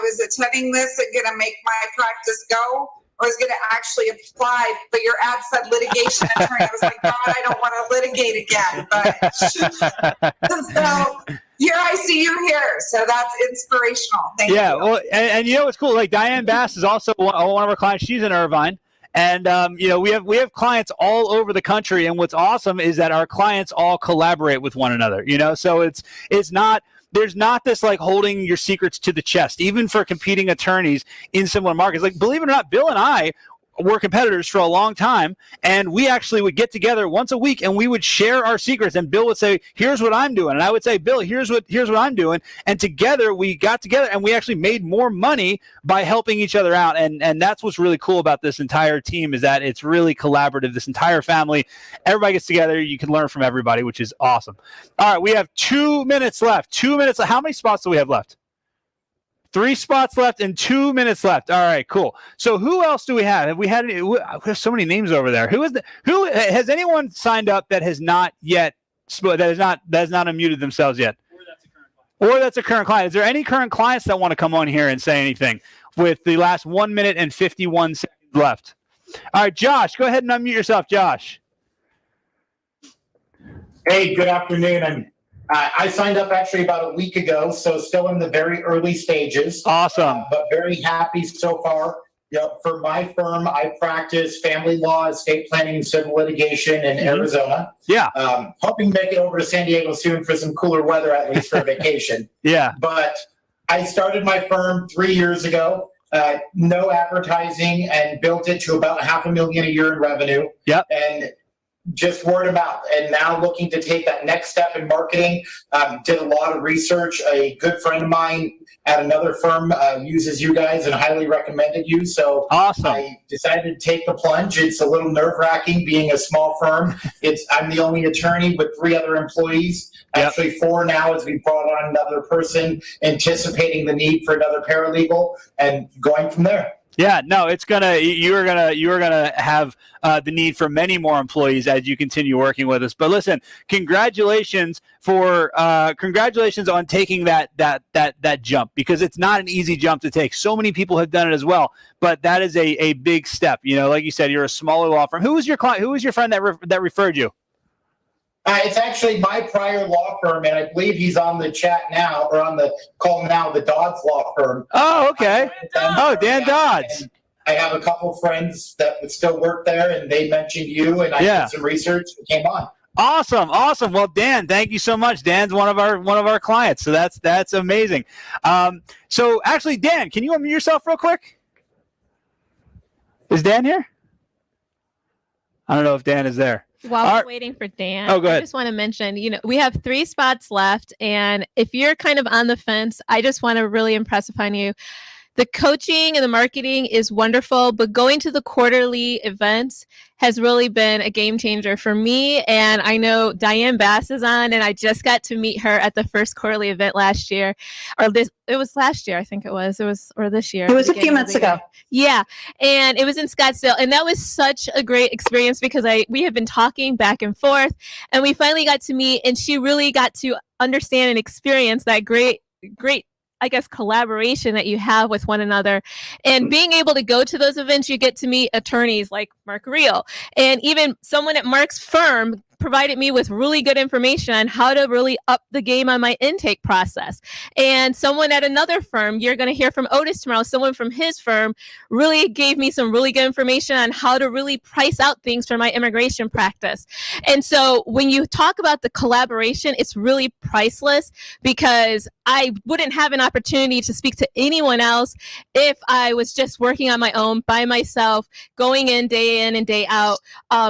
was attending this and gonna make my practice go. I was going to actually apply, but your ad said litigation attorney. I was like, God, I don't want to litigate again. But so here I see you here. So that's inspirational. Thank you.
Well, and you know what's cool? Like Diane Bass is also one of our clients. She's in Irvine. And we have clients all over the country. And what's awesome is that our clients all collaborate with one another. So it's not. There's not this like holding your secrets to the chest, even for competing attorneys in similar markets. Like, believe it or not, Bill and I were competitors for a long time, and we actually would get together once a week and we would share our secrets, and Bill would say, here's what I'm doing, and I would say, Bill, here's what I'm doing, and together we got together and we actually made more money by helping each other out. And that's what's really cool about this entire team, is that it's really collaborative. This entire family, everybody gets together, you can learn from everybody, which is awesome. All right, we have 2 minutes left. 2 minutes. How many spots do we have left? 3 spots left and 2 minutes left. All right, cool. So who else do we have? Have we had any? We have so many names over there. Who has anyone signed up that has not yet that has not unmuted themselves yet? Or that's a current client. Is there any current clients that want to come on here and say anything with the last 1 minute and 51 seconds left? All right, Josh, go ahead and unmute yourself, Josh.
Hey, good afternoon. I signed up actually about a week ago, so still in the very early stages.
Awesome.
But very happy so far. For my firm, I practice family law, estate planning, and civil litigation in Arizona.
Yeah.
Hoping to make it over to San Diego soon for some cooler weather, at least for a vacation.
Yeah.
But I started my firm 3 years ago. No advertising, and built it to about $500,000 a year in revenue.
Yep.
And just word of mouth, and now looking to take that next step in marketing. Did a lot of research. A good friend of mine at another firm uses you guys and highly recommended you. So
awesome.
I decided to take the plunge. It's a little nerve-wracking being a small firm. I'm the only attorney with 3 other employees.
Yep.
Actually 4 now, as we brought on another person, anticipating the need for another paralegal, and going from there.
Yeah, no, you are gonna have the need for many more employees as you continue working with us. But listen, congratulations on taking that jump, because it's not an easy jump to take. So many people have done it as well, but that is a big step. Like you said, you're a smaller law firm. Who was your client? Who was your friend that referred you?
It's actually my prior law firm, and I believe he's on the chat now, or on the call now, the Dodds Law Firm.
Oh, okay. Dan Dodds.
And I have a couple friends that would still work there, and they mentioned you, and I did some research and came on.
Awesome. Well, Dan, thank you so much. Dan's one of our clients, so that's amazing. So actually, Dan, can you unmute yourself real quick? Is Dan here? I don't know if Dan is there.
While we're waiting for Dan,
go ahead.
I just want to mention, we have 3 spots left. And if you're kind of on the fence, I just want to really impress upon you. The coaching and the marketing is wonderful, but going to the quarterly events has really been a game changer for me. And I know Diane Bass is on, and I just got to meet her at the first quarterly event last year. It was last year, I think it was, or this year.
It was a few months ago.
Yeah. And it was in Scottsdale. And that was such a great experience, because we have been talking back and forth, and we finally got to meet, and she really got to understand and experience that great, I guess, collaboration that you have with one another. And being able to go to those events, you get to meet attorneys like Mark Reel, and even someone at Mark's firm provided me with really good information on how to really up the game on my intake process. And someone at another firm, you're going to hear from Otis tomorrow, someone from his firm really gave me some really good information on how to really price out things for my immigration practice. And so when you talk about the collaboration, it's really priceless, because I wouldn't have an opportunity to speak to anyone else if I was just working on my own by myself, going in and day out.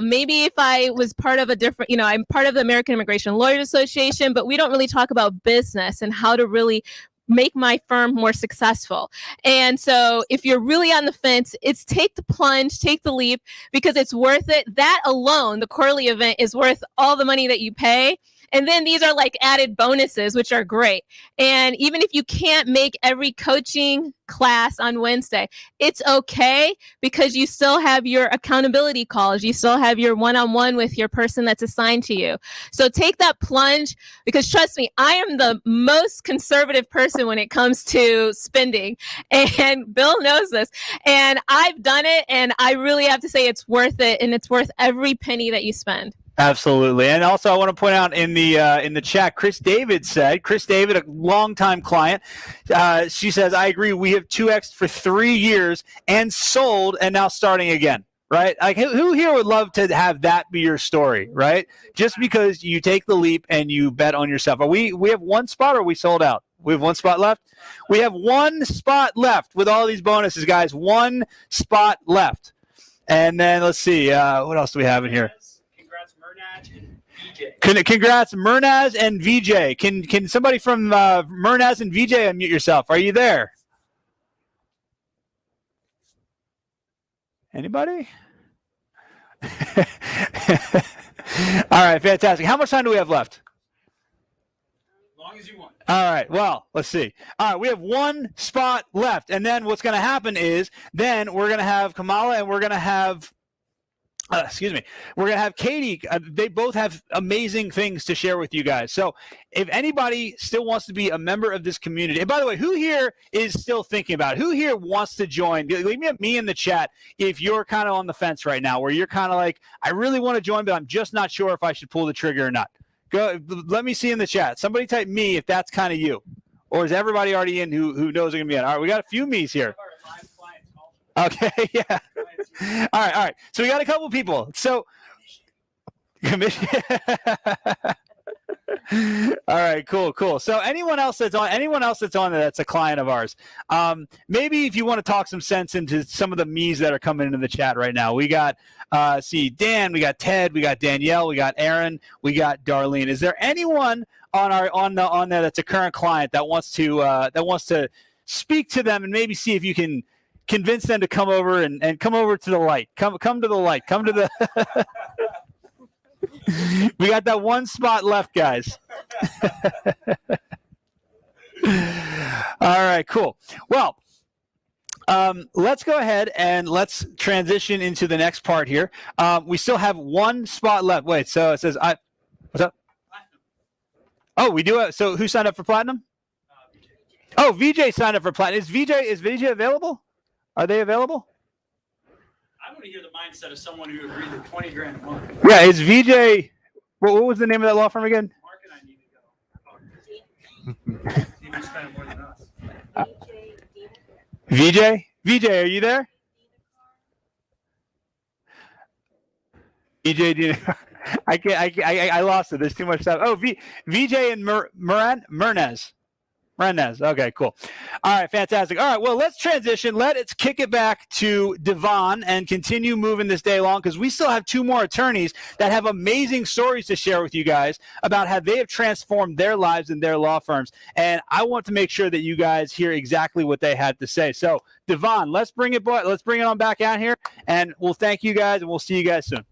Maybe if I was part of a different, I'm part of the American Immigration Lawyers Association, but we don't really talk about business and how to really make my firm more successful. And so if you're really on the fence, it's take the plunge, take the leap, because it's worth it. That alone, the quarterly event, is worth all the money that you pay. And then these are like added bonuses, which are great. And even if you can't make every coaching class on Wednesday, it's okay, because you still have your accountability calls. You still have your one-on-one with your person that's assigned to you. So take that plunge, because trust me, I am the most conservative person when it comes to spending. And Bill knows this. And I've done it, and I really have to say it's worth it, and it's worth every penny that you spend.
Absolutely. And also I want to point out in the chat, Chris David, a longtime client, she says, I agree, we have 2X for 3 years and sold and now starting again, right? Like who here would love to have that be your story, right? Just because you take the leap and you bet on yourself. We have one spot, or we sold out? We have one spot left? We have one spot left with all these bonuses, guys. One spot left. And then let's see, what else do we have in here? Congrats, Murnaz and VJ. Can somebody from Murnaz and VJ unmute yourself? Are you there? Anybody? All right, fantastic. How much time do we have left?
As long as you want.
All right, well, let's see. All right, we have one spot left. And then what's going to happen is then we're going to have Kamala and we're going to have we're going to have Katie. They both have amazing things to share with you guys. So if anybody still wants to be a member of this community, and by the way, who here is still thinking about it? Who here wants to join? Leave me in the chat if you're kind of on the fence right now, where you're kind of like, I really want to join, but I'm just not sure if I should pull the trigger or not. Go, let me see in the chat. Somebody type me if that's kind of you. Or is everybody already in who knows they're going to be in? All right, we got a few me's here. Okay, yeah. All right. So we got a couple people. So, all right, cool. So anyone else that's on there that's a client of ours, maybe if you want to talk some sense into some of the me's that are coming into the chat right now. We got Dan, we got Ted, we got Danielle, we got Aaron, we got Darlene. Is there anyone on there that's a current client that wants to speak to them and maybe see if you can convince them to come over and come over to the light. Come to the light. Come to the. We got that one spot left, guys. All right, cool. Well, let's go ahead and let's transition into the next part here. We still have one spot left. Wait, so it says what's up? Oh, we do it. So who signed up for platinum? Oh, VJ signed up for platinum. Is VJ available? Are they available?
I want to hear the mindset of someone who agreed to $20,000 a month.
Yeah, is VJ? What was the name of that law firm again?
Mark and I need to go. He was spending more than us.
VJ, are you there? VJ, I lost it. There's too much stuff. Oh, VJ and Murnaz. Okay, cool. All right, fantastic. All right, well, let's transition. Let's kick it back to Devon and continue moving this day along, because we still have two more attorneys that have amazing stories to share with you guys about how they have transformed their lives and their law firms. And I want to make sure that you guys hear exactly what they had to say. So, Devon, let's bring it on back out here, and we'll thank you guys, and we'll see you guys soon.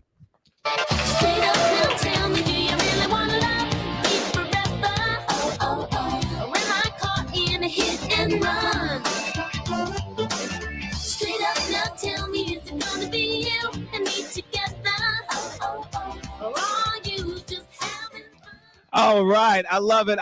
All right. I love it.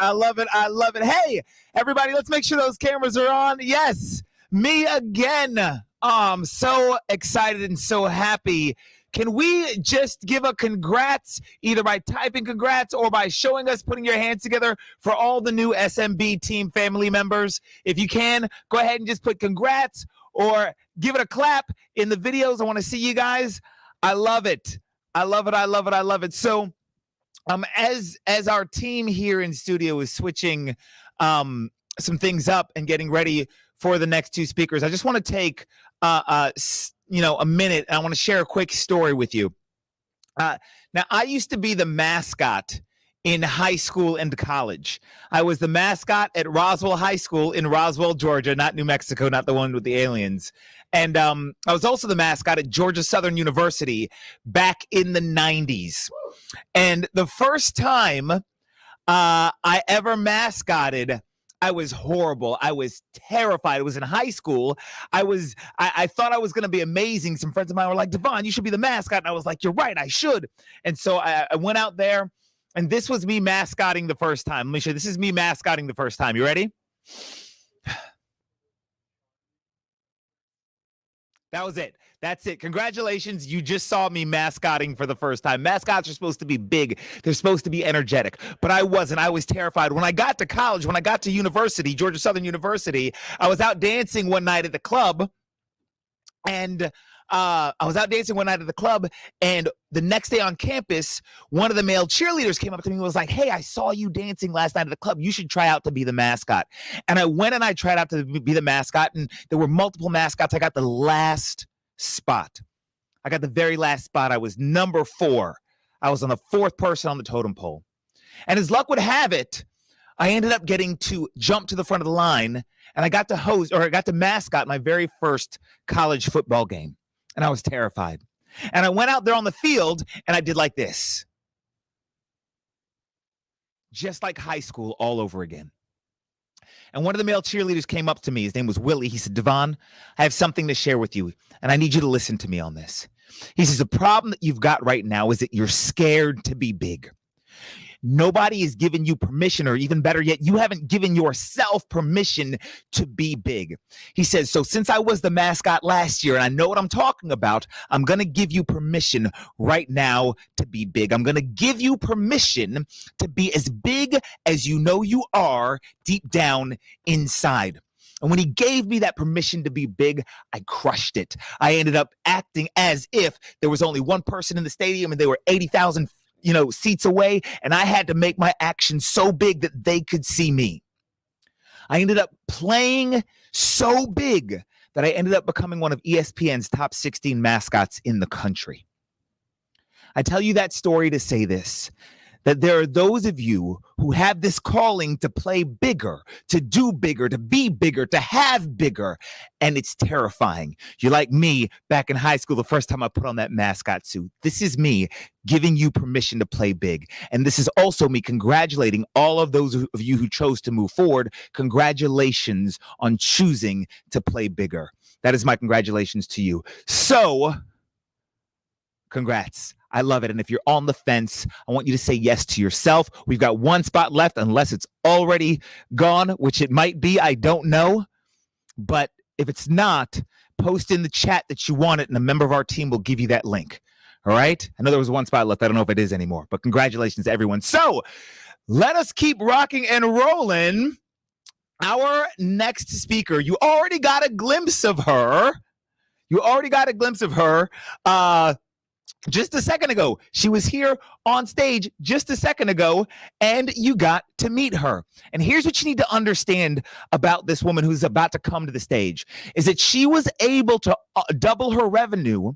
Hey, everybody, let's make sure those cameras are on. Yes, me again. I'm so excited and so happy Can we just give a congrats either by typing congrats or by showing us putting your hands together for all the new SMB team family members? If you can, go ahead and just put congrats or give it a clap in the videos. I want to see you guys. I love it. I love it. I love it. I love it. So as our team here in studio is switching some things up and getting ready for the next two speakers, I just want to take a minute. And I want to share a quick story with you. Now, I used to be the mascot in high school and college. I was the mascot at Roswell High School in Roswell, Georgia, not New Mexico, not the one with the aliens. And I was also the mascot at Georgia Southern University back in the 90s. And the first time I ever mascotted, I was horrible. I was terrified. It was in high school. I thought I was going to be amazing. Some friends of mine were like, Devon, you should be the mascot. And I was like, you're right, I should. And so I went out there, and this was me mascotting the first time. Let me show you. This is me mascotting the first time. You ready? That was it. That's it. Congratulations. You just saw me mascotting for the first time. Mascots are supposed to be big. They're supposed to be energetic. But I wasn't. I was terrified. When I got to college, when I got to university, Georgia Southern University, I was out dancing one night at the club. And the next day on campus, one of the male cheerleaders came up to me and was like, hey, I saw you dancing last night at the club. You should try out to be the mascot. And I went and I tried out to be the mascot, and there were multiple mascots. I got the last spot. I got the very last spot. I was number 4. I was on the 4th person on the totem pole. And as luck would have it, I ended up getting to jump to the front of the line, and I got to mascot my very first college football game. And I was terrified. And I went out there on the field, and I did like this. Just like high school all over again. And one of the male cheerleaders came up to me. His name was Willie. He said, Devon, I have something to share with you, and I need you to listen to me on this. He says, the problem that you've got right now is that you're scared to be big. Nobody is giving you permission, or even better yet, you haven't given yourself permission to be big. He says, so since I was the mascot last year and I know what I'm talking about, I'm going to give you permission right now to be big. I'm going to give you permission to be as big as you know you are deep down inside. And when he gave me that permission to be big, I crushed it. I ended up acting as if there was only one person in the stadium and they were 80,000 seats away, and I had to make my action so big that they could see me. I ended up playing so big that I ended up becoming one of ESPN's top 16 mascots in the country. I tell you that story to say this, that there are those of you who have this calling to play bigger, to do bigger, to be bigger, to have bigger, and it's terrifying. You're like me back in high school the first time I put on that mascot suit. This is me giving you permission to play big. And this is also me congratulating all of those of you who chose to move forward. Congratulations on choosing to play bigger. That is my congratulations to you. So, congrats. I love it. And if you're on the fence, I want you to say yes to yourself. We've got one spot left, unless it's already gone, which it might be. I don't know. But if it's not, post in the chat that you want it, and a member of our team will give you that link. All right? I know there was one spot left. I don't know if it is anymore, but congratulations to everyone. So let us keep rocking and rolling. Our next speaker, you already got a glimpse of her. Just a second ago. She was here on stage just a second ago, and you got to meet her. And here's what you need to understand about this woman who's about to come to the stage, is that she was able to double her revenue.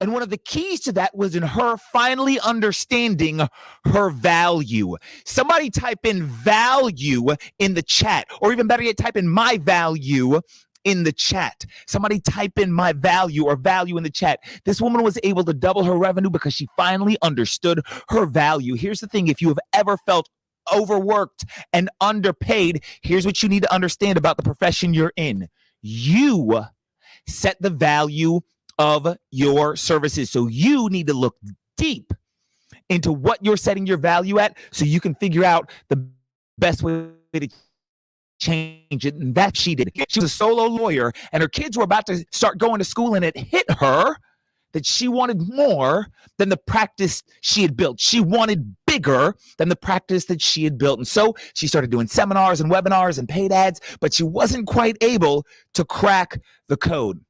And one of the keys to that was in her finally understanding her value. Somebody type in value in the chat, or even better yet, type in my value in the chat. Somebody type in my value or value in the chat. This woman was able to double her revenue because she finally understood her value. Here's the thing. If you have ever felt overworked and underpaid, here's what you need to understand about the profession you're in. You set the value of your services. So you need to look deep into what you're setting your value at so you can figure out the best way to change it. And that she did. She was a solo lawyer, and her kids were about to start going to school, and it hit her that she wanted more than the practice she had built. She wanted bigger than the practice that she had built. And so she started doing seminars and webinars and paid ads, but she wasn't quite able to crack the code.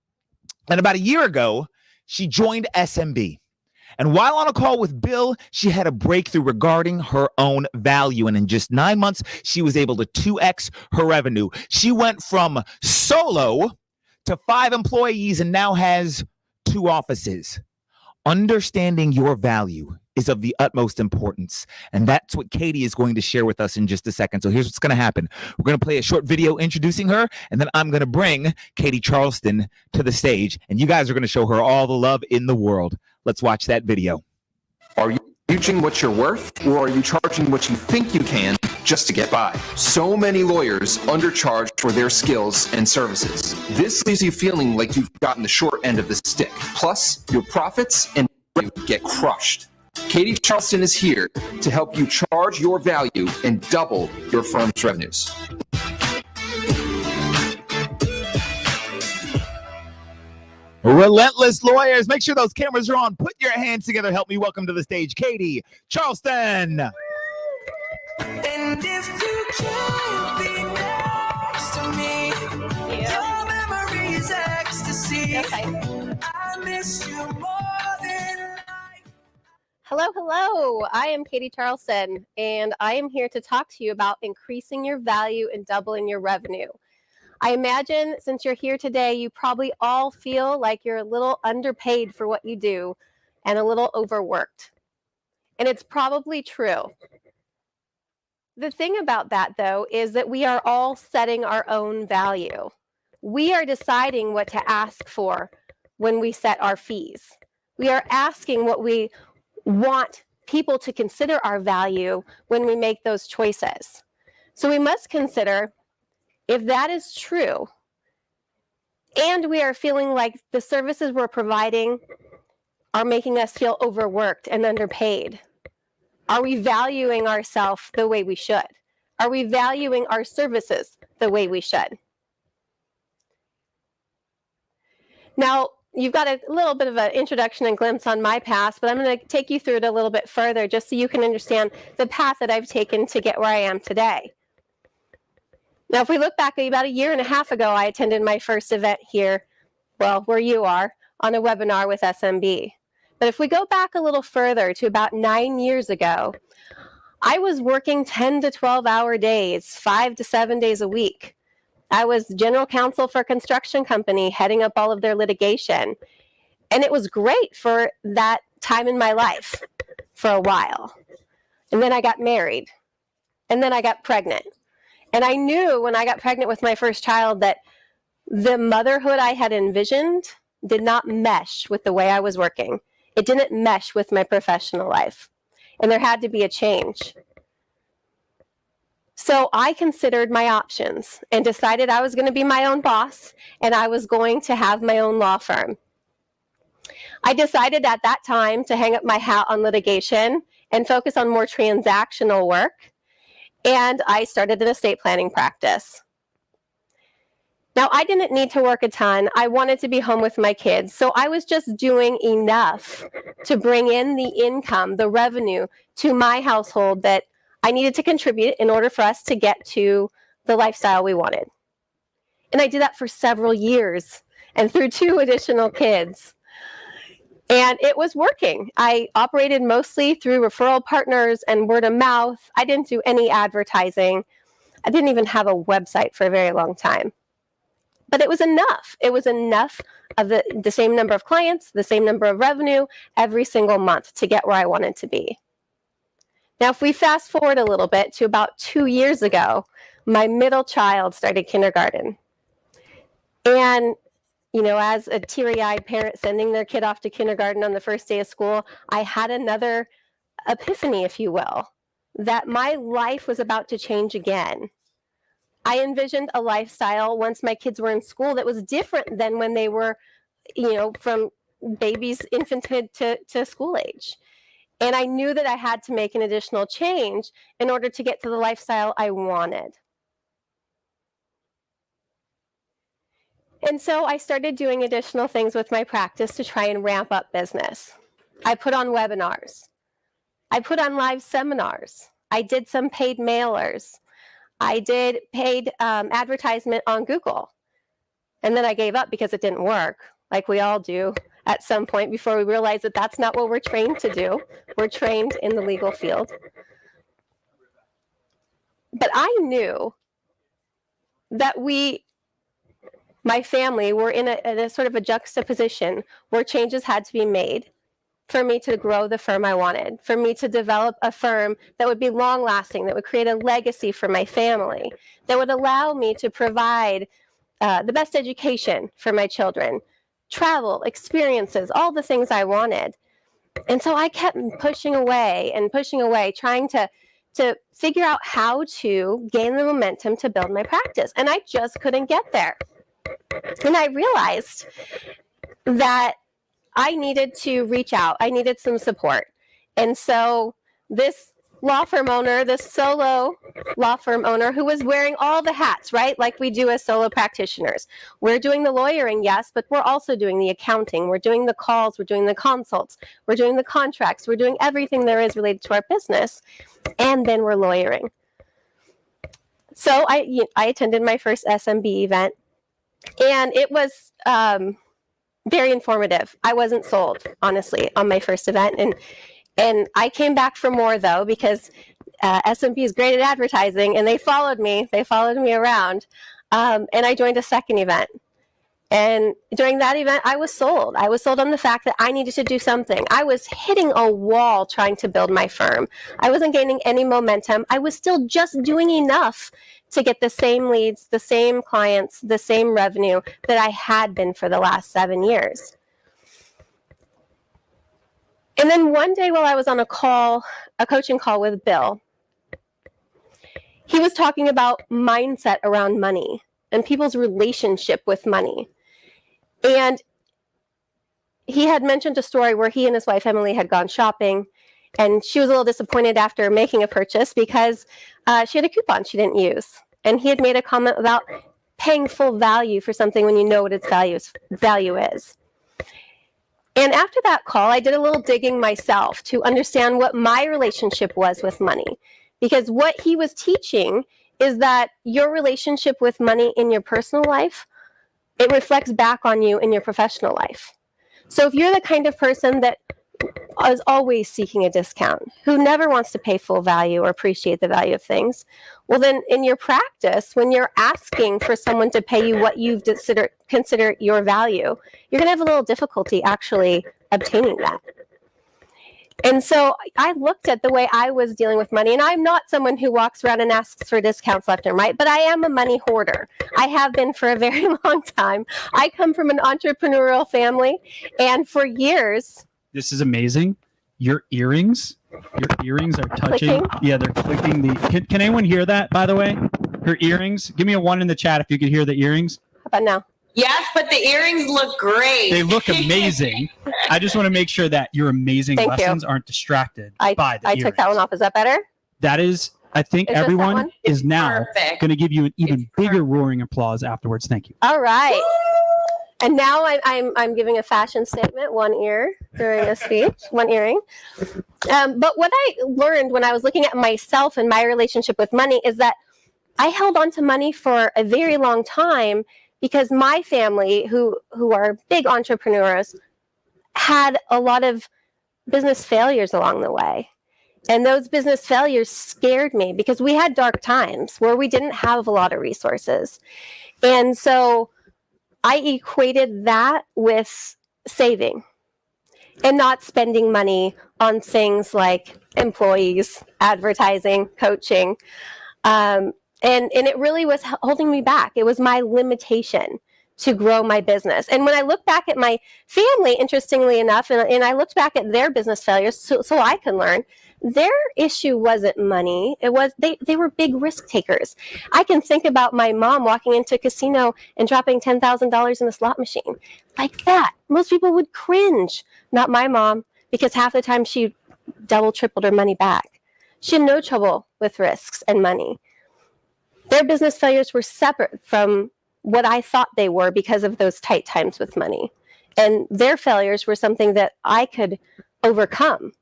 And about a year ago, she joined SMB. And while on a call with Bill, she had a breakthrough regarding her own value. And in just 9 months, she was able to 2x her revenue. She went from solo to 5 employees and now has 2 offices. Understanding your value is of the utmost importance. And that's what Katie is going to share with us in just a second. So here's what's going to happen. We're going to play a short video introducing her, and then I'm going to bring Katie Charleston to the stage, and you guys are going to show her all the love in the world. Let's watch that video.
Are you charging what you're worth, or are you charging what you think you can just to get by? So many lawyers undercharge for their skills and services. This leaves you feeling like you've gotten the short end of the stick. Plus, your profits and revenue get crushed. Katie Charleston is here to help you charge your value and double your firm's revenues.
Relentless lawyers, make sure those cameras are on. Put your hands together. Help me welcome to the stage Katie Charleston.
And if you can't be next to me, your memory is ecstasy. I miss you more than life.
Hello. I am Katie Charleston, and I am here to talk to you about increasing your value and doubling your revenue. I imagine since you're here today, you probably all feel like you're a little underpaid for what you do and a little overworked. And it's probably true. The thing about that, though, is that we are all setting our own value. We are deciding what to ask for when we set our fees. We are asking what we want people to consider our value when we make those choices. So we must consider if that is true, and we are feeling like the services we're providing are making us feel overworked and underpaid. Are we valuing ourselves the way we should? Are we valuing our services the way we should? Now, you've got a little bit of an introduction and glimpse on my past, but I'm going to take you through it a little bit further just so you can understand the path that I've taken to get where I am today. Now, if we look back about a year and a half ago, I attended my first event here, well, where you are, on a webinar with SMB. But if we go back a little further to about 9 years ago, I was working 10 to 12-hour days, 5 to 7 days a week. I was general counsel for a construction company, heading up all of their litigation. And it was great for that time in my life for a while. And then I got married. And then I got pregnant. And I knew when I got pregnant with my first child that the motherhood I had envisioned did not mesh with the way I was working. It didn't mesh with my professional life. And there had to be a change. So I considered my options and decided I was going to be my own boss and I was going to have my own law firm. I decided at that time to hang up my hat on litigation and focus on more transactional work. And I started an estate planning practice. Now, I didn't need to work a ton. I wanted to be home with my kids. So I was just doing enough to bring in the income, the revenue to my household that I needed to contribute in order for us to get to the lifestyle we wanted. And I did that for several years and through 2 additional kids. And it was working. I operated mostly through referral partners and word of mouth. I didn't do any advertising. I didn't even have a website for a very long time. But it was enough. It was enough of the same number of clients, the same number of revenue every single month to get where I wanted to be. Now, if we fast forward a little bit to about 2 years ago, my middle child started kindergarten. And you know, as a teary-eyed parent sending their kid off to kindergarten on the first day of school, I had another epiphany, if you will, that my life was about to change again. I envisioned a lifestyle once my kids were in school that was different than when they were, you know, from babies, infanthood to school age. And I knew that I had to make an additional change in order to get to the lifestyle I wanted. And so I started doing additional things with my practice to try and ramp up business. I put on webinars. I put on live seminars. I did some paid mailers. I did paid advertisement on Google. And then I gave up because it didn't work, like we all do at some point before we realize that that's not what we're trained to do. We're trained in the legal field. But I knew that my family, were in a sort of a juxtaposition where changes had to be made for me to grow the firm I wanted, for me to develop a firm that would be long lasting, that would create a legacy for my family, that would allow me to provide the best education for my children, travel, experiences, all the things I wanted. And so I kept pushing away, trying to figure out how to gain the momentum to build my practice. And I just couldn't get there. And I realized that I needed to reach out. I needed some support. And so this law firm owner, this solo law firm owner who was wearing all the hats, right? Like we do as solo practitioners. We're doing the lawyering, yes, but we're also doing the accounting. We're doing the calls. We're doing the consults. We're doing the contracts. We're doing everything there is related to our business. And then we're lawyering. So I attended my first SMB event. And it was very informative. I wasn't sold, honestly, on my first event. And I came back for more, though, because SMB is great at advertising, and they followed me. They followed me around. And I joined a second event. And during that event, I was sold. I was sold on the fact that I needed to do something. I was hitting a wall trying to build my firm. I wasn't gaining any momentum. I was still just doing enough to get the same leads, the same clients, the same revenue that I had been for the last 7 years. And then one day while I was on a coaching call with Bill, he was talking about mindset around money and people's relationship with money. And he had mentioned a story where he and his wife, Emily, had gone shopping, and she was a little disappointed after making a purchase because she had a coupon she didn't use. And he had made a comment about paying full value for something when you know what its value is. And after that call, I did a little digging myself to understand what my relationship was with money. Because what he was teaching is that your relationship with money in your personal life, it reflects back on you in your professional life. So if you're the kind of person that is always seeking a discount, who never wants to pay full value or appreciate the value of things, well then in your practice, when you're asking for someone to pay you what you consider your value, you're going to have a little difficulty actually obtaining that. And so I looked at the way I was dealing with money, and I'm not someone who walks around and asks for discounts left and right, but I am a money hoarder. I have been for a very long time. I come from an entrepreneurial family, and for years...
This is amazing. Your earrings are touching.
Clicking?
Yeah, they're clicking. Can anyone hear that, by the way? Her earrings? Give me a 1 in the chat if you can hear the earrings.
How about now?
Yes, but the earrings look great.
They look amazing. I just want to make sure that your amazing
Thank you.
lessons aren't distracted by the
I
earrings.
took that one off. Is that better?
That is, I think
Is just that
everyone
one?
is now
Perfect.
going to give you an even bigger roaring applause afterwards. Thank you.
All right. And now I'm giving a fashion statement, one ear during a speech, one earring. But what I learned when I was looking at myself and my relationship with money is that I held on to money for a very long time because my family, who are big entrepreneurs, had a lot of business failures along the way. And those business failures scared me because we had dark times where we didn't have a lot of resources. And so I equated that with saving and not spending money on things like employees, advertising, coaching. And it really was holding me back. It was my limitation to grow my business. And when I look back at my family, interestingly enough, and I looked back at their business failures so I can learn, their issue wasn't money. It was they were big risk takers. I can think about my mom walking into a casino and dropping $10,000 in a slot machine. Like that. Most people would cringe. Not my mom, because half the time she double, tripled her money back. She had no trouble with risks and money. Their business failures were separate from what I thought they were because of those tight times with money. And their failures were something that I could overcome.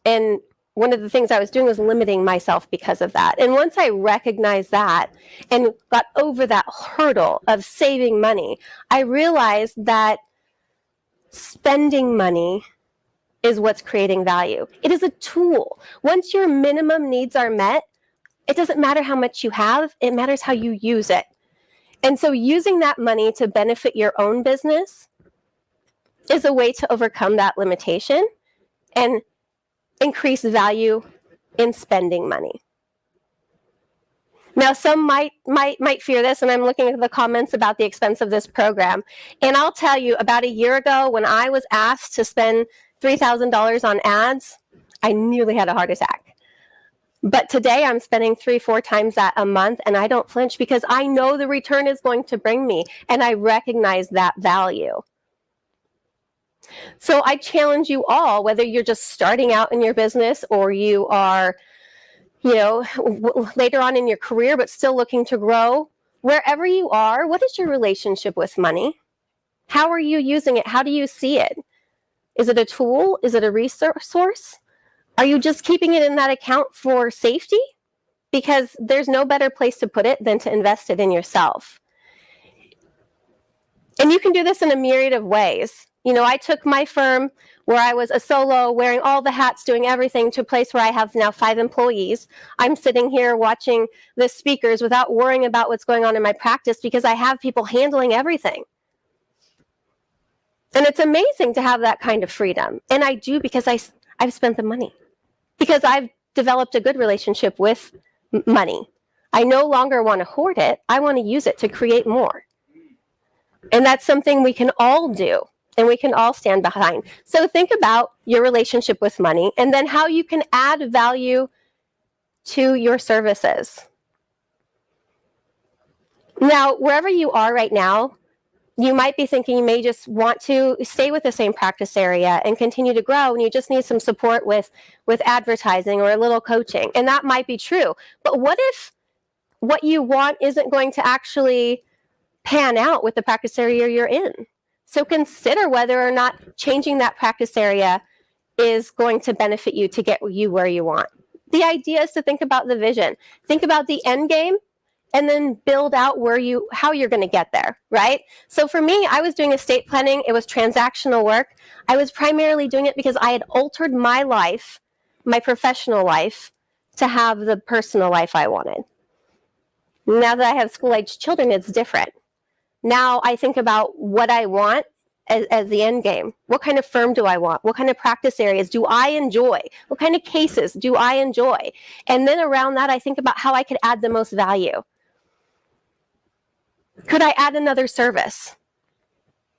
And one of the things I was doing was limiting myself because of that. And once I recognized that and got over that hurdle of saving money, I realized that spending money is what's creating value. It is a tool. Once your minimum needs are met, it doesn't matter how much you have, it matters how you use it. And so using that money to benefit your own business is a way to overcome that limitation and increase value in spending money. Now, some might fear this, and I'm looking at the comments about the expense of this program. And I'll tell you, about a year ago, when I was asked to spend $3,000 on ads, I nearly had a heart attack. But today I'm spending 3-4 times that a month, and I don't flinch because I know the return is going to bring me, and I recognize that value. So I challenge you all, whether you're just starting out in your business or you are, later on in your career but still looking to grow, wherever you are, what is your relationship with money? How are you using it? How do you see it? Is it a tool? Is it a resource? Are you just keeping it in that account for safety? Because there's no better place to put it than to invest it in yourself. And you can do this in a myriad of ways. I took my firm where I was a solo, wearing all the hats, doing everything, to a place where I have now 5 employees. I'm sitting here watching the speakers without worrying about what's going on in my practice because I have people handling everything. And it's amazing to have that kind of freedom. And I do because I've spent the money. Because I've developed a good relationship with money. I no longer want to hoard it. I want to use it to create more. And that's something we can all do. And we can all stand behind. So think about your relationship with money and then how you can add value to your services. Now, wherever you are right now, you might be thinking you may just want to stay with the same practice area and continue to grow, and you just need some support with advertising or a little coaching. And that might be true. But what if what you want isn't going to actually pan out with the practice area you're in? So consider whether or not changing that practice area is going to benefit you to get you where you want. The idea is to think about the vision. Think about the end game and then build out how you're going to get there, right? So for me, I was doing estate planning. It was transactional work. I was primarily doing it because I had altered my life, my professional life, to have the personal life I wanted. Now that I have school-aged children, it's different. Now I think about what I want as the end game. What kind of firm do I want? What kind of practice areas do I enjoy? What kind of cases do I enjoy? And then around that, I think about how I could add the most value. Could I add another service,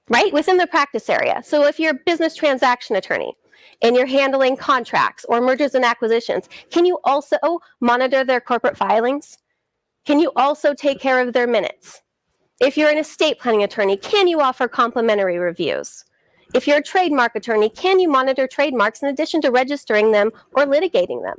right, within the practice area? So if you're a business transaction attorney and you're handling contracts or mergers and acquisitions, can you also monitor their corporate filings? Can you also take care of their minutes? If you're an estate planning attorney, can you offer complimentary reviews? If you're a trademark attorney, can you monitor trademarks in addition to registering them or litigating them?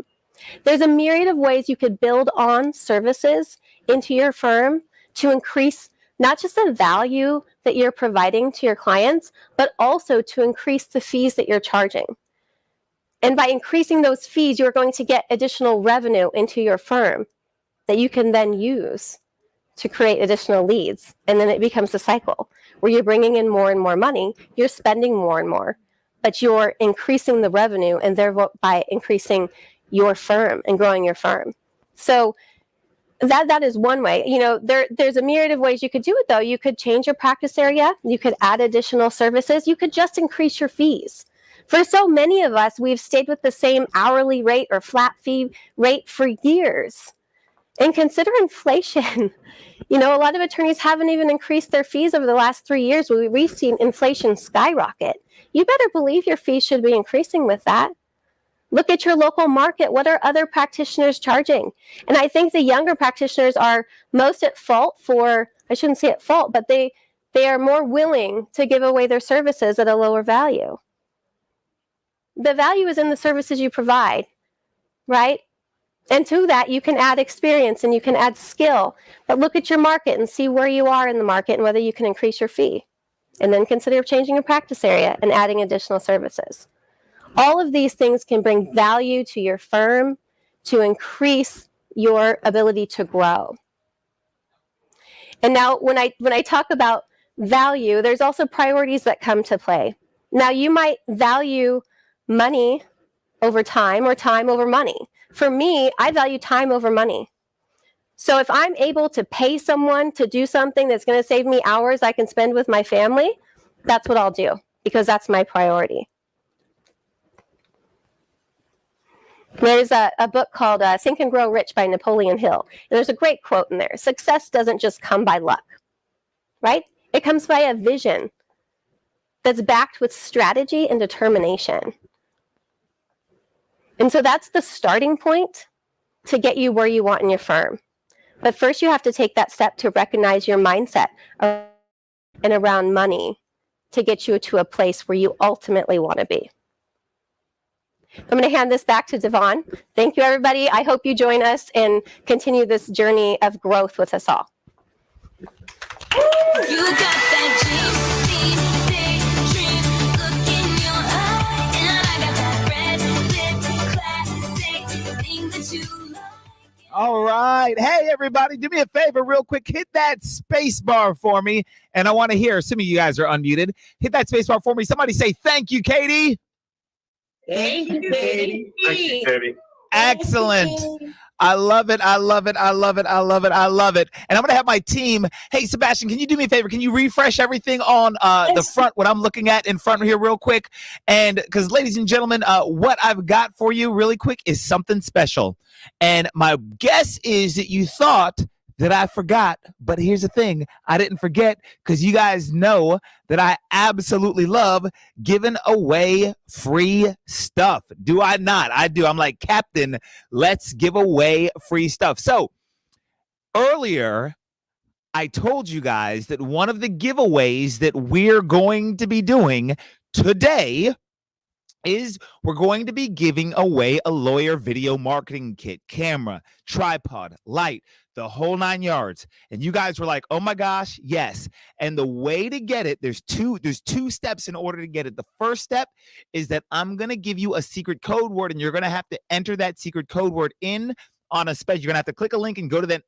There's a myriad of ways you could build on services into your firm to increase not just the value that you're providing to your clients, but also to increase the fees that you're charging. And by increasing those fees, you're going to get additional revenue into your firm that you can then use to create additional leads. And then it becomes a cycle where you're bringing in more and more money, you're spending more and more, but you're increasing the revenue and thereby increasing your firm and growing your firm. So that is one way. There's a myriad of ways you could do it, though. You could change your practice area. You could add additional services. You could just increase your fees. For so many of us, we've stayed with the same hourly rate or flat fee rate for years. And consider inflation. A lot of attorneys haven't even increased their fees over the last 3 years. We've seen inflation skyrocket. You better believe your fees should be increasing with that. Look at your local market. What are other practitioners charging? And I think the younger practitioners are most at fault for, I shouldn't say at fault, but they are more willing to give away their services at a lower value. The value is in the services you provide, right? And to that, you can add experience and you can add skill. But look at your market and see where you are in the market and whether you can increase your fee. And then consider changing your practice area and adding additional services. All of these things can bring value to your firm to increase your ability to grow. And now when I talk about value, there's also priorities that come to play. Now you might value money over time or time over money. For me, I value time over money. So if I'm able to pay someone to do something that's going to save me hours I can spend with my family, that's what I'll do because that's my priority. There's a book called Think and Grow Rich by Napoleon Hill. And there's a great quote in there. Success doesn't just come by luck, right? It comes by a vision that's backed with strategy and determination. And so that's the starting point to get you where you want in your firm. But first you have to take that step to recognize your mindset and around money to get you to a place where you ultimately want to be. I'm going to hand this back to Devon. Thank you, everybody. I hope you join us and continue this journey of growth with us all.
You got that dream, look in your eye, and I got that red lip, classic thing that you like.
All right. Hey, everybody, do me a favor real quick. Hit that space bar for me. And I want to hear, some of you guys are unmuted. Hit that space bar for me. Somebody say, thank you, Katie.
Thank you, Katie.
Thank you, Katie.
Excellent. I love it. I love it. I love it. I love it. I love it. And I'm going to have my team. Hey, Sebastian, can you do me a favor? Can you refresh everything on the front, what I'm looking at in front here real quick? And because, ladies and gentlemen, what I've got for you really quick is something special. And my guess is that you thought that I forgot, but here's the thing. I didn't forget because you guys know that I absolutely love giving away free stuff. Do I not? I do. I'm like, Captain, let's give away free stuff. So earlier, I told you guys that one of the giveaways that we're going to be doing today is we're going to be giving away a lawyer video marketing kit, camera, tripod, light, the whole 9 yards. And you guys were like, oh my gosh, yes. And the way to get it, there's two steps in order to get it. The first step is that I'm going to give you a secret code word, and you're going to have to enter that secret code word in on a special. You're going to have to click a link and go to that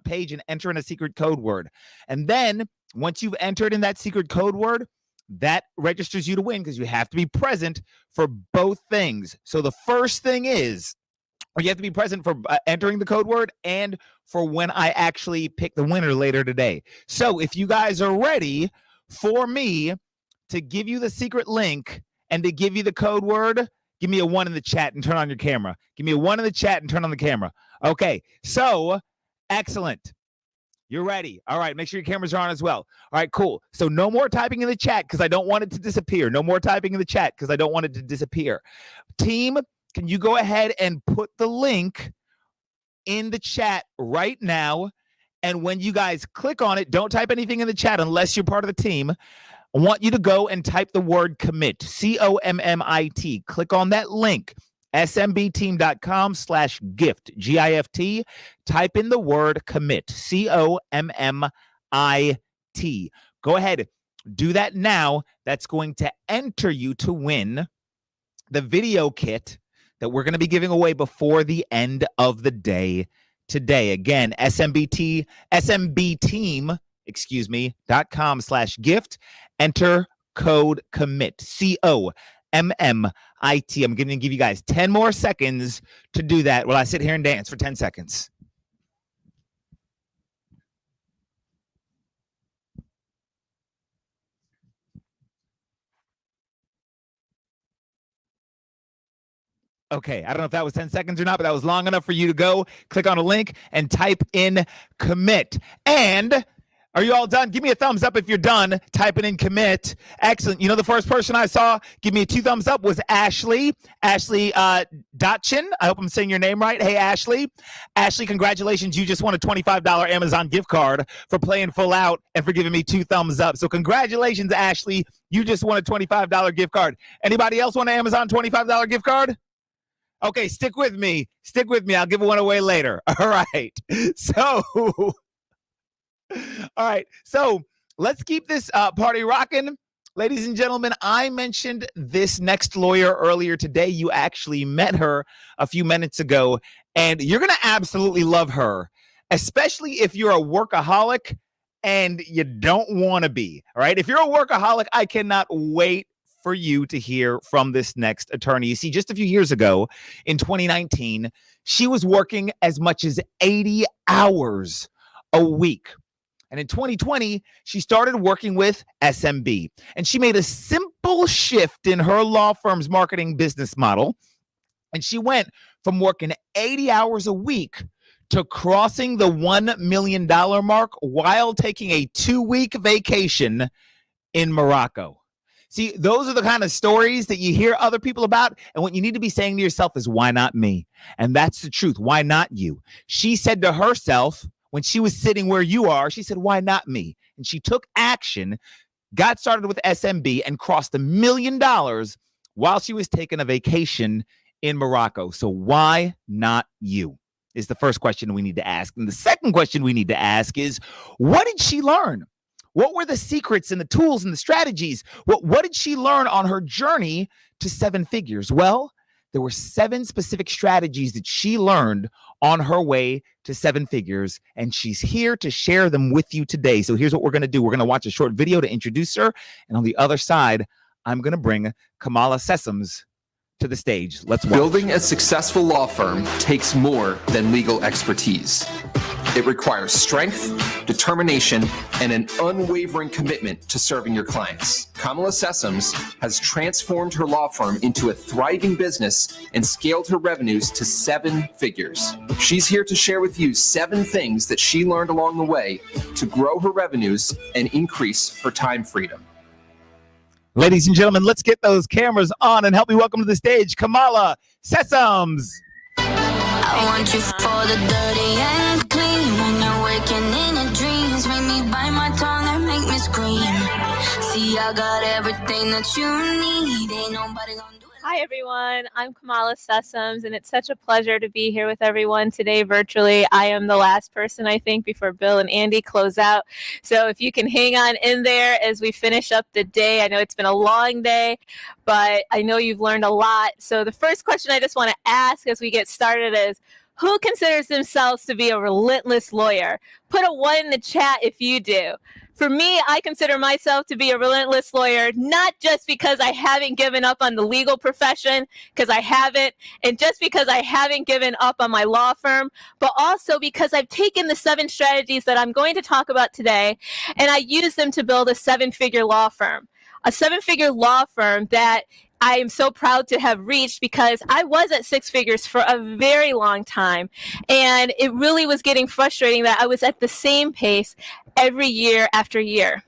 page and enter in a secret code word. And then once you've entered in that secret code word, that registers you to win because you have to be present for both things. So the first thing is, you have to be present for entering the code word and for when I actually pick the winner later today. So if you guys are ready for me to give you the secret link and to give you the code word, give me a 1 in the chat and turn on your camera. Give me a 1 in the chat and turn on the camera. Okay, so excellent. You're ready. All right, make sure your cameras are on as well. All right, cool. So no more typing in the chat because I don't want it to disappear. No more typing in the chat because I don't want it to disappear. Team, can you go ahead and put the link in the chat right now? And when you guys click on it, don't type anything in the chat unless you're part of the team. I want you to go and type the word commit, COMMIT. Click on that link, smbteam.com/gift, GIFT. Type in the word commit, COMMIT. Go ahead, do that now. That's going to enter you to win the video kit that we're going to be giving away before the end of the day today. Again, smbteam.com/gift. Enter code commit, COMMIT. I'm going to give you guys 10 more seconds to do that while I sit here and dance for 10 seconds. Okay, I don't know if that was 10 seconds or not, but that was long enough for you to go click on a link and type in commit. And are you all done? Give me a thumbs up if you're done typing in commit. Excellent. You know, the first person I saw give me 2 thumbs up was Ashley. Ashley Dotchin. I hope I'm saying your name right. Hey, Ashley. Ashley, congratulations. You just won a $25 Amazon gift card for playing Full Out and for giving me 2 thumbs up. So congratulations, Ashley. You just won a $25 gift card. Anybody else want an Amazon $25 gift card? Okay, stick with me. Stick with me. I'll give one away later. All right. So, all right. So let's keep this party rocking. Ladies and gentlemen, I mentioned this next lawyer earlier today. You actually met her a few minutes ago, and you're going to absolutely love her, especially if you're a workaholic and you don't want to be. All right. If you're a workaholic, I cannot wait for you to hear from this next attorney. You see, just a few years ago in 2019, she was working as much as 80 hours a week. And in 2020, she started working with SMB. And she made a simple shift in her law firm's marketing business model. And she went from working 80 hours a week to crossing the $1 million mark while taking a 2-week vacation in Morocco. See, those are the kind of stories that you hear other people about. And what you need to be saying to yourself is, why not me? And that's the truth. Why not you? She said to herself, when she was sitting where you are, she said, why not me? And she took action, got started with SMB, and crossed $1 million while she was taking a vacation in Morocco. So why not you? Is the first question we need to ask. And the second question we need to ask is, what did she learn? What were the secrets and the tools and the strategies? What did she learn on her journey to 7 figures? Well, there were 7 specific strategies that she learned on her way to 7 figures, and she's here to share them with you today. So here's what we're going to do. We're going to watch a short video to introduce her, and on the other side, I'm going to bring Kamala Sessoms to the stage. Let's watch.
Building a successful law firm takes more than legal expertise. It requires strength, determination, and an unwavering commitment to serving your clients. Kamala Sessoms has transformed her law firm into a thriving business and scaled her revenues to 7 figures. She's here to share with you 7 things that she learned along the way to grow her revenues and increase her time freedom.
Ladies and gentlemen, let's get those cameras on and help me welcome to the stage, Kamala Sessoms.
I want you for the dirty and clean. When you're waking in your dreams, make me bite my tongue and make me scream. See, I got everything that you need. Ain't nobody gonna do it.
Hi, everyone. I'm Kamala Sessoms, and it's such a pleasure to be here with everyone today virtually. I am the last person, I think, before Bill and Andy close out. So if you can hang on in there as we finish up the day. I know it's been a long day, but I know you've learned a lot. So the first question I just want to ask as we get started is, who considers themselves to be a relentless lawyer? Put a 1 in the chat if you do. For me, I consider myself to be a relentless lawyer, not just because I haven't given up on the legal profession, because I haven't, and just because I haven't given up on my law firm, but also because I've taken the 7 strategies that I'm going to talk about today, and I use them to build a 7-figure law firm. A 7-figure law firm that I am so proud to have reached, because I was at 6 figures for a very long time. And it really was getting frustrating that I was at the same pace every year after year.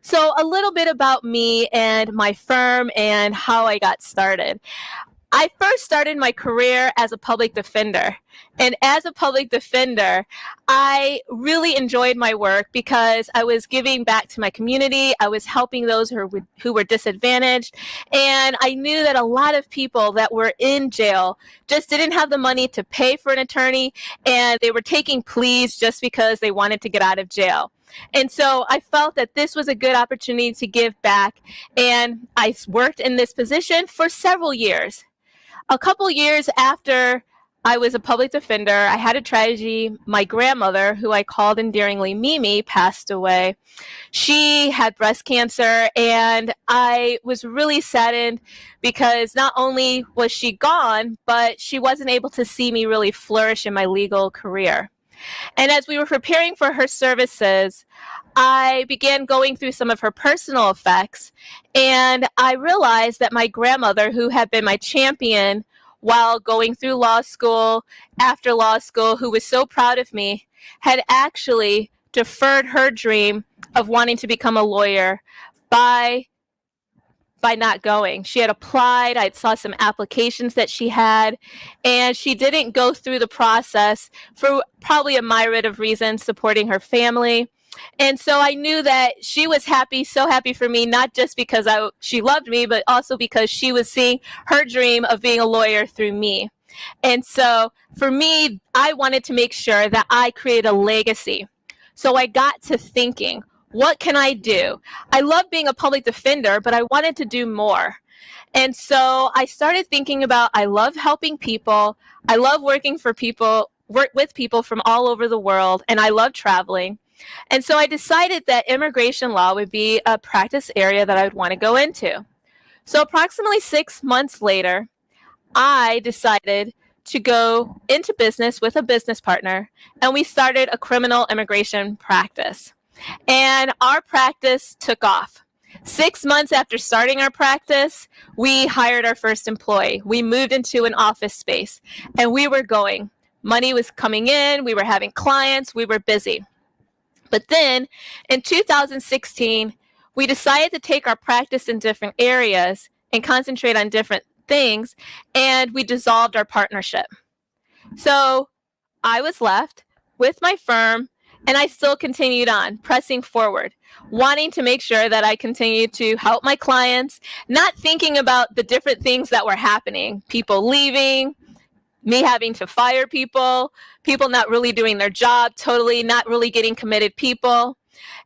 So a little bit about me and my firm and how I got started. I first started my career as a public defender. And as a public defender, I really enjoyed my work because I was giving back to my community. I was helping those who were disadvantaged. And I knew that a lot of people that were in jail just didn't have the money to pay for an attorney, and they were taking pleas just because they wanted to get out of jail. And so I felt that this was a good opportunity to give back. And I worked in this position for several years. A couple years after I was a public defender, I had a tragedy. My grandmother, who I called endearingly Mimi, passed away. She had breast cancer, and I was really saddened because not only was she gone, but she wasn't able to see me really flourish in my legal career. And as we were preparing for her services, I began going through some of her personal effects, and I realized that my grandmother, who had been my champion while going through law school, after law school, who was so proud of me, had actually deferred her dream of wanting to become a lawyer by not going. She had applied. I saw some applications that she had, and she didn't go through the process for probably a myriad of reasons, supporting her family. And so I knew that she was happy, so happy for me, not just because she loved me, but also because she was seeing her dream of being a lawyer through me. And so for me, I wanted to make sure that I create a legacy. So I got to thinking, what can I do? I love being a public defender, but I wanted to do more. And so I started thinking about, I love helping people. I love working for people, work with people from all over the world, and I love traveling. And so I decided that immigration law would be a practice area that I would want to go into. So approximately 6 months later, I decided to go into business with a business partner, and we started a criminal immigration practice. And our practice took off. 6 months after starting our practice, we hired our first employee. We moved into an office space, and we were going. Money was coming in, we were having clients, we were busy. But then in 2016, we decided to take our practice in different areas and concentrate on different things, and we dissolved our partnership. So I was left with my firm, and I still continued on, pressing forward, wanting to make sure that I continued to help my clients, not thinking about the different things that were happening, people leaving, me having to fire people, people not really doing their job, totally not really getting committed people.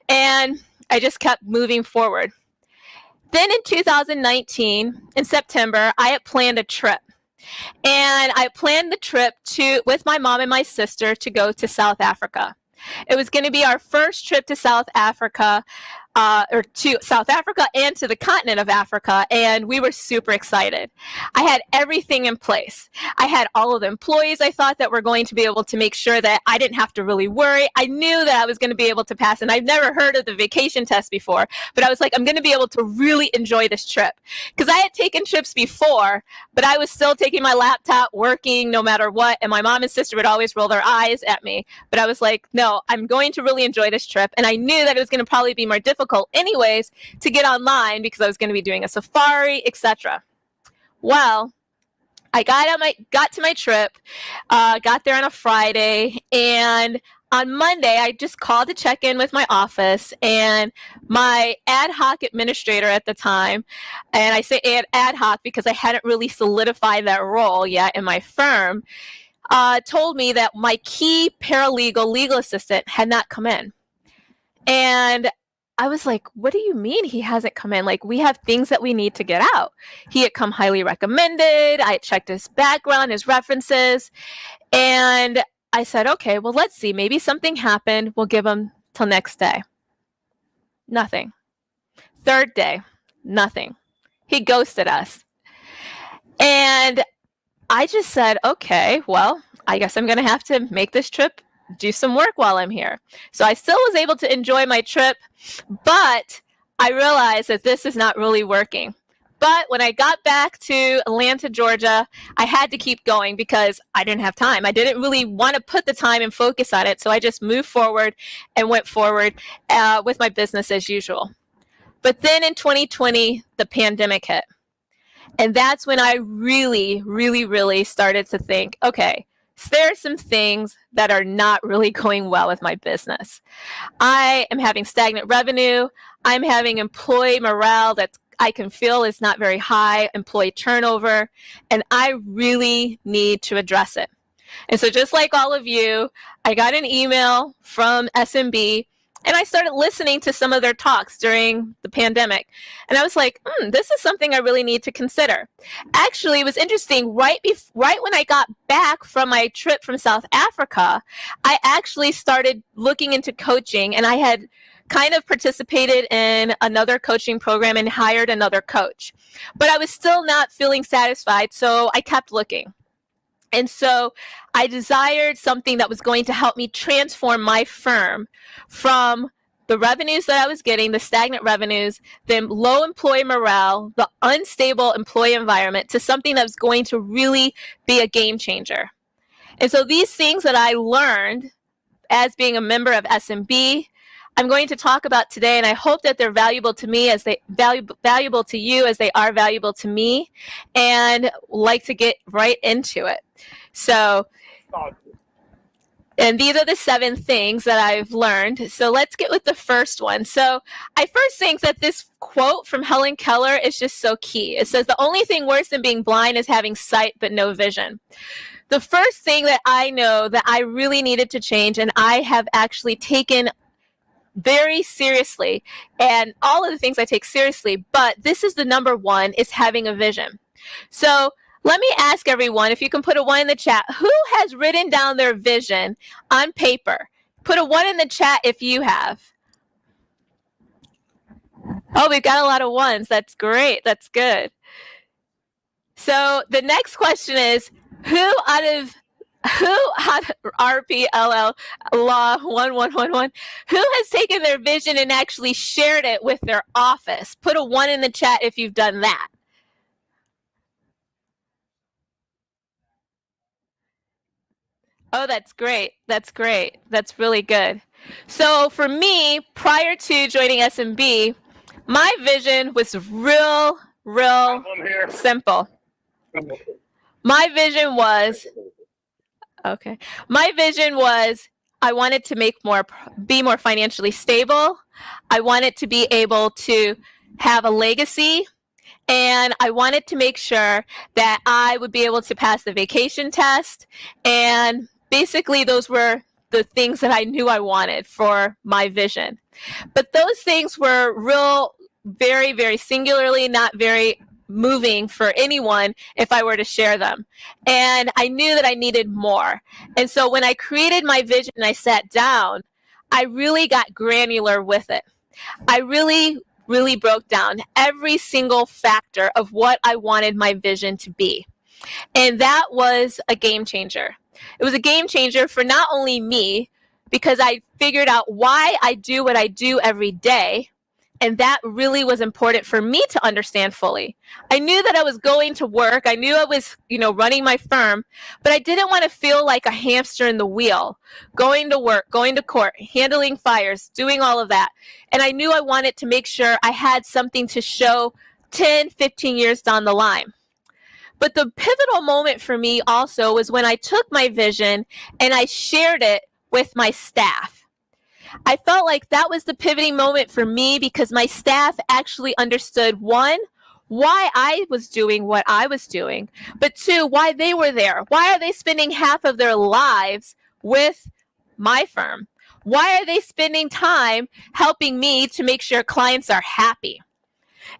And I just kept moving forward. Then in 2019, in September, I had planned a trip. And I planned the trip with my mom and my sister to go to South Africa. It was going to be our first trip to South Africa, or to South Africa and to the continent of Africa, and we were super excited. I had everything in place. I had all of the employees I thought that were going to be able to make sure that I didn't have to really worry. I knew that I was going to be able to pass, and I've never heard of the vacation test before, but I was like, I'm going to be able to really enjoy this trip. Because I had taken trips before, but I was still taking my laptop, working no matter what, and my mom and sister would always roll their eyes at me. But I was like, no, I'm going to really enjoy this trip, and I knew that it was going to probably be more difficult anyways to get online because I was going to be doing a safari, etc. Well, I got to my trip, got there on a Friday, and on Monday I just called to check in with my office, and my ad hoc administrator at the time, and I say ad hoc because I hadn't really solidified that role yet in my firm, told me that my key paralegal legal assistant had not come in. And I was like, what do you mean he hasn't come in? Like, we have things that we need to get out. He had come highly recommended. I had checked his background, his references. And I said, okay, well, let's see. Maybe something happened. We'll give him till next day. Nothing. Third day, nothing. He ghosted us. And I just said, okay, well, I guess I'm going to have to make this trip, do some work while I'm here. So I still was able to enjoy my trip, but I realized that this is not really working. But when I got back to Atlanta, Georgia, I had to keep going because I didn't have time. I didn't really want to put the time and focus on it. So I just moved forward and went forward with my business as usual. But then in 2020, the pandemic hit. And that's when I really, really, really started to think, okay, there are some things that are not really going well with my business. I am having stagnant revenue. I'm having employee morale that I can feel is not very high, employee turnover, and I really need to address it. And so just like all of you, I got an email from SMB, and I started listening to some of their talks during the pandemic. And I was like, this is something I really need to consider. Actually, it was interesting. Right when I got back from my trip from South Africa, I actually started looking into coaching, and I had kind of participated in another coaching program and hired another coach. But I was still not feeling satisfied, so I kept looking. And so I desired something that was going to help me transform my firm from the revenues that I was getting, the stagnant revenues, the low employee morale, the unstable employee environment, to something that was going to really be a game changer. And so these things that I learned as being a member of SMB, I'm going to talk about today, and I hope that they're valuable to me as they valuable to you as they are valuable to me, and like to get right into it. So And these are the 7 things that I've learned. So let's get with the first one. So I first think that this quote from Helen Keller is just so key. It says, the only thing worse than being blind is having sight but no vision. The first thing that I know that I really needed to change, and I have actually taken very seriously, and all of the things I take seriously, but this is the number one, is having a vision. So let me ask everyone, if you can put a 1 in the chat, who has written down their vision on paper? Put a 1 in the chat if you have. Oh, we've got a lot of 1s. That's great. That's good. So the next question is, who out of RPLL Law 1111, who has taken their vision and actually shared it with their office? Put a 1 in the chat if you've done that. Oh, that's great. That's great. That's really good. So for me, prior to joining SMB, my vision was real simple. My vision was I wanted to be more financially stable. I wanted to be able to have a legacy, and I wanted to make sure that I would be able to pass the vacation test. And basically those were the things that I knew I wanted for my vision. But those things were very, very singularly, not very moving for anyone if I were to share them. And I knew that I needed more. And so when I created my vision and I sat down, I really got granular with it. I really broke down every single factor of what I wanted my vision to be. And that was a game changer. It was a game changer for not only me, because I figured out why I do what I do every day. And that really was important for me to understand fully. I knew that I was going to work. I knew I was, running my firm, but I didn't want to feel like a hamster in the wheel, going to work, going to court, handling fires, doing all of that. And I knew I wanted to make sure I had something to show 10, 15 years down the line. But the pivotal moment for me also was when I took my vision and I shared it with my staff. I felt like that was the pivoting moment for me, because my staff actually understood, 1, why I was doing what I was doing, but 2, why they were there. Why are they spending half of their lives with my firm? Why are they spending time helping me to make sure clients are happy?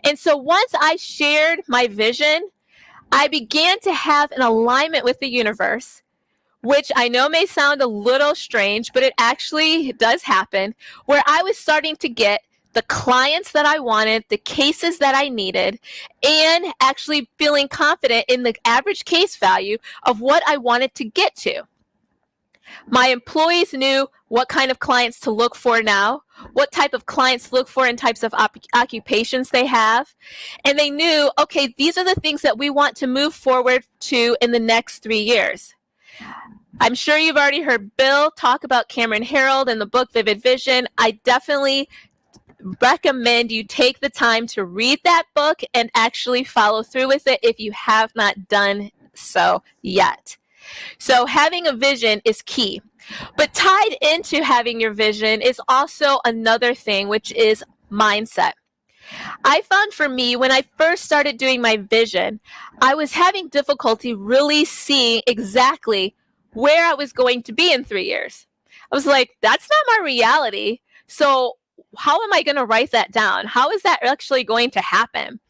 And so once I shared my vision, I began to have an alignment with the universe, which I know may sound a little strange, but it actually does happen, where I was starting to get the clients that I wanted, the cases that I needed, and actually feeling confident in the average case value of what I wanted to get to. My employees knew what kind of clients to look for now, what type of clients to look for in types of occupations they have. And they knew, okay, these are the things that we want to move forward to in the next 3 years. I'm sure you've already heard Bill talk about Cameron Herold in the book Vivid Vision. I definitely recommend you take the time to read that book and actually follow through with it if you have not done so yet. So having a vision is key. But tied into having your vision is also another thing, which is mindset. I found for me, when I first started doing my vision, I was having difficulty really seeing exactly where I was going to be in 3 years. I was like, that's not my reality. So how am I going to write that down? How is that actually going to happen?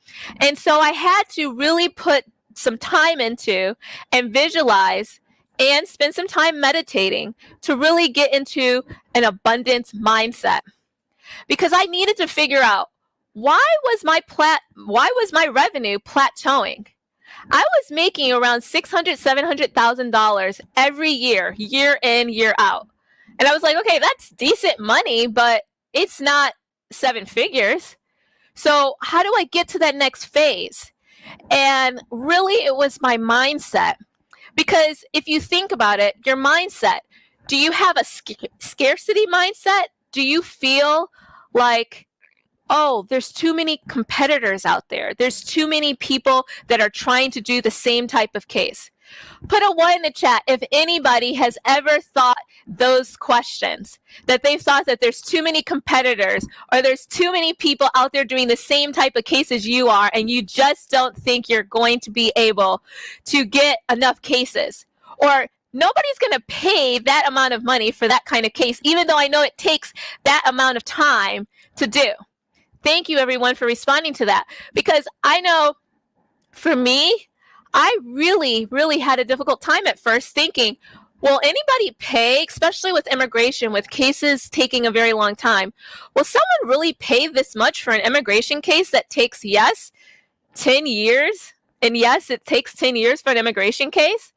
And so I had to really put some time into and visualize and spend some time meditating to really get into an abundance mindset, because I needed to figure out, why was my revenue plateauing? I was making around $600,000, $700,000 every year, year in, year out. And I was like, okay, that's decent money, but it's not 7 figures. So how do I get to that next phase? And really, it was my mindset. Because if you think about it, your mindset, do you have a scarcity mindset? Do you feel like, oh, there's too many competitors out there. There's too many people that are trying to do the same type of case. Put a 1 in the chat if anybody has ever thought those questions, that they've thought that there's too many competitors or there's too many people out there doing the same type of cases you are, and you just don't think you're going to be able to get enough cases. Or nobody's going to pay that amount of money for that kind of case, even though I know it takes that amount of time to do. Thank you, everyone, for responding to that. Because I know for me, I really, really had a difficult time at first thinking, will anybody pay, especially with immigration, with cases taking a very long time? Will someone really pay this much for an immigration case that takes, yes, 10 years? And yes, it takes 10 years for an immigration case.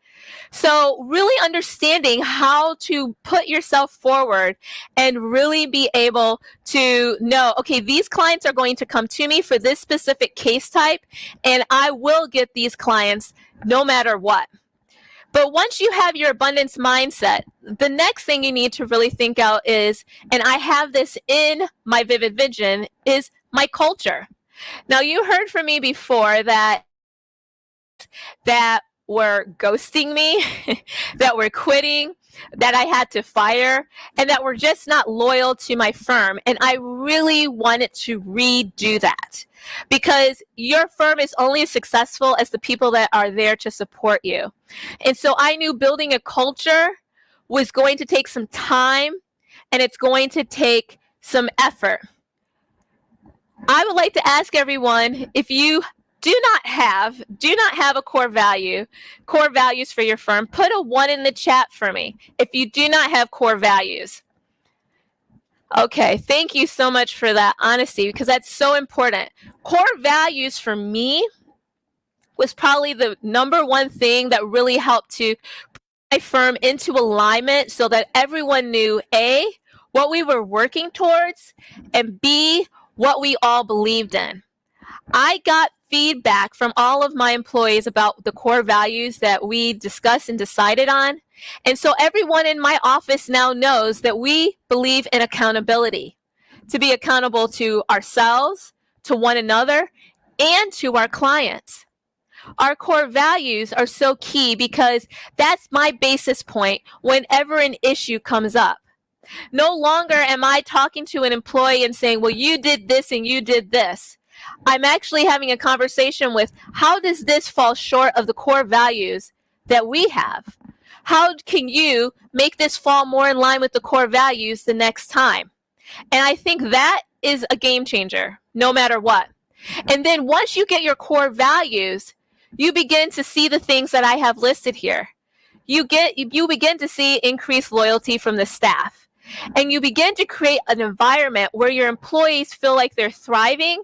So really understanding how to put yourself forward and really be able to know, okay, these clients are going to come to me for this specific case type, and I will get these clients no matter what. But once you have your abundance mindset, the next thing you need to really think out is, and I have this in my vivid vision, is my culture. Now, you heard from me before that were ghosting me, that were quitting, that I had to fire, and that were just not loyal to my firm. And I really wanted to redo that, because your firm is only as successful as the people that are there to support you. And so I knew building a culture was going to take some time, and it's going to take some effort. I would like to ask everyone, if you do not have a core values for your firm, put a 1 in the chat for me if you do not have core values. Okay, thank you so much for that honesty, because that's so important. Core values for me was probably the number one thing that really helped to put my firm into alignment so that everyone knew, A, what we were working towards, and B, what we all believed in. I got feedback from all of my employees about the core values that we discussed and decided on. And so everyone in my office now knows that we believe in accountability, to be accountable to ourselves, to one another, and to our clients. Our core values are so key because that's my basis point whenever an issue comes up. No longer am I talking to an employee and saying, well, you did this and you did this. I'm actually having a conversation with, how does this fall short of the core values that we have? How can you make this fall more in line with the core values the next time? And I think that is a game changer, no matter what. And then once you get your core values, you begin to see the things that I have listed here. You begin to see increased loyalty from the staff. And you begin to create an environment where your employees feel like they're thriving,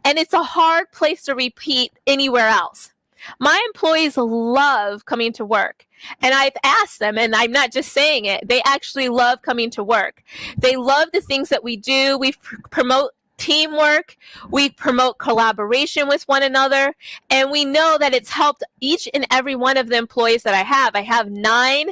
and it's a hard place to repeat anywhere else. My employees love coming to work, and I've asked them, and I'm not just saying it, they actually love coming to work. They love the things that we do. We promote teamwork, we promote collaboration with one another, and we know that it's helped each and every one of the employees that I have. I have 9,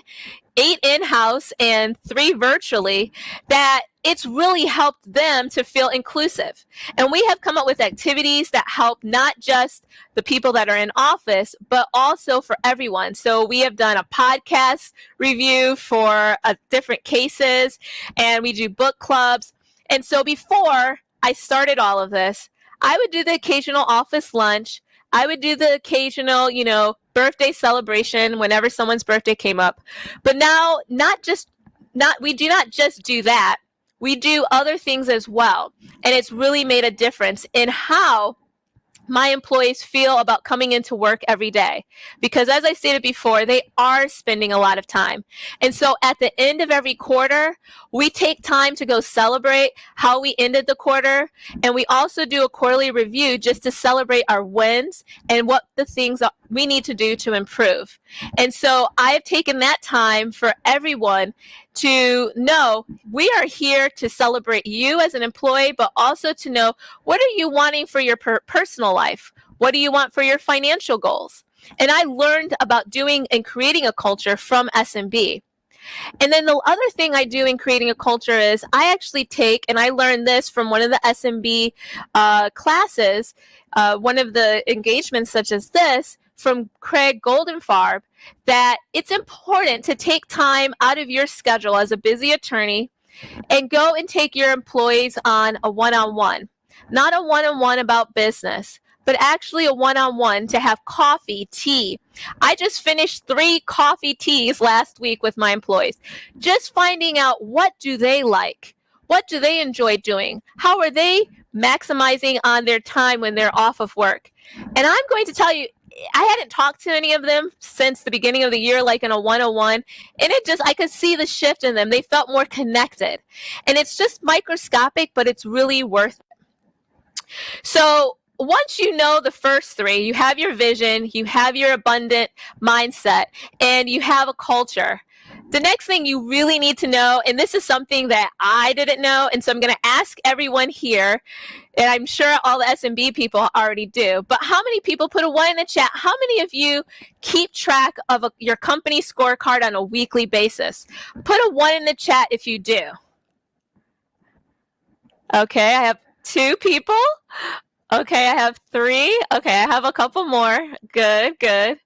8 in-house and 3 virtually, that it's really helped them to feel inclusive. And we have come up with activities that help not just the people that are in office, but also for everyone. So we have done a podcast review for different cases, and we do book clubs. And so before I started all of this, I would do the occasional office lunch. I would do the occasional, birthday celebration whenever someone's birthday came up. But now, we do not just do that. We do other things as well. And it's really made a difference in how my employees feel about coming into work every day. Because as I stated before, they are spending a lot of time. And so at the end of every quarter, we take time to go celebrate how we ended the quarter. And we also do a quarterly review just to celebrate our wins and what the things we need to do to improve. And so I have taken that time for everyone to know we are here to celebrate you as an employee, but also to know, what are you wanting for your personal life? What do you want for your financial goals? And I learned about doing and creating a culture from SMB. And then the other thing I do in creating a culture is I actually take, and I learned this from one of the SMB classes, one of the engagements such as this, from Craig Goldenfarb that it's important to take time out of your schedule as a busy attorney and go and take your employees on a one-on-one. Not a one-on-one about business, but actually a one-on-one to have coffee, tea. I just finished 3 coffee teas last week with my employees, just finding out what do they like, what do they enjoy doing, how are they maximizing on their time when they're off of work. And I'm going to tell you, I hadn't talked to any of them since the beginning of the year, like in a one-on-one, and I could see the shift in them. They felt more connected, and it's just microscopic, but it's really worth it. So once you know the first 3, you have your vision, you have your abundant mindset, and you have a culture. The next thing you really need to know, and this is something that I didn't know, and so I'm going to ask everyone here, and I'm sure all the SMB people already do, but how many people, put a 1 in the chat, how many of you keep track of your company scorecard on a weekly basis? Put a 1 in the chat if you do. Okay, I have 2 people. Okay, I have 3. Okay, I have a couple more. Good, good.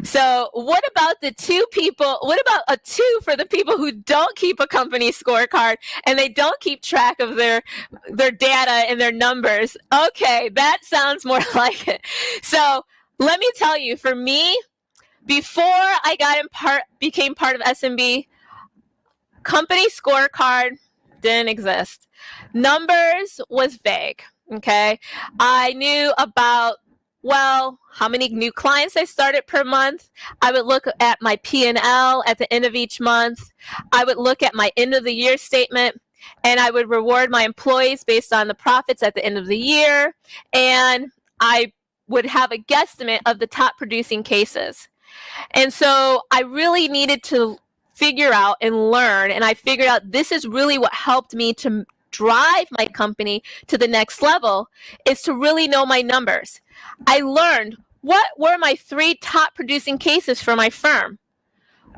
So what about the 2 people? What about a 2 for the people who don't keep a company scorecard and they don't keep track of their data and their numbers? Okay, that sounds more like it. So let me tell you, for me, before I became part of SMB, company scorecard didn't exist. Numbers was vague. Okay, I knew about, well, how many new clients I started per month. I would look at my P&L at the end of each month. I would look at my end of the year statement, and I would reward my employees based on the profits at the end of the year. And I would have a guesstimate of the top producing cases. And so I really needed to figure out and learn, and I figured out this is really what helped me to drive my company to the next level, is to really know my numbers. I learned what were my 3 top producing cases for my firm.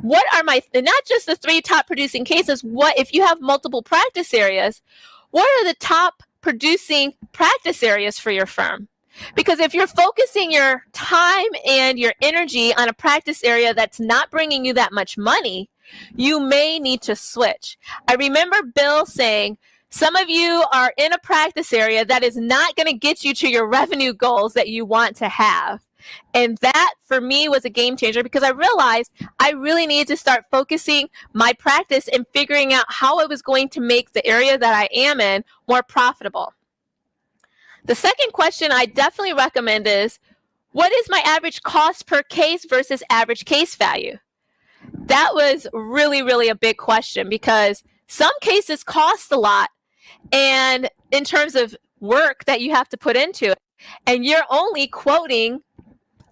What are and not just the 3 top producing cases, what if you have multiple practice areas, what are the top producing practice areas for your firm? Because if you're focusing your time and your energy on a practice area that's not bringing you that much money, you may need to switch. I remember Bill saying, some of you are in a practice area that is not going to get you to your revenue goals that you want to have. And that, for me, was a game changer, because I realized I really needed to start focusing my practice and figuring out how I was going to make the area that I am in more profitable. The second question I definitely recommend is, what is my average cost per case versus average case value? That was really, really a big question, because some cases cost a lot, and in terms of work that you have to put into it, and you're only quoting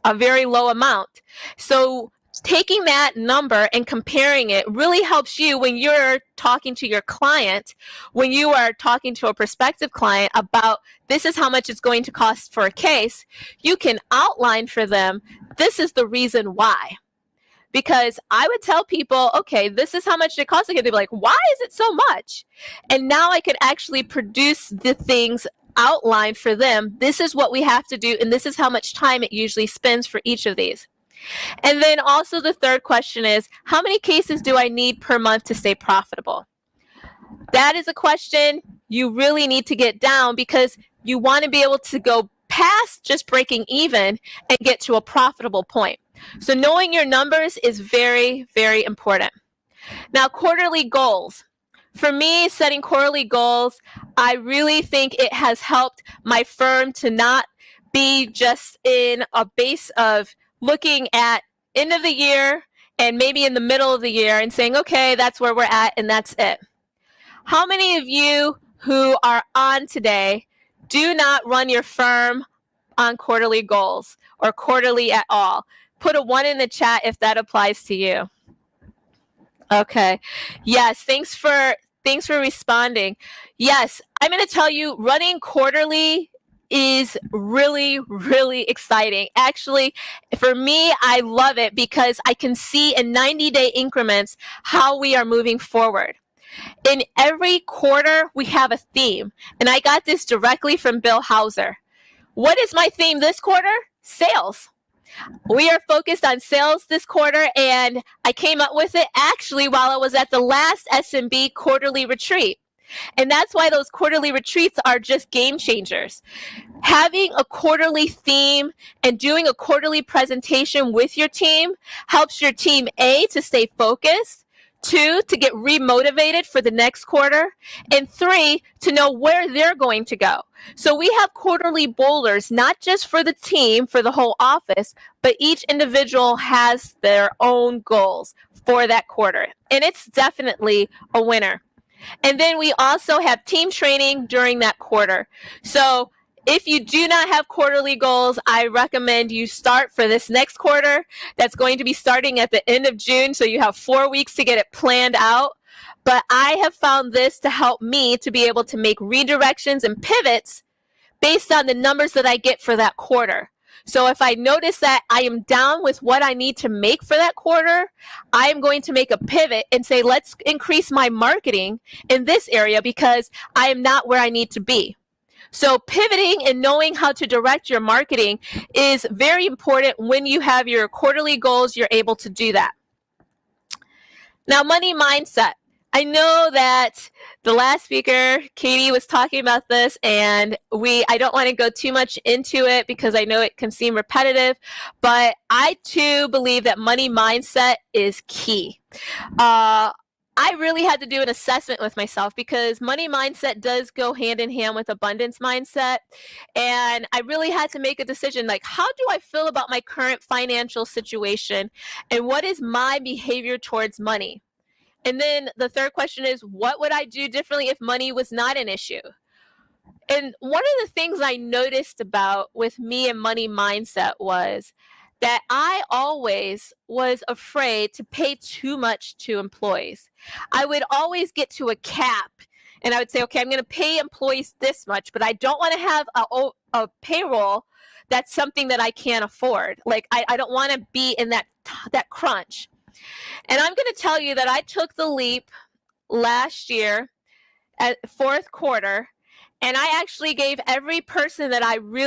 a very low amount. So taking that number and comparing it really helps you when you're talking to your client, when you are talking to a prospective client about this is how much it's going to cost for a case. You can outline for them, this is the reason why. Because I would tell people, okay, this is how much it costs. They'd be like, why is it so much? And now I could actually produce the things outlined for them. This is what we have to do, and this is how much time it usually spends for each of these. And then also the third question is, how many cases do I need per month to stay profitable? That is a question you really need to get down, because you want to be able to go past just breaking even and get to a profitable point. So knowing your numbers is very, very important. Now, quarterly goals. For me, setting quarterly goals, I really think it has helped my firm to not be just in a base of looking at end of the year and maybe in the middle of the year and saying, okay, that's where we're at and that's it. How many of you who are on today do not run your firm on quarterly goals or quarterly at all? Put a 1 in the chat if that applies to you. Okay. Yes, thanks for responding. Yes, I'm going to tell you, running quarterly is really, really exciting. Actually, for me, I love it because I can see in 90-day increments how we are moving forward. In every quarter, we have a theme, and I got this directly from Bill Hauser. What is my theme this quarter? Sales. We are focused on sales this quarter, and I came up with it actually while I was at the last SMB quarterly retreat. And that's why those quarterly retreats are just game changers. Having a quarterly theme and doing a quarterly presentation with your team helps your team, A, to stay focused, 2, to get remotivated for the next quarter, and 3, to know where they're going to go. So we have quarterly bowlers, not just for the team, for the whole office, but each individual has their own goals for that quarter. And it's definitely a winner. And then we also have team training during that quarter. So if you do not have quarterly goals, I recommend you start for this next quarter. That's going to be starting at the end of June. So you have 4 weeks to get it planned out. But I have found this to help me to be able to make redirections and pivots based on the numbers that I get for that quarter. So if I notice that I am down with what I need to make for that quarter, I am going to make a pivot and say, let's increase my marketing in this area because I am not where I need to be. So pivoting and knowing how to direct your marketing is very important. When you have your quarterly goals, you're able to do that. Now, money mindset. I know that the last speaker, Katie, was talking about this, and I don't want to go too much into it because I know it can seem repetitive, but I too believe that money mindset is key. I really had to do an assessment with myself because money mindset does go hand in hand with abundance mindset. And I really had to make a decision, like, how do I feel about my current financial situation? And what is my behavior towards money? And then the third question is, what would I do differently if money was not an issue? And one of the things I noticed about with me and money mindset was that I always was afraid to pay too much to employees. I would always get to a cap and I would say, okay, I'm going to pay employees this much, but I don't want to have a payroll that's something that I can't afford. Like, I don't want to be in that crunch. And I'm going to tell you that I took the leap last year at fourth quarter, and I actually gave every person that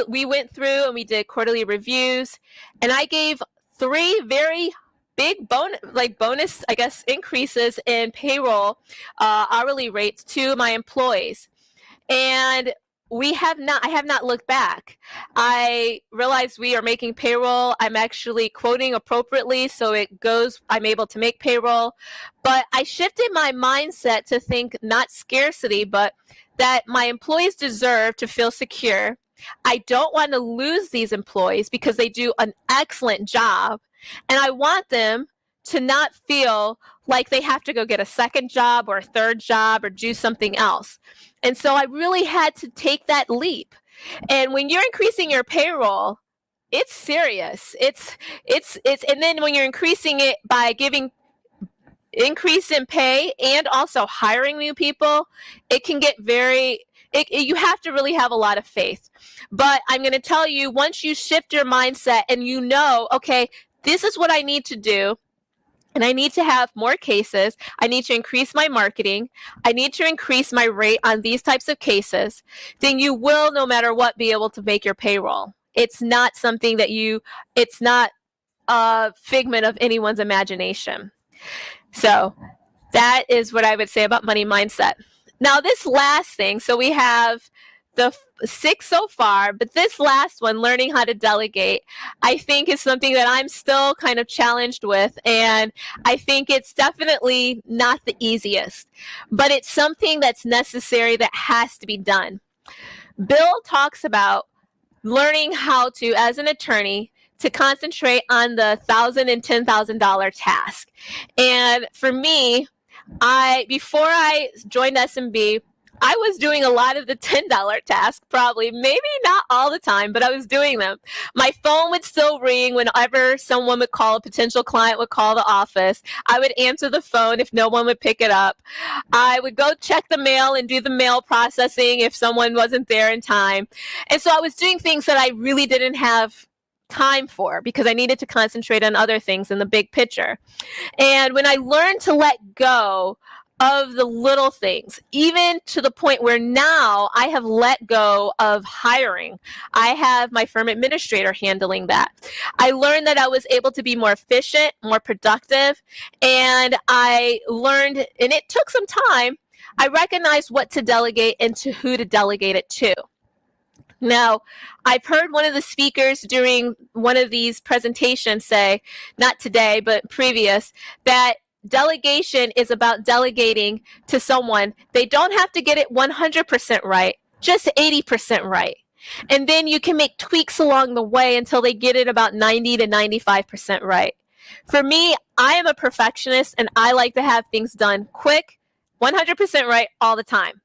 we went through and we did quarterly reviews, and I gave 3 very big bonus, I guess, increases in payroll hourly rates to my employees. And I have not looked back. I realized we are making payroll. I'm actually quoting appropriately, so I'm able to make payroll. But I shifted my mindset to think not scarcity, but that my employees deserve to feel secure. I don't want to lose these employees because they do an excellent job. And I want them to not feel like they have to go get a second job or a third job or do something else. And so I really had to take that leap. And when you're increasing your payroll, it's serious. And then when you're increasing it by giving increase in pay and also hiring new people, it can get you have to really have a lot of faith. But I'm going to tell you, once you shift your mindset and you know, okay, this is what I need to do, and I need to have more cases, I need to increase my marketing, I need to increase my rate on these types of cases, then you will, no matter what, be able to make your payroll. It's not something that it's not a figment of anyone's imagination. So that is what I would say about money mindset. Now, this last thing, so we have the 6 so far, but this last one, learning how to delegate, I think is something that I'm still kind of challenged with. And I think it's definitely not the easiest, but it's something that's necessary that has to be done. Bill talks about learning how to, as an attorney, to concentrate on the $1,000 and $10,000 task. And for me, before I joined SMB, I was doing a lot of the $10 tasks, probably, maybe not all the time, but I was doing them. My phone would still ring whenever someone would call, a potential client would call the office. I would answer the phone if no one would pick it up. I would go check the mail and do the mail processing if someone wasn't there in time. And so I was doing things that I really didn't have time for because I needed to concentrate on other things in the big picture. And when I learned to let go of the little things, even to the point where now I have let go of hiring. I have my firm administrator handling that. I learned that I was able to be more efficient, more productive, and I learned, and it took some time, I recognized what to delegate and to who to delegate it to. Now, I've heard one of the speakers during one of these presentations say, not today, but previous, that delegation is about delegating to someone. They don't have to get it 100% right, just 80% right. And then you can make tweaks along the way until they get it about 90 to 95% right. For me, I am a perfectionist and I like to have things done quick, 100% right all the time.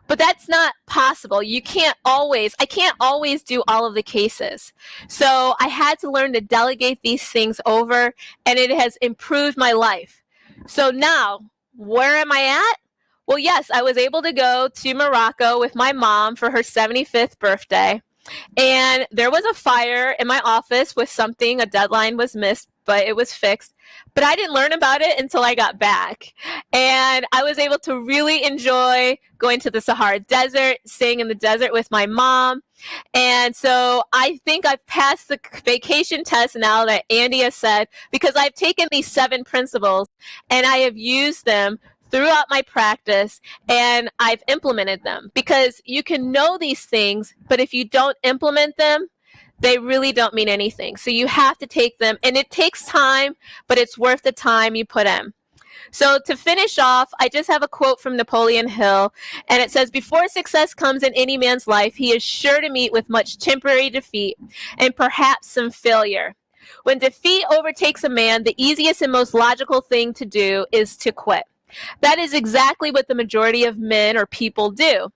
But that's not possible. I can't always do all of the cases. So I had to learn to delegate these things over, and it has improved my life. So now, where am I at? Well, yes, I was able to go to Morocco with my mom for her 75th birthday. And there was a fire in my office with something, a deadline was missed, but it was fixed. But I didn't learn about it until I got back. And I was able to really enjoy going to the Sahara Desert, staying in the desert with my mom. And so I think I've passed the vacation test now that Andy has said, because I've taken these 7 principles and I have used them throughout my practice, and I've implemented them, because you can know these things, but if you don't implement them, they really don't mean anything. So you have to take them, and it takes time, but it's worth the time you put in. So to finish off, I just have a quote from Napoleon Hill, and it says, "Before success comes in any man's life, he is sure to meet with much temporary defeat and perhaps some failure. When defeat overtakes a man, the easiest and most logical thing to do is to quit." That is exactly what the majority of men or people do.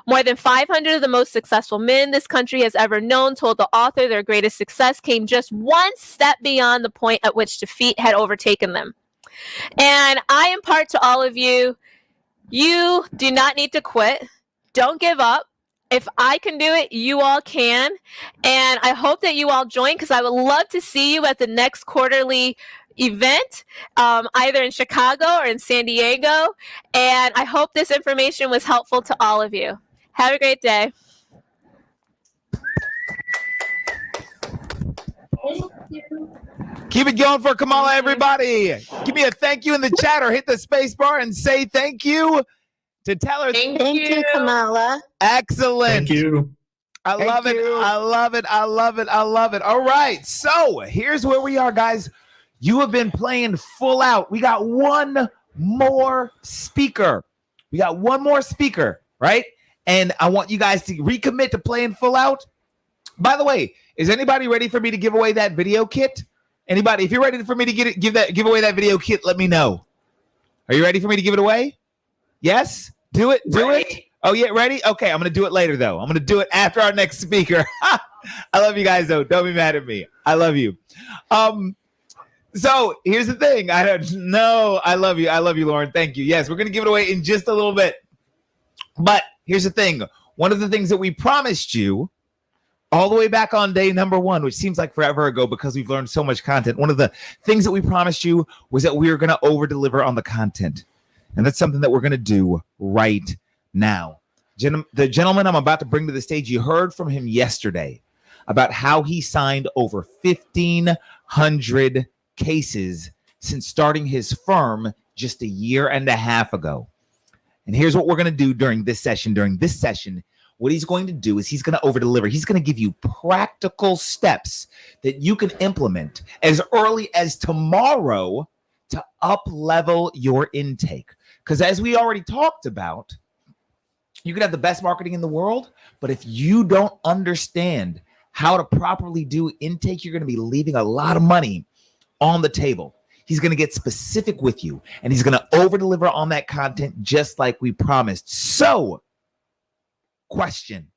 More than 500 of the most successful men this country has ever known told the author their greatest success came just one step beyond the point at which defeat had overtaken them. And I impart to all of you, you do not need to quit. Don't give up. If I can do it, you all can. And I hope that you all join, because I would love to see you at the next quarterly event, either in Chicago or in San Diego. And I hope this information was helpful to all of you. Have a great day.
Keep it going for Kamala, everybody. Give me a thank you in the chat or hit the space bar and say thank you to tell her.
Thank you, Kamala.
Excellent.
Thank you.
I love it. I love it. I love it. I love it. All right. So here's where we are, guys. You have been playing full out. We got one more speaker. Right? And I want you guys to recommit to playing full out. By the way, is anybody ready for me to give away that video kit? Anybody? If you're ready for me to give away that video kit, let me know. Are you ready for me to give it away? Yes? Do it. Oh, yeah, ready? Okay, I'm going to do it later, though. I'm going to do it after our next speaker. I love you guys, though. Don't be mad at me. I love you. So here's the thing. I don't know. I love you. I love you, Lauren. Thank you. Yes, we're going to give it away in just a little bit. But here's the thing. One of the things that we promised you all the way back on day number 1, which seems like forever ago because we've learned so much content. One of the things that we promised you was that we were going to over-deliver on the content. And that's something that we're going to do right now. The gentleman I'm about to bring to the stage, you heard from him yesterday about how he signed over 1,500 cases since starting his firm just a year and a half ago. And here's what we're going to do during this session. What he's going to do is he's going to over-deliver. He's going to give you practical steps that you can implement as early as tomorrow to up-level your intake. Because as we already talked about, you can have the best marketing in the world, but if you don't understand how to properly do intake, you're going to be leaving a lot of money on the table. He's going to get specific with you, and he's going to over-deliver on that content just like we promised. So, question,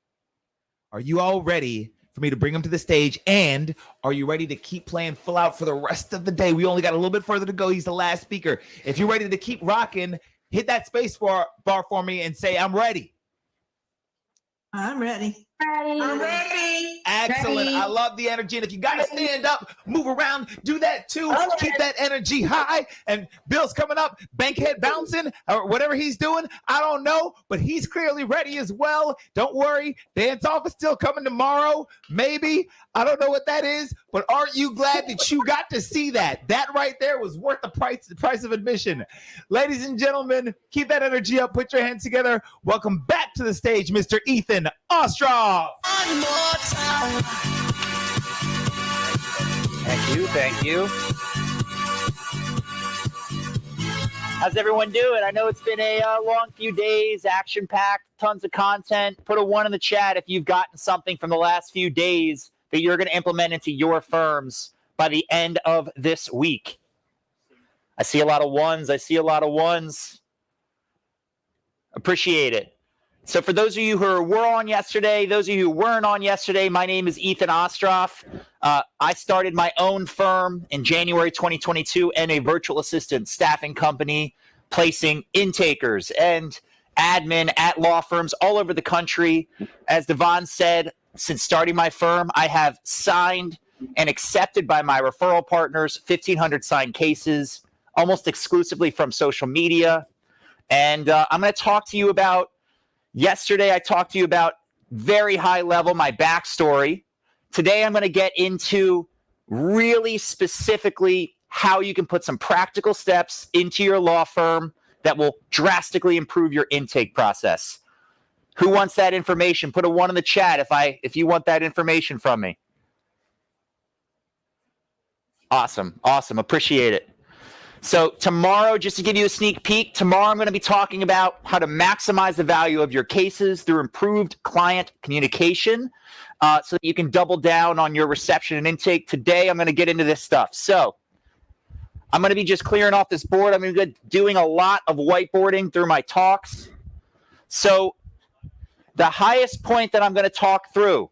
are you all ready for me to bring him to the stage? And are you ready to keep playing full out for the rest of the day? We only got a little bit further to go. He's the last speaker. If you're ready to keep rocking, hit that space bar for me and say, I'm ready.
I'm ready.
I'm ready.
Excellent.
Ready.
I love the energy. And if you got to stand up, move around, do that too.
Okay.
Keep that energy high. And Bill's coming up, Bankhead bouncing, or whatever he's doing. I don't know, but he's clearly ready as well. Don't worry. Dance off is still coming tomorrow. Maybe. I don't know what that is, but aren't you glad that you got to see that? That right there was worth the price of admission. Ladies and gentlemen, keep that energy up. Put your hands together. Welcome back to the stage, Mr. Ethan Ostroff.
One more time.
Thank you. Thank you. How's everyone doing? I know it's been a long few days, action-packed, tons of content. Put a 1 in the chat if you've gotten something from the last few days that you're going to implement into your firms by the end of this week. I see a lot of 1s. I see a lot of 1s. Appreciate it. So for those of you who were on yesterday, those of you who weren't on yesterday, my name is Ethan Ostroff. I started my own firm in January 2022 and a virtual assistant staffing company, placing intakers and admin at law firms all over the country. As Devon said, since starting my firm, I have signed and accepted by my referral partners 1,500 signed cases, almost exclusively from social media. And I'm going to talk to you about, yesterday I talked to you about very high level, my backstory. Today I'm going to get into really specifically how you can put some practical steps into your law firm that will drastically improve your intake process. Who wants that information? Put a 1 in the chat if you want that information from me. Awesome. Awesome. Appreciate it. So tomorrow, just to give you a sneak peek, tomorrow I'm going to be talking about how to maximize the value of your cases through improved client communication so that you can double down on your reception and intake. Today, I'm going to get into this stuff. So I'm going to be just clearing off this board. I'm going to be doing a lot of whiteboarding through my talks. So the highest point that I'm going to talk through,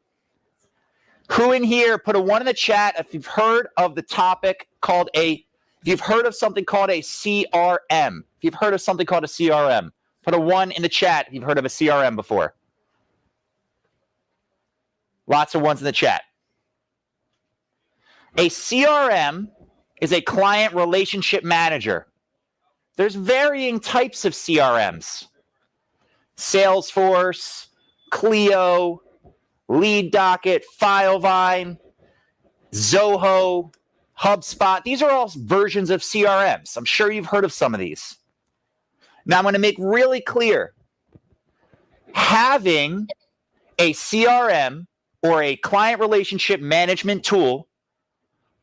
who in here, put a 1 in the chat if you've heard of the topic called if you've heard of something called a CRM. If you've heard of something called a CRM, put a 1 in the chat if you've heard of a CRM before. Lots of 1s in the chat. A CRM is a client relationship manager. There's varying types of CRMs. Salesforce, Clio, Lead Docket, Filevine, Zoho, HubSpot. These are all versions of CRMs. I'm sure you've heard of some of these. Now, I'm going to make really clear, having a CRM or a client relationship management tool,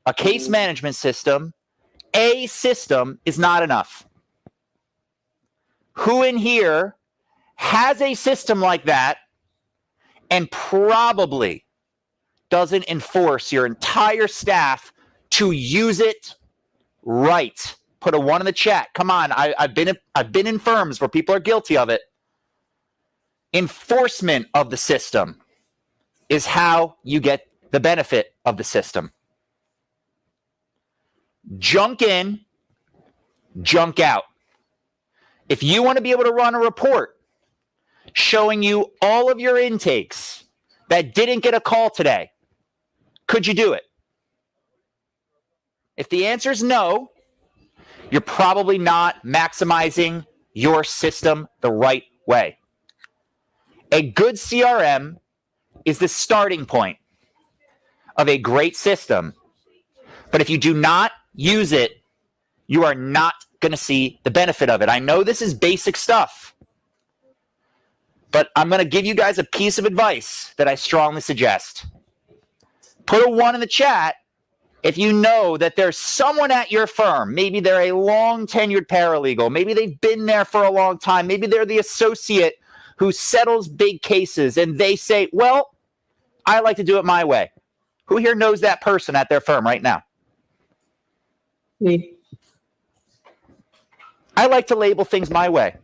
a case management system, a system is not enough. Who in here has a system like that and probably doesn't enforce your entire staff to use it right? Put a 1 in the chat. Come on, I've been in firms where people are guilty of it. Enforcement of the system is how you get the benefit of the system. Junk in, junk out. If you want to be able to run a report showing you all of your intakes that didn't get a call today, could you do it? If the answer is no, you're probably not maximizing your system the right way. A good CRM is the starting point of a great system. But if you do not use it, you are not going to see the benefit of it. I know this is basic stuff, but I'm going to give you guys a piece of advice that I strongly suggest. Put a 1 in the chat if you know that there's someone at your firm. Maybe they're a long tenured paralegal. Maybe they've been there for a long time. Maybe they're the associate who settles big cases and they say, well, I like to do it my way. Who here knows that person at their firm right now?
Me.
I like to label things my way.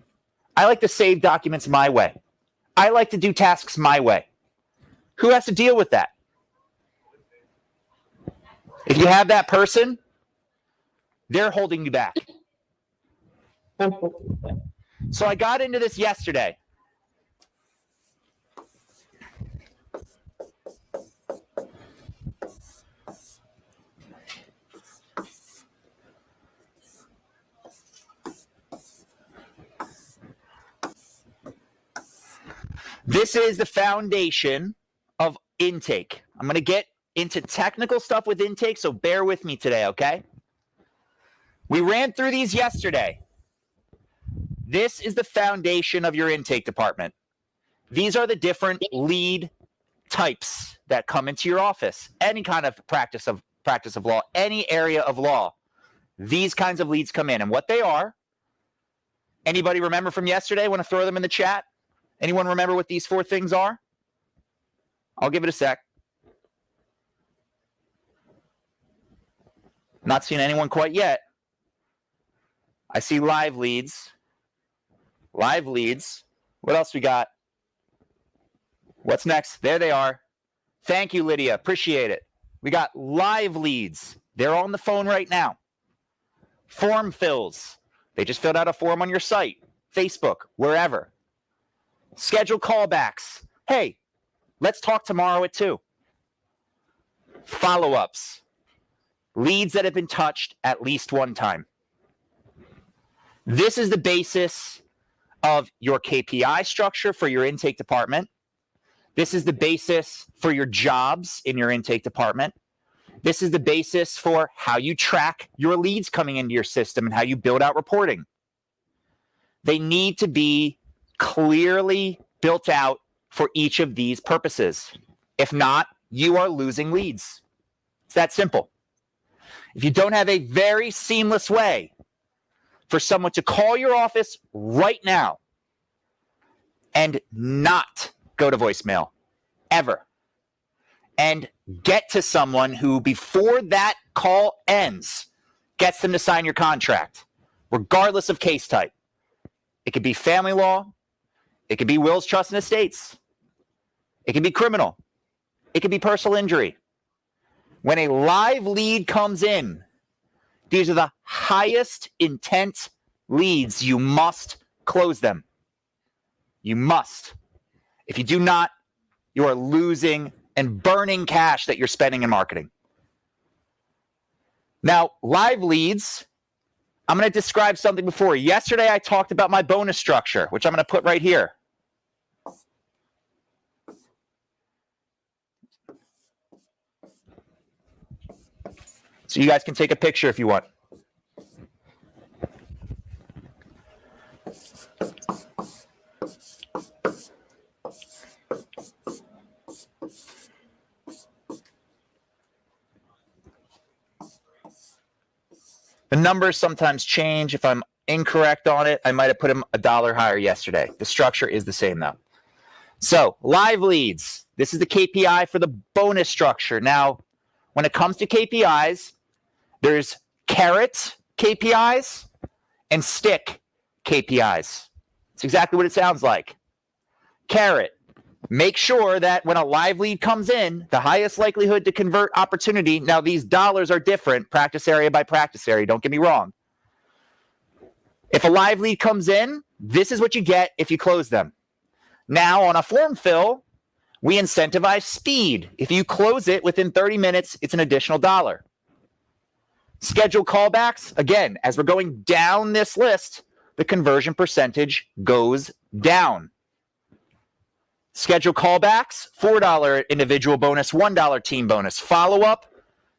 I like to save documents my way. I like to do tasks my way. Who has to deal with that? If you have that person, they're holding you back. So I got into this yesterday. This is the foundation of intake. I'm going to get into technical stuff with intake, so bear with me today, okay? We ran through these yesterday. This is the foundation of your intake department. These are the different lead types that come into your office. Any kind of practice of law, any area of law. These kinds of leads come in, and what they are. Anybody remember from yesterday? Want to throw them in the chat? Anyone remember what these 4 things are? I'll give it a sec. Not seeing anyone quite yet. I see live leads. Live leads. What else we got? What's next? There they are. Thank you, Lydia. Appreciate it. We got live leads. They're on the phone right now. Form fills. They just filled out a form on your site, Facebook, wherever. Schedule callbacks. Hey, let's talk tomorrow at 2. Follow-ups. Leads that have been touched at least one time. This is the basis of your KPI structure for your intake department. This is the basis for your jobs in your intake department. This is the basis for how you track your leads coming into your system and how you build out reporting. They need to be clearly built out for each of these purposes. If not, you are losing leads. It's that simple. If you don't have a very seamless way for someone to call your office right now and not go to voicemail, ever, and get to someone who, before that call ends, gets them to sign your contract, regardless of case type. It could be family law. It could be wills, trusts, and estates. It could be criminal. It could be personal injury. When a live lead comes in, these are the highest intent leads. You must close them. You must. If you do not, you are losing and burning cash that you're spending in marketing. Now, live leads, I'm going to describe something before. Yesterday, I talked about my bonus structure, which I'm going to put right here. So you guys can take a picture if you want. The numbers sometimes change. If I'm incorrect on it, I might have put them $1 higher yesterday. The structure is the same though. So live leads. This is the KPI for the bonus structure. Now, when it comes to KPIs, there's carrot KPIs and stick KPIs. It's exactly what it sounds like. Carrot. Make sure that when a live lead comes in, the highest likelihood to convert opportunity. Now, these dollars are different, practice area by practice area. Don't get me wrong. If a live lead comes in, this is what you get if you close them. Now, on a form fill, we incentivize speed. If you close it within 30 minutes, it's an additional $1. Schedule callbacks. Again, as we're going down this list, the conversion percentage goes down. Schedule callbacks, $4 individual bonus, $1 team bonus. Follow-up.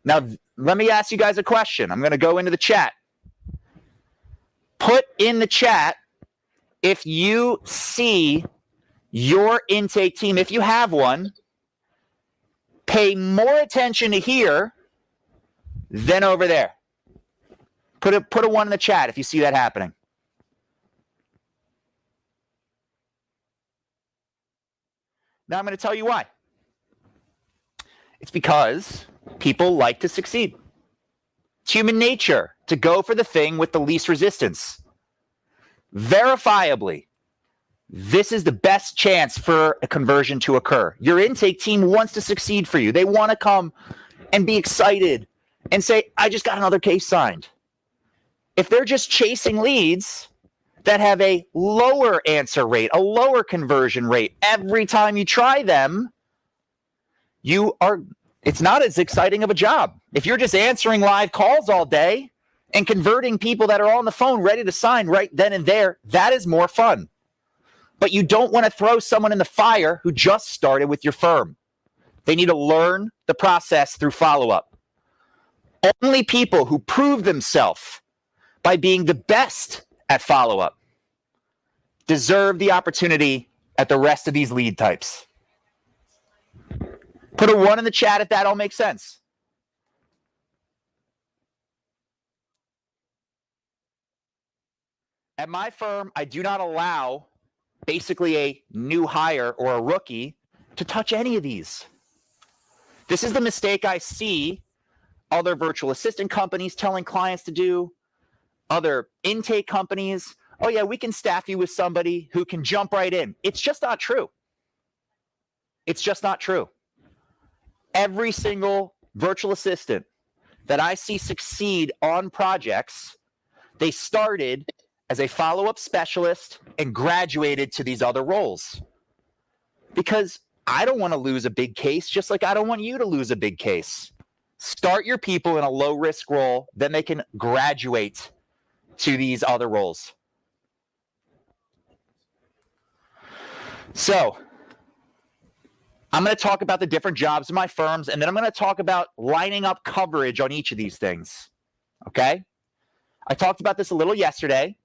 Now, let me ask you guys a question. I'm going to go into the chat. Put in the chat if you see your intake team, if you have one, pay more attention to here than over there. Put a 1 in the chat if you see that happening. Now I'm going to tell you why. It's because people like to succeed. It's human nature to go for the thing with the least resistance. Verifiably, this is the best chance for a conversion to occur. Your intake team wants to succeed for you. They want to come and be excited and say, I just got another case signed. If they're just chasing leads that have a lower answer rate, a lower conversion rate every time you try them, it's not as exciting of a job. If you're just answering live calls all day and converting people that are on the phone ready to sign right then and there, that is more fun. But you don't want to throw someone in the fire who just started with your firm. They need to learn the process through follow-up. Only people who prove themselves by being the best at follow-up deserve the opportunity at the rest of these lead types. Put a 1 in the chat if that all makes sense. At my firm, I do not allow basically a new hire or a rookie to touch any of these. This is the mistake I see other virtual assistant companies telling clients to do, other intake companies. Oh yeah, we can staff you with somebody who can jump right in. It's just not true. It's just not true. Every single virtual assistant that I see succeed on projects, they started as a follow-up specialist and graduated to these other roles. Because I don't want to lose a big case, just like I don't want you to lose a big case. Start your people in a low-risk role, then they can graduate to these other roles. So, I'm going to talk about the different jobs in my firms, and then I'm going to talk about lining up coverage on each of these things. Okay? I talked about this a little yesterday.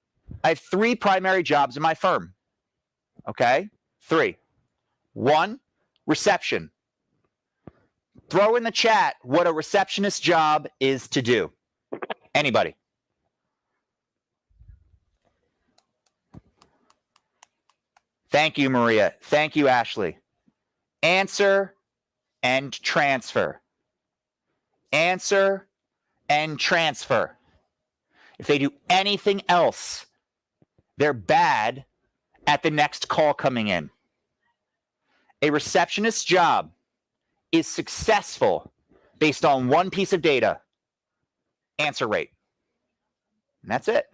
I have 3 primary jobs in my firm. Okay? 3. 1, reception. Throw in the chat what a receptionist job is to do. Anybody? Thank you, Maria. Thank you, Ashley. Answer and transfer. Answer and transfer. If they do anything else, they're bad at the next call coming in. A receptionist's job is successful based on one piece of data: answer rate. And that's it.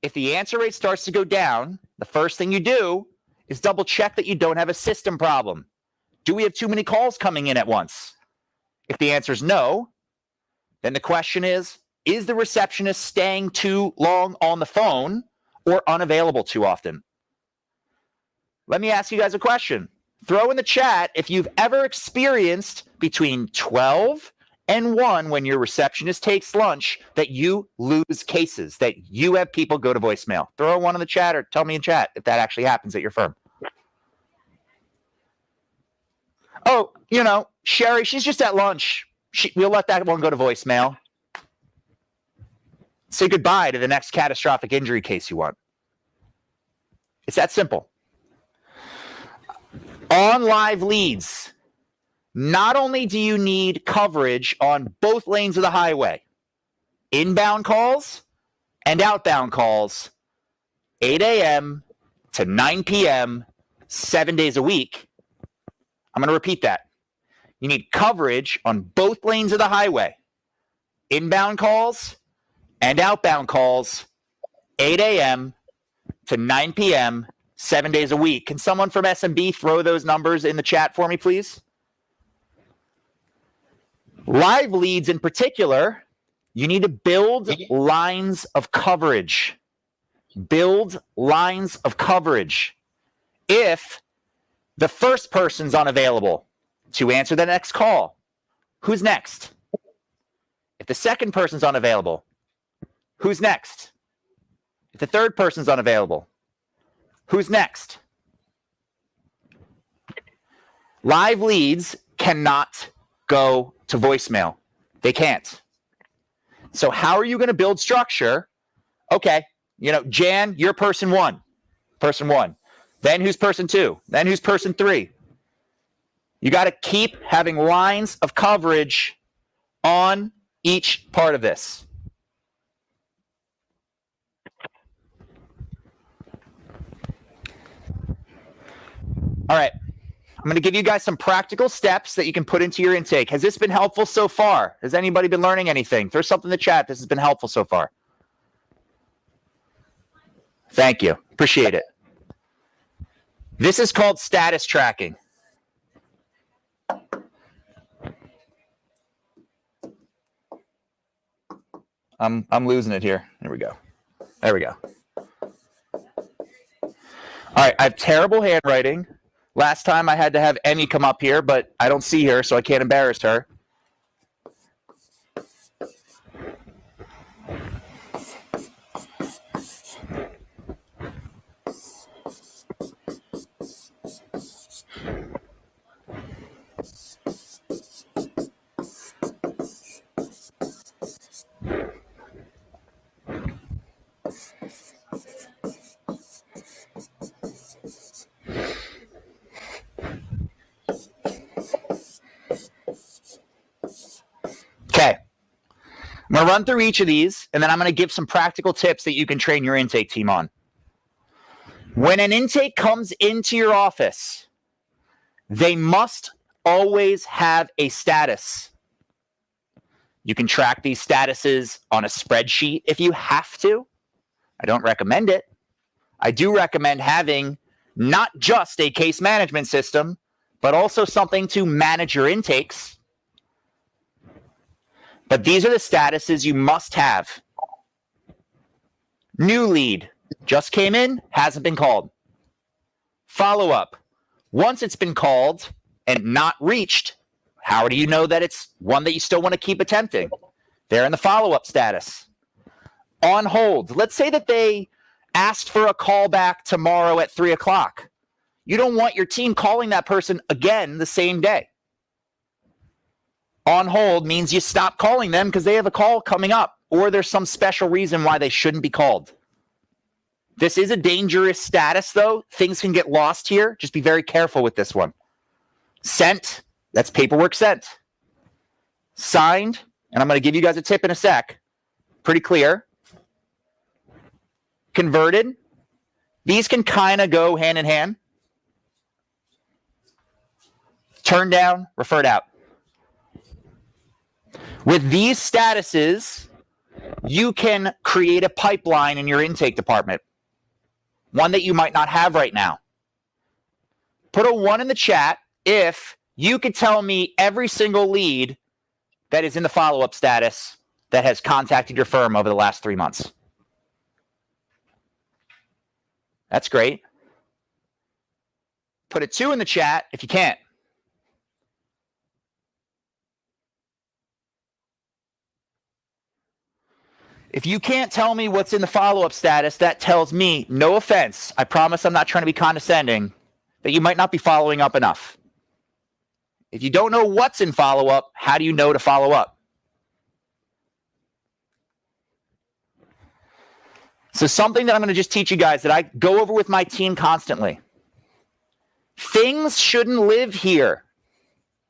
If the answer rate starts to go down, the first thing you do is double check that you don't have a system problem. Do we have too many calls coming in at once? If the answer is no, then the question is the receptionist staying too long on the phone or unavailable too often? Let me ask you guys a question. Throw in the chat if you've ever experienced between 12 and 1 when your receptionist takes lunch that you lose cases, that you have people go to voicemail. Throw 1 in the chat or tell me in chat if that actually happens at your firm. Oh, Sherry, she's just at lunch. We'll let that one go to voicemail. Say goodbye to the next catastrophic injury case you want. It's that simple. On live leads, not only do you need coverage on both lanes of the highway, inbound calls and outbound calls, 8 a.m. to 9 p.m., 7 days a week. I'm going to repeat that. You need coverage on both lanes of the highway, inbound calls and outbound calls, 8 a.m. to 9 p.m., 7 days a week. Can someone from SMB throw those numbers in the chat for me, please? Live leads in particular, you need to build lines of coverage. Build lines of coverage. If the first person's unavailable to answer the next call, who's next? If the second person's unavailable, who's next? If the third person's unavailable, who's next? Live leads cannot go to voicemail. They can't. So how are you going to build structure? Okay, Jan, you're person 1. Person 1. Then who's person 2? Then who's person 3? You got to keep having lines of coverage on each part of this. All right. I'm going to give you guys some practical steps that you can put into your intake. Has this been helpful so far? Has anybody been learning anything? Throw something in the chat. This has been helpful so far. Thank you. Appreciate it. This is called status tracking. I'm losing it here. There we go. All right, I have terrible handwriting. Last time I had to have Emmy come up here, but I don't see her, so I can't embarrass her. Okay. I'm going to run through each of these, and then I'm going to give some practical tips that you can train your intake team on. When an intake comes into your office, they must always have a status. You can track these statuses on a spreadsheet if you have to. I don't recommend it. I do recommend having not just a case management system, but also something to manage your intakes. But these are the statuses you must have. New lead, just came in, hasn't been called. Follow-up, once it's been called and not reached, how do you know that it's one that you still want to keep attempting? They're in the follow-up status. On hold, let's say that they asked for a call back tomorrow at 3 o'clock. You don't want your team calling that person again the same day. On hold means you stop calling them because they have a call coming up, or there's some special reason why they shouldn't be called. This is a dangerous status, though. Things can get lost here. Just be very careful with this one. Sent, that's paperwork sent. Signed, and I'm going to give you guys a tip in a sec. Pretty clear. Converted. These can kind of go hand in hand. Turned down, referred out. With these statuses, you can create a pipeline in your intake department, one that you might not have right now. Put a 1 in the chat if you could tell me every single lead that is in the follow-up status that has contacted your firm over the last 3 months. That's great. Put a 2 in the chat if you can't. If you can't tell me what's in the follow-up status, that tells me, no offense, I promise I'm not trying to be condescending, that you might not be following up enough. If you don't know what's in follow-up, how do you know to follow up? So something that I'm going to just teach you guys that I go over with my team constantly. Things shouldn't live here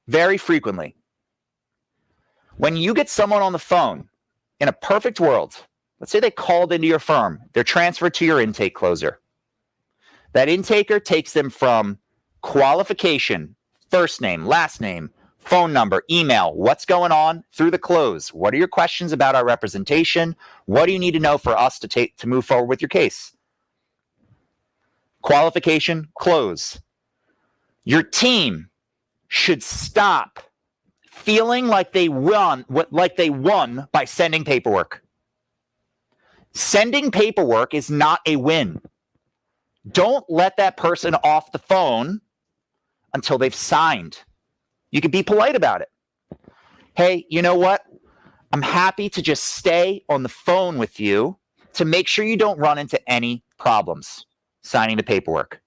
very frequently. When you get someone on the phone, in a perfect world, let's say they called into your firm, they're transferred to your intake closer. That intaker takes them from qualification, first name, last name, phone number, email, what's going on, through the close. What are your questions about our representation? What do you need to know for us to move forward with your case? Qualification, close. Your team should stop feeling like they won by sending paperwork. Sending paperwork is not a win. Don't let that person off the phone until they've signed. You can be polite about it. Hey, you know what? I'm happy to just stay on the phone with you to make sure you don't run into any problems signing the paperwork.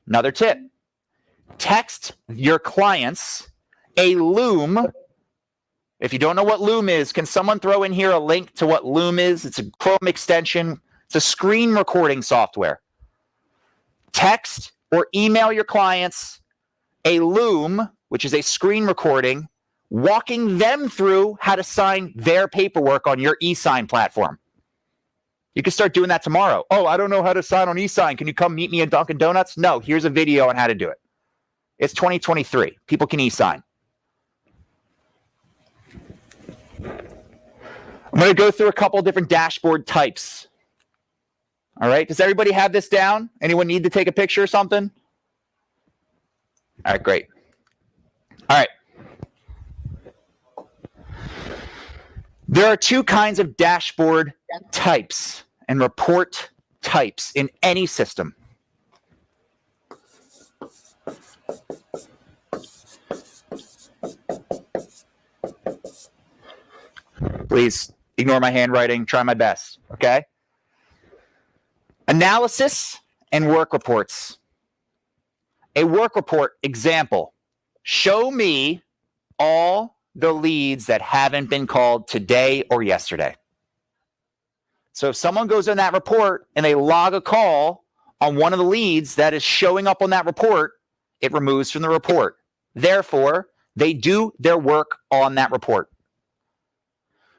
Another tip, text your clients a Loom. If you don't know what Loom is, can someone throw in here a link to what Loom is? It's a Chrome extension. It's a screen recording software. Text or email your clients a Loom, which is a screen recording, walking them through how to sign their paperwork on your e-sign platform. You can start doing that tomorrow. Oh, I don't know how to sign on e-sign. Can you come meet me at Dunkin' Donuts? No, here's a video on how to do it. It's 2023. People can e-sign. I'm going to go through a couple different dashboard types. All right. Does everybody have this down? Anyone need to take a picture or something? All right, great. All right. There are two kinds of dashboard types and report types in any system. Please ignore my handwriting. Try my best. Okay. Analysis and work reports. A work report example. Show me all the leads that haven't been called today or yesterday. So if someone goes in that report and they log a call on one of the leads that is showing up on that report, it removes from the report. Therefore, they do their work on that report.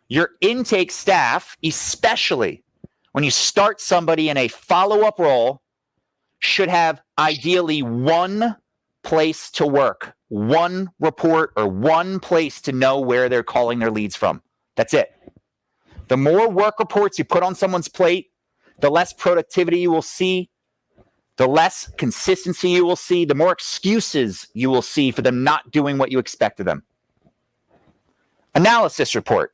Your intake staff, especially when you start somebody in a follow-up role, should have ideally one place to work, one report, or one place to know where they're calling their leads from. That's it. The more work reports you put on someone's plate, the less productivity you will see, the less consistency you will see, the more excuses you will see for them not doing what you expect of them. Analysis report.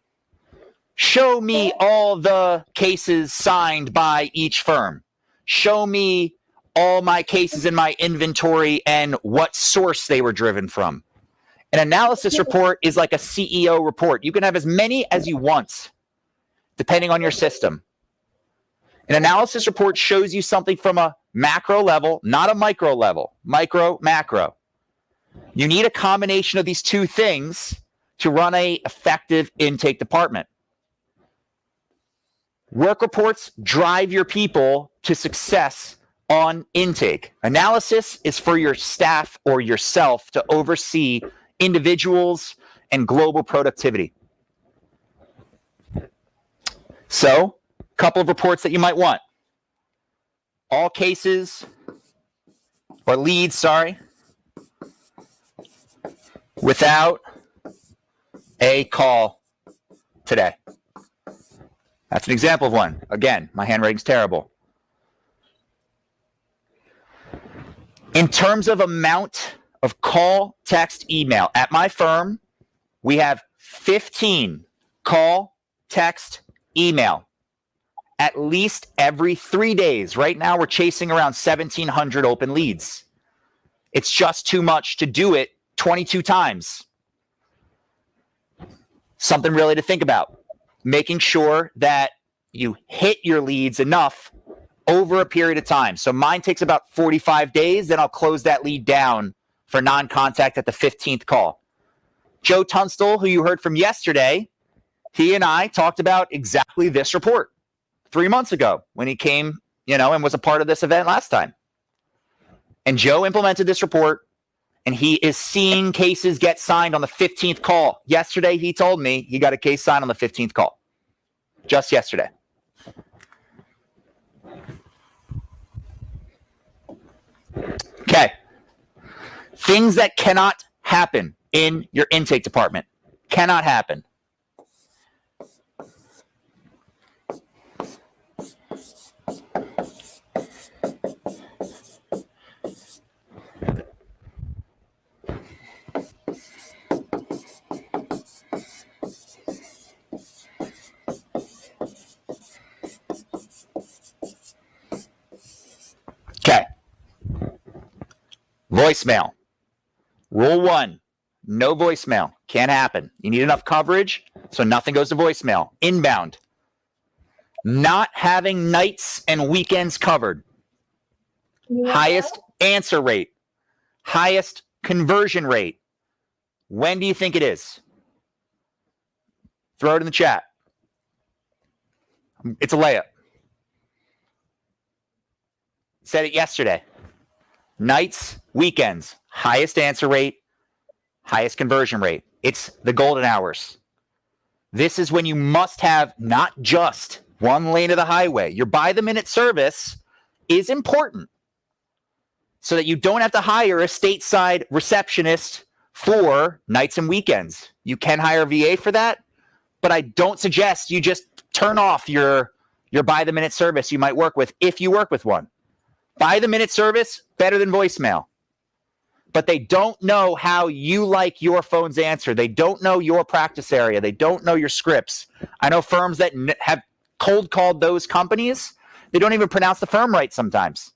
Show me all the cases signed by each firm. Show me all my cases in my inventory and what source they were driven from. An analysis report is like a CEO report. You can have as many as you want, depending on your system. An analysis report shows you something from a macro level, not a micro level. Micro, macro. You need a combination of these two things to run an effective intake department. Work reports drive your people to success on intake. Analysis is for your staff or yourself to oversee individuals and global productivity. So, a couple of reports that you might want. All cases, or leads, sorry, without a call today. That's an example of one. Again, my handwriting's terrible. In terms of amount of call, text, email, at my firm, we have 15 call, text, email at least every 3 days. Right now, we're chasing around 1,700 open leads. It's just too much to do it 22 times. Something really to think about. Making sure that you hit your leads enough over a period of time. So mine takes about 45 days, then I'll close that lead down for non-contact at the 15th call. Joe Tunstall, who you heard from yesterday, he and I talked about exactly this report 3 months ago when he came, and was a part of this event last time. And Joe implemented this report, and he is seeing cases get signed on the 15th call. Yesterday, he told me he got a case signed on the 15th call. Just yesterday. Okay. Things that cannot happen in your intake department. Cannot happen. Okay. Voicemail. Rule 1, no voicemail. Can't happen. You need enough coverage so nothing goes to voicemail. Inbound. Not having nights and weekends covered. Highest answer rate. Highest conversion rate. When do you think it is? Throw it in the chat. It's a layup. Said it yesterday. Nights, weekends, highest answer rate, highest conversion rate. It's the golden hours. This is when you must have not just one lane of the highway. Your by-the-minute service is important so that you don't have to hire a stateside receptionist for nights and weekends. You can hire a VA for that, but I don't suggest you just turn off your by-the-minute service you might work with if you work with one. By-the-minute service, better than voicemail. But they don't know how you like your phone's answer. They don't know your practice area. They don't know your scripts. I know firms that have cold called those companies. They don't even pronounce the firm right sometimes.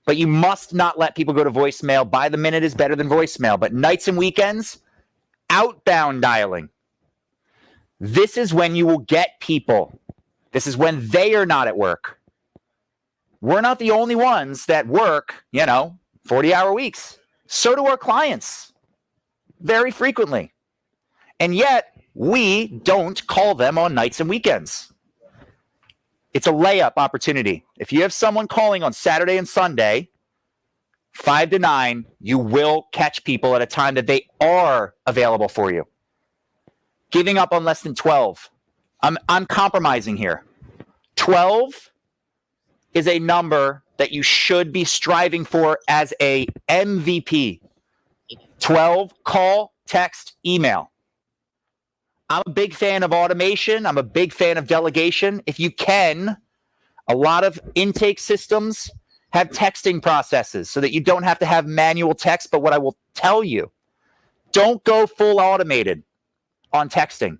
But you must not let people go to voicemail. By-the-minute is better than voicemail. But nights and weekends, outbound dialing. This is when you will get people. This is when they are not at work. We're not the only ones that work, 40-hour weeks. So do our clients very frequently. And yet, we don't call them on nights and weekends. It's a layup opportunity. If you have someone calling on Saturday and Sunday, 5 to 9, you will catch people at a time that they are available for you. Giving up on less than 12. I'm compromising here. 12 is a number that you should be striving for as a MVP. 12, call, text, email. I'm a big fan of automation. I'm a big fan of delegation. If you can, a lot of intake systems have texting processes so that you don't have to have manual text. But what I will tell you, don't go full automated on texting.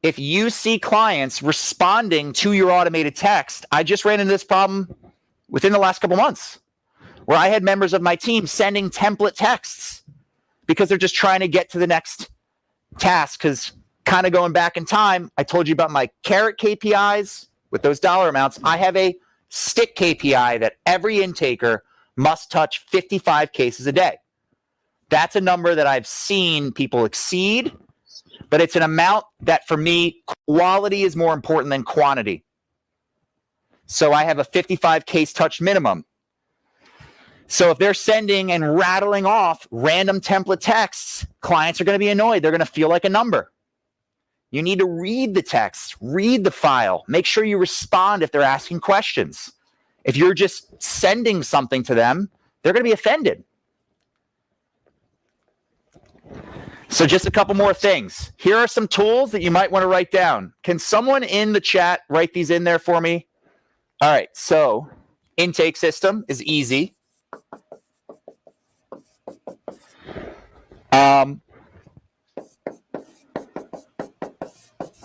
If you see clients responding to your automated text, I just ran into this problem within the last couple months where I had members of my team sending template texts because they're just trying to get to the next task. Because kind of going back in time, I told you about my carrot KPIs with those dollar amounts. I have a stick KPI that every intaker must touch 55 cases a day. That's a number that I've seen people exceed. But it's an amount that, for me, quality is more important than quantity. So I have a 55 case touch minimum. So if they're sending and rattling off random template texts, clients are going to be annoyed. They're going to feel like a number. You need to read the text, read the file, make sure you respond if they're asking questions. If you're just sending something to them, they're going to be offended. So just a couple more things. Here are some tools that you might want to write down. Can someone in the chat write these in there for me? All right, so intake system is easy. I'm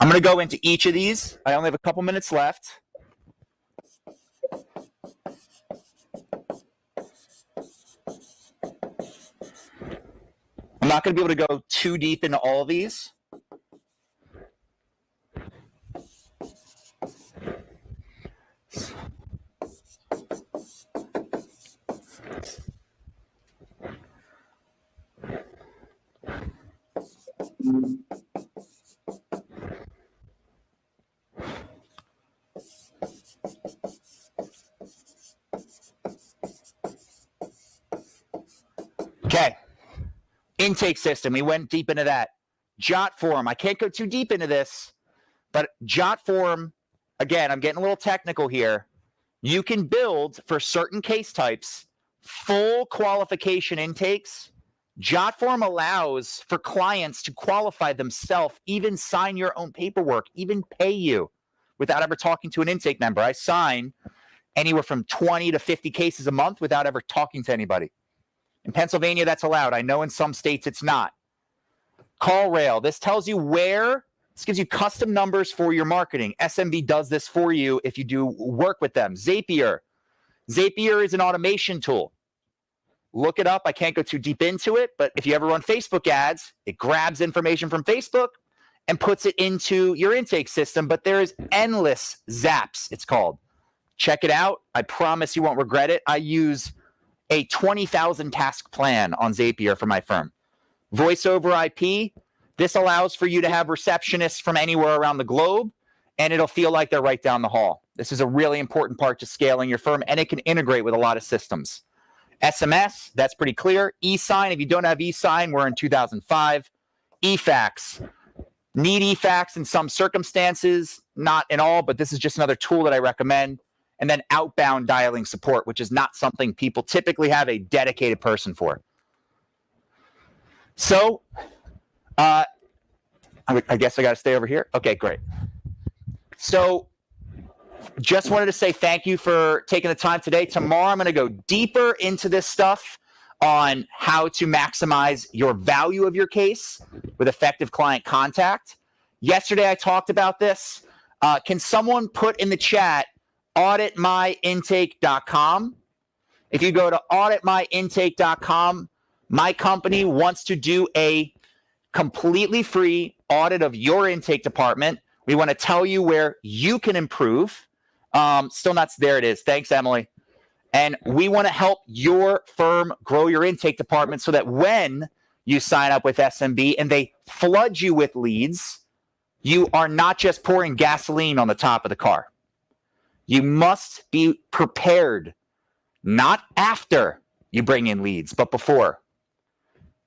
going to go into each of these. I only have a couple minutes left. I'm not going to be able to go too deep into all of these. Okay. Intake system, we went deep into that. Jot form, I can't go too deep into this, but jot form, again, I'm getting a little technical here. You can build for certain case types full qualification intakes. Jot form allows for clients to qualify themselves, even sign your own paperwork, even pay you without ever talking to an intake member. I sign anywhere from 20 to 50 cases a month without ever talking to anybody. In Pennsylvania, that's allowed. I know in some states it's not. Call rail. This tells you where. This gives you custom numbers for your marketing. SMB does this for you if you do work with them. Zapier. Zapier is an automation tool. Look it up. I can't go too deep into it, but if you ever run Facebook ads, it grabs information from Facebook and puts it into your intake system. But there is endless zaps, it's called. Check it out. I promise you won't regret it. I use a 20,000 task plan on Zapier for my firm. Voice over IP, this allows for you to have receptionists from anywhere around the globe, and it'll feel like they're right down the hall. This is a really important part to scaling your firm, and it can integrate with a lot of systems. SMS, that's pretty clear. eSign, if you don't have eSign, we're in 2005. eFax, need eFax in some circumstances, not in all, but this is just another tool that I recommend. And then outbound dialing support, which is not something people typically have a dedicated person for. So, I guess I got to stay over here. Okay, great. So, just wanted to say thank you for taking the time today. Tomorrow, I'm going to go deeper into this stuff on how to maximize your value of your case with effective client contact. Yesterday, I talked about this. Can someone put in the chat auditmyintake.com? If you go to auditmyintake.com, my company wants to do a completely free audit of your intake department. We want to tell you where you can improve. Still not there. It is. Thanks, Emily. And we want to help your firm grow your intake department so that when you sign up with SMB and they flood you with leads, you are not just pouring gasoline on the top of the car. You must be prepared, not after you bring in leads, but before.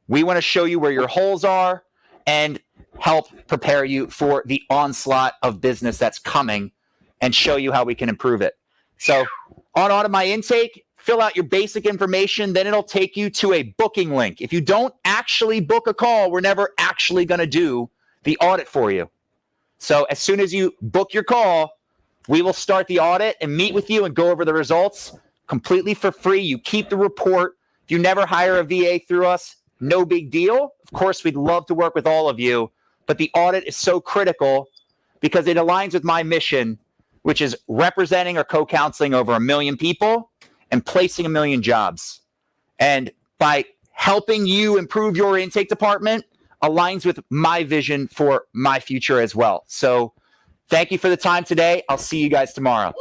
We want to show you where your holes are and help prepare you for the onslaught of business that's coming and show you how we can improve it. So on Audit My Intake, fill out your basic information, then it'll take you to a booking link. If you don't actually book a call, we're never actually going to do the audit for you. So as soon as you book your call, we will start the audit and meet with you and go over the results completely for free. You keep the report. If you never hire a VA through us, no big deal. Of course, we'd love to work with all of you, but the audit is so critical because it aligns with my mission, which is representing or co-counseling over 1 million people and placing 1 million jobs. And by helping you improve your intake department aligns with my vision for my future as well. So thank you for the time today. I'll see you guys tomorrow.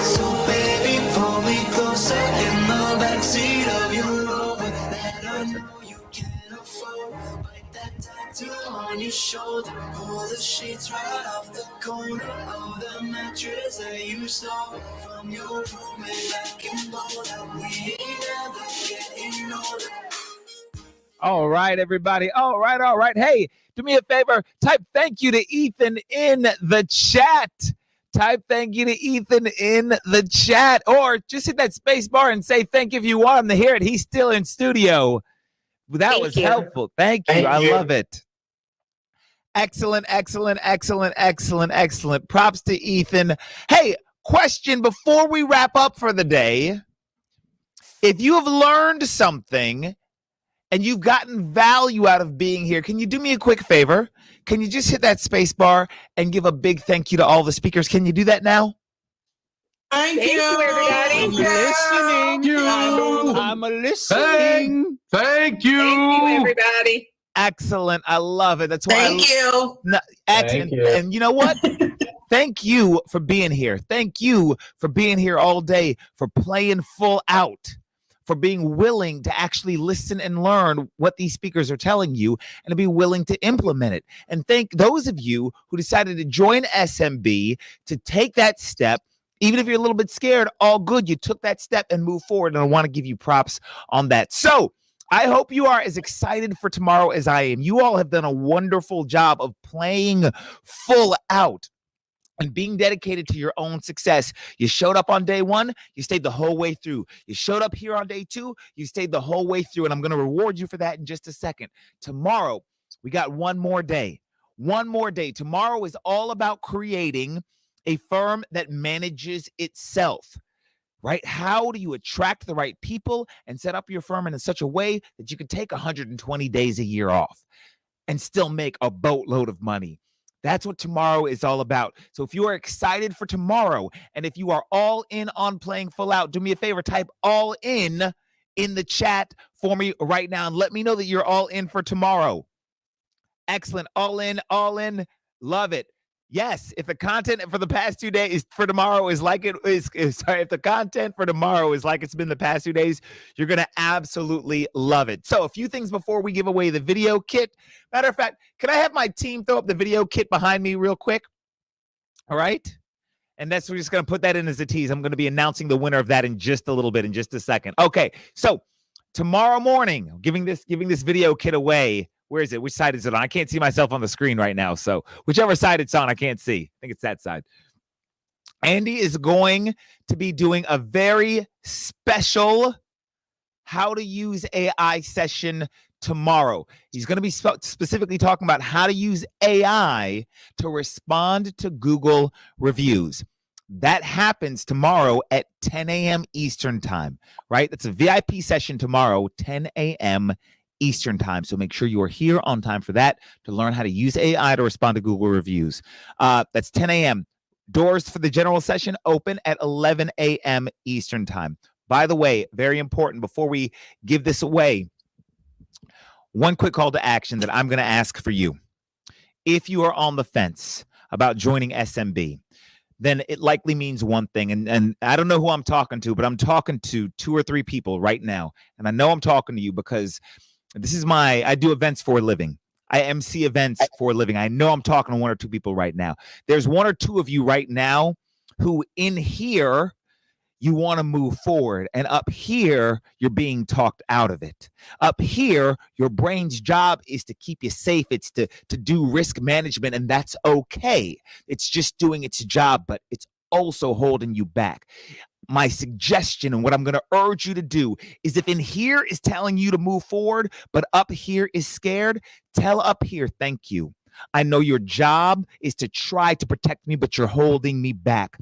So baby, pull me closer in the backseat of your Rover that I know you can afford. Bite that tattoo on your shoulder, pull the sheets right off the corner of the mattress that you stole from your roommate back in Boulder. We ain't never getting older.
All right, everybody. All right. Hey, do me a favor. Type thank you to Ethan in the chat. Type thank you to Ethan in the chat. Or just hit that space bar and say thank you if you want him to hear it. He's still in studio. That was helpful. Thank you. I love it. Excellent. Props to Ethan. Hey, question before we wrap up for the day. If you have learned something and you've gotten value out of being here, can you do me a quick favor? Can you just hit that space bar and give a big thank you to all the speakers? Can you do that now?
Thank you, everybody.
I'm listening. I'm listening.
Thank you.
Thank you, everybody.
Excellent. I love it. That's why.
Thank you.
No, excellent. And you know what? Thank you for being here. Thank you for being here all day, for playing full out, for being willing to actually listen and learn what these speakers are telling you and to be willing to implement it. And thank those of you who decided to join SMB, to take that step. Even if you're a little bit scared, all good. You took that step and moved forward. And I want to give you props on that. So I hope you are as excited for tomorrow as I am. You all have done a wonderful job of playing full out and being dedicated to your own success. You showed up on day one, you stayed the whole way through. You showed up here on day two, you stayed the whole way through. And I'm going to reward you for that in just a second. Tomorrow, we got one more day. One more day. Tomorrow is all about creating a firm that manages itself, right? How do you attract the right people and set up your firm in such a way that you can take 120 days a year off and still make a boatload of money? That's what tomorrow is all about. So if you are excited for tomorrow, and if you are all in on playing full out, do me a favor, type all in the chat for me right now and let me know that you're all in for tomorrow. Excellent. All in. Love it. Yes, if the content for the past 2 days for tomorrow is like it is, if the content for tomorrow is like it's been the past 2 days, you're going to absolutely love it. So a few things before we give away the video kit. Matter of fact, can I have my team throw up the video kit behind me real quick? All right. And we're just going to put that in as a tease. I'm going to be announcing the winner of that in just a little bit, in just a second. Okay. So tomorrow morning, giving this video kit away. Where is it? Which side is it on? I can't see myself on the screen right now. So whichever side it's on, I can't see. I think it's that side. Andy is going to be doing a very special how to use AI session tomorrow. He's going to be specifically talking about how to use AI to respond to Google reviews. That happens tomorrow at 10 a.m. Eastern time, right? That's a VIP session tomorrow, 10 a.m. Eastern time. So make sure you are here on time for that to learn how to use AI to respond to Google reviews. That's 10 a.m. Doors for the general session open at 11 a.m. Eastern time. By the way, very important, before we give this away, one quick call to action that I'm going to ask for you. If you are on the fence about joining SMB, then it likely means one thing. And I don't know who I'm talking to, but I'm talking to 2 or 3 people right now. And I know I'm talking to you because I do events for a living. I MC events for a living. I know I'm talking to 1 or 2 people right now. There's 1 or 2 of you right now who in here, you want to move forward. And up here, you're being talked out of it. Up here, your brain's job is to keep you safe. It's to do risk management, and that's okay. It's just doing its job, but it's also holding you back. My suggestion and what I'm going to urge you to do is if in here is telling you to move forward, but up here is scared, tell up here, thank you. I know your job is to try to protect me, but you're holding me back.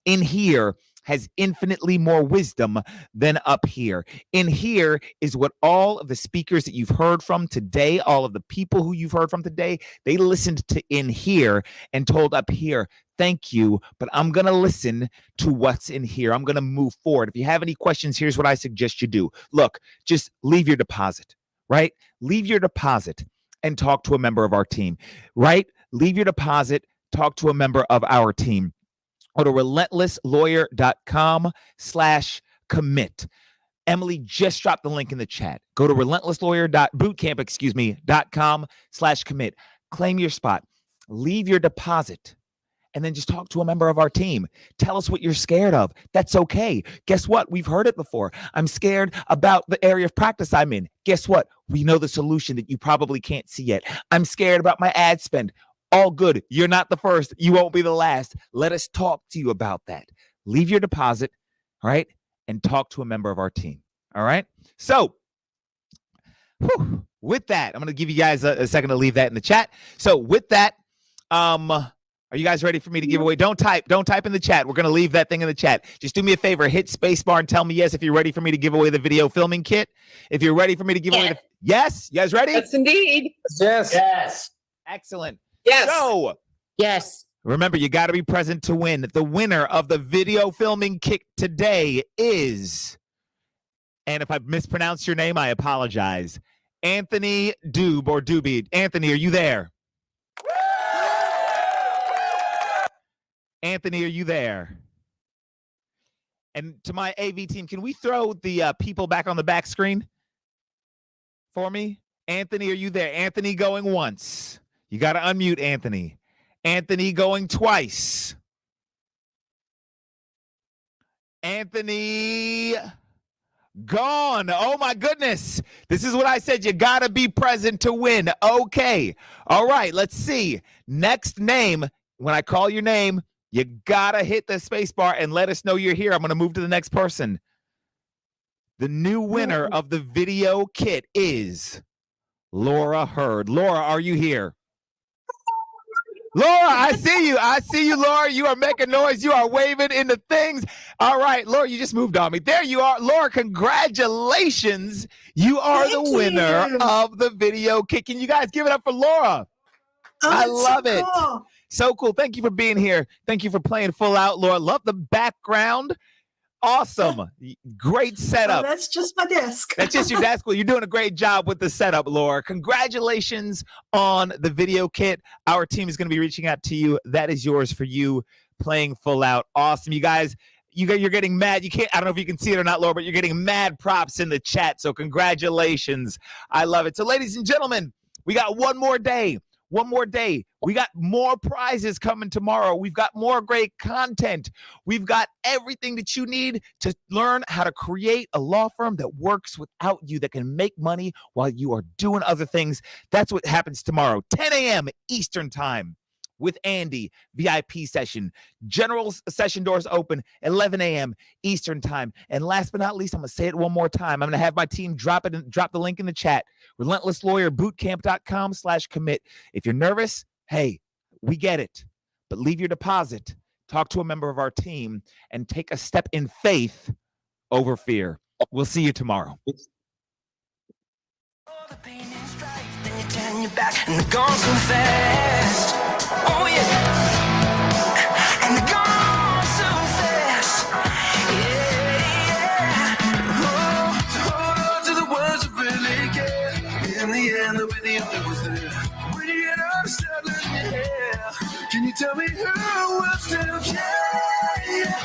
In here has infinitely more wisdom than up here. In here is what all of the speakers that you've heard from today, all of the people who you've heard from today, they listened to in here and told up here, thank you, but I'm going to listen to what's in here. I'm going to move forward. If you have any questions, here's what I suggest you do. Look, just leave your deposit, right? Leave your deposit and talk to a member of our team, right? Leave your deposit, talk to a member of our team. Go to relentlesslawyer.com/commit. Emily just dropped the link in the chat. Go to bootcamp.com/commit. Claim your spot. Leave your deposit. And then just talk to a member of our team. Tell us what you're scared of. That's okay. Guess what? We've heard it before. I'm scared about the area of practice I'm in. Guess what? We know the solution that you probably can't see yet. I'm scared about my ad spend. All good. You're not the first. You won't be the last. Let us talk to you about that. Leave your deposit, all right, and talk to a member of our team, all right? So, with that, I'm going to give you guys a second to leave that in the chat. So, with that, are you guys ready for me to give away? Don't type in the chat. We're going to leave that thing in the chat. Just do me a favor. Hit spacebar and tell me yes if you're ready for me to give away the video filming kit. If you're ready for me to give away the... Yes? You guys ready?
Yes, indeed.
Yes. Yes.
Excellent.
Yes.
So,
yes.
Remember, you got to be present to win. The winner of the video filming kit today is, and if I mispronounced your name, I apologize, Anthony Dube or Doobie. Anthony, are you there? Anthony, are you there? And to my AV team, can we throw the people back on the back screen for me? Anthony, are you there? Anthony going once. You got to unmute Anthony. Anthony going twice. Anthony gone. Oh, my goodness. This is what I said. You got to be present to win. Okay. All right. Let's see. Next name. When I call your name, you got to hit the space bar and let us know you're here. I'm going to move to the next person. The new winner of the video kit is Laura Hurd. Laura, are you here? Laura, I see you. I see you, Laura. You are making noise. You are waving in the things. All right, Laura, you just moved on me. There you are. Laura, congratulations. You are the winner of the video kit. Can you guys give it up for Laura?
Oh,
I love
so
it.
cool.
So cool. Thank you for being here. Thank you for playing full out, Laura. Love the background. Awesome. Great setup.
Oh, that's just my desk.
That's just your desk. Well, you're doing a great job with the setup, Laura. Congratulations on the video kit. Our team is going to be reaching out to you. That is yours for you playing full out. Awesome. You guys, you're getting mad. You can't, I don't know if you can see it or not, Laura, but you're getting mad props in the chat. So congratulations. I love it. So ladies and gentlemen, we got one more day. One more day. We got more prizes coming tomorrow. We've got more great content. We've got everything that you need to learn how to create a law firm that works without you, that can make money while you are doing other things. That's what happens tomorrow, 10 a.m. Eastern time with Andy, VIP session. General session doors open 11 a.m. Eastern time. And last but not least, I'm going to say it one more time. I'm going to have my team drop the link in the chat. Relentlesslawyer.bootcamp.com/commit. If you're nervous, hey, we get it. But leave your deposit, talk to a member of our team, and take a step in faith over fear. We'll see you tomorrow.
Turn your back and they're gone so fast. Oh yeah, and they're gone so fast. Yeah, yeah. Oh, so hold on to the words that really care. In the tell me who will still care?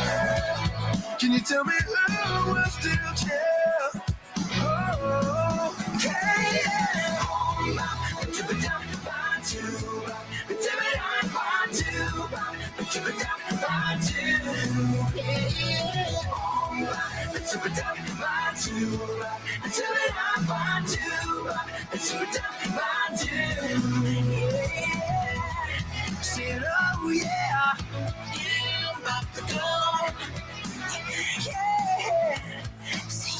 Can you tell me who will still care? Oh, hey, yeah. Said, oh yeah, I'm about to go. Yeah,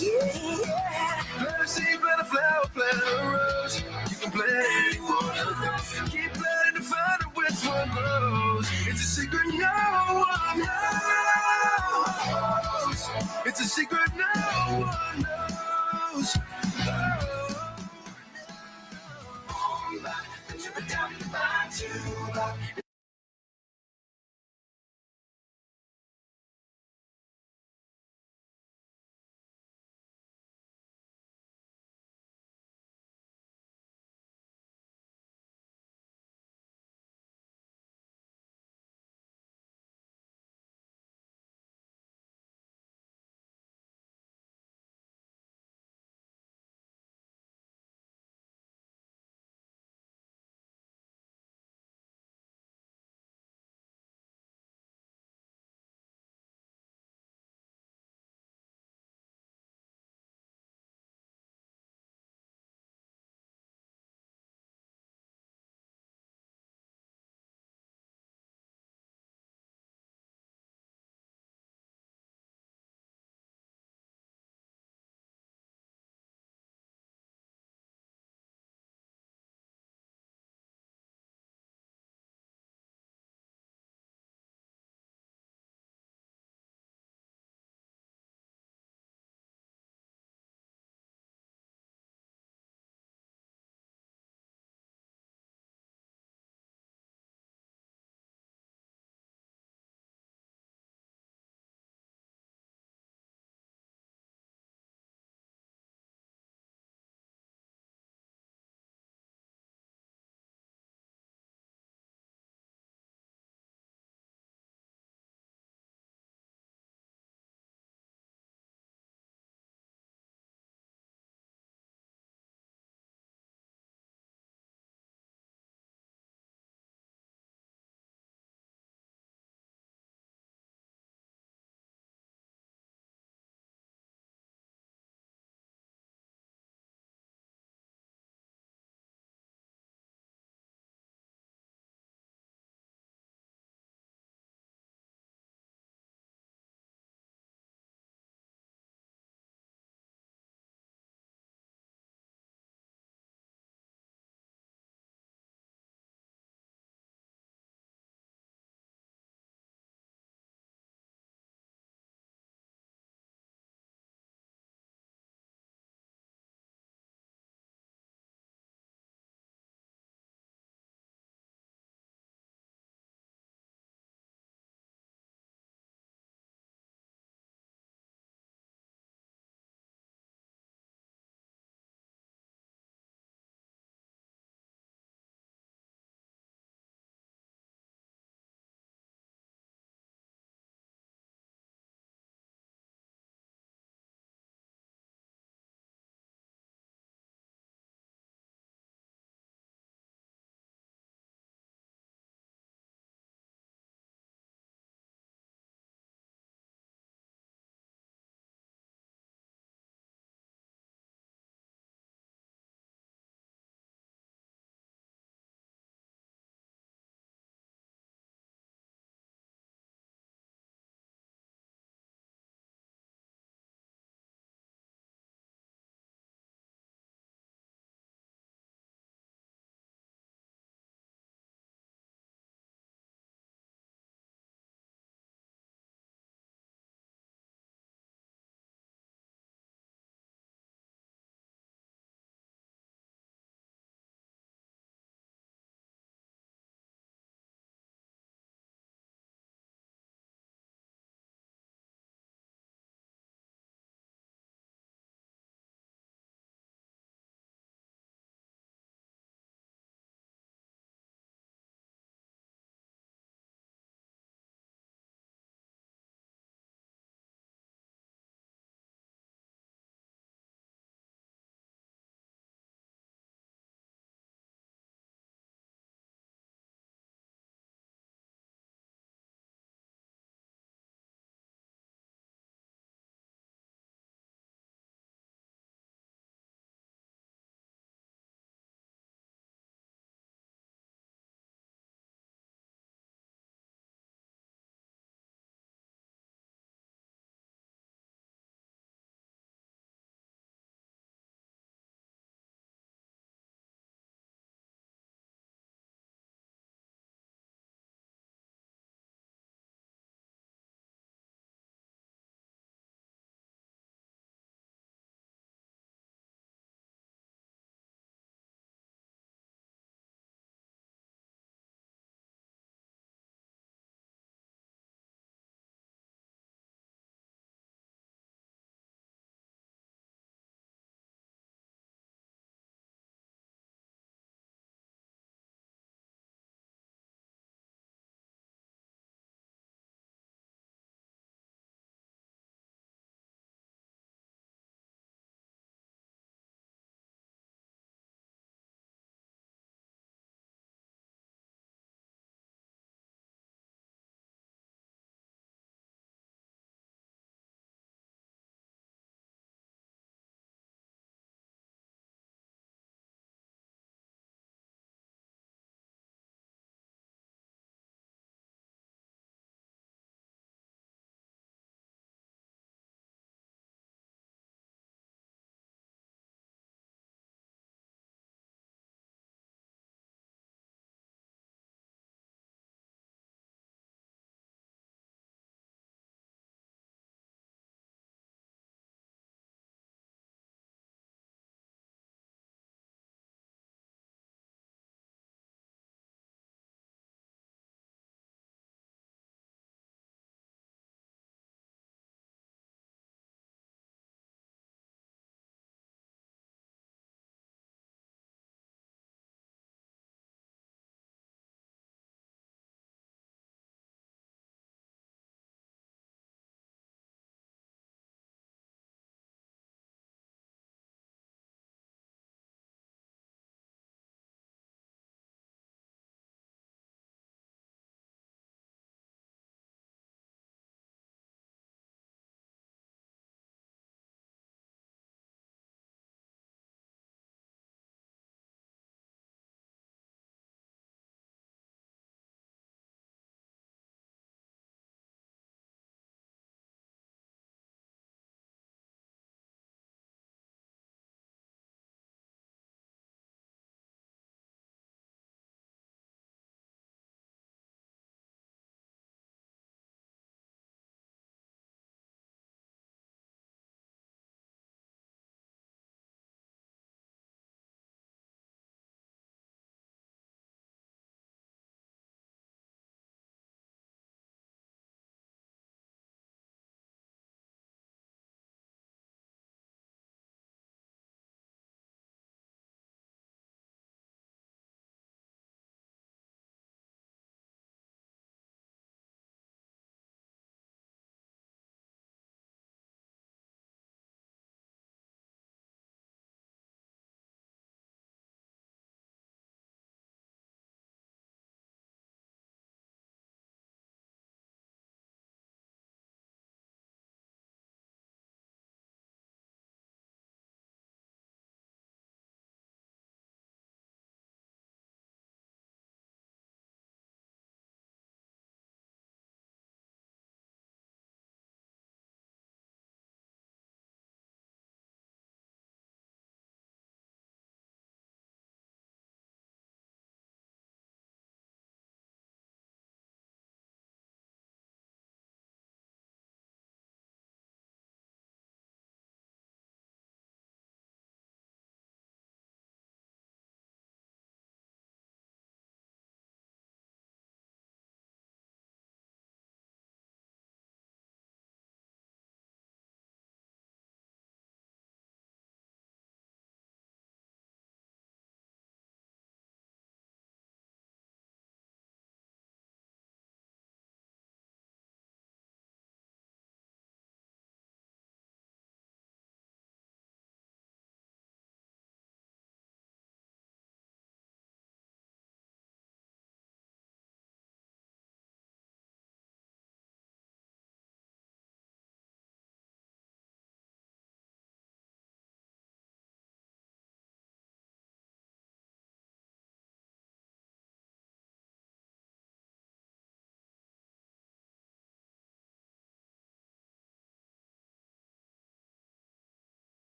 yeah. Plant a seed, plant a flower, plant a rose. You can plant any one of those. Keep planting to find out which one grows. It's a secret no one knows. It's a secret no one knows. Oh, no.